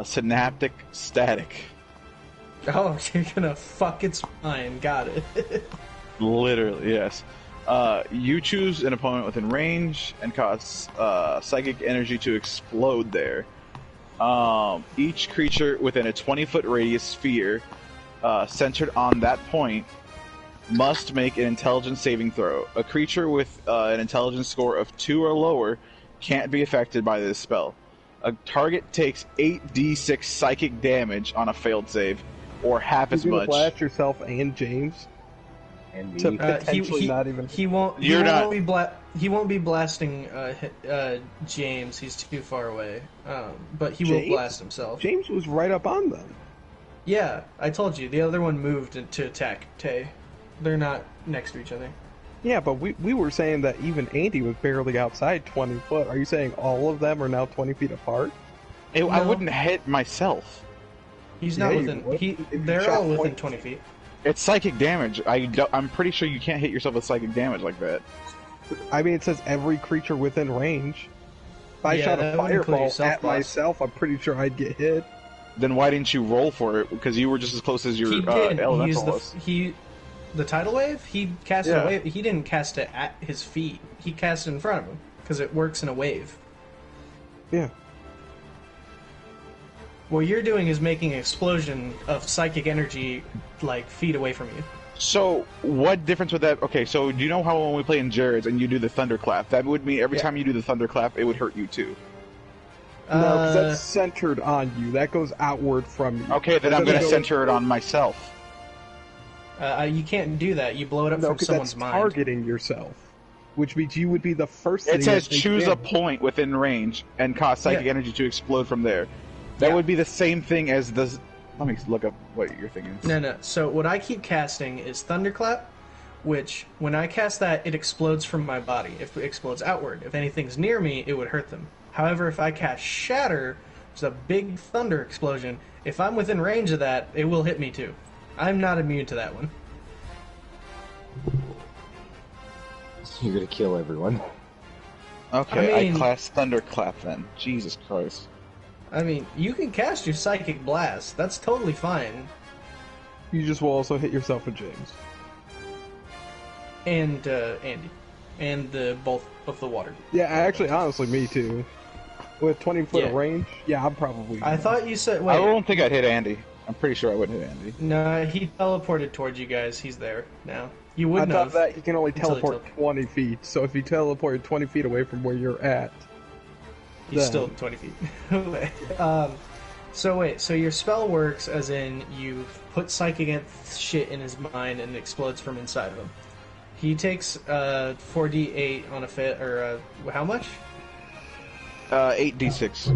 Speaker 9: Synaptic Static.
Speaker 1: Oh, you're gonna fuck its mind. Got it.
Speaker 9: Literally, yes. You choose an opponent within range and cause psychic energy to explode there. Each creature within a 20-foot radius sphere centered on that point must make an intelligence saving throw. A creature with an intelligence score of 2 or lower can't be affected by this spell. A target takes 8d6 psychic damage on a failed save, or half as
Speaker 5: You're gonna
Speaker 9: much.
Speaker 5: blast yourself and James
Speaker 8: And
Speaker 5: to
Speaker 8: me.
Speaker 5: potentially not even.
Speaker 1: He won't.
Speaker 9: You're not-
Speaker 1: He won't be blasting James. He's too far away. But he will
Speaker 5: James?
Speaker 1: blast himself.
Speaker 5: James was right up on them.
Speaker 1: Yeah, I told you. The other one moved to attack Tay. They're not next to each other.
Speaker 5: Yeah, but we were saying that even Andy was barely outside 20 foot. Are you saying all of them are now 20 feet apart?
Speaker 9: I
Speaker 1: No.
Speaker 9: wouldn't hit myself.
Speaker 1: He's
Speaker 5: Yeah,
Speaker 1: not
Speaker 5: you
Speaker 1: within.
Speaker 5: would. If you
Speaker 1: They're
Speaker 5: shot
Speaker 1: all within
Speaker 5: point-
Speaker 1: 20 feet.
Speaker 9: It's psychic damage. I'm pretty sure you can't hit yourself with psychic damage like that.
Speaker 5: I mean, it says every creature within range. If I
Speaker 1: Yeah,
Speaker 5: shot a
Speaker 1: that would include
Speaker 5: fireball
Speaker 1: yourself,
Speaker 5: at
Speaker 1: boss.
Speaker 5: myself, I'm pretty sure I'd get hit.
Speaker 9: Then why didn't you roll for it? Because you were just as close as your
Speaker 1: He did. He
Speaker 9: elemental
Speaker 1: used
Speaker 9: was.
Speaker 1: the tidal wave. He cast
Speaker 9: Yeah.
Speaker 1: a wave. He didn't cast it at his feet. He cast it in front of him because it works in a wave.
Speaker 5: Yeah.
Speaker 1: What you're doing is making an explosion of psychic energy like feet away from you.
Speaker 9: So, what difference would that... Okay, so do you know how when we play in Jared's and you do the thunderclap, that would mean every
Speaker 1: Yeah.
Speaker 9: time you do the thunderclap, it would hurt you too?
Speaker 5: No, because
Speaker 1: Uh,
Speaker 5: that's centered on you. That goes outward from you.
Speaker 9: Okay, then I'm
Speaker 5: Doesn't
Speaker 9: going to
Speaker 5: go-
Speaker 9: center it on myself.
Speaker 1: you can't do that. You blow it up
Speaker 5: No,
Speaker 1: from
Speaker 5: because
Speaker 1: someone's
Speaker 5: that's
Speaker 1: mind.
Speaker 5: targeting yourself. Which means you would be the first thing
Speaker 9: It says
Speaker 5: that they
Speaker 9: choose
Speaker 5: did.
Speaker 9: a point within range and cause psychic
Speaker 1: Yeah.
Speaker 9: energy to explode from there. That
Speaker 1: Yeah.
Speaker 9: would be the same thing as the... Let me look up what your thing is.
Speaker 1: No. So what I keep casting is Thunderclap, which when I cast that, it explodes from my body. If it explodes outward, if anything's near me, it would hurt them. However, if I cast Shatter, which is a big thunder explosion, if I'm within range of that, it will hit me too. I'm not immune to that one.
Speaker 4: You're gonna kill everyone.
Speaker 9: Okay,
Speaker 1: I mean-
Speaker 9: I class Thunderclap then. Jesus Christ.
Speaker 1: I mean, you can cast your Psychic Blast. That's totally fine.
Speaker 5: You just will also hit yourself with James.
Speaker 1: And Andy. And both of the water.
Speaker 5: Yeah, actually, honestly, me too. With 20 foot of
Speaker 1: Yeah.
Speaker 5: range, yeah, I'm probably.
Speaker 1: I thought you said...
Speaker 9: I
Speaker 1: Wait.
Speaker 9: don't think I'd hit Andy. I'm pretty sure I wouldn't hit Andy.
Speaker 1: No, he teleported towards you guys. He's there now. You
Speaker 5: I
Speaker 1: wouldn't
Speaker 5: thought
Speaker 1: have.
Speaker 5: that he can only
Speaker 1: until he
Speaker 5: teleport 20 feet. So if you teleport 20 feet away from where you're at,
Speaker 1: He's
Speaker 5: then-
Speaker 1: still 20 feet away. So your spell works as in you put psychic shit in his mind and it explodes from inside of him. He takes 4d8 on a how much?
Speaker 9: 8d6.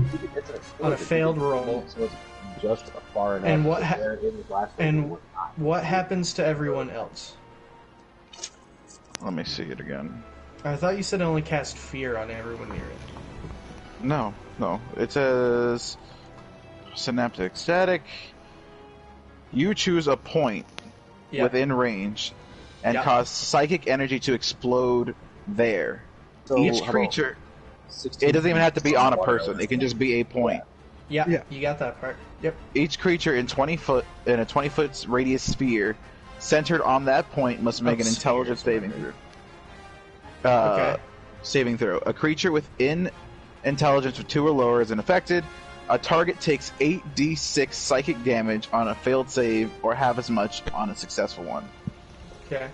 Speaker 1: On a failed roll.
Speaker 4: So it's just far enough.
Speaker 1: And what
Speaker 4: to
Speaker 1: ha-
Speaker 4: where it was last
Speaker 1: and
Speaker 4: time.
Speaker 1: What happens to everyone else?
Speaker 9: Let me see it again.
Speaker 1: I thought you said only cast fear on everyone near it.
Speaker 9: No. It says synaptic static. You choose a point
Speaker 1: Yeah.
Speaker 9: within range and
Speaker 1: Yeah.
Speaker 9: cause psychic energy to explode there.
Speaker 4: So,
Speaker 9: Each
Speaker 4: how about
Speaker 9: creature,
Speaker 4: 16
Speaker 9: it doesn't even have to be on a
Speaker 4: water
Speaker 9: person. It can just be a point.
Speaker 1: Yeah,
Speaker 5: Yeah.
Speaker 1: you got that part. Yep.
Speaker 9: Each creature in a 20 foot radius sphere centered on that point must make an
Speaker 1: sphere
Speaker 9: intelligence
Speaker 1: is what I
Speaker 9: saving
Speaker 1: meant.
Speaker 9: throw.
Speaker 1: Okay.
Speaker 9: Saving throw. A creature within intelligence of 2 or lower is infected. A target takes 8d6 psychic damage on a failed save, or half as much on a successful one.
Speaker 1: Okay.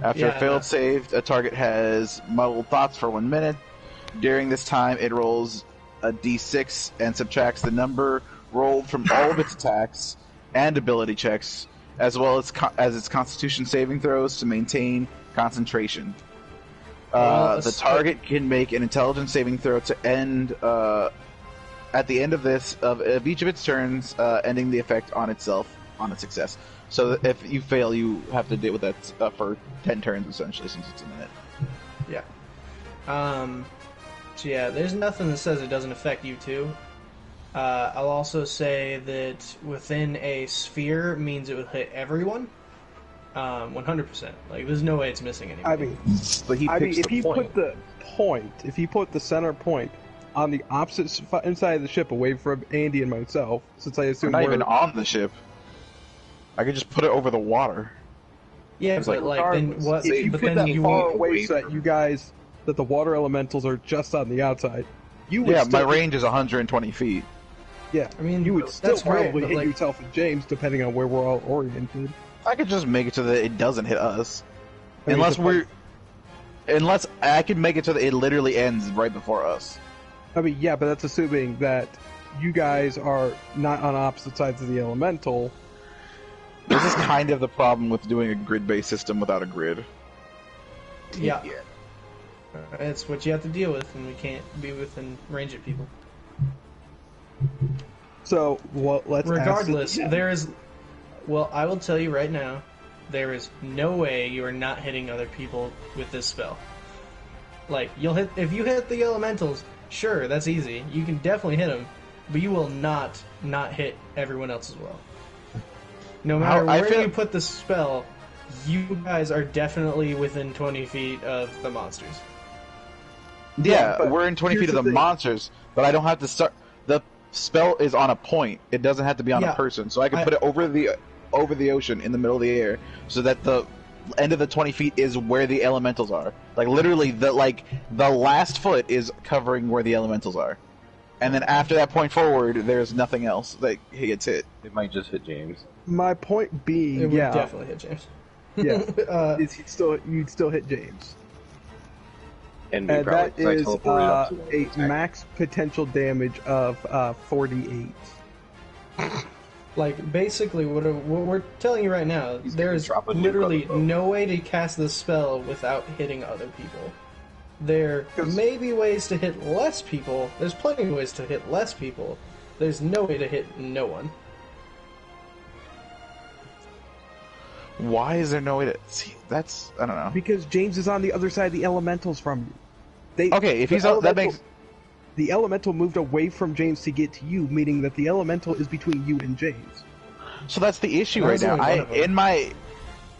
Speaker 9: After
Speaker 1: Yeah,
Speaker 9: a failed
Speaker 1: no.
Speaker 9: save, a target has muddled thoughts for 1 minute. During this time, it rolls a d6 and subtracts the number rolled from all of its attacks and ability checks, as well as its Constitution saving throws to maintain concentration.
Speaker 1: Well,
Speaker 9: The target can make an intelligence saving throw to end at the end of each of its turns, ending the effect on itself on a success. So that if you fail, you have to deal with that for 10 turns essentially, since it's a minute.
Speaker 1: Yeah. So yeah, there's nothing that says it doesn't affect you too. I'll also say that within a sphere means it would hit everyone. 100%. Like, there's no way it's missing anybody.
Speaker 5: I mean,
Speaker 4: But he picks
Speaker 5: if
Speaker 4: the
Speaker 5: he
Speaker 4: point.
Speaker 5: if he put the center point on the opposite inside of the ship, away from Andy and myself, since I
Speaker 9: We're
Speaker 5: assume
Speaker 9: not
Speaker 5: we're
Speaker 9: even on the ship. I could just put it over the water.
Speaker 1: yeah,
Speaker 9: it's
Speaker 1: but
Speaker 9: like,
Speaker 1: like then
Speaker 5: regardless,
Speaker 1: what?
Speaker 5: if you
Speaker 1: But
Speaker 5: put
Speaker 1: then
Speaker 5: that
Speaker 1: you
Speaker 5: far
Speaker 1: won't.
Speaker 5: away
Speaker 9: away
Speaker 5: so that
Speaker 9: from-
Speaker 5: you guys, that the water elementals are just on the outside, you would
Speaker 9: Yeah,
Speaker 5: still
Speaker 9: my range is 120 feet.
Speaker 5: Yeah,
Speaker 1: I mean,
Speaker 5: you would still
Speaker 1: that's great,
Speaker 5: probably
Speaker 1: but,
Speaker 5: hit
Speaker 1: like-
Speaker 5: yourself and James, depending on where we're all oriented.
Speaker 9: I could just make it so that it doesn't hit us.
Speaker 5: I mean,
Speaker 9: Unless I can make it so that it literally ends right before us.
Speaker 5: I mean, yeah, but that's assuming that you guys are not on opposite sides of the elemental.
Speaker 9: This is kind of the problem with doing a grid-based system without a grid.
Speaker 1: Yeah. It's what you have to deal with, and we can't be within range of people.
Speaker 5: So, let's
Speaker 1: Regardless,
Speaker 5: ask it again.
Speaker 1: there is. Well, I will tell you right now, there is no way you are not hitting other people with this spell. Like, you'll hit if you hit the elementals. Sure, that's easy. You can definitely hit them, but you will not hit everyone else as well. No matter
Speaker 9: I
Speaker 1: where
Speaker 9: feel-
Speaker 1: you put the spell, you guys are definitely within 20 feet of the monsters.
Speaker 9: Yeah,
Speaker 5: but
Speaker 9: we're in 20
Speaker 5: here's
Speaker 9: feet of
Speaker 5: the
Speaker 9: the
Speaker 5: thing.
Speaker 9: monsters, but I don't have to start. The spell is on a point. It doesn't have to be on
Speaker 1: Yeah,
Speaker 9: a person, so I can
Speaker 1: I-
Speaker 9: put it over the ocean in the middle of the air, so that the end of the 20 feet is where the elementals are. Like literally, the last foot is covering where the elementals are, and then after that point forward, there's nothing else that gets hit.
Speaker 4: It might just hit James.
Speaker 5: My point
Speaker 1: It
Speaker 5: being,
Speaker 1: would
Speaker 5: yeah,
Speaker 1: definitely hit James.
Speaker 5: yeah, is you'd still hit James,
Speaker 4: And,
Speaker 5: and that
Speaker 4: because I
Speaker 5: is
Speaker 4: teleported up to him
Speaker 5: a
Speaker 4: and attacked.
Speaker 5: max potential damage of 48.
Speaker 1: Like, basically, what we're telling you right now,
Speaker 4: He's
Speaker 1: there
Speaker 4: gonna
Speaker 1: is
Speaker 4: drop a nuke on
Speaker 1: literally
Speaker 4: the boat.
Speaker 1: no way to cast this spell without hitting other people. There
Speaker 5: 'Cause-
Speaker 1: may be ways to hit less people. There's plenty of ways to hit less people. There's no way to hit no one.
Speaker 9: Why is there no way to see? That's I don't know.
Speaker 5: Because James is on the other side of the elementals from you.
Speaker 9: Okay, if he's that makes
Speaker 5: the elemental moved away from James to get to you, meaning that the elemental is between you and James.
Speaker 9: so that's the issue right
Speaker 1: There's
Speaker 9: now.
Speaker 1: only one of them.
Speaker 9: In my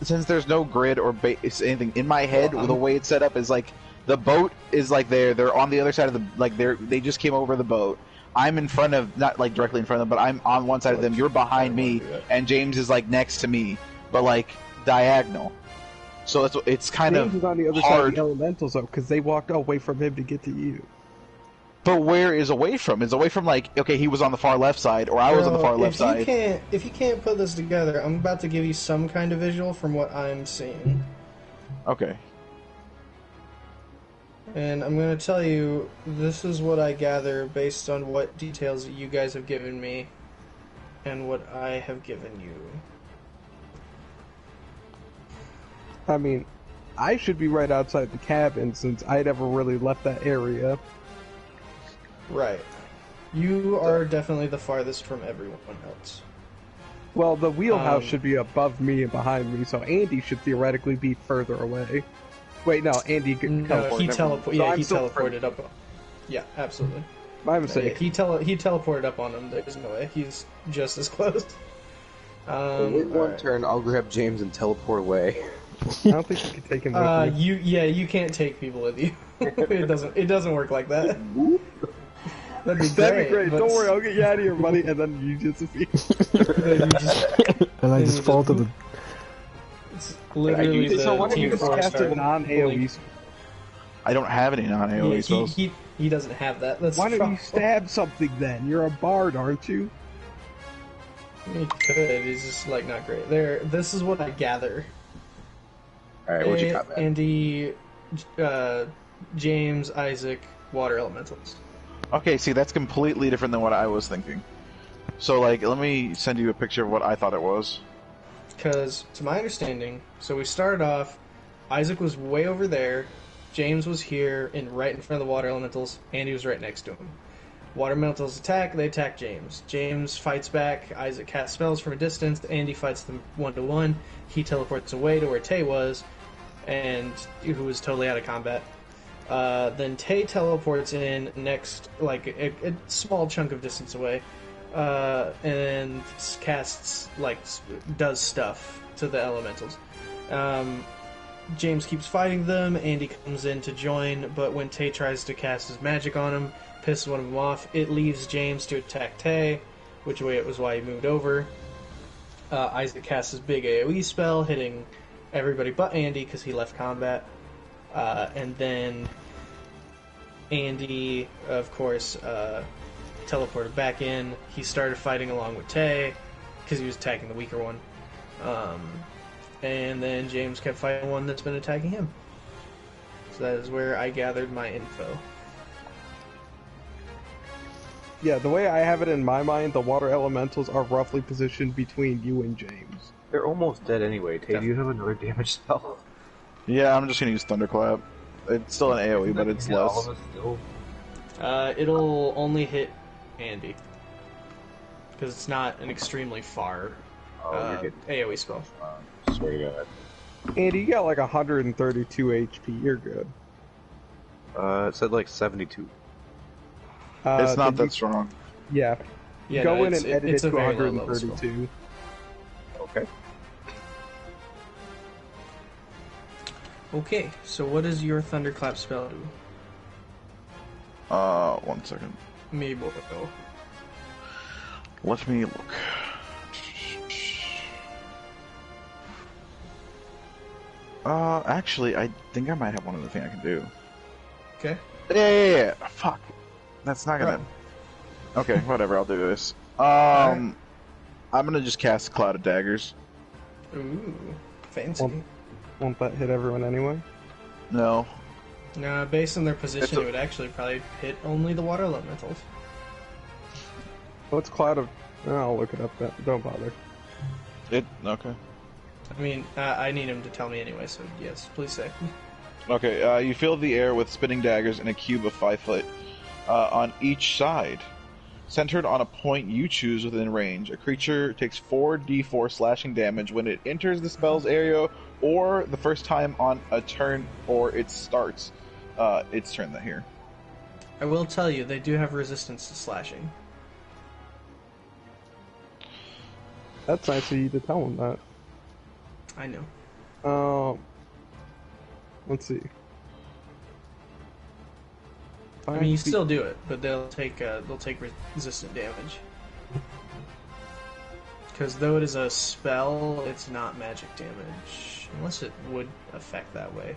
Speaker 9: since there's no grid or base anything in my head,
Speaker 1: Well,
Speaker 9: the way it's set up is like the boat is like they're on the other side of the like they just came over the boat. I'm in front of not like directly in front of them, but I'm on one side of them. You're behind me, and James is like next to me, but like diagonal. So it's kind
Speaker 5: James
Speaker 9: of
Speaker 5: is on the other side
Speaker 9: hard.
Speaker 5: of the elementals though, because they walked away from him to get to you.
Speaker 9: But where is away from? Is away from like okay, he was on the far left side, or I was on the far left side.
Speaker 1: If you can't put this together, I'm about to give you some kind of visual from what I'm seeing.
Speaker 9: Okay.
Speaker 1: And I'm going to tell you, this is what I gather based on what details that you guys have given me and what I have given you.
Speaker 5: I mean, I should be right outside the cabin since I never really left that area.
Speaker 1: Right. You are definitely the farthest from everyone else.
Speaker 5: Well, the wheelhouse
Speaker 1: Um,
Speaker 5: should be above me and behind me, so Andy should theoretically be further away. Wait, no, Andy could
Speaker 1: No,
Speaker 5: teleport.
Speaker 1: he
Speaker 5: never mind.
Speaker 1: teleported.
Speaker 5: So
Speaker 1: Yeah,
Speaker 5: I'm
Speaker 1: he
Speaker 5: still
Speaker 1: teleported up. Yeah, absolutely.
Speaker 5: My
Speaker 1: Yeah,
Speaker 5: mistake.
Speaker 1: he teleported up on him. There's no way. He's just as close.
Speaker 10: Wait one
Speaker 1: alright.
Speaker 10: turn, I'll grab James and teleport away.
Speaker 5: I don't think you can take him with me.
Speaker 1: You can't take people with you. it doesn't work like that. That'd be great.
Speaker 5: That'd be great.
Speaker 1: but
Speaker 5: Don't worry, I'll get you out of here, buddy, and then you disappear.
Speaker 1: you just-
Speaker 3: And I just fall to the.
Speaker 1: It's literally
Speaker 5: So
Speaker 1: the
Speaker 5: why don't you
Speaker 1: Team
Speaker 5: just cast a
Speaker 1: Forest
Speaker 5: non-AoE?
Speaker 9: I don't have any non-AoE spells.
Speaker 1: he doesn't have that. That's
Speaker 5: Why
Speaker 1: the
Speaker 5: don't you
Speaker 1: problem.
Speaker 5: stab something then? You're a bard, aren't you?
Speaker 1: He could. He's just like not great. This is what I gather.
Speaker 4: Alright, what you got, man?
Speaker 1: Andy, James, Isaac, water elementals.
Speaker 9: Okay, see, that's completely different than what I was thinking. So, like, let me send you a picture of what I thought it was.
Speaker 1: Because, to my understanding, so we started off, Isaac was way over there, James was here, right in front of the water elementals, Andy was right next to him. Water elementals attack, they attack James. James fights back, Isaac casts spells from a distance, Andy fights them 1-to-1, he teleports away to where Tay was, and who was totally out of combat. Then Tay teleports in next, like, a small chunk of distance away, and casts, like, does stuff to the elementals. James keeps fighting them, Andy comes in to join, but when Tay tries to cast his magic on him, pisses one of them off, it leaves James to attack Tay, which was why he moved over. Isaac casts his big AoE spell, hitting everybody but Andy because he left combat. And then Andy, of course, teleported back in. He started fighting along with Tay because he was attacking the weaker one. And then James kept fighting one that's been attacking him. So that is where I gathered my info.
Speaker 5: Yeah, the way I have it in my mind, the water elementals are roughly positioned between you and James.
Speaker 10: They're almost dead anyway. Tay, do you have another damage spell?
Speaker 9: Yeah, I'm just gonna use Thunderclap. It's still an AoE, but it's
Speaker 10: Yeah, all
Speaker 9: less.
Speaker 10: of us still.
Speaker 1: It'll only hit Andy. Because it's not an extremely far
Speaker 10: you're good.
Speaker 1: AoE spell.
Speaker 4: Swear to God.
Speaker 5: Andy, you got like 132 HP. You're good.
Speaker 10: It said like 72.
Speaker 9: It's not
Speaker 5: did
Speaker 9: that
Speaker 5: you-
Speaker 9: strong.
Speaker 5: Yeah.
Speaker 1: Yeah,
Speaker 5: Go
Speaker 1: no,
Speaker 5: in and edit
Speaker 1: it's
Speaker 5: it
Speaker 1: a
Speaker 5: to
Speaker 1: very low level spell.
Speaker 5: 132.
Speaker 4: Okay.
Speaker 1: Okay, so what does your Thunderclap spell do?
Speaker 9: 1 second.
Speaker 1: Me, Bobo.
Speaker 9: Let me look. Actually, I think I might have one other thing I can do.
Speaker 1: Okay.
Speaker 9: Yeah. Fuck. That's not gonna. Okay, whatever. I'll do this. I'm gonna just cast Cloud of Daggers.
Speaker 1: Ooh, fancy.
Speaker 5: Won't that hit everyone anyway?
Speaker 9: No.
Speaker 1: Nah, based on their position,
Speaker 9: It's a-
Speaker 1: it would actually probably hit only the water elementals.
Speaker 5: What's Cloud of... I'll look it up. Don't bother.
Speaker 9: Okay.
Speaker 1: I mean, I need him to tell me anyway, so yes, please say.
Speaker 9: Okay. You fill the air with spinning daggers in a cube of 5 foot on each side. centered on a point you choose within range. A creature takes 4d4 slashing damage when it enters the spell's area or the first time on a turn or it starts its turn that here.
Speaker 1: I will tell you, they do have resistance to slashing.
Speaker 5: That's nice of you to tell them that.
Speaker 1: I know.
Speaker 5: Let's see.
Speaker 1: I mean, you still do it, but they'll take resistant damage. Because though it is a spell, it's not magic damage, unless it would affect that way.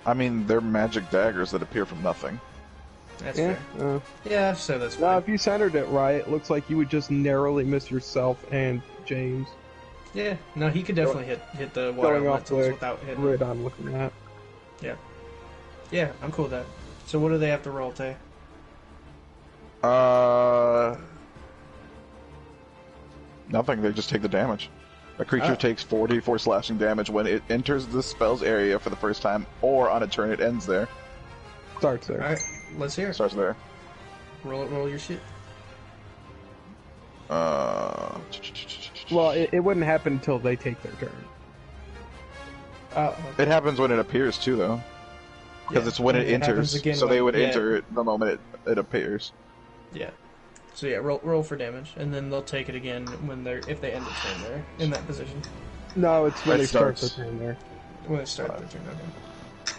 Speaker 9: I mean, they're magic daggers that appear from nothing.
Speaker 1: That's fair. Yeah, so that's fine.
Speaker 5: Now, if you centered it right, it looks like you would just narrowly miss yourself and James.
Speaker 1: Yeah, no, he could definitely hit the water
Speaker 5: Going off
Speaker 1: elementals
Speaker 5: the
Speaker 1: without hitting.
Speaker 5: grid I'm looking at.
Speaker 1: Yeah. Yeah, I'm cool with that. So what do they have to roll, Tay?
Speaker 9: Nothing. They just take the damage. A creature takes 4d4 slashing damage when it enters the spell's area for the first time, or on a turn it ends there.
Speaker 5: Starts there.
Speaker 1: Alright, let's hear it.
Speaker 9: Starts there.
Speaker 1: Roll your shit.
Speaker 5: Well, it wouldn't happen until they take their turn.
Speaker 9: It happens when it appears too, though. Because it's when it enters,
Speaker 1: again
Speaker 9: so
Speaker 1: when-
Speaker 9: they would
Speaker 1: yeah.
Speaker 9: enter it the moment it appears.
Speaker 1: Yeah. So yeah, roll for damage, and then they'll take it again if they end the turn there in that position.
Speaker 5: No, it's when
Speaker 9: It
Speaker 5: they start the
Speaker 9: starts.
Speaker 5: turn there.
Speaker 1: When it starts the turn, okay.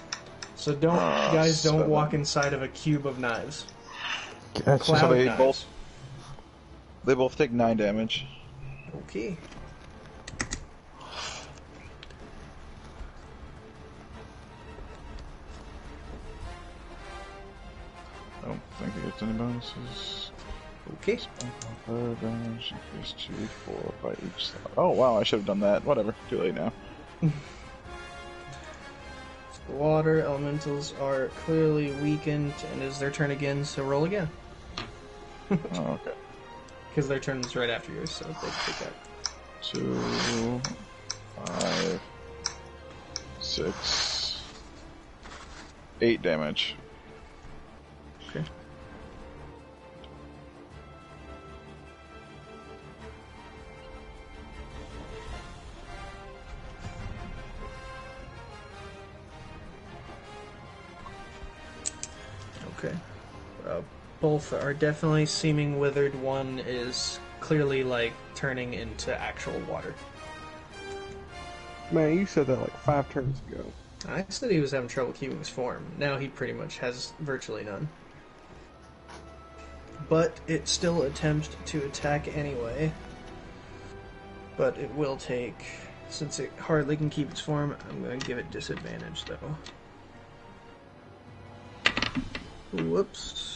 Speaker 1: So guys, don't walk inside of a cube of knives.
Speaker 3: Gotcha.
Speaker 1: Cloud
Speaker 9: So they
Speaker 1: knives.
Speaker 9: both take 9 damage.
Speaker 1: Okay.
Speaker 9: I don't think it gets any bonuses.
Speaker 1: Okay.
Speaker 9: Damage increased to 4 by each slot. Oh wow, I should have done that. Whatever. Too late now.
Speaker 1: The water elementals are clearly weakened, and it's their turn again, so roll again.
Speaker 9: Oh, okay.
Speaker 1: Because their turn is right after yours, so they take that.
Speaker 9: 2, 5, 6, 8 damage.
Speaker 1: Okay. Okay. Both are definitely seeming withered. One is clearly like turning into actual water.
Speaker 5: Man, you said that like 5 turns ago.
Speaker 1: I said he was having trouble keeping his form. Now he pretty much has virtually none. But it still attempts to attack anyway. But it will take, since it hardly can keep its form, I'm going to give it disadvantage though. Whoops.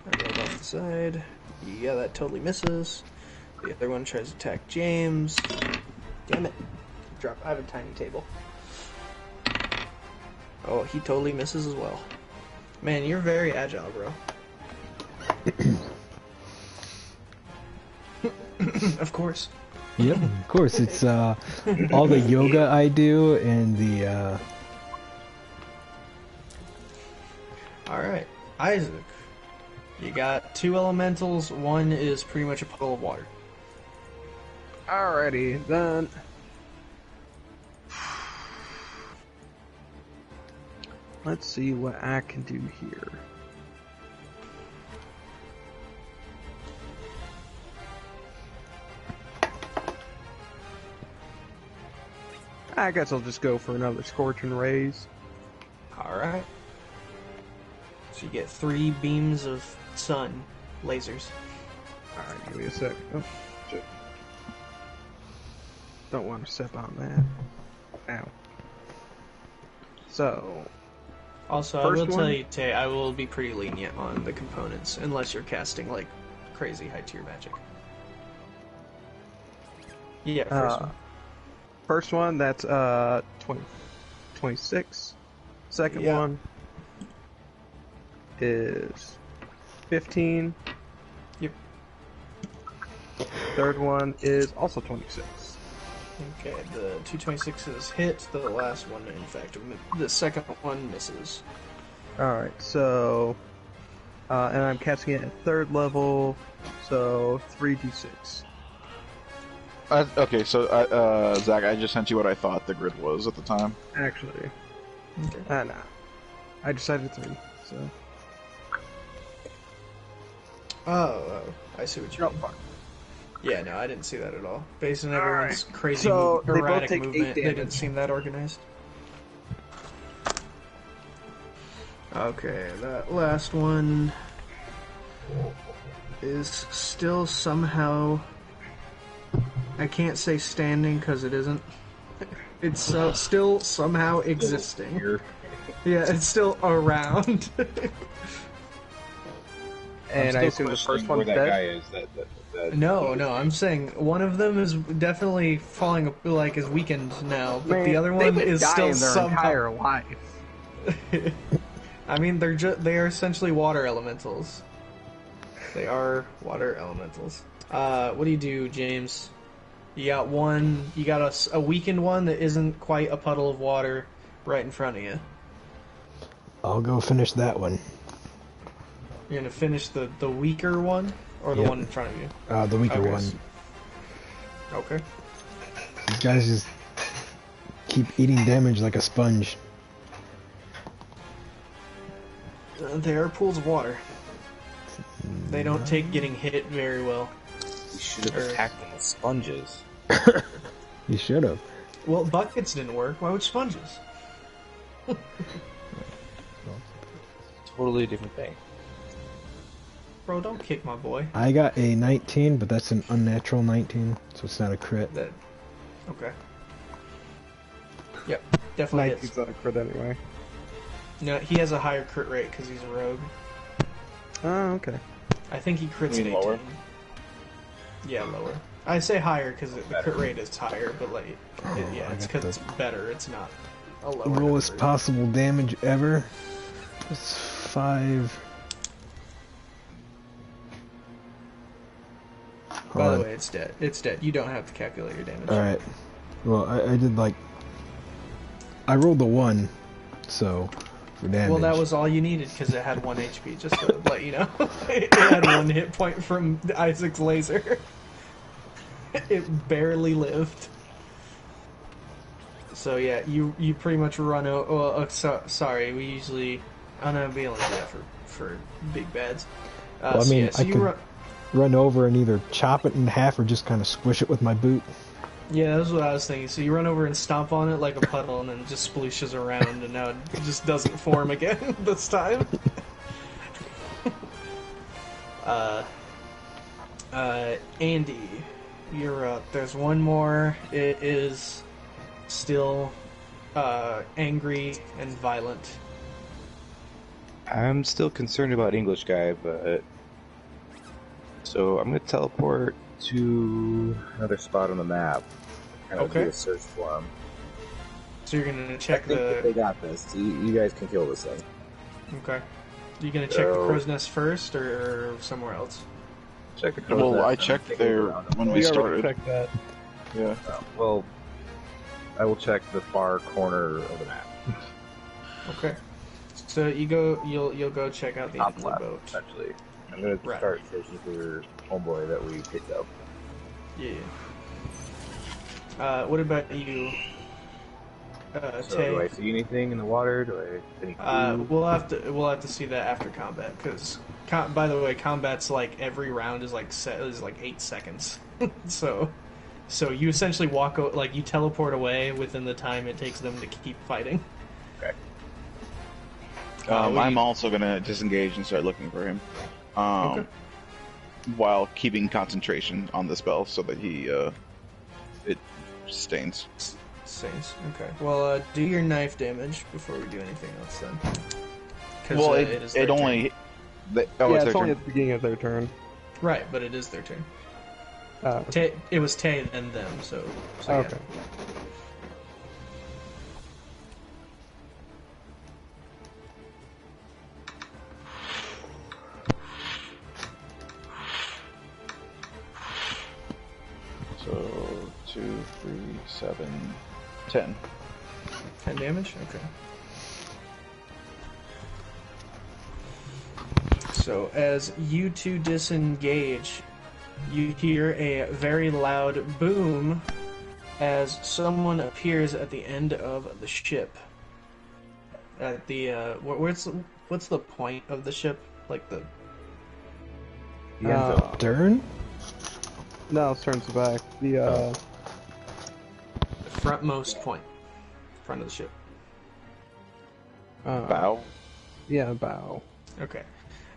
Speaker 1: I rolled off the side. Yeah, that totally misses. The other one tries to attack James. Damn it. I have a tiny table. Oh, he totally misses as well. Man, you're very agile, bro. Of course.
Speaker 3: Yep, of course. It's all the yoga I do and the.
Speaker 1: Alright, Isaac. You got 2 elementals, one is pretty much a puddle of water.
Speaker 5: Alrighty, then. Let's see what I can do here. I guess I'll just go for another Scorching Rays.
Speaker 1: Alright. So you get 3 beams of sun lasers.
Speaker 5: Alright, give me a sec. Oh, shit. Don't want to step on that. Ow. So,
Speaker 1: Also, I
Speaker 5: First
Speaker 1: will
Speaker 5: one?
Speaker 1: tell you, Tay, I will be pretty lenient on the components, unless you're casting, like, crazy high-tier magic. Yeah, first one.
Speaker 5: first one, that's 20, 26. Second
Speaker 1: Yeah.
Speaker 5: one is 15.
Speaker 1: Yep.
Speaker 5: Third one is also 26.
Speaker 1: Okay, the 226s hit, the last one, in fact, the second one misses.
Speaker 5: Alright, so and I'm casting it at 3rd level, so 3d6.
Speaker 9: Okay, so Zach, I just sent you what I thought the grid was at the time.
Speaker 5: Actually,
Speaker 1: Okay.
Speaker 5: nah. I decided 3, so.
Speaker 1: Oh, I see what you
Speaker 5: No,
Speaker 1: mean.
Speaker 5: fuck.
Speaker 1: Yeah, no, I didn't see that at all. Based on everyone's crazy,
Speaker 5: So, they both
Speaker 1: erratic
Speaker 5: take 8
Speaker 1: movement, they didn't
Speaker 5: damage.
Speaker 1: seem that organized. Okay, that last one is still somehow... I can't say standing because it isn't. It's still somehow existing. Yeah, it's still around.
Speaker 5: And I assume the first
Speaker 4: where
Speaker 5: one's
Speaker 4: that
Speaker 5: dead?
Speaker 4: guy is. That
Speaker 1: No, I'm saying one of them is definitely falling, like, is weakened now, but the other one is still
Speaker 5: their
Speaker 1: somehow...
Speaker 5: entire life.
Speaker 1: I mean, they are essentially water elementals. They are water elementals. What do you do, James? You got one. You got a weakened one that isn't quite a puddle of water right in front of you.
Speaker 3: I'll go finish that one.
Speaker 1: You're gonna finish the weaker one, or the
Speaker 3: Yep.
Speaker 1: one in front of you.
Speaker 3: The weaker
Speaker 1: Okay.
Speaker 3: one.
Speaker 1: Okay.
Speaker 3: These guys just keep eating damage like a sponge.
Speaker 1: They are pools of water. They don't take getting hit very well.
Speaker 4: you should have attacked them with sponges.
Speaker 3: You should have.
Speaker 1: Well, buckets didn't work. Why would sponges?
Speaker 4: Totally different thing.
Speaker 1: Bro, don't kick my boy.
Speaker 3: I got a 19, but that's an unnatural 19, so it's not a crit.
Speaker 1: That. Okay. Yep, definitely hits.
Speaker 5: 19's not a crit anyway.
Speaker 1: No, he has a higher crit rate because he's a rogue.
Speaker 5: Oh, okay.
Speaker 1: I think he crits
Speaker 4: You
Speaker 1: at
Speaker 4: mean lower?
Speaker 1: 18. Yeah, lower. I say higher because the crit rate is higher, but like, yeah,
Speaker 3: I
Speaker 1: it's
Speaker 3: got
Speaker 1: because it's better. It's not a lower.
Speaker 3: Lowest
Speaker 1: number.
Speaker 3: possible damage ever. It's 5.
Speaker 1: By the way, it's dead. It's dead. You don't have to calculate your damage.
Speaker 3: Alright. Well, I did like... I rolled a 1, so... For damage.
Speaker 1: Well, that was all you needed because it had 1 HP, just to let you know. It had 1 hit point from Isaac's laser. It barely lived. So yeah, you pretty much run over... Well, sorry, we usually... I don't know, we only do that for big bads.
Speaker 3: Well, I
Speaker 1: so
Speaker 3: mean,
Speaker 1: yeah, so
Speaker 3: I
Speaker 1: you
Speaker 3: could run over and either chop it in half or just kind of squish it with my boot.
Speaker 1: Yeah, that's what I was thinking. So you run over and stomp on it like a puddle, and then it just splooshes around, and now it just doesn't form again this time. Andy, you're up. There's one more. It is still angry and violent.
Speaker 10: I'm still concerned about English guy, but so I'm gonna teleport to another spot on the map. Kind of
Speaker 1: Okay.
Speaker 10: do a search for him.
Speaker 1: So you're gonna
Speaker 10: I
Speaker 1: check
Speaker 10: think that
Speaker 1: the.
Speaker 10: they got this. You guys can kill this thing.
Speaker 1: Okay. You gonna check the
Speaker 10: So-
Speaker 1: crow's nest first, or somewhere else?
Speaker 10: Check the crow's
Speaker 9: Well,
Speaker 10: nest
Speaker 9: I
Speaker 10: and
Speaker 9: checked
Speaker 10: take a
Speaker 9: there
Speaker 10: look around it.
Speaker 9: when we
Speaker 5: We already
Speaker 9: started.
Speaker 5: checked that.
Speaker 9: Yeah.
Speaker 10: Well, I will check the far corner of the map.
Speaker 1: Okay. So you go. You'll go check out the
Speaker 10: Top
Speaker 1: end of the
Speaker 10: left,
Speaker 1: boat.
Speaker 10: actually. I'm gonna
Speaker 1: Right.
Speaker 10: start searching for homeboy that we picked up.
Speaker 1: Yeah. What about you,
Speaker 10: So
Speaker 1: Tay?
Speaker 10: do I see anything in the water? Do I any clues?
Speaker 1: We'll have to see that after combat because, by the way, combat's like every round is like 8 seconds. so you essentially you teleport away within the time it takes them to keep fighting.
Speaker 10: Okay.
Speaker 9: I'm also gonna disengage and start looking for him.
Speaker 1: Okay.
Speaker 9: While keeping concentration on the spell so that he it sustains.
Speaker 1: Saints. Okay. Well, do your knife damage before we do anything else then. 'Cause,
Speaker 9: Well,
Speaker 1: it is their
Speaker 9: it only
Speaker 1: turn.
Speaker 9: yeah,
Speaker 5: Yeah,
Speaker 9: it's
Speaker 5: it's
Speaker 9: their
Speaker 5: only
Speaker 9: turn.
Speaker 5: at the beginning of their turn.
Speaker 1: Right, but it is their turn.
Speaker 5: Okay.
Speaker 1: It was Tay and them, so yeah.
Speaker 5: Okay.
Speaker 9: So 2, 3, 7, 10.
Speaker 1: 10 damage? Okay. So as you two disengage, you hear a very loud boom as someone appears at the end of the ship. At the what's the point of the ship? Like the
Speaker 3: Stern?
Speaker 5: No, it turns back. The
Speaker 1: frontmost point, front of the ship.
Speaker 9: Bow.
Speaker 5: Yeah, bow.
Speaker 1: Okay,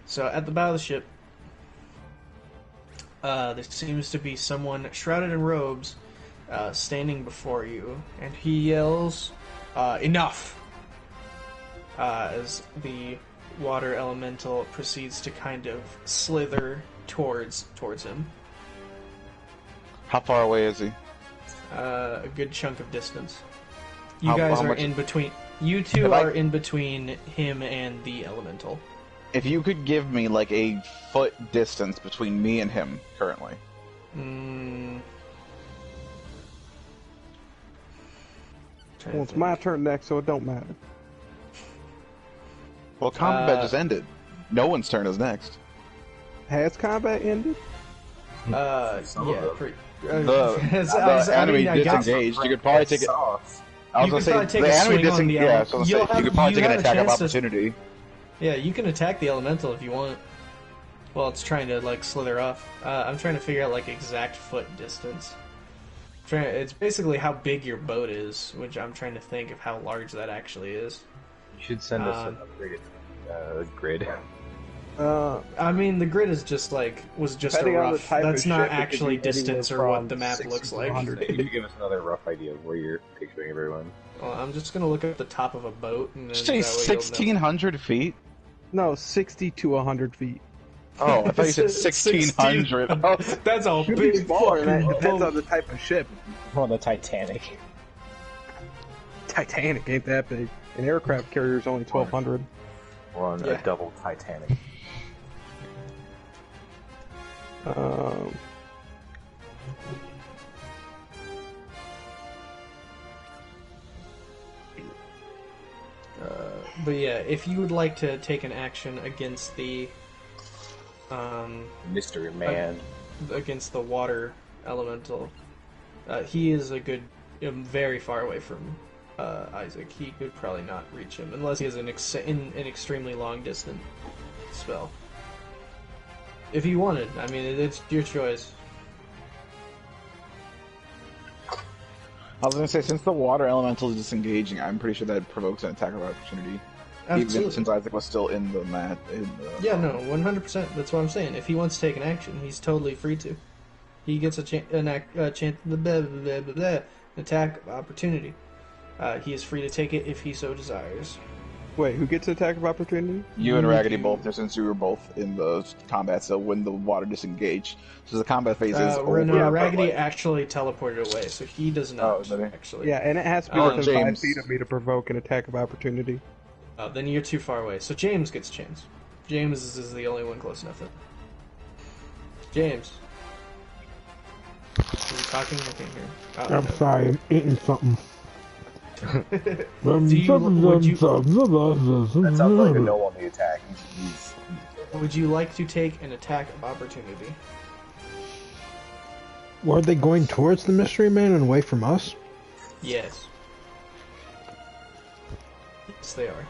Speaker 1: so at the bow of the ship, there seems to be someone shrouded in robes, standing before you, and he yells, "Enough!" As the water elemental proceeds to kind of slither towards him.
Speaker 9: How far away is he?
Speaker 1: A good chunk of distance. You
Speaker 9: How
Speaker 1: guys are
Speaker 9: much-
Speaker 1: in between. You two
Speaker 9: If I-
Speaker 1: are in between him and the elemental.
Speaker 9: If you could give me like a foot distance between me and him currently.
Speaker 5: Well, it's my turn next, so it don't matter.
Speaker 9: Well, combat just ended. No one's turn is next.
Speaker 5: Has combat ended?
Speaker 1: Yeah, pretty.
Speaker 9: The enemy disengaged. You could probably take it. I was gonna say the enemy disengaged. Yeah, so you could probably take an attack of opportunity.
Speaker 1: Yeah, you can attack the elemental if you want. Well, it's trying to like slither off. I'm trying to figure out like exact foot distance. It's basically how big your boat is, which I'm trying to think of how large that actually is.
Speaker 10: You should send us an upgraded grid.
Speaker 1: I mean, the grid is just was just a
Speaker 5: Depending on the
Speaker 1: rough.
Speaker 5: type of
Speaker 1: That's not
Speaker 5: ship, it could
Speaker 1: actually
Speaker 5: be anywhere
Speaker 1: distance or what
Speaker 5: from
Speaker 1: the map
Speaker 5: 60
Speaker 1: looks
Speaker 5: to
Speaker 1: like.
Speaker 5: 100.
Speaker 10: You could give us another rough idea of where you're picturing everyone.
Speaker 1: Well, I'm just gonna look at the top of a boat and then
Speaker 9: Say
Speaker 1: that way you'll know.
Speaker 9: 1,600 feet.
Speaker 5: No, 60 to 100 feet.
Speaker 9: Oh, I thought you said 1,600. Oh,
Speaker 1: That's all
Speaker 5: Should be
Speaker 1: big
Speaker 5: smaller, and that
Speaker 1: fucking
Speaker 5: depends
Speaker 1: boat.
Speaker 5: on the type of ship.
Speaker 4: On the Titanic.
Speaker 5: Titanic ain't that big. An aircraft carrier is only 1,200.
Speaker 10: We're on a double Titanic.
Speaker 1: But yeah, if you would like to take an action against the
Speaker 10: Mystery Man.
Speaker 1: against the water elemental, he is very far away from Isaac. He could probably not reach him unless he has an extremely long distance spell. If you wanted, I mean, it's your choice.
Speaker 9: I was gonna say, since the water elemental is disengaging, I'm pretty sure that provokes an attack of opportunity.
Speaker 1: Absolutely.
Speaker 9: Even since Isaac was still in the mat.
Speaker 1: Yeah, no, 100%. That's what I'm saying. If he wants to take an action, he's totally free to. He gets an attack of opportunity. He is free to take it if he so desires.
Speaker 5: Wait, who gets an attack of opportunity?
Speaker 9: You and Raggedy both, since you were both in the combat, so when the water disengaged. So the combat phase is over.
Speaker 1: No, Raggedy actually teleported away, so he does not actually.
Speaker 5: Yeah, and it has to be within 5 feet of me to provoke an attack of opportunity.
Speaker 1: Then you're too far away. So James gets a chance. James is the only one close enough. James. Are you talking? I can't hear.
Speaker 3: I'm sorry, I'm eating something.
Speaker 1: Would you
Speaker 10: That sounds like a no on the attack.
Speaker 1: would you like to take an attack of opportunity?
Speaker 3: Were they going towards the Mystery Man and away from us?
Speaker 1: Yes. Yes, they are.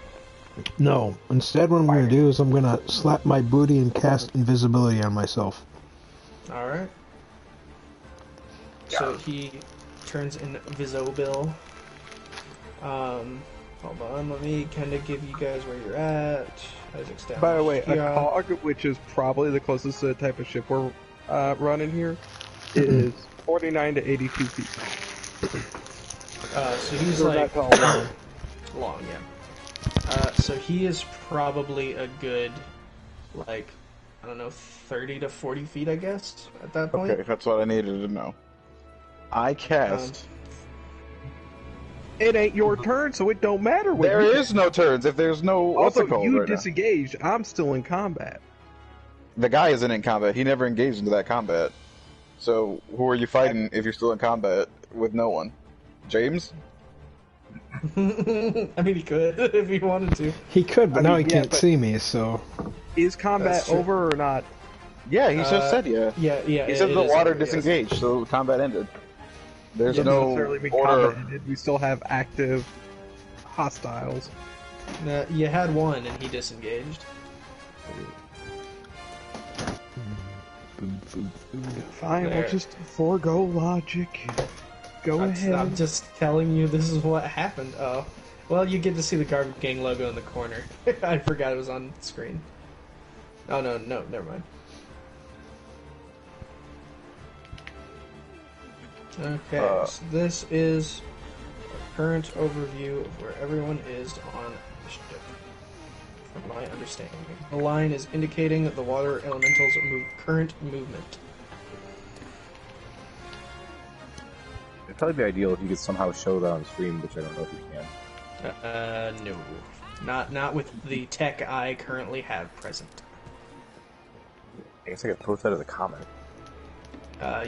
Speaker 3: No. Instead, what I'm going to do is I'm going to slap my booty and cast invisibility on myself.
Speaker 1: Alright. So he turns invisible. Hold on, let me kind of give you guys where you're at. Isaac's down
Speaker 5: By the way,
Speaker 1: here.
Speaker 5: a cog, which is probably the closest to the type of ship we're running here, is 49 to 82 feet.
Speaker 1: So he's
Speaker 5: Or
Speaker 1: like
Speaker 5: not tall,
Speaker 1: long, yeah. So he is probably a good, I don't know, 30 to 40 feet, I guess, at that point.
Speaker 9: Okay, that's what I needed to know. I cast.
Speaker 5: It ain't your turn, so it don't matter.
Speaker 9: There is no turns if there's no. What's
Speaker 5: Also,
Speaker 9: it called
Speaker 5: you
Speaker 9: right now?
Speaker 5: disengaged. I'm still in combat.
Speaker 9: The guy isn't in combat. He never engaged into that combat. So who are you fighting if you're still in combat with no one? James?
Speaker 1: I mean, he could if he wanted to.
Speaker 3: He could, but
Speaker 5: I
Speaker 3: now
Speaker 5: mean,
Speaker 3: he
Speaker 5: yeah,
Speaker 3: can't
Speaker 5: but-
Speaker 3: see me, so...
Speaker 5: Is combat
Speaker 1: That's true.
Speaker 5: over or not?
Speaker 9: Yeah, he just said yeah.
Speaker 1: Yeah.
Speaker 9: He said
Speaker 1: it
Speaker 9: the
Speaker 1: is
Speaker 9: water
Speaker 1: over, yes.
Speaker 9: disengaged, so combat ended. There's
Speaker 5: Doesn't
Speaker 9: no
Speaker 5: necessarily mean
Speaker 9: order.
Speaker 5: combat ended. We still have active hostiles.
Speaker 1: You had one and he disengaged.
Speaker 5: Fine,
Speaker 1: There.
Speaker 5: we'll just forego logic. Go ahead.
Speaker 1: I'm just telling you this is what happened. Oh. Well, you get to see the Garbage Gang logo in the corner. I forgot it was on screen. Oh, no, never mind. Okay, so this is a current overview of where everyone is on the ship, from my understanding. The line is indicating that the water elementals move current movement.
Speaker 10: It'd probably be ideal if you could somehow show that on stream, which I don't know if you can.
Speaker 1: No. Not with the tech I currently have present.
Speaker 10: I guess I could post that as a comment.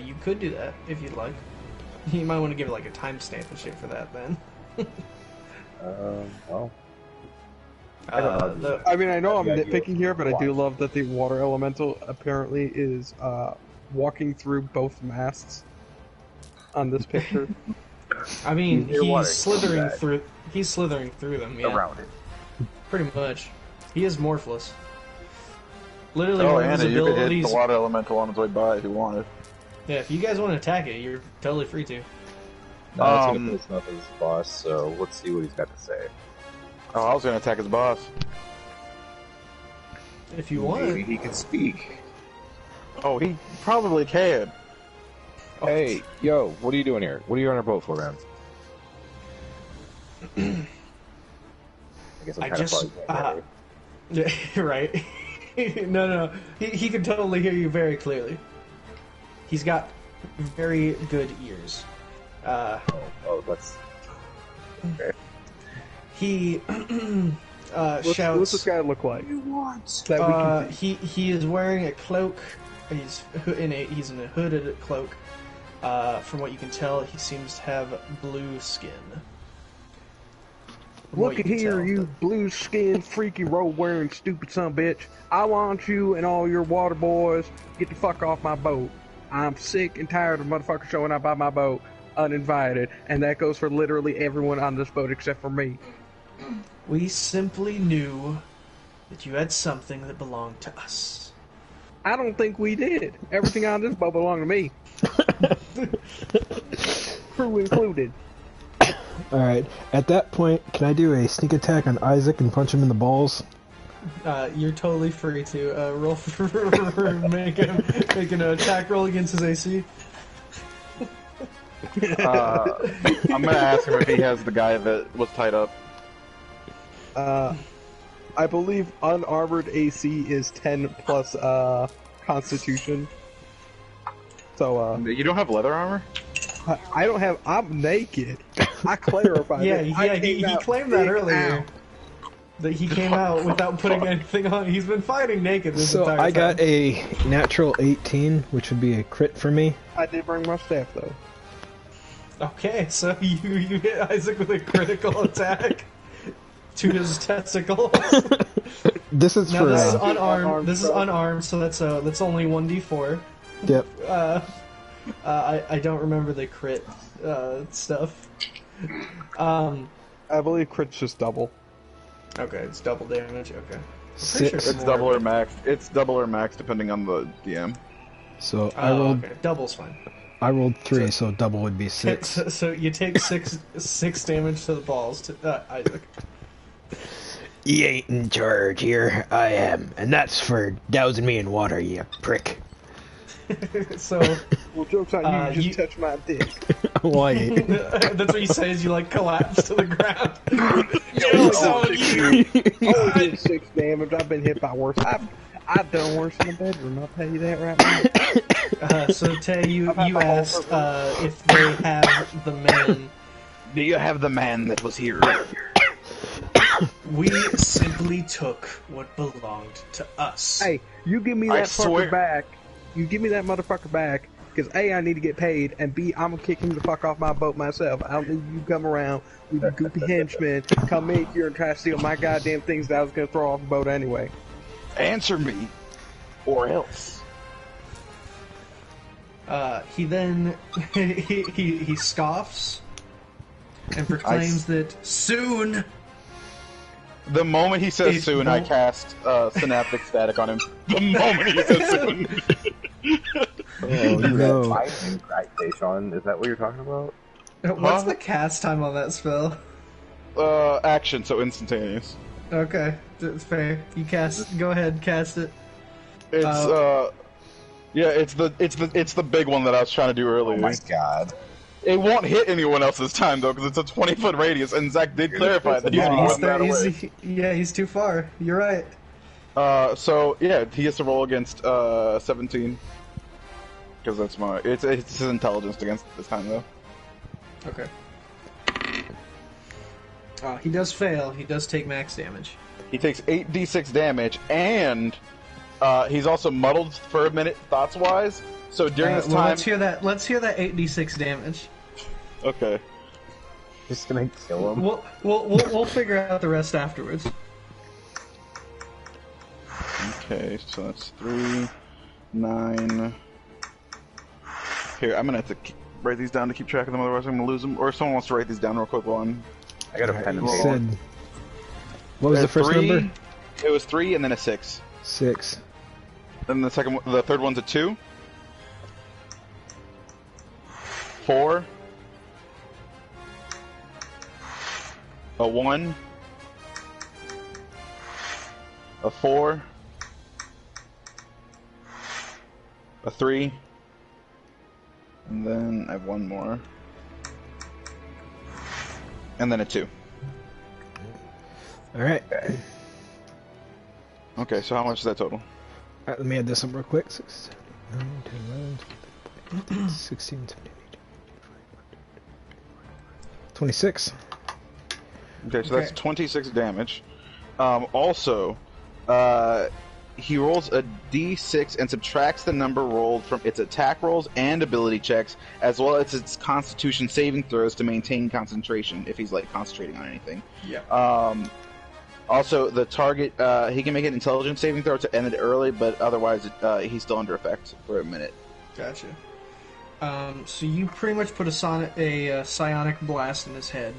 Speaker 1: You could do that, if you'd like. You might want to give it like a timestamp and shit for that, then.
Speaker 10: Well.
Speaker 5: I mean, I know I'm
Speaker 10: the idea
Speaker 5: nitpicking here, but I do
Speaker 10: watch.
Speaker 5: love that the water elemental apparently is walking through both masts on this picture.
Speaker 1: I mean,
Speaker 10: Near water,
Speaker 1: he's slithering
Speaker 10: bad.
Speaker 1: through. He's slithering through them. Yeah,
Speaker 10: Around it.
Speaker 1: pretty much. He is morphless. Literally,
Speaker 9: Oh,
Speaker 1: one of
Speaker 9: Anna,
Speaker 1: his
Speaker 9: you could hit
Speaker 1: abilities.
Speaker 9: the water elemental on its way by if you wanted.
Speaker 1: Yeah, if you guys want to attack it, you're totally free to.
Speaker 10: No, let's gonna put his mouth as his boss, so let's see what he's got to say.
Speaker 9: Oh, I was gonna attack his boss.
Speaker 1: If you
Speaker 10: Maybe
Speaker 1: want.
Speaker 10: he can speak.
Speaker 9: Oh, he probably can.
Speaker 10: Hey, yo, what are you doing here? What are you on our boat for, man? I guess I'm
Speaker 1: I
Speaker 10: kind
Speaker 1: just.
Speaker 10: of
Speaker 1: Yeah, right. No. He can totally hear you very clearly. He's got very good ears.
Speaker 10: Oh, that's
Speaker 1: He
Speaker 5: What's
Speaker 1: shouts.
Speaker 5: this guy look like? That we can see.
Speaker 1: He is wearing a cloak. He's in a hooded cloak. From what you can tell, he seems to have blue skin. From what
Speaker 5: Look at
Speaker 1: can
Speaker 5: here,
Speaker 1: tell,
Speaker 5: you blue-skinned, freaky robe-wearing, stupid son of a bitch. I want you and all your water boys get the fuck off my boat. I'm sick and tired of motherfuckers showing up on my boat uninvited, and that goes for literally everyone on this boat except for me.
Speaker 1: We simply knew that you had something that belonged to us.
Speaker 5: I don't think we did. Everything on this boat belonged to me. Crew included.
Speaker 3: Alright, at that point, can I do a sneak attack on Isaac and punch him in the balls?
Speaker 1: You're totally free to roll for make an attack roll against his AC.
Speaker 9: I'm gonna ask him if he has the guy that was tied up.
Speaker 5: I believe unarmored AC is 10 plus Constitution. So
Speaker 9: You don't have leather armor?
Speaker 5: I don't have. I'm naked. I clarified.
Speaker 1: Yeah,
Speaker 5: that.
Speaker 1: he claimed that earlier. That he came out without putting anything on. He's been fighting naked this
Speaker 3: So
Speaker 1: entire time.
Speaker 3: I got a natural 18, which would be a crit for me.
Speaker 5: I did bring my staff though.
Speaker 1: Okay, so you hit Isaac with a critical attack to his testicles.
Speaker 3: This is
Speaker 1: Now
Speaker 3: for...
Speaker 1: this is
Speaker 5: Unarmed,
Speaker 1: unarmed. This is
Speaker 5: bro.
Speaker 1: unarmed, so that's only 1d4.
Speaker 3: Yep.
Speaker 1: I don't remember the crit stuff.
Speaker 5: I believe crit's just double.
Speaker 1: Okay, it's double damage. Okay.
Speaker 3: Six.
Speaker 1: sure
Speaker 9: It's
Speaker 1: more,
Speaker 9: double
Speaker 1: but-
Speaker 9: or max. It's double or max depending on the DM.
Speaker 3: So
Speaker 1: Oh, okay. Double's fine.
Speaker 3: I rolled 3, so double would be 6.
Speaker 1: So you take six damage to the balls to Isaac.
Speaker 3: You ain't in charge here. I am. And that's for dousing me in water, you prick.
Speaker 1: So
Speaker 5: Well, joke's on you. You
Speaker 1: you-
Speaker 5: just touched my dick.
Speaker 3: Why?
Speaker 1: that's what you say as you like collapse to the ground. Joke's on you.
Speaker 5: I did 6 damage. I've been hit by worse. I've done worse in the bedroom. I'll tell you that right now.
Speaker 1: So Tay, you
Speaker 5: I've had my whole
Speaker 1: asked if they have the man.
Speaker 9: Do you have the man that was here?
Speaker 1: We simply took what belonged to us.
Speaker 5: Hey, you give me
Speaker 9: I
Speaker 5: that
Speaker 9: swear-
Speaker 5: fucker back. You give me that motherfucker back. Because A, I need to get paid, and B, I'm gonna kick him the fuck off my boat myself. I don't need you to come around with your goopy henchmen, come in here and try to steal my goddamn things that I was gonna throw off the boat anyway.
Speaker 9: Answer me, or else.
Speaker 1: He then he scoffs and proclaims that soon.
Speaker 9: The moment he says
Speaker 1: It
Speaker 9: soon, I
Speaker 1: won't-
Speaker 9: cast Synaptic Static on him. The moment he says soon.
Speaker 10: Oh,
Speaker 3: No.
Speaker 10: Binding Sean. Is that what you're talking about?
Speaker 1: What's
Speaker 9: Huh?
Speaker 1: the cast time on that spell?
Speaker 9: Action, so instantaneous.
Speaker 1: Okay, that's fair. You cast. Go ahead, cast it.
Speaker 9: It's yeah, it's the big one that I was trying to do earlier.
Speaker 4: Oh my god.
Speaker 9: It won't hit anyone else this time though, because it's a 20-foot radius, and Zach did clarify that he's
Speaker 1: Yeah,
Speaker 9: more
Speaker 1: he's,
Speaker 9: than that away.
Speaker 1: he's too far. You're right.
Speaker 9: So yeah, he has to roll against 17, because that's it's his intelligence against this time though.
Speaker 1: Okay. He does fail. He does take max damage.
Speaker 9: He takes 8d6 damage, and he's also muddled for a minute thoughts-wise. So during this
Speaker 1: well,
Speaker 9: time,
Speaker 1: let's hear that. Let's hear that 8d6 damage.
Speaker 9: okay.
Speaker 10: Just gonna kill him.
Speaker 1: We'll figure out the rest afterwards.
Speaker 9: Okay, so that's 3, 9. Here, I'm gonna have to write these down to keep track of them, otherwise I'm gonna lose them. Or if someone wants to write these down real quick while I'm...
Speaker 10: I got a pen and
Speaker 3: You
Speaker 10: paper.
Speaker 3: said. What was the first
Speaker 9: 3,
Speaker 3: number?
Speaker 9: It was 3 and then a 6.
Speaker 3: 6.
Speaker 9: Then the third one's a 2. 4. A 1. A 4. A 3. And then I have one more. And then a 2.
Speaker 3: Alright.
Speaker 9: Okay, so how much is that total?
Speaker 3: Alright, let me add this up real quick. 6, 7, 9, 10, 11, 12, 13, 16, 17, 18, 26.
Speaker 9: Okay, so that's
Speaker 1: Okay.
Speaker 9: 26 damage. Also, he rolls a d6 and subtracts the number rolled from its attack rolls and ability checks, as well as its constitution saving throws to maintain concentration, if he's, like, concentrating on anything.
Speaker 1: Yeah.
Speaker 9: Also, the target, he can make an intelligence saving throw to end it early, but otherwise he's still under effect for a minute.
Speaker 1: Gotcha. So you pretty much put a psionic blast in his head.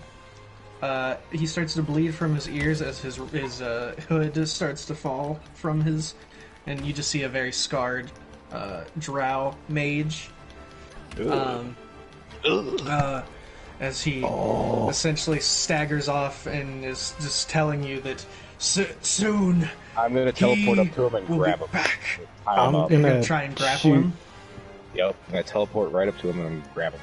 Speaker 1: He starts to bleed from his ears as his hood just starts to fall from his, and you just see a very scarred drow mage. As he essentially staggers off and is just telling you that soon
Speaker 4: I'm gonna teleport up to him and
Speaker 1: will
Speaker 4: grab
Speaker 1: be
Speaker 4: him.
Speaker 1: back.
Speaker 4: Tie him up.
Speaker 1: You're gonna try and grapple
Speaker 3: shoot.
Speaker 1: him.
Speaker 4: Yep. I'm gonna teleport right up to him and grab him.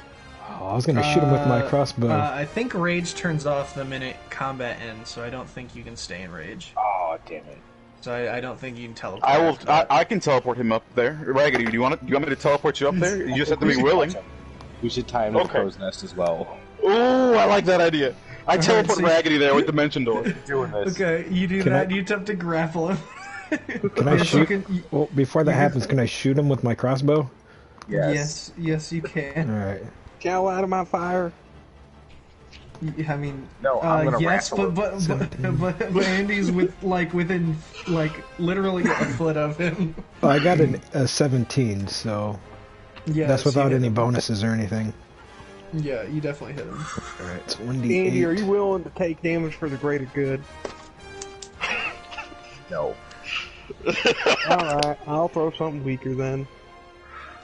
Speaker 3: Oh, I was gonna shoot him with my crossbow.
Speaker 1: I think rage turns off the minute combat ends, so I don't think you can stay in rage.
Speaker 4: Oh, damn it.
Speaker 1: So I don't think you can teleport.
Speaker 9: I will.
Speaker 1: after that.
Speaker 9: I can teleport him up there. Raggedy, do you want me to teleport you up there? You just have to be willing.
Speaker 4: We should tie him to the
Speaker 9: Okay.
Speaker 4: crow's nest as well.
Speaker 9: Ooh, I like that idea. I
Speaker 1: Alright,
Speaker 9: teleport
Speaker 1: so you-
Speaker 9: Raggedy there with Dimension Door.
Speaker 4: Doing this.
Speaker 1: Okay, you do
Speaker 3: Can
Speaker 1: that.
Speaker 3: I-
Speaker 1: You attempt to grapple him.
Speaker 3: Can I
Speaker 1: Yes, you
Speaker 3: shoot?
Speaker 1: can-
Speaker 3: Well, before that happens, can I shoot him with my crossbow?
Speaker 1: yes, you can.
Speaker 3: Alright.
Speaker 5: Get out of my fire.
Speaker 1: I mean,
Speaker 4: No, I'm gonna
Speaker 1: yes,
Speaker 4: wrestle
Speaker 1: but Andy's within literally a foot of him.
Speaker 3: Oh, I got a 17, so
Speaker 1: Yeah,
Speaker 3: that's
Speaker 1: so you
Speaker 3: without
Speaker 1: hit
Speaker 3: any
Speaker 1: him.
Speaker 3: bonuses or anything.
Speaker 1: Yeah, you definitely hit him.
Speaker 3: Alright, it's
Speaker 5: Andy, are
Speaker 3: 1d8.
Speaker 5: you willing to take damage for the greater good?
Speaker 4: No.
Speaker 5: Alright, I'll throw something weaker then.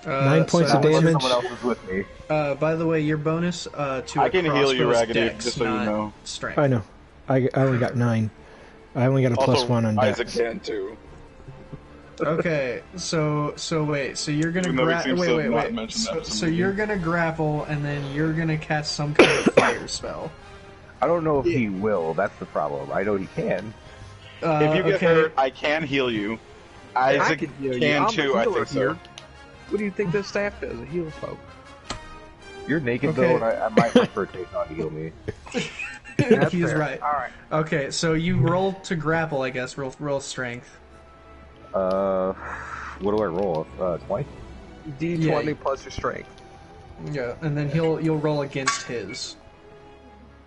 Speaker 3: 9 points of damage.
Speaker 4: Someone else is with me.
Speaker 1: By the way, your bonus to
Speaker 9: I
Speaker 1: a
Speaker 9: can heal you,
Speaker 1: crossbow is
Speaker 9: Raggedy,
Speaker 1: Dex,
Speaker 9: just so you
Speaker 1: not
Speaker 9: know.
Speaker 1: Strength.
Speaker 3: I know. I only got 9. I only got a plus
Speaker 9: Also,
Speaker 3: 1 on
Speaker 9: Isaac
Speaker 3: dex.
Speaker 9: can too.
Speaker 1: Okay, so wait, so you're gonna
Speaker 9: Even though he seems to have not
Speaker 1: wait.
Speaker 9: mentioned that
Speaker 1: So,
Speaker 9: for some
Speaker 1: so
Speaker 9: reason.
Speaker 1: you're gonna grapple, and then you're gonna cast some kind of fire spell.
Speaker 10: I don't know if he will. That's the problem. I know he can.
Speaker 9: If you get
Speaker 1: okay.
Speaker 9: hurt, I can heal you.
Speaker 5: I
Speaker 9: Isaac
Speaker 5: can heal you.
Speaker 9: can
Speaker 5: I'm a
Speaker 9: too. I
Speaker 5: healer
Speaker 9: think so.
Speaker 5: here. What do you think this staff does? It heals folk.
Speaker 10: You're naked
Speaker 1: Okay.
Speaker 10: though, and I might prefer Tayson to heal me.
Speaker 1: He's
Speaker 5: fair.
Speaker 1: right.
Speaker 5: Alright.
Speaker 1: Okay, so you roll to grapple, I guess. Roll strength.
Speaker 10: What do I roll? 20?
Speaker 5: D20
Speaker 1: Yeah.
Speaker 5: plus your strength.
Speaker 1: Yeah, and then you'll roll against his.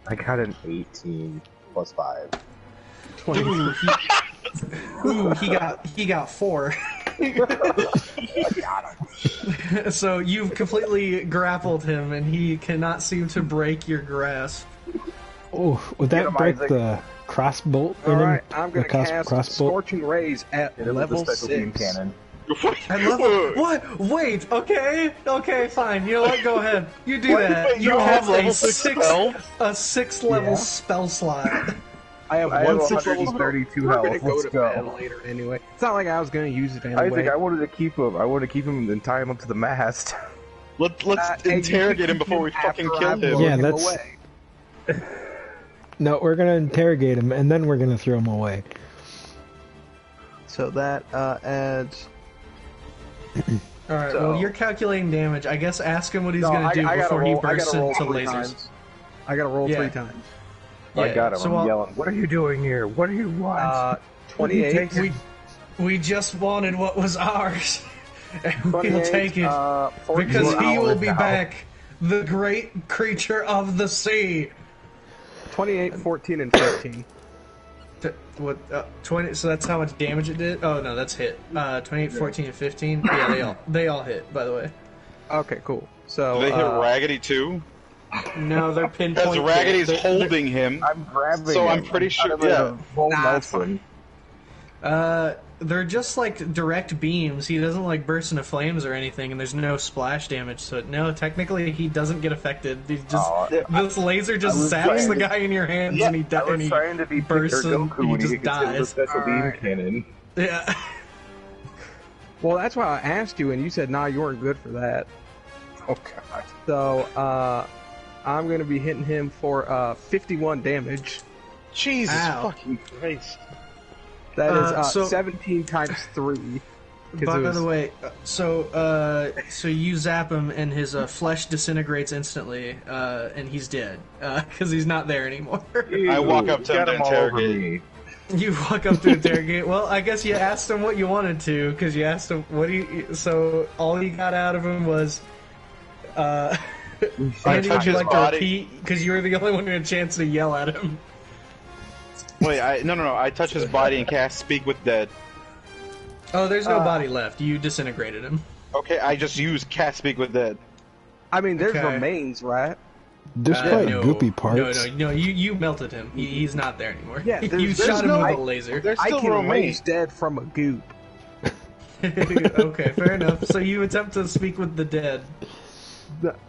Speaker 10: I got an 18 plus 5.
Speaker 1: Ooh, Ooh, he got 4. So you've completely grappled him, and he cannot seem to break your grasp.
Speaker 3: Oh, would
Speaker 5: Get
Speaker 3: that
Speaker 5: him,
Speaker 3: break
Speaker 5: Isaac.
Speaker 3: the crossbolt in him?
Speaker 5: Alright, I'm gonna
Speaker 3: The
Speaker 5: cast
Speaker 3: crossbolt?
Speaker 5: Scorching Rays at
Speaker 4: Hit him with
Speaker 5: level
Speaker 4: the special beam
Speaker 5: 6.
Speaker 4: cannon.
Speaker 1: I love it. What? Wait. Okay. Fine. You know what? Go ahead. You do that.
Speaker 7: you
Speaker 1: You
Speaker 7: have
Speaker 1: have
Speaker 7: level
Speaker 1: a
Speaker 7: 6
Speaker 1: six
Speaker 7: spell?
Speaker 1: a 6 level spell slot.
Speaker 5: I have
Speaker 4: I have
Speaker 5: 132
Speaker 4: 132
Speaker 5: health.
Speaker 4: health.
Speaker 5: Go
Speaker 4: Let's
Speaker 5: to
Speaker 4: go.
Speaker 5: bed later anyway. It's not like I was gonna use it anyway.
Speaker 10: Isaac, I wanted to keep him. I wanted to keep him and tie him up to the mast.
Speaker 7: Let's
Speaker 5: Hey, you
Speaker 7: interrogate
Speaker 5: can
Speaker 7: him before we
Speaker 5: keep
Speaker 7: fucking
Speaker 5: after
Speaker 7: kill
Speaker 5: I've
Speaker 7: him.
Speaker 5: blown
Speaker 3: Yeah,
Speaker 5: him
Speaker 3: that's-
Speaker 5: away.
Speaker 3: No, we're gonna interrogate him, and then we're gonna throw him away.
Speaker 5: So that adds.
Speaker 1: All right.
Speaker 5: So-
Speaker 1: Well, you're calculating damage. I guess ask him what he's
Speaker 5: No,
Speaker 1: gonna do
Speaker 5: gotta
Speaker 1: before he
Speaker 5: roll- I
Speaker 1: bursts
Speaker 5: gotta roll
Speaker 1: into
Speaker 5: 3
Speaker 1: lasers.
Speaker 5: times. I gotta roll
Speaker 1: Yeah.
Speaker 5: 3 times.
Speaker 10: I got him.
Speaker 1: So
Speaker 10: I'm
Speaker 1: I'll-
Speaker 10: yelling. What are you doing here? What do you want?
Speaker 5: 28.
Speaker 1: We just wanted what was ours, and we'll
Speaker 5: 28,
Speaker 1: take it
Speaker 5: 14
Speaker 1: because he will
Speaker 5: hours
Speaker 1: be
Speaker 5: now.
Speaker 1: back, the great creature of the sea.
Speaker 5: 28, 14, and 15.
Speaker 1: What 20? So that's how much damage it did. Oh no, that's hit. 28, 14, and 15. Yeah, they all hit. By the way,
Speaker 5: Okay, cool. So
Speaker 7: Do they hit Raggedy too?
Speaker 1: no, they're pinpoint.
Speaker 7: Because Raggedy's
Speaker 1: They're-
Speaker 7: holding him.
Speaker 10: I'm grabbing
Speaker 7: So
Speaker 10: him.
Speaker 7: I'm pretty sure.
Speaker 10: Out of
Speaker 7: Yeah.
Speaker 10: a full
Speaker 5: Nah, it's
Speaker 10: motion.
Speaker 1: They're just like direct beams. He doesn't like burst into flames or anything, and there's no splash damage. So no, technically he doesn't get affected. He just
Speaker 10: Aw.
Speaker 1: this laser just
Speaker 10: I was
Speaker 1: zaps
Speaker 10: trying
Speaker 1: the
Speaker 10: to-
Speaker 1: guy in your hands,
Speaker 10: Yeah,
Speaker 1: and he
Speaker 10: I was
Speaker 1: and he
Speaker 10: trying to be
Speaker 1: bursts
Speaker 10: Peter
Speaker 1: and
Speaker 10: Goku
Speaker 1: he
Speaker 10: when
Speaker 1: just
Speaker 10: he gets hit with a
Speaker 1: dies.
Speaker 10: special beam
Speaker 5: Alright.
Speaker 10: cannon.
Speaker 1: Yeah.
Speaker 5: Well, that's why I asked you, and you said, "Nah, you weren't good for that."
Speaker 10: Oh god.
Speaker 5: So I'm gonna be hitting him for 51 damage.
Speaker 7: Jesus
Speaker 1: Ow.
Speaker 7: fucking Christ.
Speaker 5: That is
Speaker 1: so-
Speaker 5: 17 times 3.
Speaker 1: By the way, so you zap him and his flesh disintegrates instantly, and he's dead because he's not there anymore.
Speaker 7: I walk up to him
Speaker 10: Got
Speaker 7: to
Speaker 10: him all over
Speaker 7: interrogate.
Speaker 10: me.
Speaker 1: You walk up to interrogate. Well, I guess you asked him what you wanted to, because you asked him what he. So all you got out of him was, Andy, would
Speaker 7: touch
Speaker 1: you
Speaker 7: his
Speaker 1: like
Speaker 7: body.
Speaker 1: to repeat? Because you were the only one who had a chance to yell at him.
Speaker 7: Wait, no. I touch his body and cast Speak with Dead.
Speaker 1: Oh, there's no body left. You disintegrated him.
Speaker 7: Okay, I just use cast Speak with Dead.
Speaker 5: I mean, there's
Speaker 1: Okay.
Speaker 5: remains, right?
Speaker 3: There's probably
Speaker 1: no,
Speaker 3: goopy parts.
Speaker 1: No. You melted him. He's not there anymore.
Speaker 5: Yeah,
Speaker 1: you
Speaker 5: there's
Speaker 1: shot him
Speaker 5: no-
Speaker 1: with a laser.
Speaker 7: There's
Speaker 5: I
Speaker 7: still
Speaker 5: can
Speaker 7: remains.
Speaker 5: raise dead from a goop.
Speaker 1: Okay, fair enough. So you attempt to speak with the dead.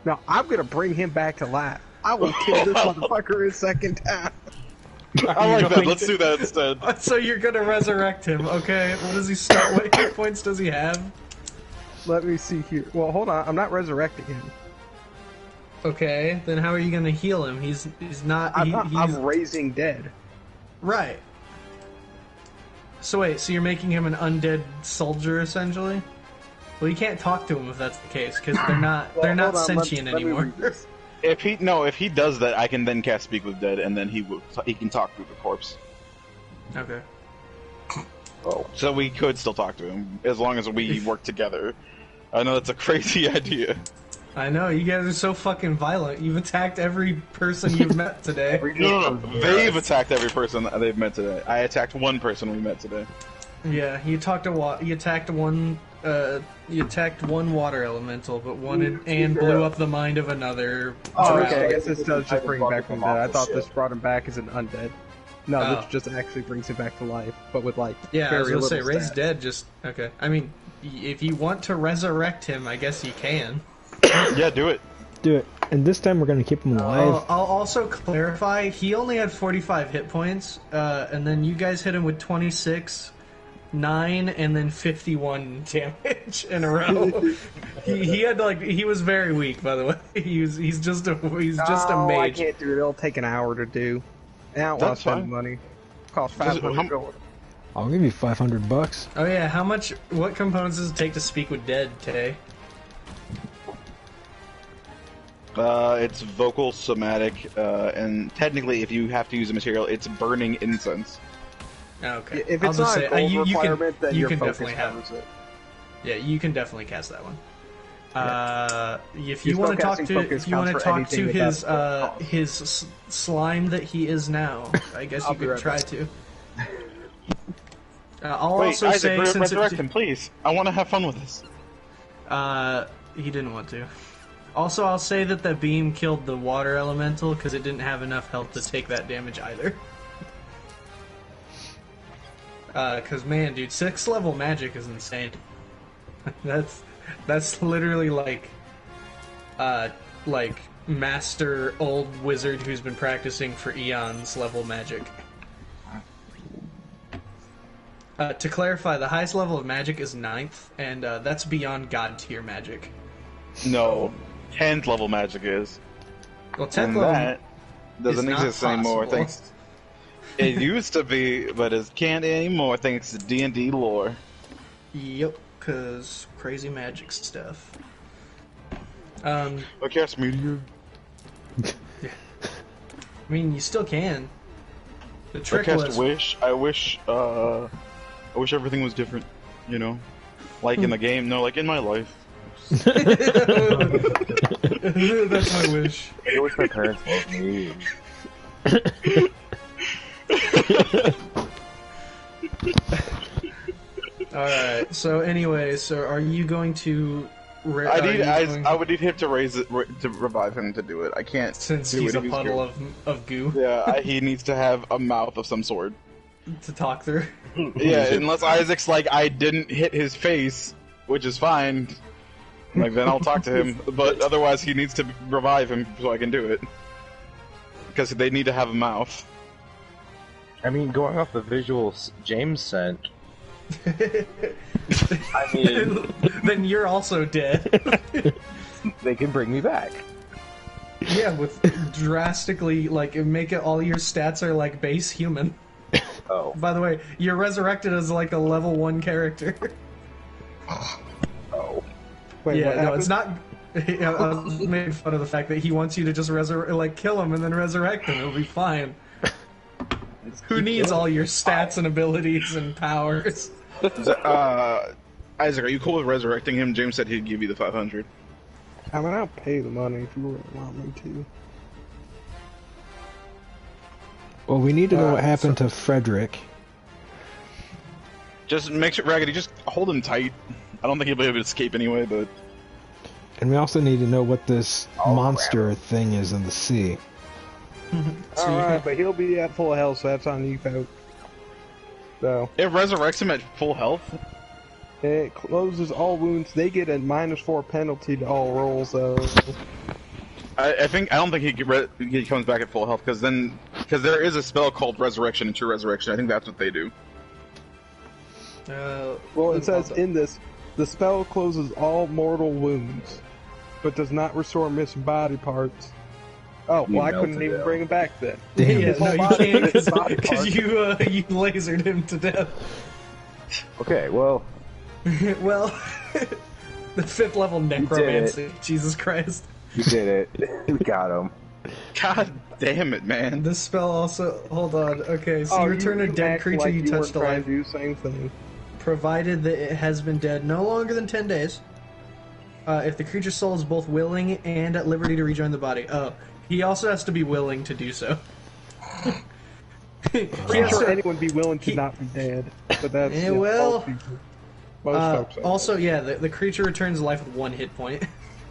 Speaker 5: Now I'm gonna bring him back to life. I will kill this motherfucker a second time.
Speaker 7: I like that.
Speaker 1: going
Speaker 7: Let's
Speaker 1: to-
Speaker 7: do that instead.
Speaker 1: So you're gonna resurrect him, okay? What does he start? What hit points does he have?
Speaker 5: Let me see here. Well, hold on. I'm not resurrecting him.
Speaker 1: Okay, then how are you gonna heal him? He's not.
Speaker 5: I'm,
Speaker 1: He,
Speaker 5: not,
Speaker 1: he's
Speaker 5: I'm raising dead.
Speaker 1: right. So wait, so you're making him an undead soldier essentially? Well, you can't talk to him if that's the case because they're not.
Speaker 5: Well,
Speaker 1: they're not
Speaker 5: hold on, let-
Speaker 1: sentient
Speaker 5: let me
Speaker 1: anymore.
Speaker 5: read this.
Speaker 7: If he does that, I can then cast Speak with Dead, and then he can talk through the corpse.
Speaker 1: Okay.
Speaker 7: So we could still talk to him as long as we work together. I know that's a crazy idea.
Speaker 1: I know you guys are so fucking violent. You've attacked every person you've met today.
Speaker 7: No. They've attacked every person that they've met today. I attacked one person we met today.
Speaker 1: Yeah, you attacked one. You attacked one water elemental, but and blew up the mind of another.
Speaker 5: Oh,
Speaker 1: drow.
Speaker 5: okay. I guess this does
Speaker 4: I
Speaker 5: just bring him back from
Speaker 4: brought
Speaker 5: dead. I
Speaker 4: him
Speaker 5: thought
Speaker 4: off
Speaker 5: this
Speaker 4: the
Speaker 5: brought him back as an undead. No,
Speaker 1: Oh.
Speaker 5: this just actually brings him back to life, but with like
Speaker 1: Yeah, I was
Speaker 5: very
Speaker 1: gonna say
Speaker 5: little
Speaker 1: raise
Speaker 5: stats.
Speaker 1: dead. Just okay. I mean, if you want to resurrect him, I guess you can.
Speaker 7: Yeah, do it.
Speaker 3: Do it. And this time we're gonna keep him alive.
Speaker 1: I'll also clarify. He only had 45 hit points, and then you guys hit him with 26, 9, and then 51 damage in a row. he had he was very weak, by the way. He's just a
Speaker 5: I
Speaker 1: mage.
Speaker 5: can't do it. It'll take an hour to do. And I don't want
Speaker 7: That's
Speaker 5: to spend
Speaker 7: fine.
Speaker 5: money. Cost
Speaker 7: Does it-
Speaker 5: 500 gold.
Speaker 3: I'll give you $500.
Speaker 1: Oh yeah, what components does it take to speak with dead, Tay?
Speaker 7: It's vocal, somatic, and technically, if you have to use a material, it's burning incense.
Speaker 1: Okay.
Speaker 5: If
Speaker 1: I'll
Speaker 5: it's
Speaker 1: just
Speaker 5: not a
Speaker 1: say,
Speaker 5: gold
Speaker 1: you
Speaker 5: requirement,
Speaker 1: can,
Speaker 5: then
Speaker 1: you
Speaker 5: your
Speaker 1: can
Speaker 5: focus
Speaker 1: definitely have.
Speaker 5: covers it.
Speaker 1: Yeah, you can definitely cast that one. If
Speaker 5: Your
Speaker 1: you want to talk
Speaker 5: spellcasting
Speaker 1: to,
Speaker 5: focus
Speaker 1: if you want to
Speaker 5: counts for
Speaker 1: talk to
Speaker 5: anything
Speaker 1: his
Speaker 5: without cost.
Speaker 1: slime that he is now, I guess
Speaker 5: I'll
Speaker 1: you
Speaker 5: be
Speaker 1: could
Speaker 5: right
Speaker 1: try
Speaker 5: back.
Speaker 1: to. I'll
Speaker 9: Wait,
Speaker 1: also
Speaker 9: Isaac,
Speaker 1: say since
Speaker 9: resurrect him, please. I want to have fun with this.
Speaker 1: he didn't want to. Also, I'll say that the beam killed the water elemental because it didn't have enough health to take that damage either. Because man, dude, 6th level magic is insane. that's literally like master old wizard who's been practicing for eons level magic. To clarify, the highest level of magic is 9th, and that's beyond god tier magic.
Speaker 9: No, 10th level magic is.
Speaker 1: Well, 10th
Speaker 9: And
Speaker 1: level
Speaker 9: that doesn't
Speaker 1: is not
Speaker 9: exist anymore.
Speaker 1: possible.
Speaker 9: Thanks. It used to be, but it can't anymore thanks to D&D lore.
Speaker 1: Yep, cause crazy magic stuff.
Speaker 9: I cast meteor.
Speaker 1: I mean, you still can. The
Speaker 9: I
Speaker 1: trick
Speaker 9: cast
Speaker 1: was
Speaker 9: wish. I wish everything was different. You know, like in the game. No, like in my life.
Speaker 1: that's my wish.
Speaker 10: I wish my parents loved me.
Speaker 1: Alright, so anyway, so are you going to...
Speaker 9: I would need him to raise it to revive him to do it. I can't
Speaker 1: Since
Speaker 9: do
Speaker 1: he's
Speaker 9: it
Speaker 1: a
Speaker 9: if
Speaker 1: puddle
Speaker 9: goo.
Speaker 1: of goo
Speaker 9: Yeah, he needs to have a mouth of some sort.
Speaker 1: to talk through.
Speaker 9: Yeah, unless Isaac's like, I didn't hit his face, which is fine. Like, then I'll talk to him. But otherwise, he needs to revive him so I can do it. Because they need to have a mouth.
Speaker 10: I mean, going off the visuals James sent, I mean,
Speaker 1: Then you're also dead.
Speaker 10: they can bring me back.
Speaker 1: Yeah, with drastically, like, make it all your stats are like base human.
Speaker 10: Oh.
Speaker 1: By the way, you're resurrected as like a level 1 character.
Speaker 10: Oh.
Speaker 5: Wait,
Speaker 1: Yeah,
Speaker 5: what
Speaker 1: no,
Speaker 5: happened?
Speaker 1: it's not. I was making fun of the fact that he wants you to just kill him and then resurrect him. It'll be fine. Who needs all your stats and abilities and powers?
Speaker 7: Isaac, are you cool with resurrecting him? James said he'd give you the 500.
Speaker 5: I mean, I'll pay the money if you really want me to.
Speaker 3: Well, we need to know what happened to Frederick.
Speaker 7: Just make sure, Raggedy, just hold him tight. I don't think he'll be able to escape anyway, but...
Speaker 3: And we also need to know what this monster thing is in the sea.
Speaker 5: Alright, but he'll be at full health, so that's on you, folks. So,
Speaker 7: It resurrects him at full health?
Speaker 5: it closes all wounds. They get a -4 penalty to all rolls, though.
Speaker 7: I don't think he comes back at full health, because there is a spell called Resurrection and True Resurrection. I think that's what they do.
Speaker 5: Well, it says in this, the spell closes all mortal wounds, but does not restore missing body parts. Oh,
Speaker 10: You
Speaker 5: well, I
Speaker 10: melted
Speaker 5: couldn't even
Speaker 10: him.
Speaker 5: bring him back then.
Speaker 3: Damn.
Speaker 1: Yeah,
Speaker 5: His
Speaker 1: no,
Speaker 5: whole
Speaker 1: you
Speaker 5: body
Speaker 1: can't
Speaker 5: is body
Speaker 1: because
Speaker 5: parts.
Speaker 1: you lasered him to death.
Speaker 10: Okay, well,
Speaker 1: Well, the 5th level necromancy. Jesus Christ.
Speaker 10: we did it. We got him.
Speaker 7: God damn it, man.
Speaker 1: This spell also. Hold on. Okay, so you return a dead
Speaker 5: act
Speaker 1: creature
Speaker 5: like
Speaker 1: you touched
Speaker 5: weren't trying
Speaker 1: alive,
Speaker 5: to do the same thing.
Speaker 1: provided that it has been dead no longer than 10 days. If the creature's soul is both willing and at liberty to rejoin the body. Oh, he also has to be willing to do so. He
Speaker 5: I'm
Speaker 1: has
Speaker 5: sure
Speaker 1: to-
Speaker 5: anyone would be willing to
Speaker 1: he-
Speaker 5: not be dead, but that's
Speaker 1: Yeah, well,
Speaker 5: most people. Most folks. I
Speaker 1: also, yeah, the creature returns life with 1 hit point.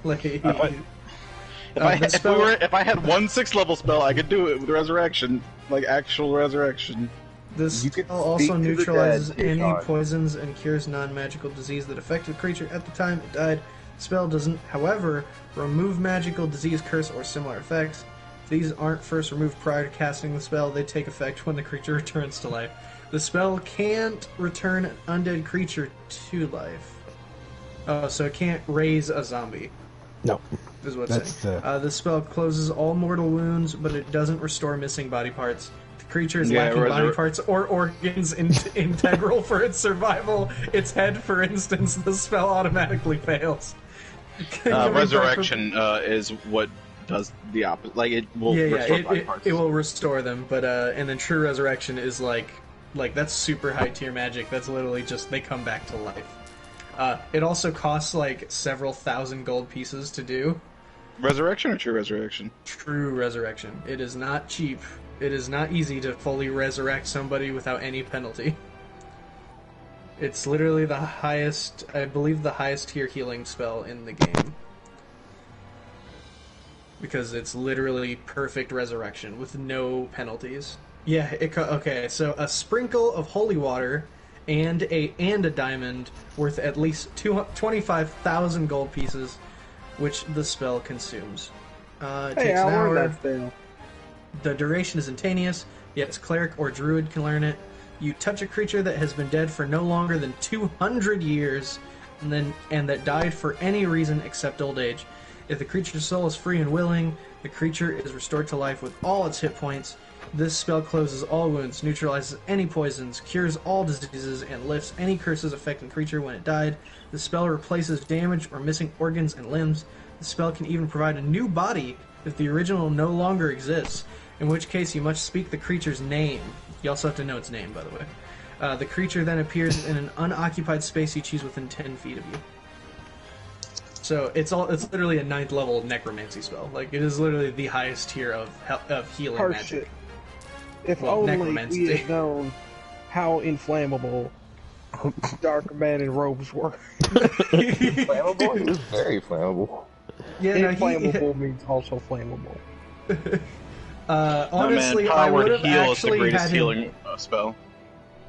Speaker 1: Like,
Speaker 7: If
Speaker 1: the spell-
Speaker 7: if I had 1 6th level spell, I could do it with resurrection, like actual resurrection.
Speaker 1: This
Speaker 10: You could
Speaker 1: spell also
Speaker 10: speak to the
Speaker 1: neutralizes
Speaker 10: dead,
Speaker 1: any
Speaker 10: Sean.
Speaker 1: poisons and cures non-magical disease that affected the creature at the time it died. The spell doesn't, however, remove magical disease, curse, or similar effects. If these aren't first removed prior to casting the spell, they take effect when the creature returns to life. The spell can't return an undead creature to life. Oh, so it can't raise a zombie.
Speaker 3: No.
Speaker 1: Is what
Speaker 3: That's
Speaker 1: it's saying. The spell closes all mortal wounds, but it doesn't restore missing body parts. If the creature is
Speaker 7: Yeah,
Speaker 1: lacking body parts or organs integral for its survival, its head, for instance, the spell automatically fails.
Speaker 7: Resurrection is what does the opposite. Like, it will restore body parts.
Speaker 1: it will restore them, but and then true resurrection is like that's super high tier magic. That's literally just they come back to life. It also costs like several thousand gold pieces to do.
Speaker 7: Resurrection or True Resurrection?
Speaker 1: True resurrection. It is not cheap. It is not easy to fully resurrect somebody without any penalty. It's literally the highest, I believe, the highest tier healing spell in the game. Because it's literally perfect resurrection with no penalties. Yeah, okay, so a sprinkle of holy water and a diamond worth at least 25,000 gold pieces, which the spell consumes. It takes an hour.
Speaker 5: That spell.
Speaker 1: The duration is instantaneous, yet cleric or druid can learn it. You touch a creature that has been dead for no longer than 200 years, and that died for any reason except old age. If the creature's soul is free and willing, the creature is restored to life with all its hit points. This spell closes all wounds, neutralizes any poisons, cures all diseases, and lifts any curses affecting the creature when it died. The spell replaces damaged or missing organs and limbs. The spell can even provide a new body if the original no longer exists, in which case you must speak the creature's name. You also have to know its name, by the way. The creature then appears in an unoccupied space you choose within 10 feet of you. So it's literally a 9th level necromancy spell. Like, it is literally the highest tier of healing
Speaker 5: Harsh
Speaker 1: magic.
Speaker 5: shit. If only we had known how inflammable Dark Man in robes were.
Speaker 10: Flammable? It was very flammable.
Speaker 1: Yeah,
Speaker 5: inflammable means also flammable.
Speaker 1: Honestly, I would have
Speaker 7: heal is the
Speaker 1: actually
Speaker 7: greatest
Speaker 1: had
Speaker 7: healing
Speaker 1: him.
Speaker 7: spell.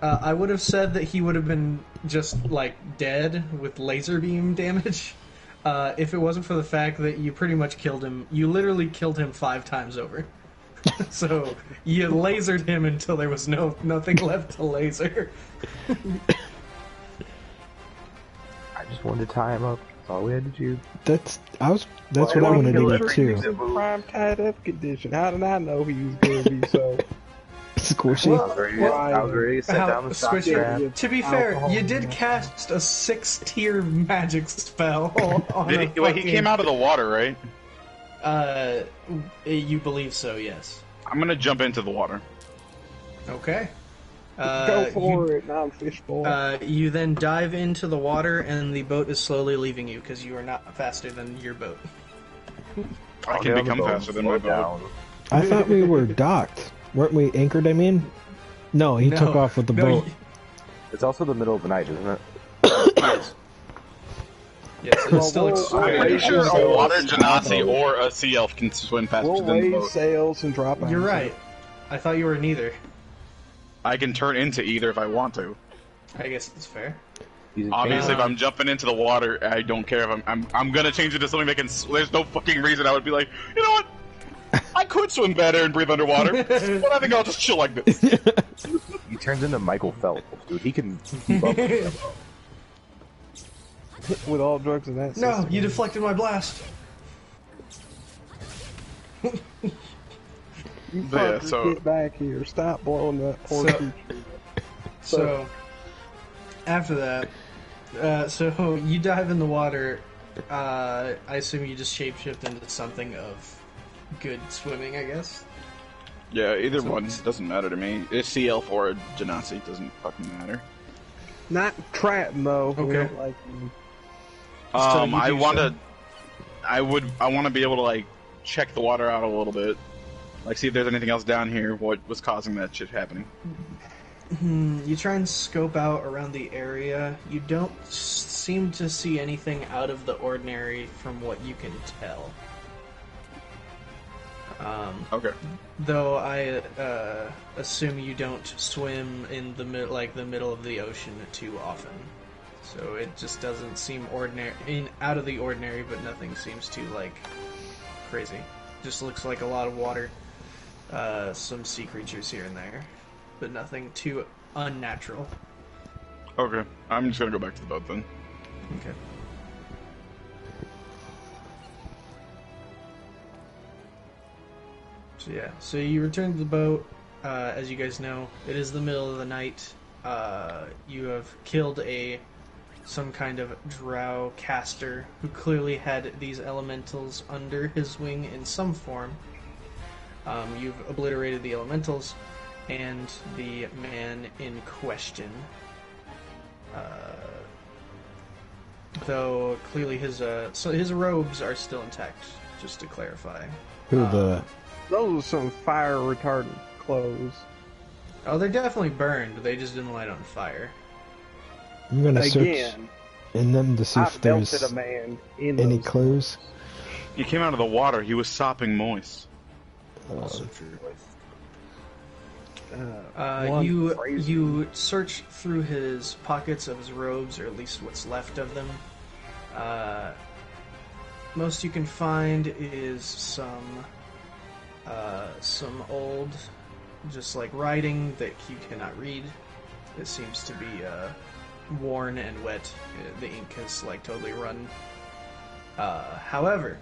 Speaker 1: I would have said that he would have been just like dead with laser beam damage, if it wasn't for the fact that you pretty much killed him. You literally killed him 5 times over. So you lasered him until there was nothing left to laser.
Speaker 10: I just wanted to tie him up. That's all we had to do.
Speaker 3: That's what I wanted to do too.
Speaker 5: Prime tied up condition. How did I know he was going to be so
Speaker 3: squishy?
Speaker 10: I was ready to set down the stock trap.
Speaker 1: To be fair, you did cast a 6-tier magic spell on
Speaker 7: He came out of the water, right?
Speaker 1: You believe so, yes.
Speaker 7: I'm gonna jump into the water.
Speaker 1: Okay.
Speaker 5: Go for it, non-fish boy.
Speaker 1: You then dive into the water, and the boat is slowly leaving you because you are not faster than your boat.
Speaker 7: I can become faster than my boat.
Speaker 3: I thought we were docked. Weren't we anchored, I mean? No, he took off with the boat.
Speaker 10: It's also the middle of the night, isn't it?
Speaker 1: Yes. Yes, it's still
Speaker 7: I'm pretty sure a water genasi or a sea elf can swim faster
Speaker 5: We'll
Speaker 7: than the
Speaker 5: raise
Speaker 7: boat.
Speaker 5: sails and drop out.
Speaker 1: You're right. I thought you were neither.
Speaker 7: I can turn into either if I want to.
Speaker 1: I guess that's fair.
Speaker 7: Obviously, if I'm jumping into the water, I don't care if I'm gonna change it to something that can. There's no fucking reason I would be like, you know what? I could swim better and breathe underwater, but I think I'll just chill like this.
Speaker 10: He turns into Michael Phelps, dude. He can keep up.
Speaker 5: With all drugs and that.
Speaker 1: No,
Speaker 5: system.
Speaker 1: you deflected my blast.
Speaker 5: You
Speaker 7: Yeah,
Speaker 5: fuckers
Speaker 7: so-
Speaker 5: get back here. Stop blowing that poor
Speaker 1: So-
Speaker 5: creature.
Speaker 1: So, after that, so you dive in the water. I assume you just shapeshift into something of good swimming, I guess.
Speaker 7: Yeah, either one doesn't matter to me. A sea elf or a genasi doesn't fucking matter.
Speaker 5: Not Triton though. We
Speaker 1: Okay.
Speaker 5: don't like him.
Speaker 7: I want to be able to like check the water out a little bit, like see if there's anything else down here. What was causing that shit happening?
Speaker 1: You try and scope out around the area. You don't seem to see anything out of the ordinary from what you can tell.
Speaker 7: Okay.
Speaker 1: Though I assume you don't swim in the middle of the ocean too often, so it just doesn't seem out of the ordinary. But nothing seems too crazy. Just looks like a lot of water, some sea creatures here and there, but nothing too unnatural.
Speaker 7: Okay, I'm just gonna go back to the boat then.
Speaker 1: Okay. So yeah, so you return to the boat. As you guys know, it is the middle of the night. You have killed some kind of drow caster who clearly had these elementals under his wing in some form. You've obliterated the elementals and the man in question. Though clearly his robes are still intact. Just to clarify.
Speaker 5: Those are some fire retardant clothes.
Speaker 1: Oh, they're definitely burned. They just didn't light on fire.
Speaker 3: I'm gonna search
Speaker 5: Again,
Speaker 3: in them to see
Speaker 5: I
Speaker 3: if there's
Speaker 5: belted a man in
Speaker 3: any
Speaker 5: those.
Speaker 3: clues.
Speaker 9: He came out of the water. He was sopping moist.
Speaker 1: Also true.
Speaker 5: One
Speaker 1: You
Speaker 5: crazy-
Speaker 1: search through his pockets of his robes, or at least what's left of them. Most you can find is some old, just like writing that you cannot read. It seems to be worn and wet. The ink has like totally run. However,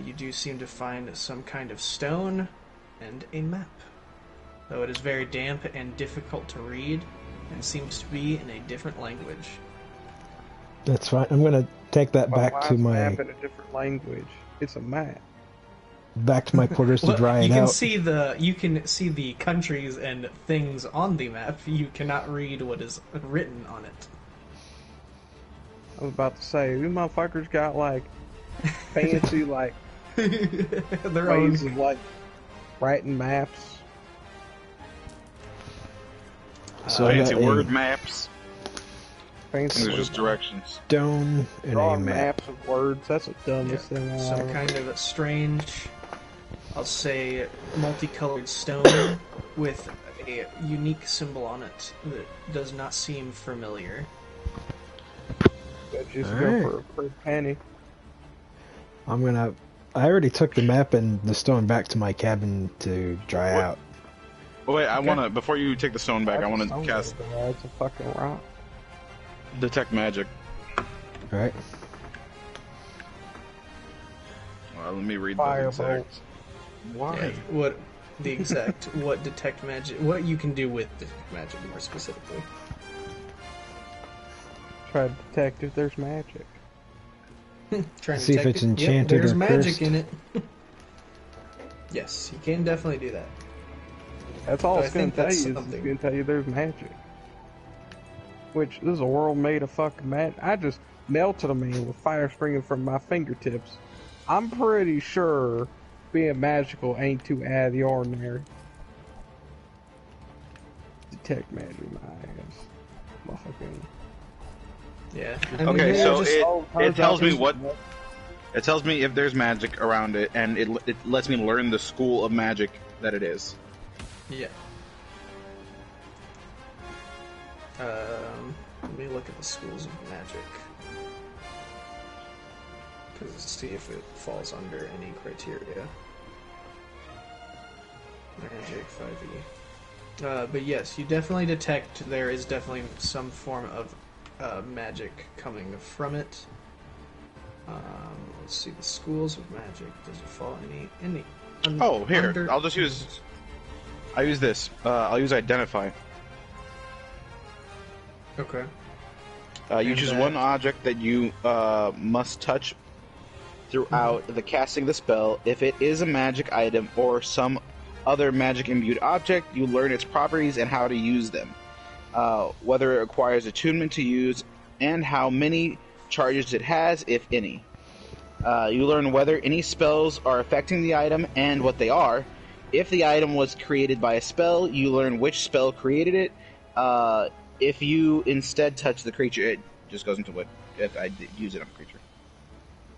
Speaker 1: you do seem to find some kind of stone and a map. Though it is very damp and difficult to read, and seems to be in a different language.
Speaker 3: That's fine. I'm gonna take that
Speaker 5: Well,
Speaker 3: back
Speaker 5: why
Speaker 3: to
Speaker 5: is
Speaker 3: my
Speaker 5: map in a different language? It's a map.
Speaker 3: quarters to
Speaker 1: Well,
Speaker 3: dry
Speaker 1: you
Speaker 3: it
Speaker 1: can
Speaker 3: out.
Speaker 1: see the countries and things on the map. You cannot read what is written on it.
Speaker 5: I was about to say, these motherfuckers got like fancy like
Speaker 1: Their
Speaker 5: ways
Speaker 1: own.
Speaker 5: of like writing maps.
Speaker 3: So I
Speaker 9: Fancy
Speaker 3: got
Speaker 9: word
Speaker 3: a
Speaker 9: maps.
Speaker 5: Fancy
Speaker 9: There's just directions.
Speaker 3: stone and a
Speaker 5: drawing
Speaker 3: map.
Speaker 5: maps of words. That's the dumbest thing I
Speaker 1: Some
Speaker 5: ever.
Speaker 1: kind of strange, I'll say, multicolored stone with a unique symbol on it that does not seem familiar.
Speaker 5: But just
Speaker 3: Alright.
Speaker 5: go for a penny.
Speaker 3: I already took the map and the stone back to my cabin to dry
Speaker 9: What?
Speaker 3: out.
Speaker 9: Oh, wait, I want to, before you take the stone back, I want to
Speaker 5: That's
Speaker 9: cast
Speaker 5: It's a fucking rock.
Speaker 9: Detect Magic.
Speaker 3: Alright.
Speaker 9: Well, let me read the
Speaker 5: Firebolt.
Speaker 9: exact.
Speaker 5: Why?
Speaker 1: Yeah, what detect magic, what you can do with detect magic more specifically.
Speaker 5: Try to detect if there's magic.
Speaker 1: Trying to
Speaker 3: See if
Speaker 1: detect
Speaker 3: it's
Speaker 1: it.
Speaker 3: enchanted
Speaker 1: Yep, there's
Speaker 3: or
Speaker 1: magic
Speaker 3: cursed.
Speaker 1: in it. Yes, you can definitely do that.
Speaker 5: That's all
Speaker 1: But
Speaker 5: it's
Speaker 1: I
Speaker 5: going
Speaker 1: think
Speaker 5: to tell
Speaker 1: that's
Speaker 5: you. It's
Speaker 1: something.
Speaker 5: going to tell you there's magic. Which, this is a world made of fucking magic. I just melted a man with fire springing from my fingertips. I'm pretty sure being magical ain't too out of the ordinary. Detect magic, my ass. Motherfucking.
Speaker 1: Yeah.
Speaker 9: Okay,
Speaker 1: yeah,
Speaker 9: so
Speaker 1: just-
Speaker 9: it tells me what. It tells me if there's magic around it, and it lets me learn the school of magic that it is.
Speaker 1: Yeah. Let me look at the schools of magic. To see if it falls under any criteria. Magic 5e. But yes, you definitely detect there is definitely some form of magic coming from it. Let's see, the schools of magic. Does it fall any?
Speaker 9: Oh, here,
Speaker 1: under-
Speaker 9: I'll just use. I use this. I'll use Identify.
Speaker 1: Okay.
Speaker 9: You
Speaker 1: And
Speaker 9: choose
Speaker 1: that-
Speaker 9: one object that you must touch throughout the casting of the spell. If it is a magic item or some other magic imbued object, you learn its properties and how to use them. Whether it requires attunement to use and how many charges it has, if any. You learn whether any spells are affecting the item and what they are. If the item was created by a spell, you learn which spell created it. If you instead touch the creature, it just goes into what if I use it on a creature.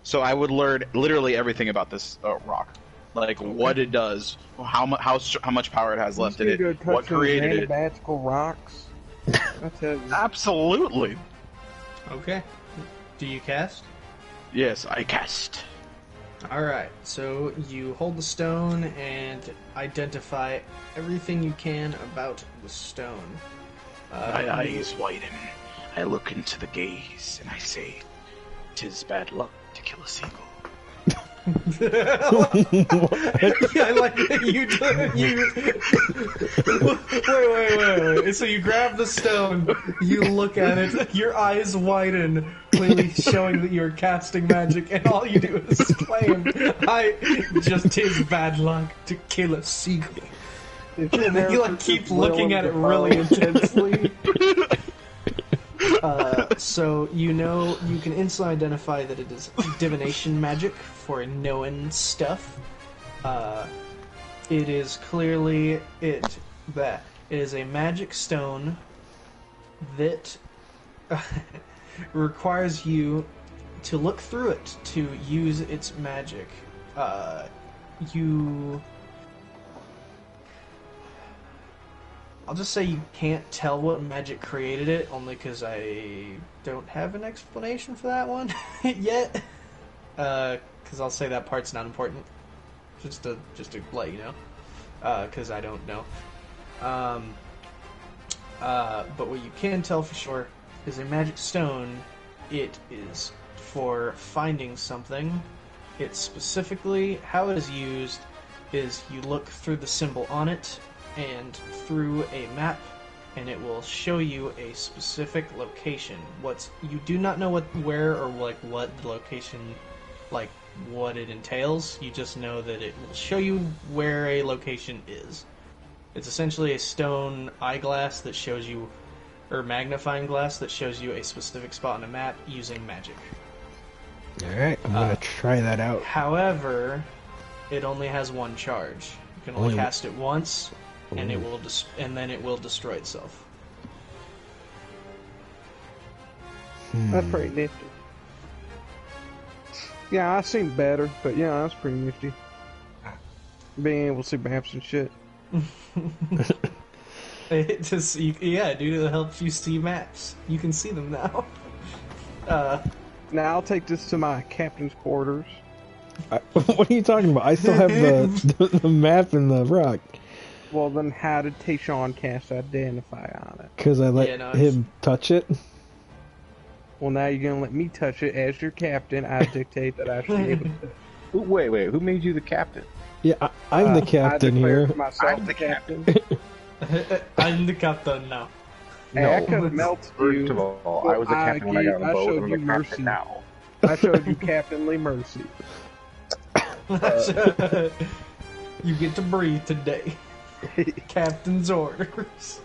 Speaker 9: So I would learn literally everything about this rock, like what it does, how much power it has left in it, what created it.
Speaker 5: Magical rocks. I tell you.
Speaker 9: Absolutely.
Speaker 1: Okay. Do you cast?
Speaker 9: Yes, I cast.
Speaker 1: Alright, so you hold the stone and identify everything you can about the stone.
Speaker 9: My eyes widen. I look into the gaze and I say, "'Tis bad luck to kill a seagull."
Speaker 1: Yeah, I like that wait. So you grab the stone, you look at it, your eyes widen, clearly showing that you're casting magic, and all you do is exclaim, "'Tis bad luck to kill a seagull." And then you keep looking at it really intensely. So you can instantly identify that it is divination magic for knowing stuff. It is clearly that it is a magic stone that requires you to look through it to use its magic. I'll just say you can't tell what magic created it, only because I don't have an explanation for that one yet. Because I'll say that part's not important. Just to let you know. Because I don't know. But what you can tell for sure is a magic stone. It is for finding something. It's specifically how it is used is you look through the symbol on it and through a map, and it will show you a specific location. You do not know where or what the location, like what it entails. You just know that it will show you where a location is. It's essentially a stone eyeglass that shows you, or magnifying glass that shows you a specific spot on a map using magic.
Speaker 3: Alright, I'm gonna try that out.
Speaker 1: However, it only has one charge. You can only cast it once, and it will and then it will destroy itself.
Speaker 5: That's pretty nifty. Yeah, I've seen better, but yeah, that's pretty nifty. Being able to see maps and shit.
Speaker 1: It just, dude, it helps you see maps. You can see them now.
Speaker 5: Now I'll take this to my captain's quarters.
Speaker 3: What are you talking about? I still have the map and the rock.
Speaker 5: Well, then how did Tayshawn cast Identify on it?
Speaker 3: Because I let him touch it.
Speaker 5: Well, now you're gonna let me touch it as your captain. I dictate that I should be able to.
Speaker 10: Wait, who made you the captain?
Speaker 3: Yeah, I'm the captain here.
Speaker 5: I'm the captain.
Speaker 1: I'm the captain now.
Speaker 5: Hey, I could have melted you.
Speaker 10: First of all, I was the captain when I got on the boat, and I'm the captain now.
Speaker 5: I showed you captainly mercy.
Speaker 1: You get to breathe today. Captain's orders.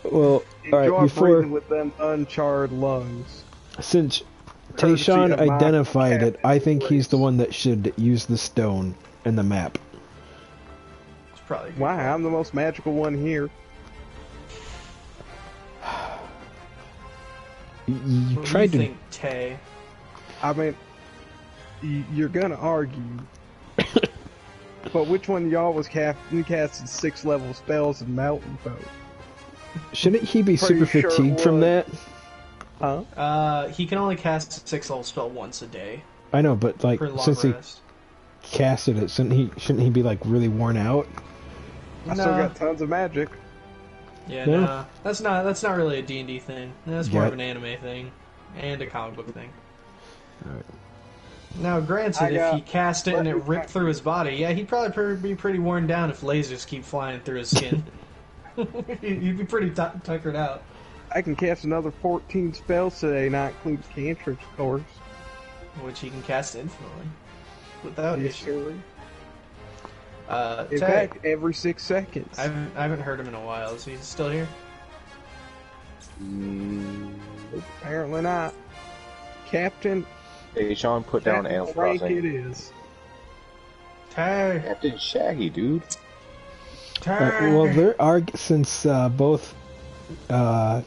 Speaker 3: Well, alright, before
Speaker 5: breathing with them uncharred lungs.
Speaker 3: Since Tayshawn identified it, I think he's the one that should use the stone and the map.
Speaker 1: It's probably good.
Speaker 5: Why? I'm the most magical one here.
Speaker 3: You
Speaker 1: What
Speaker 3: tried
Speaker 1: do you
Speaker 3: to.
Speaker 1: think, Tay?
Speaker 5: I mean, you're gonna argue. But which one of y'all was casting 6-level spells in Mountain Boat?
Speaker 3: Shouldn't he be super
Speaker 5: Pretty sure it
Speaker 3: fatigued from
Speaker 5: was.
Speaker 3: that?
Speaker 5: Huh?
Speaker 1: He can only cast a 6-level spell once a day.
Speaker 3: I know, but like
Speaker 1: For long
Speaker 3: since he
Speaker 1: rest.
Speaker 3: casted it, shouldn't he be like really worn out?
Speaker 5: I still got tons of magic.
Speaker 1: Yeah,
Speaker 3: No.
Speaker 1: no, that's not really a D&D thing. That's more
Speaker 3: Yeah.
Speaker 1: of an anime thing and a comic book thing.
Speaker 3: Alright.
Speaker 1: Now, granted, if he cast it and it ripped through his body, yeah, he'd probably be pretty worn down if lasers keep flying through his skin. He'd be pretty tuckered out.
Speaker 5: I can cast another 14 spells today, not including cantrips, of course.
Speaker 1: Which he can cast infinitely. Without
Speaker 5: Yes,
Speaker 1: issue.
Speaker 5: In
Speaker 1: Tay,
Speaker 5: fact, every 6 seconds.
Speaker 1: I haven't heard him in a while. Is he still here?
Speaker 5: Apparently not. Captain,
Speaker 10: Hey, Sean, put down Animal
Speaker 5: rank
Speaker 10: Crossing.
Speaker 5: it is.
Speaker 1: Tay!
Speaker 10: Captain Shaggy, dude.
Speaker 1: Tay!
Speaker 3: Well, there are since both I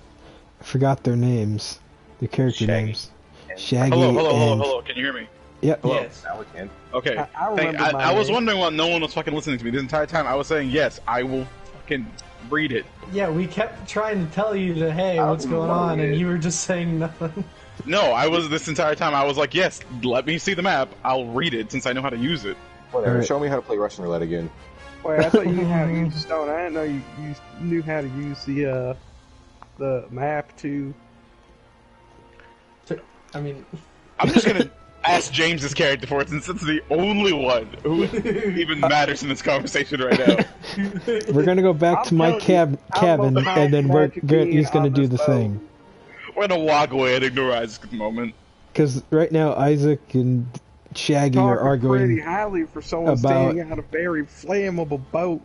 Speaker 3: forgot their names, the character
Speaker 10: Shaggy.
Speaker 3: names. Shaggy
Speaker 7: Hello. Can you hear me?
Speaker 3: Yep.
Speaker 10: Hello.
Speaker 1: Yes.
Speaker 10: Now we can.
Speaker 7: Okay.
Speaker 5: I remember my
Speaker 7: I was
Speaker 5: name.
Speaker 7: wondering why no one was fucking listening to me this entire time. I was saying yes, I will fucking read it.
Speaker 1: Yeah, we kept trying to tell you that, hey, what's going on, and you were just saying nothing.
Speaker 7: No, I was this entire time. I was like, yes, let me see the map. I'll read it since I know how to use it.
Speaker 10: Whatever.
Speaker 3: Alright.
Speaker 10: Show me how to play Russian roulette again.
Speaker 5: Wait, I thought you knew how to use stone. I didn't know you knew how to use the map to.
Speaker 1: I mean,
Speaker 7: I'm just gonna ask James's character for it since it's the only one who even matters in this conversation right now.
Speaker 3: We're gonna go back to my cabin, and then he's gonna do the thing.
Speaker 7: We're gonna walk away and ignore Isaac's moment.
Speaker 3: Because right now Isaac and Shaggy are
Speaker 5: Talking pretty
Speaker 3: arguing
Speaker 5: highly for someone
Speaker 3: about-
Speaker 5: standing on a very flammable boat.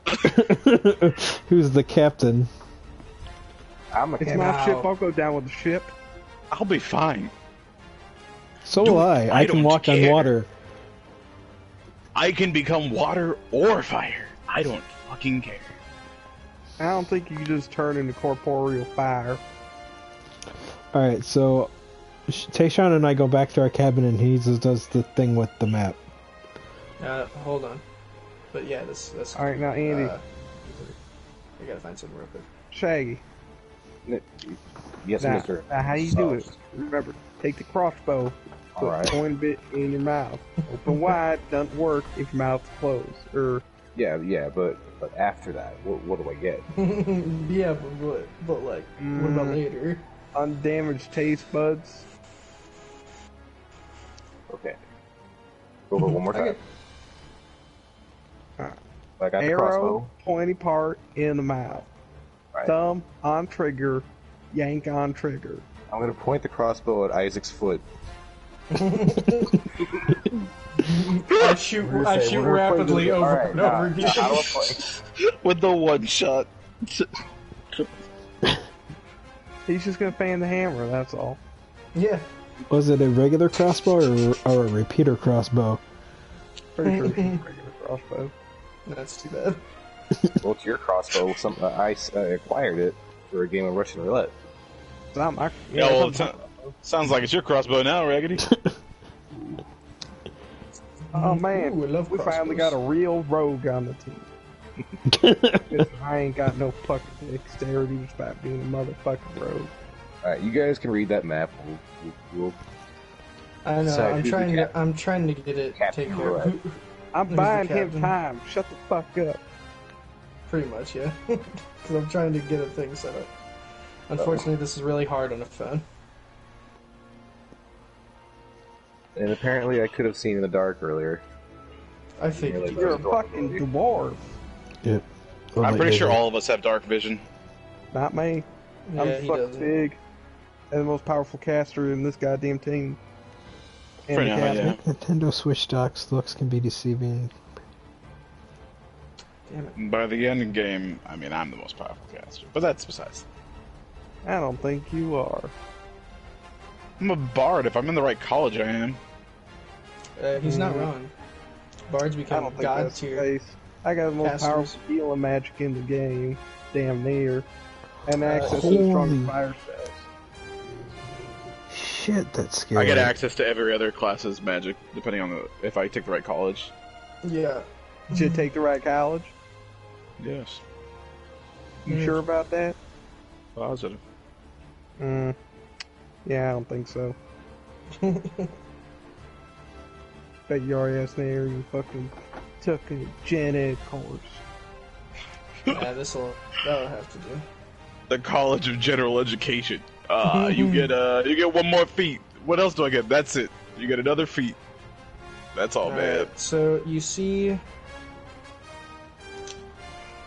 Speaker 3: who's the captain.
Speaker 10: I'm a
Speaker 5: It's
Speaker 10: captain.
Speaker 5: my ship. I'll go down with the ship.
Speaker 7: I'll be fine.
Speaker 3: So
Speaker 7: Dude,
Speaker 3: will I.
Speaker 7: I
Speaker 3: I can
Speaker 7: don't
Speaker 3: walk on
Speaker 7: care.
Speaker 3: water.
Speaker 7: I can become water or fire. I don't fucking care.
Speaker 5: I don't think you can just turn into corporeal fire.
Speaker 3: Alright, so Tayshawn and I go back to our cabin and he just does the thing with the map.
Speaker 1: Hold on. But yeah, that's.
Speaker 5: Alright, now Andy.
Speaker 1: I gotta find something real quick.
Speaker 5: Shaggy.
Speaker 10: Yes,
Speaker 5: Now,
Speaker 10: Mister.
Speaker 5: now how you do it? Remember, take the crossbow, put
Speaker 10: Alright.
Speaker 5: the point bit in your mouth. Open wide, doesn't work if your mouth's closed.
Speaker 10: Yeah, but after that, what do I get?
Speaker 1: Yeah, but like, what about later?
Speaker 5: Undamaged taste buds.
Speaker 10: Okay. Go over one more time.
Speaker 1: Okay.
Speaker 10: I got the
Speaker 5: Arrow,
Speaker 10: crossbow.
Speaker 5: pointy part in the mouth.
Speaker 10: Right.
Speaker 5: Thumb on trigger, yank on trigger.
Speaker 10: I'm gonna point the crossbow at Isaac's foot.
Speaker 1: I shoot rapidly over and over again.
Speaker 9: With the one shot.
Speaker 5: He's just gonna fan the hammer, that's all.
Speaker 1: Yeah.
Speaker 3: Was it a regular crossbow or a repeater crossbow?
Speaker 5: Pretty sure it's a regular crossbow.
Speaker 1: That's too bad.
Speaker 10: Well, it's your crossbow. I acquired it for a game of Russian roulette.
Speaker 5: It's not my,
Speaker 9: Yeah, well, sounds like it's your crossbow now, Raggedy.
Speaker 5: Oh man,
Speaker 1: Ooh, I love
Speaker 5: we finally got a real rogue on the team. I ain't got no fucking dexterity despite being a motherfucking rogue.
Speaker 10: Alright, you guys can read that map. We'll
Speaker 1: I know.
Speaker 10: So,
Speaker 1: I'm
Speaker 10: who's
Speaker 1: trying.
Speaker 10: the
Speaker 1: I'm trying to get it
Speaker 10: Captain
Speaker 1: taken care of.
Speaker 10: Roulette.
Speaker 5: I'm
Speaker 1: Who's
Speaker 5: buying
Speaker 1: the
Speaker 5: him
Speaker 1: captain?
Speaker 5: time. Shut the fuck up.
Speaker 1: Pretty much, yeah. Because I'm trying to get a thing set up. Unfortunately, this is really hard on a phone.
Speaker 10: And apparently I could have seen in the dark earlier.
Speaker 1: I figured you
Speaker 5: You're a
Speaker 1: could.
Speaker 5: fucking dwarf.
Speaker 3: Yep.
Speaker 9: I'm pretty sure all of us have dark vision.
Speaker 5: Not me.
Speaker 1: Yeah,
Speaker 5: I'm
Speaker 1: he
Speaker 5: fucking
Speaker 1: doesn't.
Speaker 5: big. And the most powerful caster in this goddamn team. And
Speaker 9: For
Speaker 5: the
Speaker 9: now,
Speaker 5: captain.
Speaker 9: yeah.
Speaker 3: Nintendo Switch docks looks can be deceiving.
Speaker 1: Damn it.
Speaker 9: By the end game, I mean, I'm the most powerful caster. But that's besides.
Speaker 5: I don't think you are.
Speaker 9: I'm a bard. If I'm in the right college, I am.
Speaker 1: He's not wrong. Bards
Speaker 5: I
Speaker 1: become
Speaker 5: don't think
Speaker 1: god
Speaker 5: that's the
Speaker 1: tier.
Speaker 5: case. I got the most
Speaker 1: casters.
Speaker 5: powerful healing magic in the game. Damn near. And access to
Speaker 3: holy-
Speaker 5: the strongest fire spells.
Speaker 3: Shit, that's scary.
Speaker 9: I get access to every other class's magic, depending on if I take the right college.
Speaker 1: Yeah.
Speaker 5: Did you take the right college?
Speaker 9: Yes.
Speaker 5: You
Speaker 1: Mm.
Speaker 5: sure about that?
Speaker 9: Positive.
Speaker 5: Yeah, I don't think so. Bet your ass there you fucking took a gen ed course.
Speaker 1: Yeah, that'll have to do.
Speaker 9: The College of General Education. You get one more feat. What else do I get? That's it. You get another feat. That's all, man.
Speaker 1: Alright, so you see.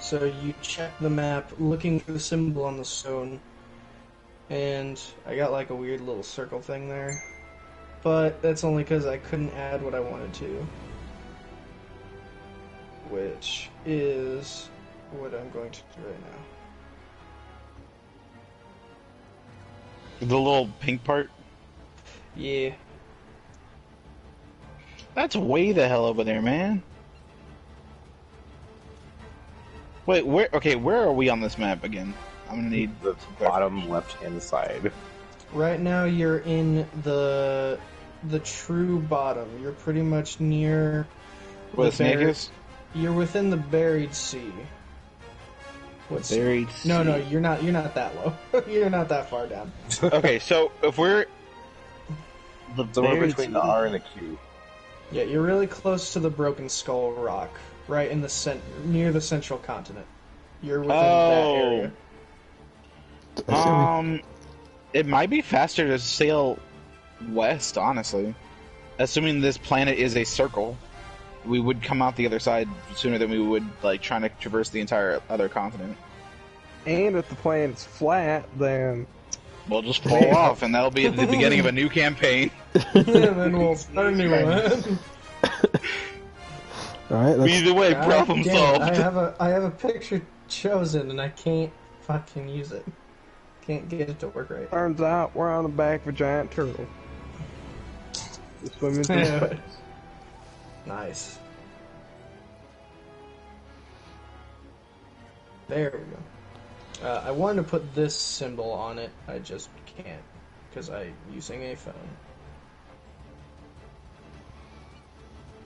Speaker 1: So you check the map, looking for the symbol on the stone, and I got like a weird little circle thing there. But that's only because I couldn't add what I wanted to. Which is what I'm going to do right now.
Speaker 9: The little pink part.
Speaker 1: Yeah.
Speaker 9: That's way the hell over there, man. Wait, where? Okay, where are we on this map again? I'm gonna need
Speaker 10: The bottom left-hand side.
Speaker 1: Right now you're in the true bottom. You're pretty much near
Speaker 9: where the snake
Speaker 1: buried-
Speaker 9: is.
Speaker 1: You're within the buried sea. What's
Speaker 9: Buried.
Speaker 1: No,
Speaker 9: sea.
Speaker 1: no, you're not. You're not that low. You're not that far down.
Speaker 9: Okay, so if we're the
Speaker 10: Somewhere
Speaker 9: buried
Speaker 10: between
Speaker 9: sea-
Speaker 10: the R and the Q.
Speaker 1: Yeah, you're really close to the Broken Skull Rock, right in the near the central continent. You're within that area.
Speaker 9: It might be faster to sail west, honestly. Assuming this planet is a circle, we would come out the other side sooner than we would like trying to traverse the entire other continent.
Speaker 5: And if the planet's flat, then
Speaker 9: We'll just fall off, and that'll be the beginning of a new campaign.
Speaker 1: And then we'll start a new one.
Speaker 3: Alright, let's...
Speaker 9: Either way,
Speaker 1: God
Speaker 9: problem
Speaker 1: damn it,
Speaker 9: solved.
Speaker 1: I have a picture chosen, and I can't fucking use it. Can't get it to work right.
Speaker 5: turns out we're on the back of a giant turtle. Just swimming through space.
Speaker 1: Nice. There we go. I wanted to put this symbol on it. I just can't because I'm using a phone.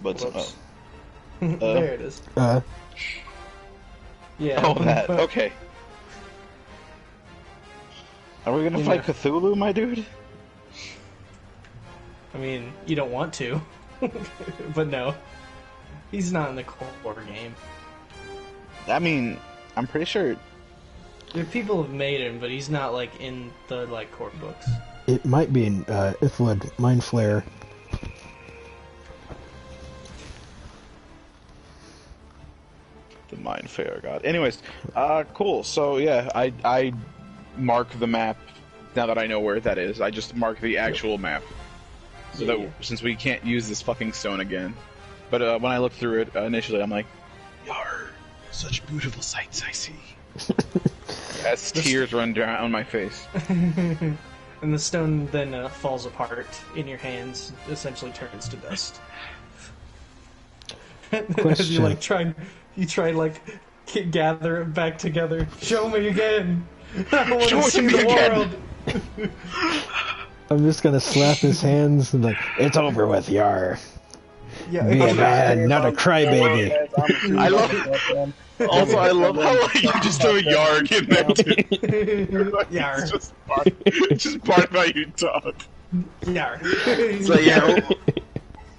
Speaker 9: But
Speaker 1: Whoops. There it is. Yeah.
Speaker 9: oh, that okay. Are we gonna
Speaker 1: You
Speaker 9: fight
Speaker 1: know.
Speaker 9: Cthulhu, my dude?
Speaker 1: I mean, you don't want to, but no, he's not in the core game.
Speaker 9: I mean, I'm pretty sure.
Speaker 1: People have made him, but he's not like in the like core books.
Speaker 3: It might be in Ithilid Mind Flare.
Speaker 9: The Mind Fair God. Anyways, cool. So yeah, I mark the map now that I know where that is. I just mark the actual map, so
Speaker 1: Yeah.
Speaker 9: that since we can't use this fucking stone again. But when I looked through it initially, I'm like, "Yar, such beautiful sights I see." As tears run down my face.
Speaker 1: And the stone then falls apart in your hands, essentially turns to dust. As you like try like gather it back together. Show me again. I want
Speaker 9: Show
Speaker 1: to
Speaker 9: it to
Speaker 1: see
Speaker 9: me
Speaker 1: the
Speaker 9: again.
Speaker 1: world.
Speaker 3: I'm just gonna slap his hands and like, it's over with, Yar.
Speaker 1: Yeah,
Speaker 3: Be a man, not a crybaby.
Speaker 9: I love. Also, I love how like, you just throw Yarg in there too.
Speaker 1: Yar.
Speaker 9: It's just part of how you talk.
Speaker 1: Yar.
Speaker 9: So yeah,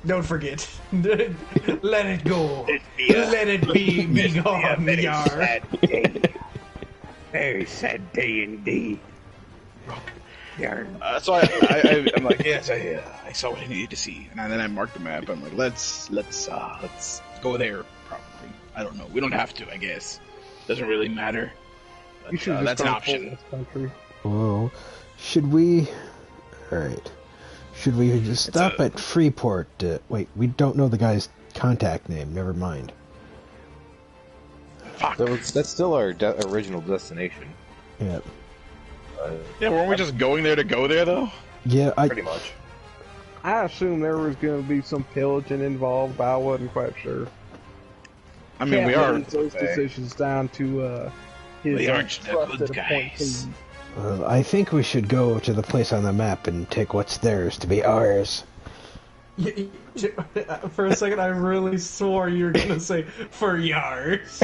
Speaker 1: Don't forget. Let it go. Let it be gone, Yar.
Speaker 10: Very sad day indeed.
Speaker 9: so I'm like, yes, I saw what I needed to see, and then I marked the map. I'm like, let's go there. Probably. I don't know. We don't have to. I guess doesn't really matter. But,
Speaker 5: You should just
Speaker 9: that's an
Speaker 5: gone
Speaker 9: option.
Speaker 5: full this country.
Speaker 3: Whoa. Should we... Alright. Should we just stop at Freeport? Wait, we don't know the guy's contact name. Never mind.
Speaker 9: Fuck.
Speaker 10: That's still our original destination.
Speaker 3: Yeah.
Speaker 9: Yeah, weren't we just going there to go there though?
Speaker 3: Yeah,
Speaker 10: Pretty much.
Speaker 5: I assume there was going to be some pillaging involved, but I wasn't quite sure.
Speaker 9: I mean, we
Speaker 5: Can't
Speaker 9: are.
Speaker 5: leave those decisions down to his
Speaker 9: We aren't the
Speaker 5: trusted
Speaker 9: good guys.
Speaker 5: appointee.
Speaker 3: I think we should go to the place on the map and take what's theirs to be ours.
Speaker 1: For a second, I really swore you were gonna say for Yars.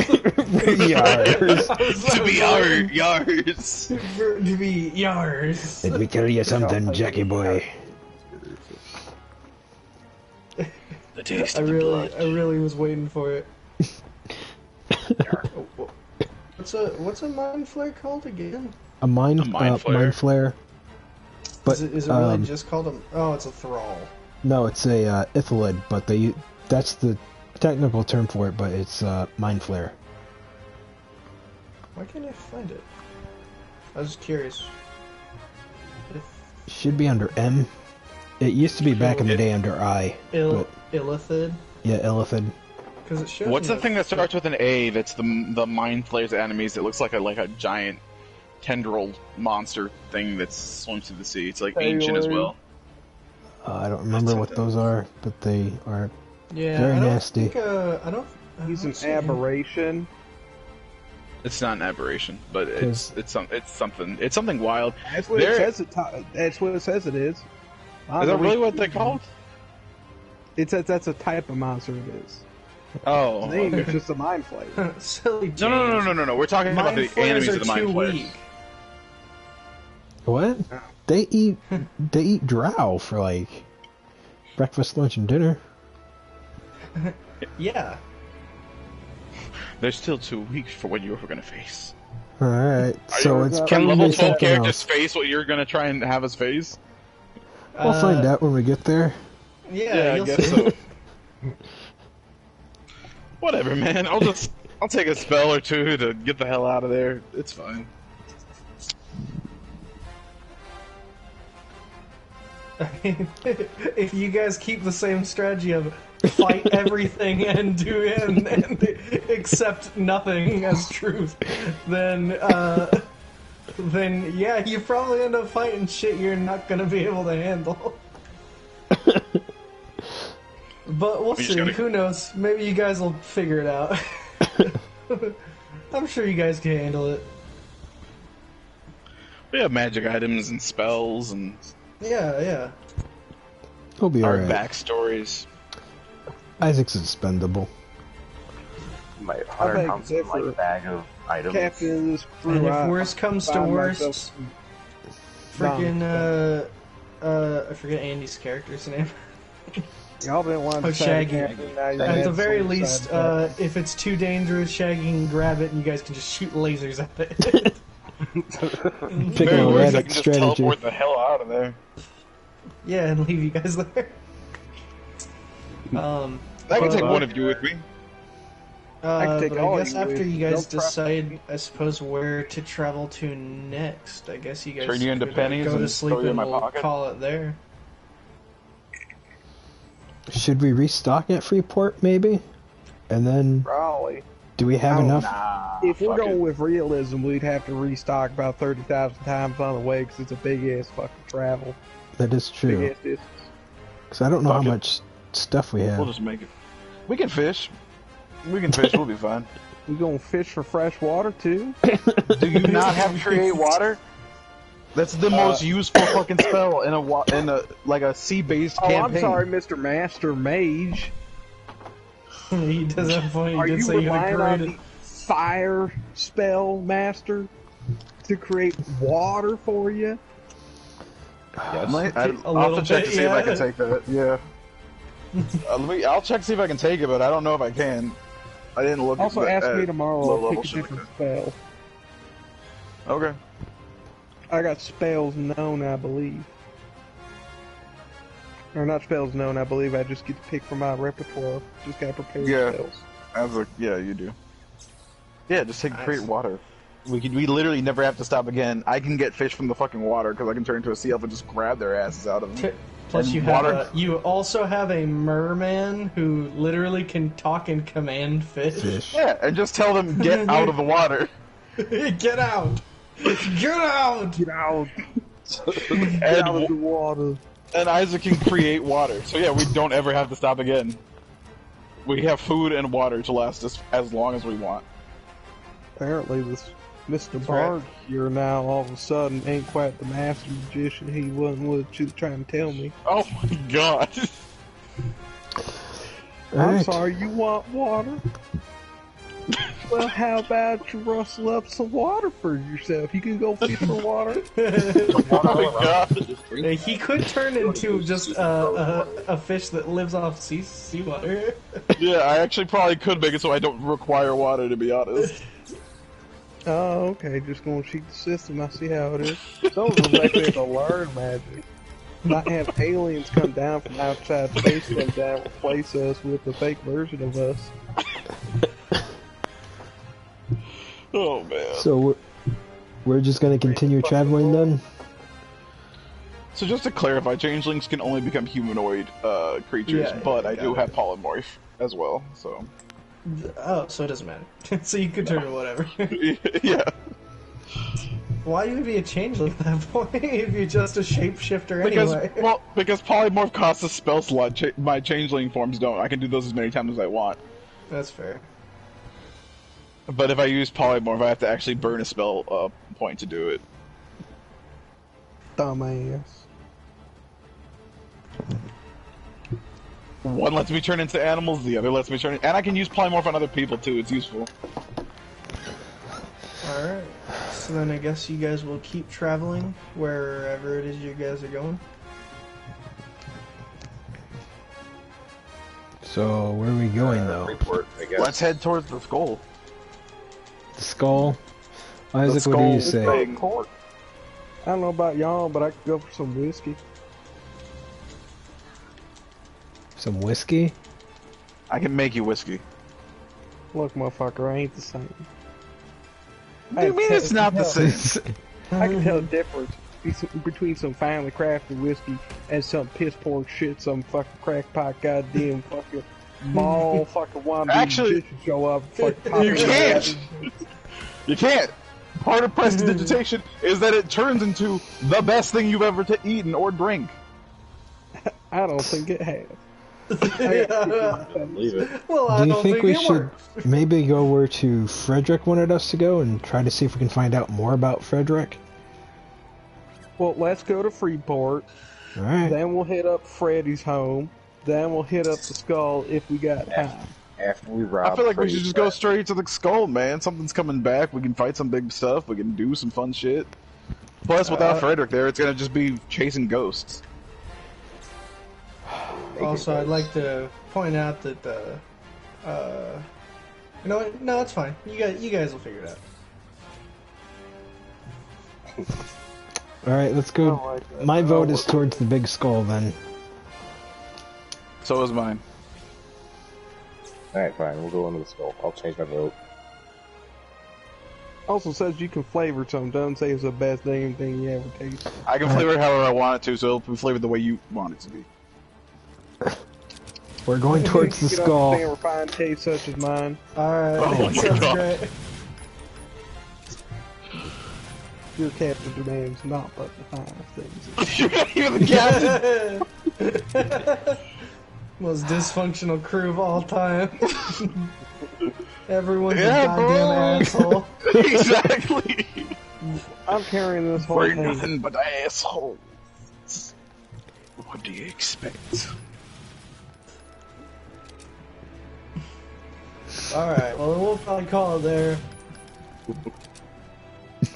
Speaker 3: Yars.
Speaker 9: To be yours.
Speaker 1: To be Yars.
Speaker 3: Did we tell you something, Jackie boy?
Speaker 9: The taste
Speaker 1: I
Speaker 9: of the blood.
Speaker 1: really was waiting for it. What's a mind flare called again?
Speaker 3: A mind
Speaker 9: Mind
Speaker 3: mind flare. But
Speaker 1: Is it really just called a? Oh, it's a thrall.
Speaker 3: no, it's a Ithilid, but that's the technical term for it, but it's mind flare.
Speaker 1: Why can't I find it? I was just curious.
Speaker 3: Should be under M. It used to be back in the day under I. but
Speaker 1: Illithid?
Speaker 3: yeah, Illithid.
Speaker 1: Because it shows.
Speaker 9: What's
Speaker 1: me
Speaker 9: the thing that starts with an A? That's the mind flayer's enemies. It looks like a giant tendril monster thing that swims through the sea. It's like ancient as well.
Speaker 3: I don't remember what those are, but they are
Speaker 1: Yeah,
Speaker 3: very
Speaker 1: I don't
Speaker 3: nasty.
Speaker 1: Think, I don't.
Speaker 5: He's
Speaker 1: don't
Speaker 5: an
Speaker 1: see him.
Speaker 5: aberration.
Speaker 9: It's not an aberration, but it's something. It's something wild.
Speaker 5: That's what
Speaker 9: There-
Speaker 5: it says. That's what it says it is.
Speaker 9: Is that really what they're called?
Speaker 5: It says that's a type of monster. It is.
Speaker 9: Oh,
Speaker 5: His name
Speaker 9: okay.
Speaker 5: is just a mind flayer.
Speaker 1: Silly.
Speaker 9: No. We're talking about
Speaker 1: Mind
Speaker 9: the enemies
Speaker 1: flayers
Speaker 9: of the
Speaker 1: are
Speaker 9: mind
Speaker 1: too
Speaker 9: flayers.
Speaker 1: weak.
Speaker 3: What? They eat drow for like breakfast, lunch, and dinner.
Speaker 1: Yeah.
Speaker 9: They're still too weak for what you're going to face.
Speaker 3: All right, so it's
Speaker 9: Can
Speaker 3: probably
Speaker 9: level 12
Speaker 3: something
Speaker 9: characters
Speaker 3: else.
Speaker 9: face what you're going to try and have us face?
Speaker 3: We'll find out when we get there.
Speaker 1: Yeah,
Speaker 9: I
Speaker 1: you'll
Speaker 9: guess
Speaker 1: see.
Speaker 9: so. Whatever, man. I'll take a spell or two to get the hell out of there. It's fine.
Speaker 1: If you guys keep the same strategy of fight everything and accept nothing as truth, then yeah, you probably end up fighting shit you're not gonna be able to handle. But we'll
Speaker 9: just
Speaker 1: see.
Speaker 9: gotta-
Speaker 1: Who knows? Maybe you guys will figure it out. I'm sure you guys can handle it.
Speaker 7: We have magic items and spells and
Speaker 1: Yeah.
Speaker 3: He'll be
Speaker 7: our
Speaker 3: alright.
Speaker 7: backstories.
Speaker 3: Isaac's expendable.
Speaker 10: My
Speaker 5: I
Speaker 10: 100
Speaker 5: beg
Speaker 10: pounds
Speaker 5: to differ.
Speaker 10: like bag of items.
Speaker 5: Captain of this crew.
Speaker 1: And if
Speaker 5: I
Speaker 1: worst comes to
Speaker 5: find
Speaker 1: worst,
Speaker 5: myself-
Speaker 1: freaking I forget Andy's character's name.
Speaker 5: Y'all didn't want to
Speaker 1: Oh,
Speaker 5: say
Speaker 1: Shaggy.
Speaker 5: Captain, now you
Speaker 1: At
Speaker 5: had
Speaker 1: the very
Speaker 5: some
Speaker 1: least,
Speaker 5: side
Speaker 1: if it's too dangerous, Shaggy can grab it and you guys can just shoot lasers at it.
Speaker 3: Pick
Speaker 7: Very
Speaker 3: an
Speaker 7: worst, I
Speaker 3: erratic
Speaker 7: can just
Speaker 3: strategy.
Speaker 7: teleport the hell out of there.
Speaker 1: Yeah, and leave you guys there.
Speaker 7: I can take one of you with me.
Speaker 5: I can take
Speaker 1: but
Speaker 5: all
Speaker 1: I
Speaker 5: of
Speaker 1: guess
Speaker 5: you
Speaker 1: after
Speaker 5: with
Speaker 1: you
Speaker 5: you.
Speaker 1: guys
Speaker 5: Don't trust
Speaker 1: decide, I suppose, where to travel to next, I guess you guys
Speaker 7: Turn you into
Speaker 1: could,
Speaker 7: pennies
Speaker 1: go to
Speaker 7: and
Speaker 1: sleep
Speaker 7: throw you in
Speaker 1: and
Speaker 7: my
Speaker 1: we'll
Speaker 7: pocket?
Speaker 1: call it there.
Speaker 3: Should we restock at Freeport, maybe? And then,
Speaker 5: Probably.
Speaker 3: do we have
Speaker 5: Oh,
Speaker 3: enough?
Speaker 5: If we're
Speaker 7: fuck
Speaker 5: going
Speaker 7: it.
Speaker 5: with realism, we'd have to restock about 30,000 times on the way because it's a big ass fucking travel.
Speaker 3: That is
Speaker 5: Big
Speaker 3: true.
Speaker 5: ass distance.
Speaker 3: Because I don't know how
Speaker 7: Fuck it.
Speaker 3: much stuff we have.
Speaker 7: We'll just make it. We can fish. We can fish. We'll be fine.
Speaker 5: We gonna fish for fresh water too?
Speaker 7: Do you not have create water? That's the most useful fucking spell in a like a sea-based
Speaker 5: Oh,
Speaker 7: campaign.
Speaker 5: I'm sorry, Mr. Master Mage.
Speaker 1: He does have funny.
Speaker 5: Are
Speaker 1: He did
Speaker 5: you
Speaker 1: say you had
Speaker 5: relying on
Speaker 1: created.
Speaker 5: the fire spell master to create water for you?
Speaker 7: I'll
Speaker 1: A
Speaker 7: have to
Speaker 1: little
Speaker 7: check
Speaker 1: bit,
Speaker 7: to see if I
Speaker 1: yeah.
Speaker 7: can take that. Yeah. I'll check to see if I can take it, but I don't know if I can. I didn't look.
Speaker 5: Also,
Speaker 7: at
Speaker 5: ask me tomorrow. I'll
Speaker 7: low-level
Speaker 5: pick a
Speaker 7: shit
Speaker 5: different
Speaker 7: like
Speaker 5: spell.
Speaker 7: that. Okay.
Speaker 5: I got spells known, I believe. Or not spells known, I believe. I just get to pick from my repertoire. Just gotta prepare
Speaker 7: Yeah.
Speaker 5: spells.
Speaker 7: Yeah, you do. Yeah, just take
Speaker 1: Nice.
Speaker 7: create water. We literally never have to stop again. I can get fish from the fucking water because I can turn into a sea elf and just grab their asses out of them.
Speaker 1: Plus,
Speaker 7: And
Speaker 1: you have
Speaker 7: water-
Speaker 1: you also have a merman who literally can talk and command fish.
Speaker 3: Fish.
Speaker 7: Yeah, and just tell them get out of the water.
Speaker 1: Get out! Get out!
Speaker 5: Get out! Get out of the
Speaker 7: And,
Speaker 5: water.
Speaker 7: and Isaac can create water. So yeah, we don't ever have to stop again. We have food and water to last us as long as we want.
Speaker 5: Apparently, this Mr.
Speaker 1: right.
Speaker 5: Bard here now all of a sudden ain't quite the master magician he wasn't what you was trying to tell me.
Speaker 7: Oh my god.
Speaker 5: I'm
Speaker 3: Alright.
Speaker 5: sorry, you want water? Well, how about you rustle up some water for yourself? You can go fish for water.
Speaker 7: Oh my god.
Speaker 1: He could turn into just a fish that lives off seawater.
Speaker 7: Yeah, I actually probably could make it so I don't require water, to be honest.
Speaker 5: Oh, okay, just gonna cheat the system. I see how it is. Those are actually to learn magic. Not have aliens come down from outside space, come down, replace us with a fake version of us.
Speaker 7: Oh man.
Speaker 3: So we're just gonna continue traveling then?
Speaker 7: So just to clarify, changelings can only become humanoid creatures,
Speaker 1: Yeah,
Speaker 7: but I
Speaker 1: got
Speaker 7: do
Speaker 1: it.
Speaker 7: have polymorph as well, so...
Speaker 1: Oh, so it doesn't matter. So you could turn to whatever.
Speaker 7: yeah.
Speaker 1: Why you would be a changeling at that point if you're just a shapeshifter
Speaker 7: Because,
Speaker 1: anyway?
Speaker 7: well, because polymorph costs a spell slot, my changeling forms don't. I can do those as many times as I want.
Speaker 1: That's fair.
Speaker 7: But if I use polymorph, I have to actually burn a spell point to do it.
Speaker 5: Dumbass.
Speaker 7: One lets me turn into animals, the other lets me turn... And I can use polymorph on other people, too. It's useful.
Speaker 1: Alright. So then I guess you guys will keep traveling wherever it is you guys are going.
Speaker 3: So where are we going though?
Speaker 10: Report, I guess.
Speaker 7: Let's head towards the skull.
Speaker 3: The skull? Isaac,
Speaker 7: The
Speaker 3: what do you
Speaker 7: skull
Speaker 3: say?
Speaker 7: thing.
Speaker 5: I don't know about y'all, but I could go for some whiskey.
Speaker 3: Some whiskey?
Speaker 7: I can make you whiskey.
Speaker 5: Look, motherfucker, I ain't the same.
Speaker 7: What do you mean it's not the same?
Speaker 5: I can tell the difference between some finely crafted whiskey and some piss poor shit, some fucking crackpot goddamn fucking mall fucking wannabe
Speaker 7: Actually,
Speaker 5: magician show up. Fucking pop
Speaker 7: You
Speaker 5: in
Speaker 7: can't!
Speaker 5: the
Speaker 7: You can't! Part of prestidigitation is that it turns into the best thing you've ever eaten or drink.
Speaker 5: I don't think it has.
Speaker 10: Leave it.
Speaker 1: Well, I
Speaker 3: Do you
Speaker 1: don't
Speaker 3: think we
Speaker 1: it
Speaker 3: should
Speaker 1: worked.
Speaker 3: maybe go where to Frederick wanted us to go and try to see if we can find out more about Frederick?
Speaker 5: Well, let's go to Freeport.
Speaker 3: All right.
Speaker 5: Then we'll hit up Freddy's home. Then we'll hit up the Skull if we got time.
Speaker 10: After we rob
Speaker 9: I feel like we
Speaker 10: Freddy's
Speaker 9: should just go
Speaker 10: Fred.
Speaker 9: straight to the skull, man. Something's coming back. We can fight some big stuff. We can do some fun shit. Plus, without Frederick there, it's gonna just be chasing ghosts.
Speaker 1: Also, I'd like to point out that you know what? No, it's fine. You guys will figure it out.
Speaker 3: All right, let's go. My vote is towards the big skull then.
Speaker 9: So is mine.
Speaker 10: Alright, fine. We'll go into the skull. I'll change my vote.
Speaker 5: Also says you can flavor some. Don't say it's the best damn thing you ever tasted.
Speaker 9: I can flavor it however I want it to, so it'll be flavored the way you want it to be.
Speaker 3: We're going towards the
Speaker 5: You don't
Speaker 3: skull.
Speaker 5: understand refined taste such as mine.
Speaker 1: Alright,
Speaker 9: Oh my
Speaker 1: sounds
Speaker 9: God.
Speaker 1: great.
Speaker 5: Your captain demands not but the finest things.
Speaker 9: You're the captain!
Speaker 1: Most dysfunctional crew of all time. Everyone's
Speaker 9: Yeah,
Speaker 1: a goddamn asshole.
Speaker 9: Exactly!
Speaker 5: I'm carrying this whole
Speaker 9: We're
Speaker 5: thing.
Speaker 9: nothing but assholes. What do you expect?
Speaker 1: Alright, well, we'll probably call it there.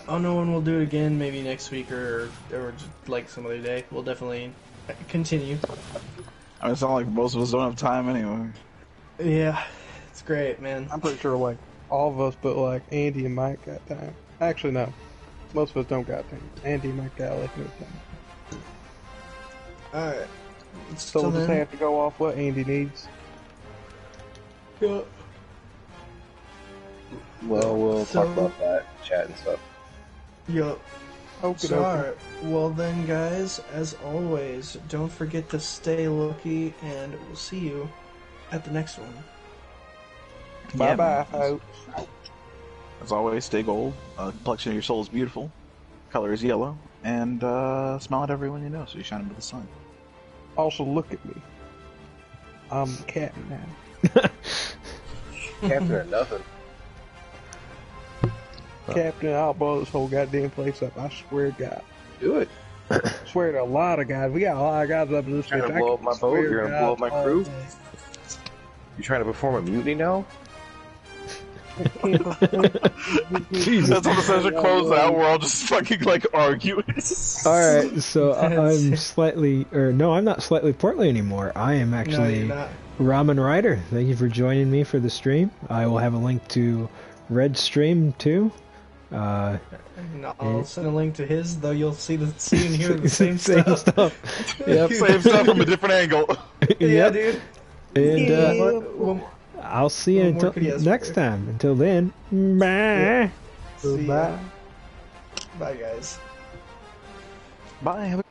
Speaker 1: I don't know when we'll do it again, maybe next week or just like some other day. We'll definitely continue.
Speaker 9: I mean, it's not like most of us don't have time anyway.
Speaker 1: Yeah, it's great, man.
Speaker 5: I'm pretty sure like all of us but like Andy and Mike got time. Actually no. Most of us don't got time. Andy and Mike got like no time.
Speaker 1: Alright.
Speaker 5: So we'll just have to go off what Andy needs.
Speaker 1: Yeah.
Speaker 10: Well, we'll
Speaker 1: So-
Speaker 10: talk about that, chat and stuff.
Speaker 1: Yup.
Speaker 5: Okay,
Speaker 1: So, alright. Well then, guys, as always, don't forget to stay lucky, and we'll see you at the next one.
Speaker 5: Bye bye,
Speaker 9: man.
Speaker 5: folks.
Speaker 9: As always, stay gold. Complexion of your soul is beautiful. Color is yellow. And smile at everyone you know so you shine with the sun.
Speaker 5: Also look at me. I'm the captain now.
Speaker 10: Captain or nothing.
Speaker 5: Captain, I'll blow this whole goddamn place up. I swear to God.
Speaker 10: Do it.
Speaker 5: I swear to a lot of guys. We got a lot of guys up in this
Speaker 10: Trying
Speaker 5: bitch.
Speaker 10: to
Speaker 5: I
Speaker 10: blow
Speaker 5: can
Speaker 10: up my boat?
Speaker 5: swear
Speaker 10: You're
Speaker 5: to
Speaker 10: gonna blow up
Speaker 5: God
Speaker 10: my
Speaker 5: all
Speaker 10: crew?
Speaker 5: day.
Speaker 10: You trying to perform a mutiny now?
Speaker 9: That's how the session closed out. We're all just fucking like arguing.
Speaker 3: Alright, so I'm slightly, or no, I'm not slightly portly anymore. I am
Speaker 1: No,
Speaker 3: actually
Speaker 1: you're not.
Speaker 3: Ramen Rider. Thank you for joining me for the stream. I will have a link to Red Stream too.
Speaker 1: And I'll send a link to his, though you'll see and hear the same
Speaker 3: Same
Speaker 1: stuff.
Speaker 3: Yep.
Speaker 9: Same stuff from a different angle.
Speaker 1: Yeah,
Speaker 3: Yep.
Speaker 1: dude.
Speaker 3: And
Speaker 1: One-
Speaker 3: I'll see you
Speaker 1: What more
Speaker 3: until
Speaker 1: could he ask
Speaker 3: next
Speaker 1: for?
Speaker 3: time. Until then, bye.
Speaker 1: See ya.
Speaker 5: Bye.
Speaker 1: Bye, guys.
Speaker 9: Bye. Have a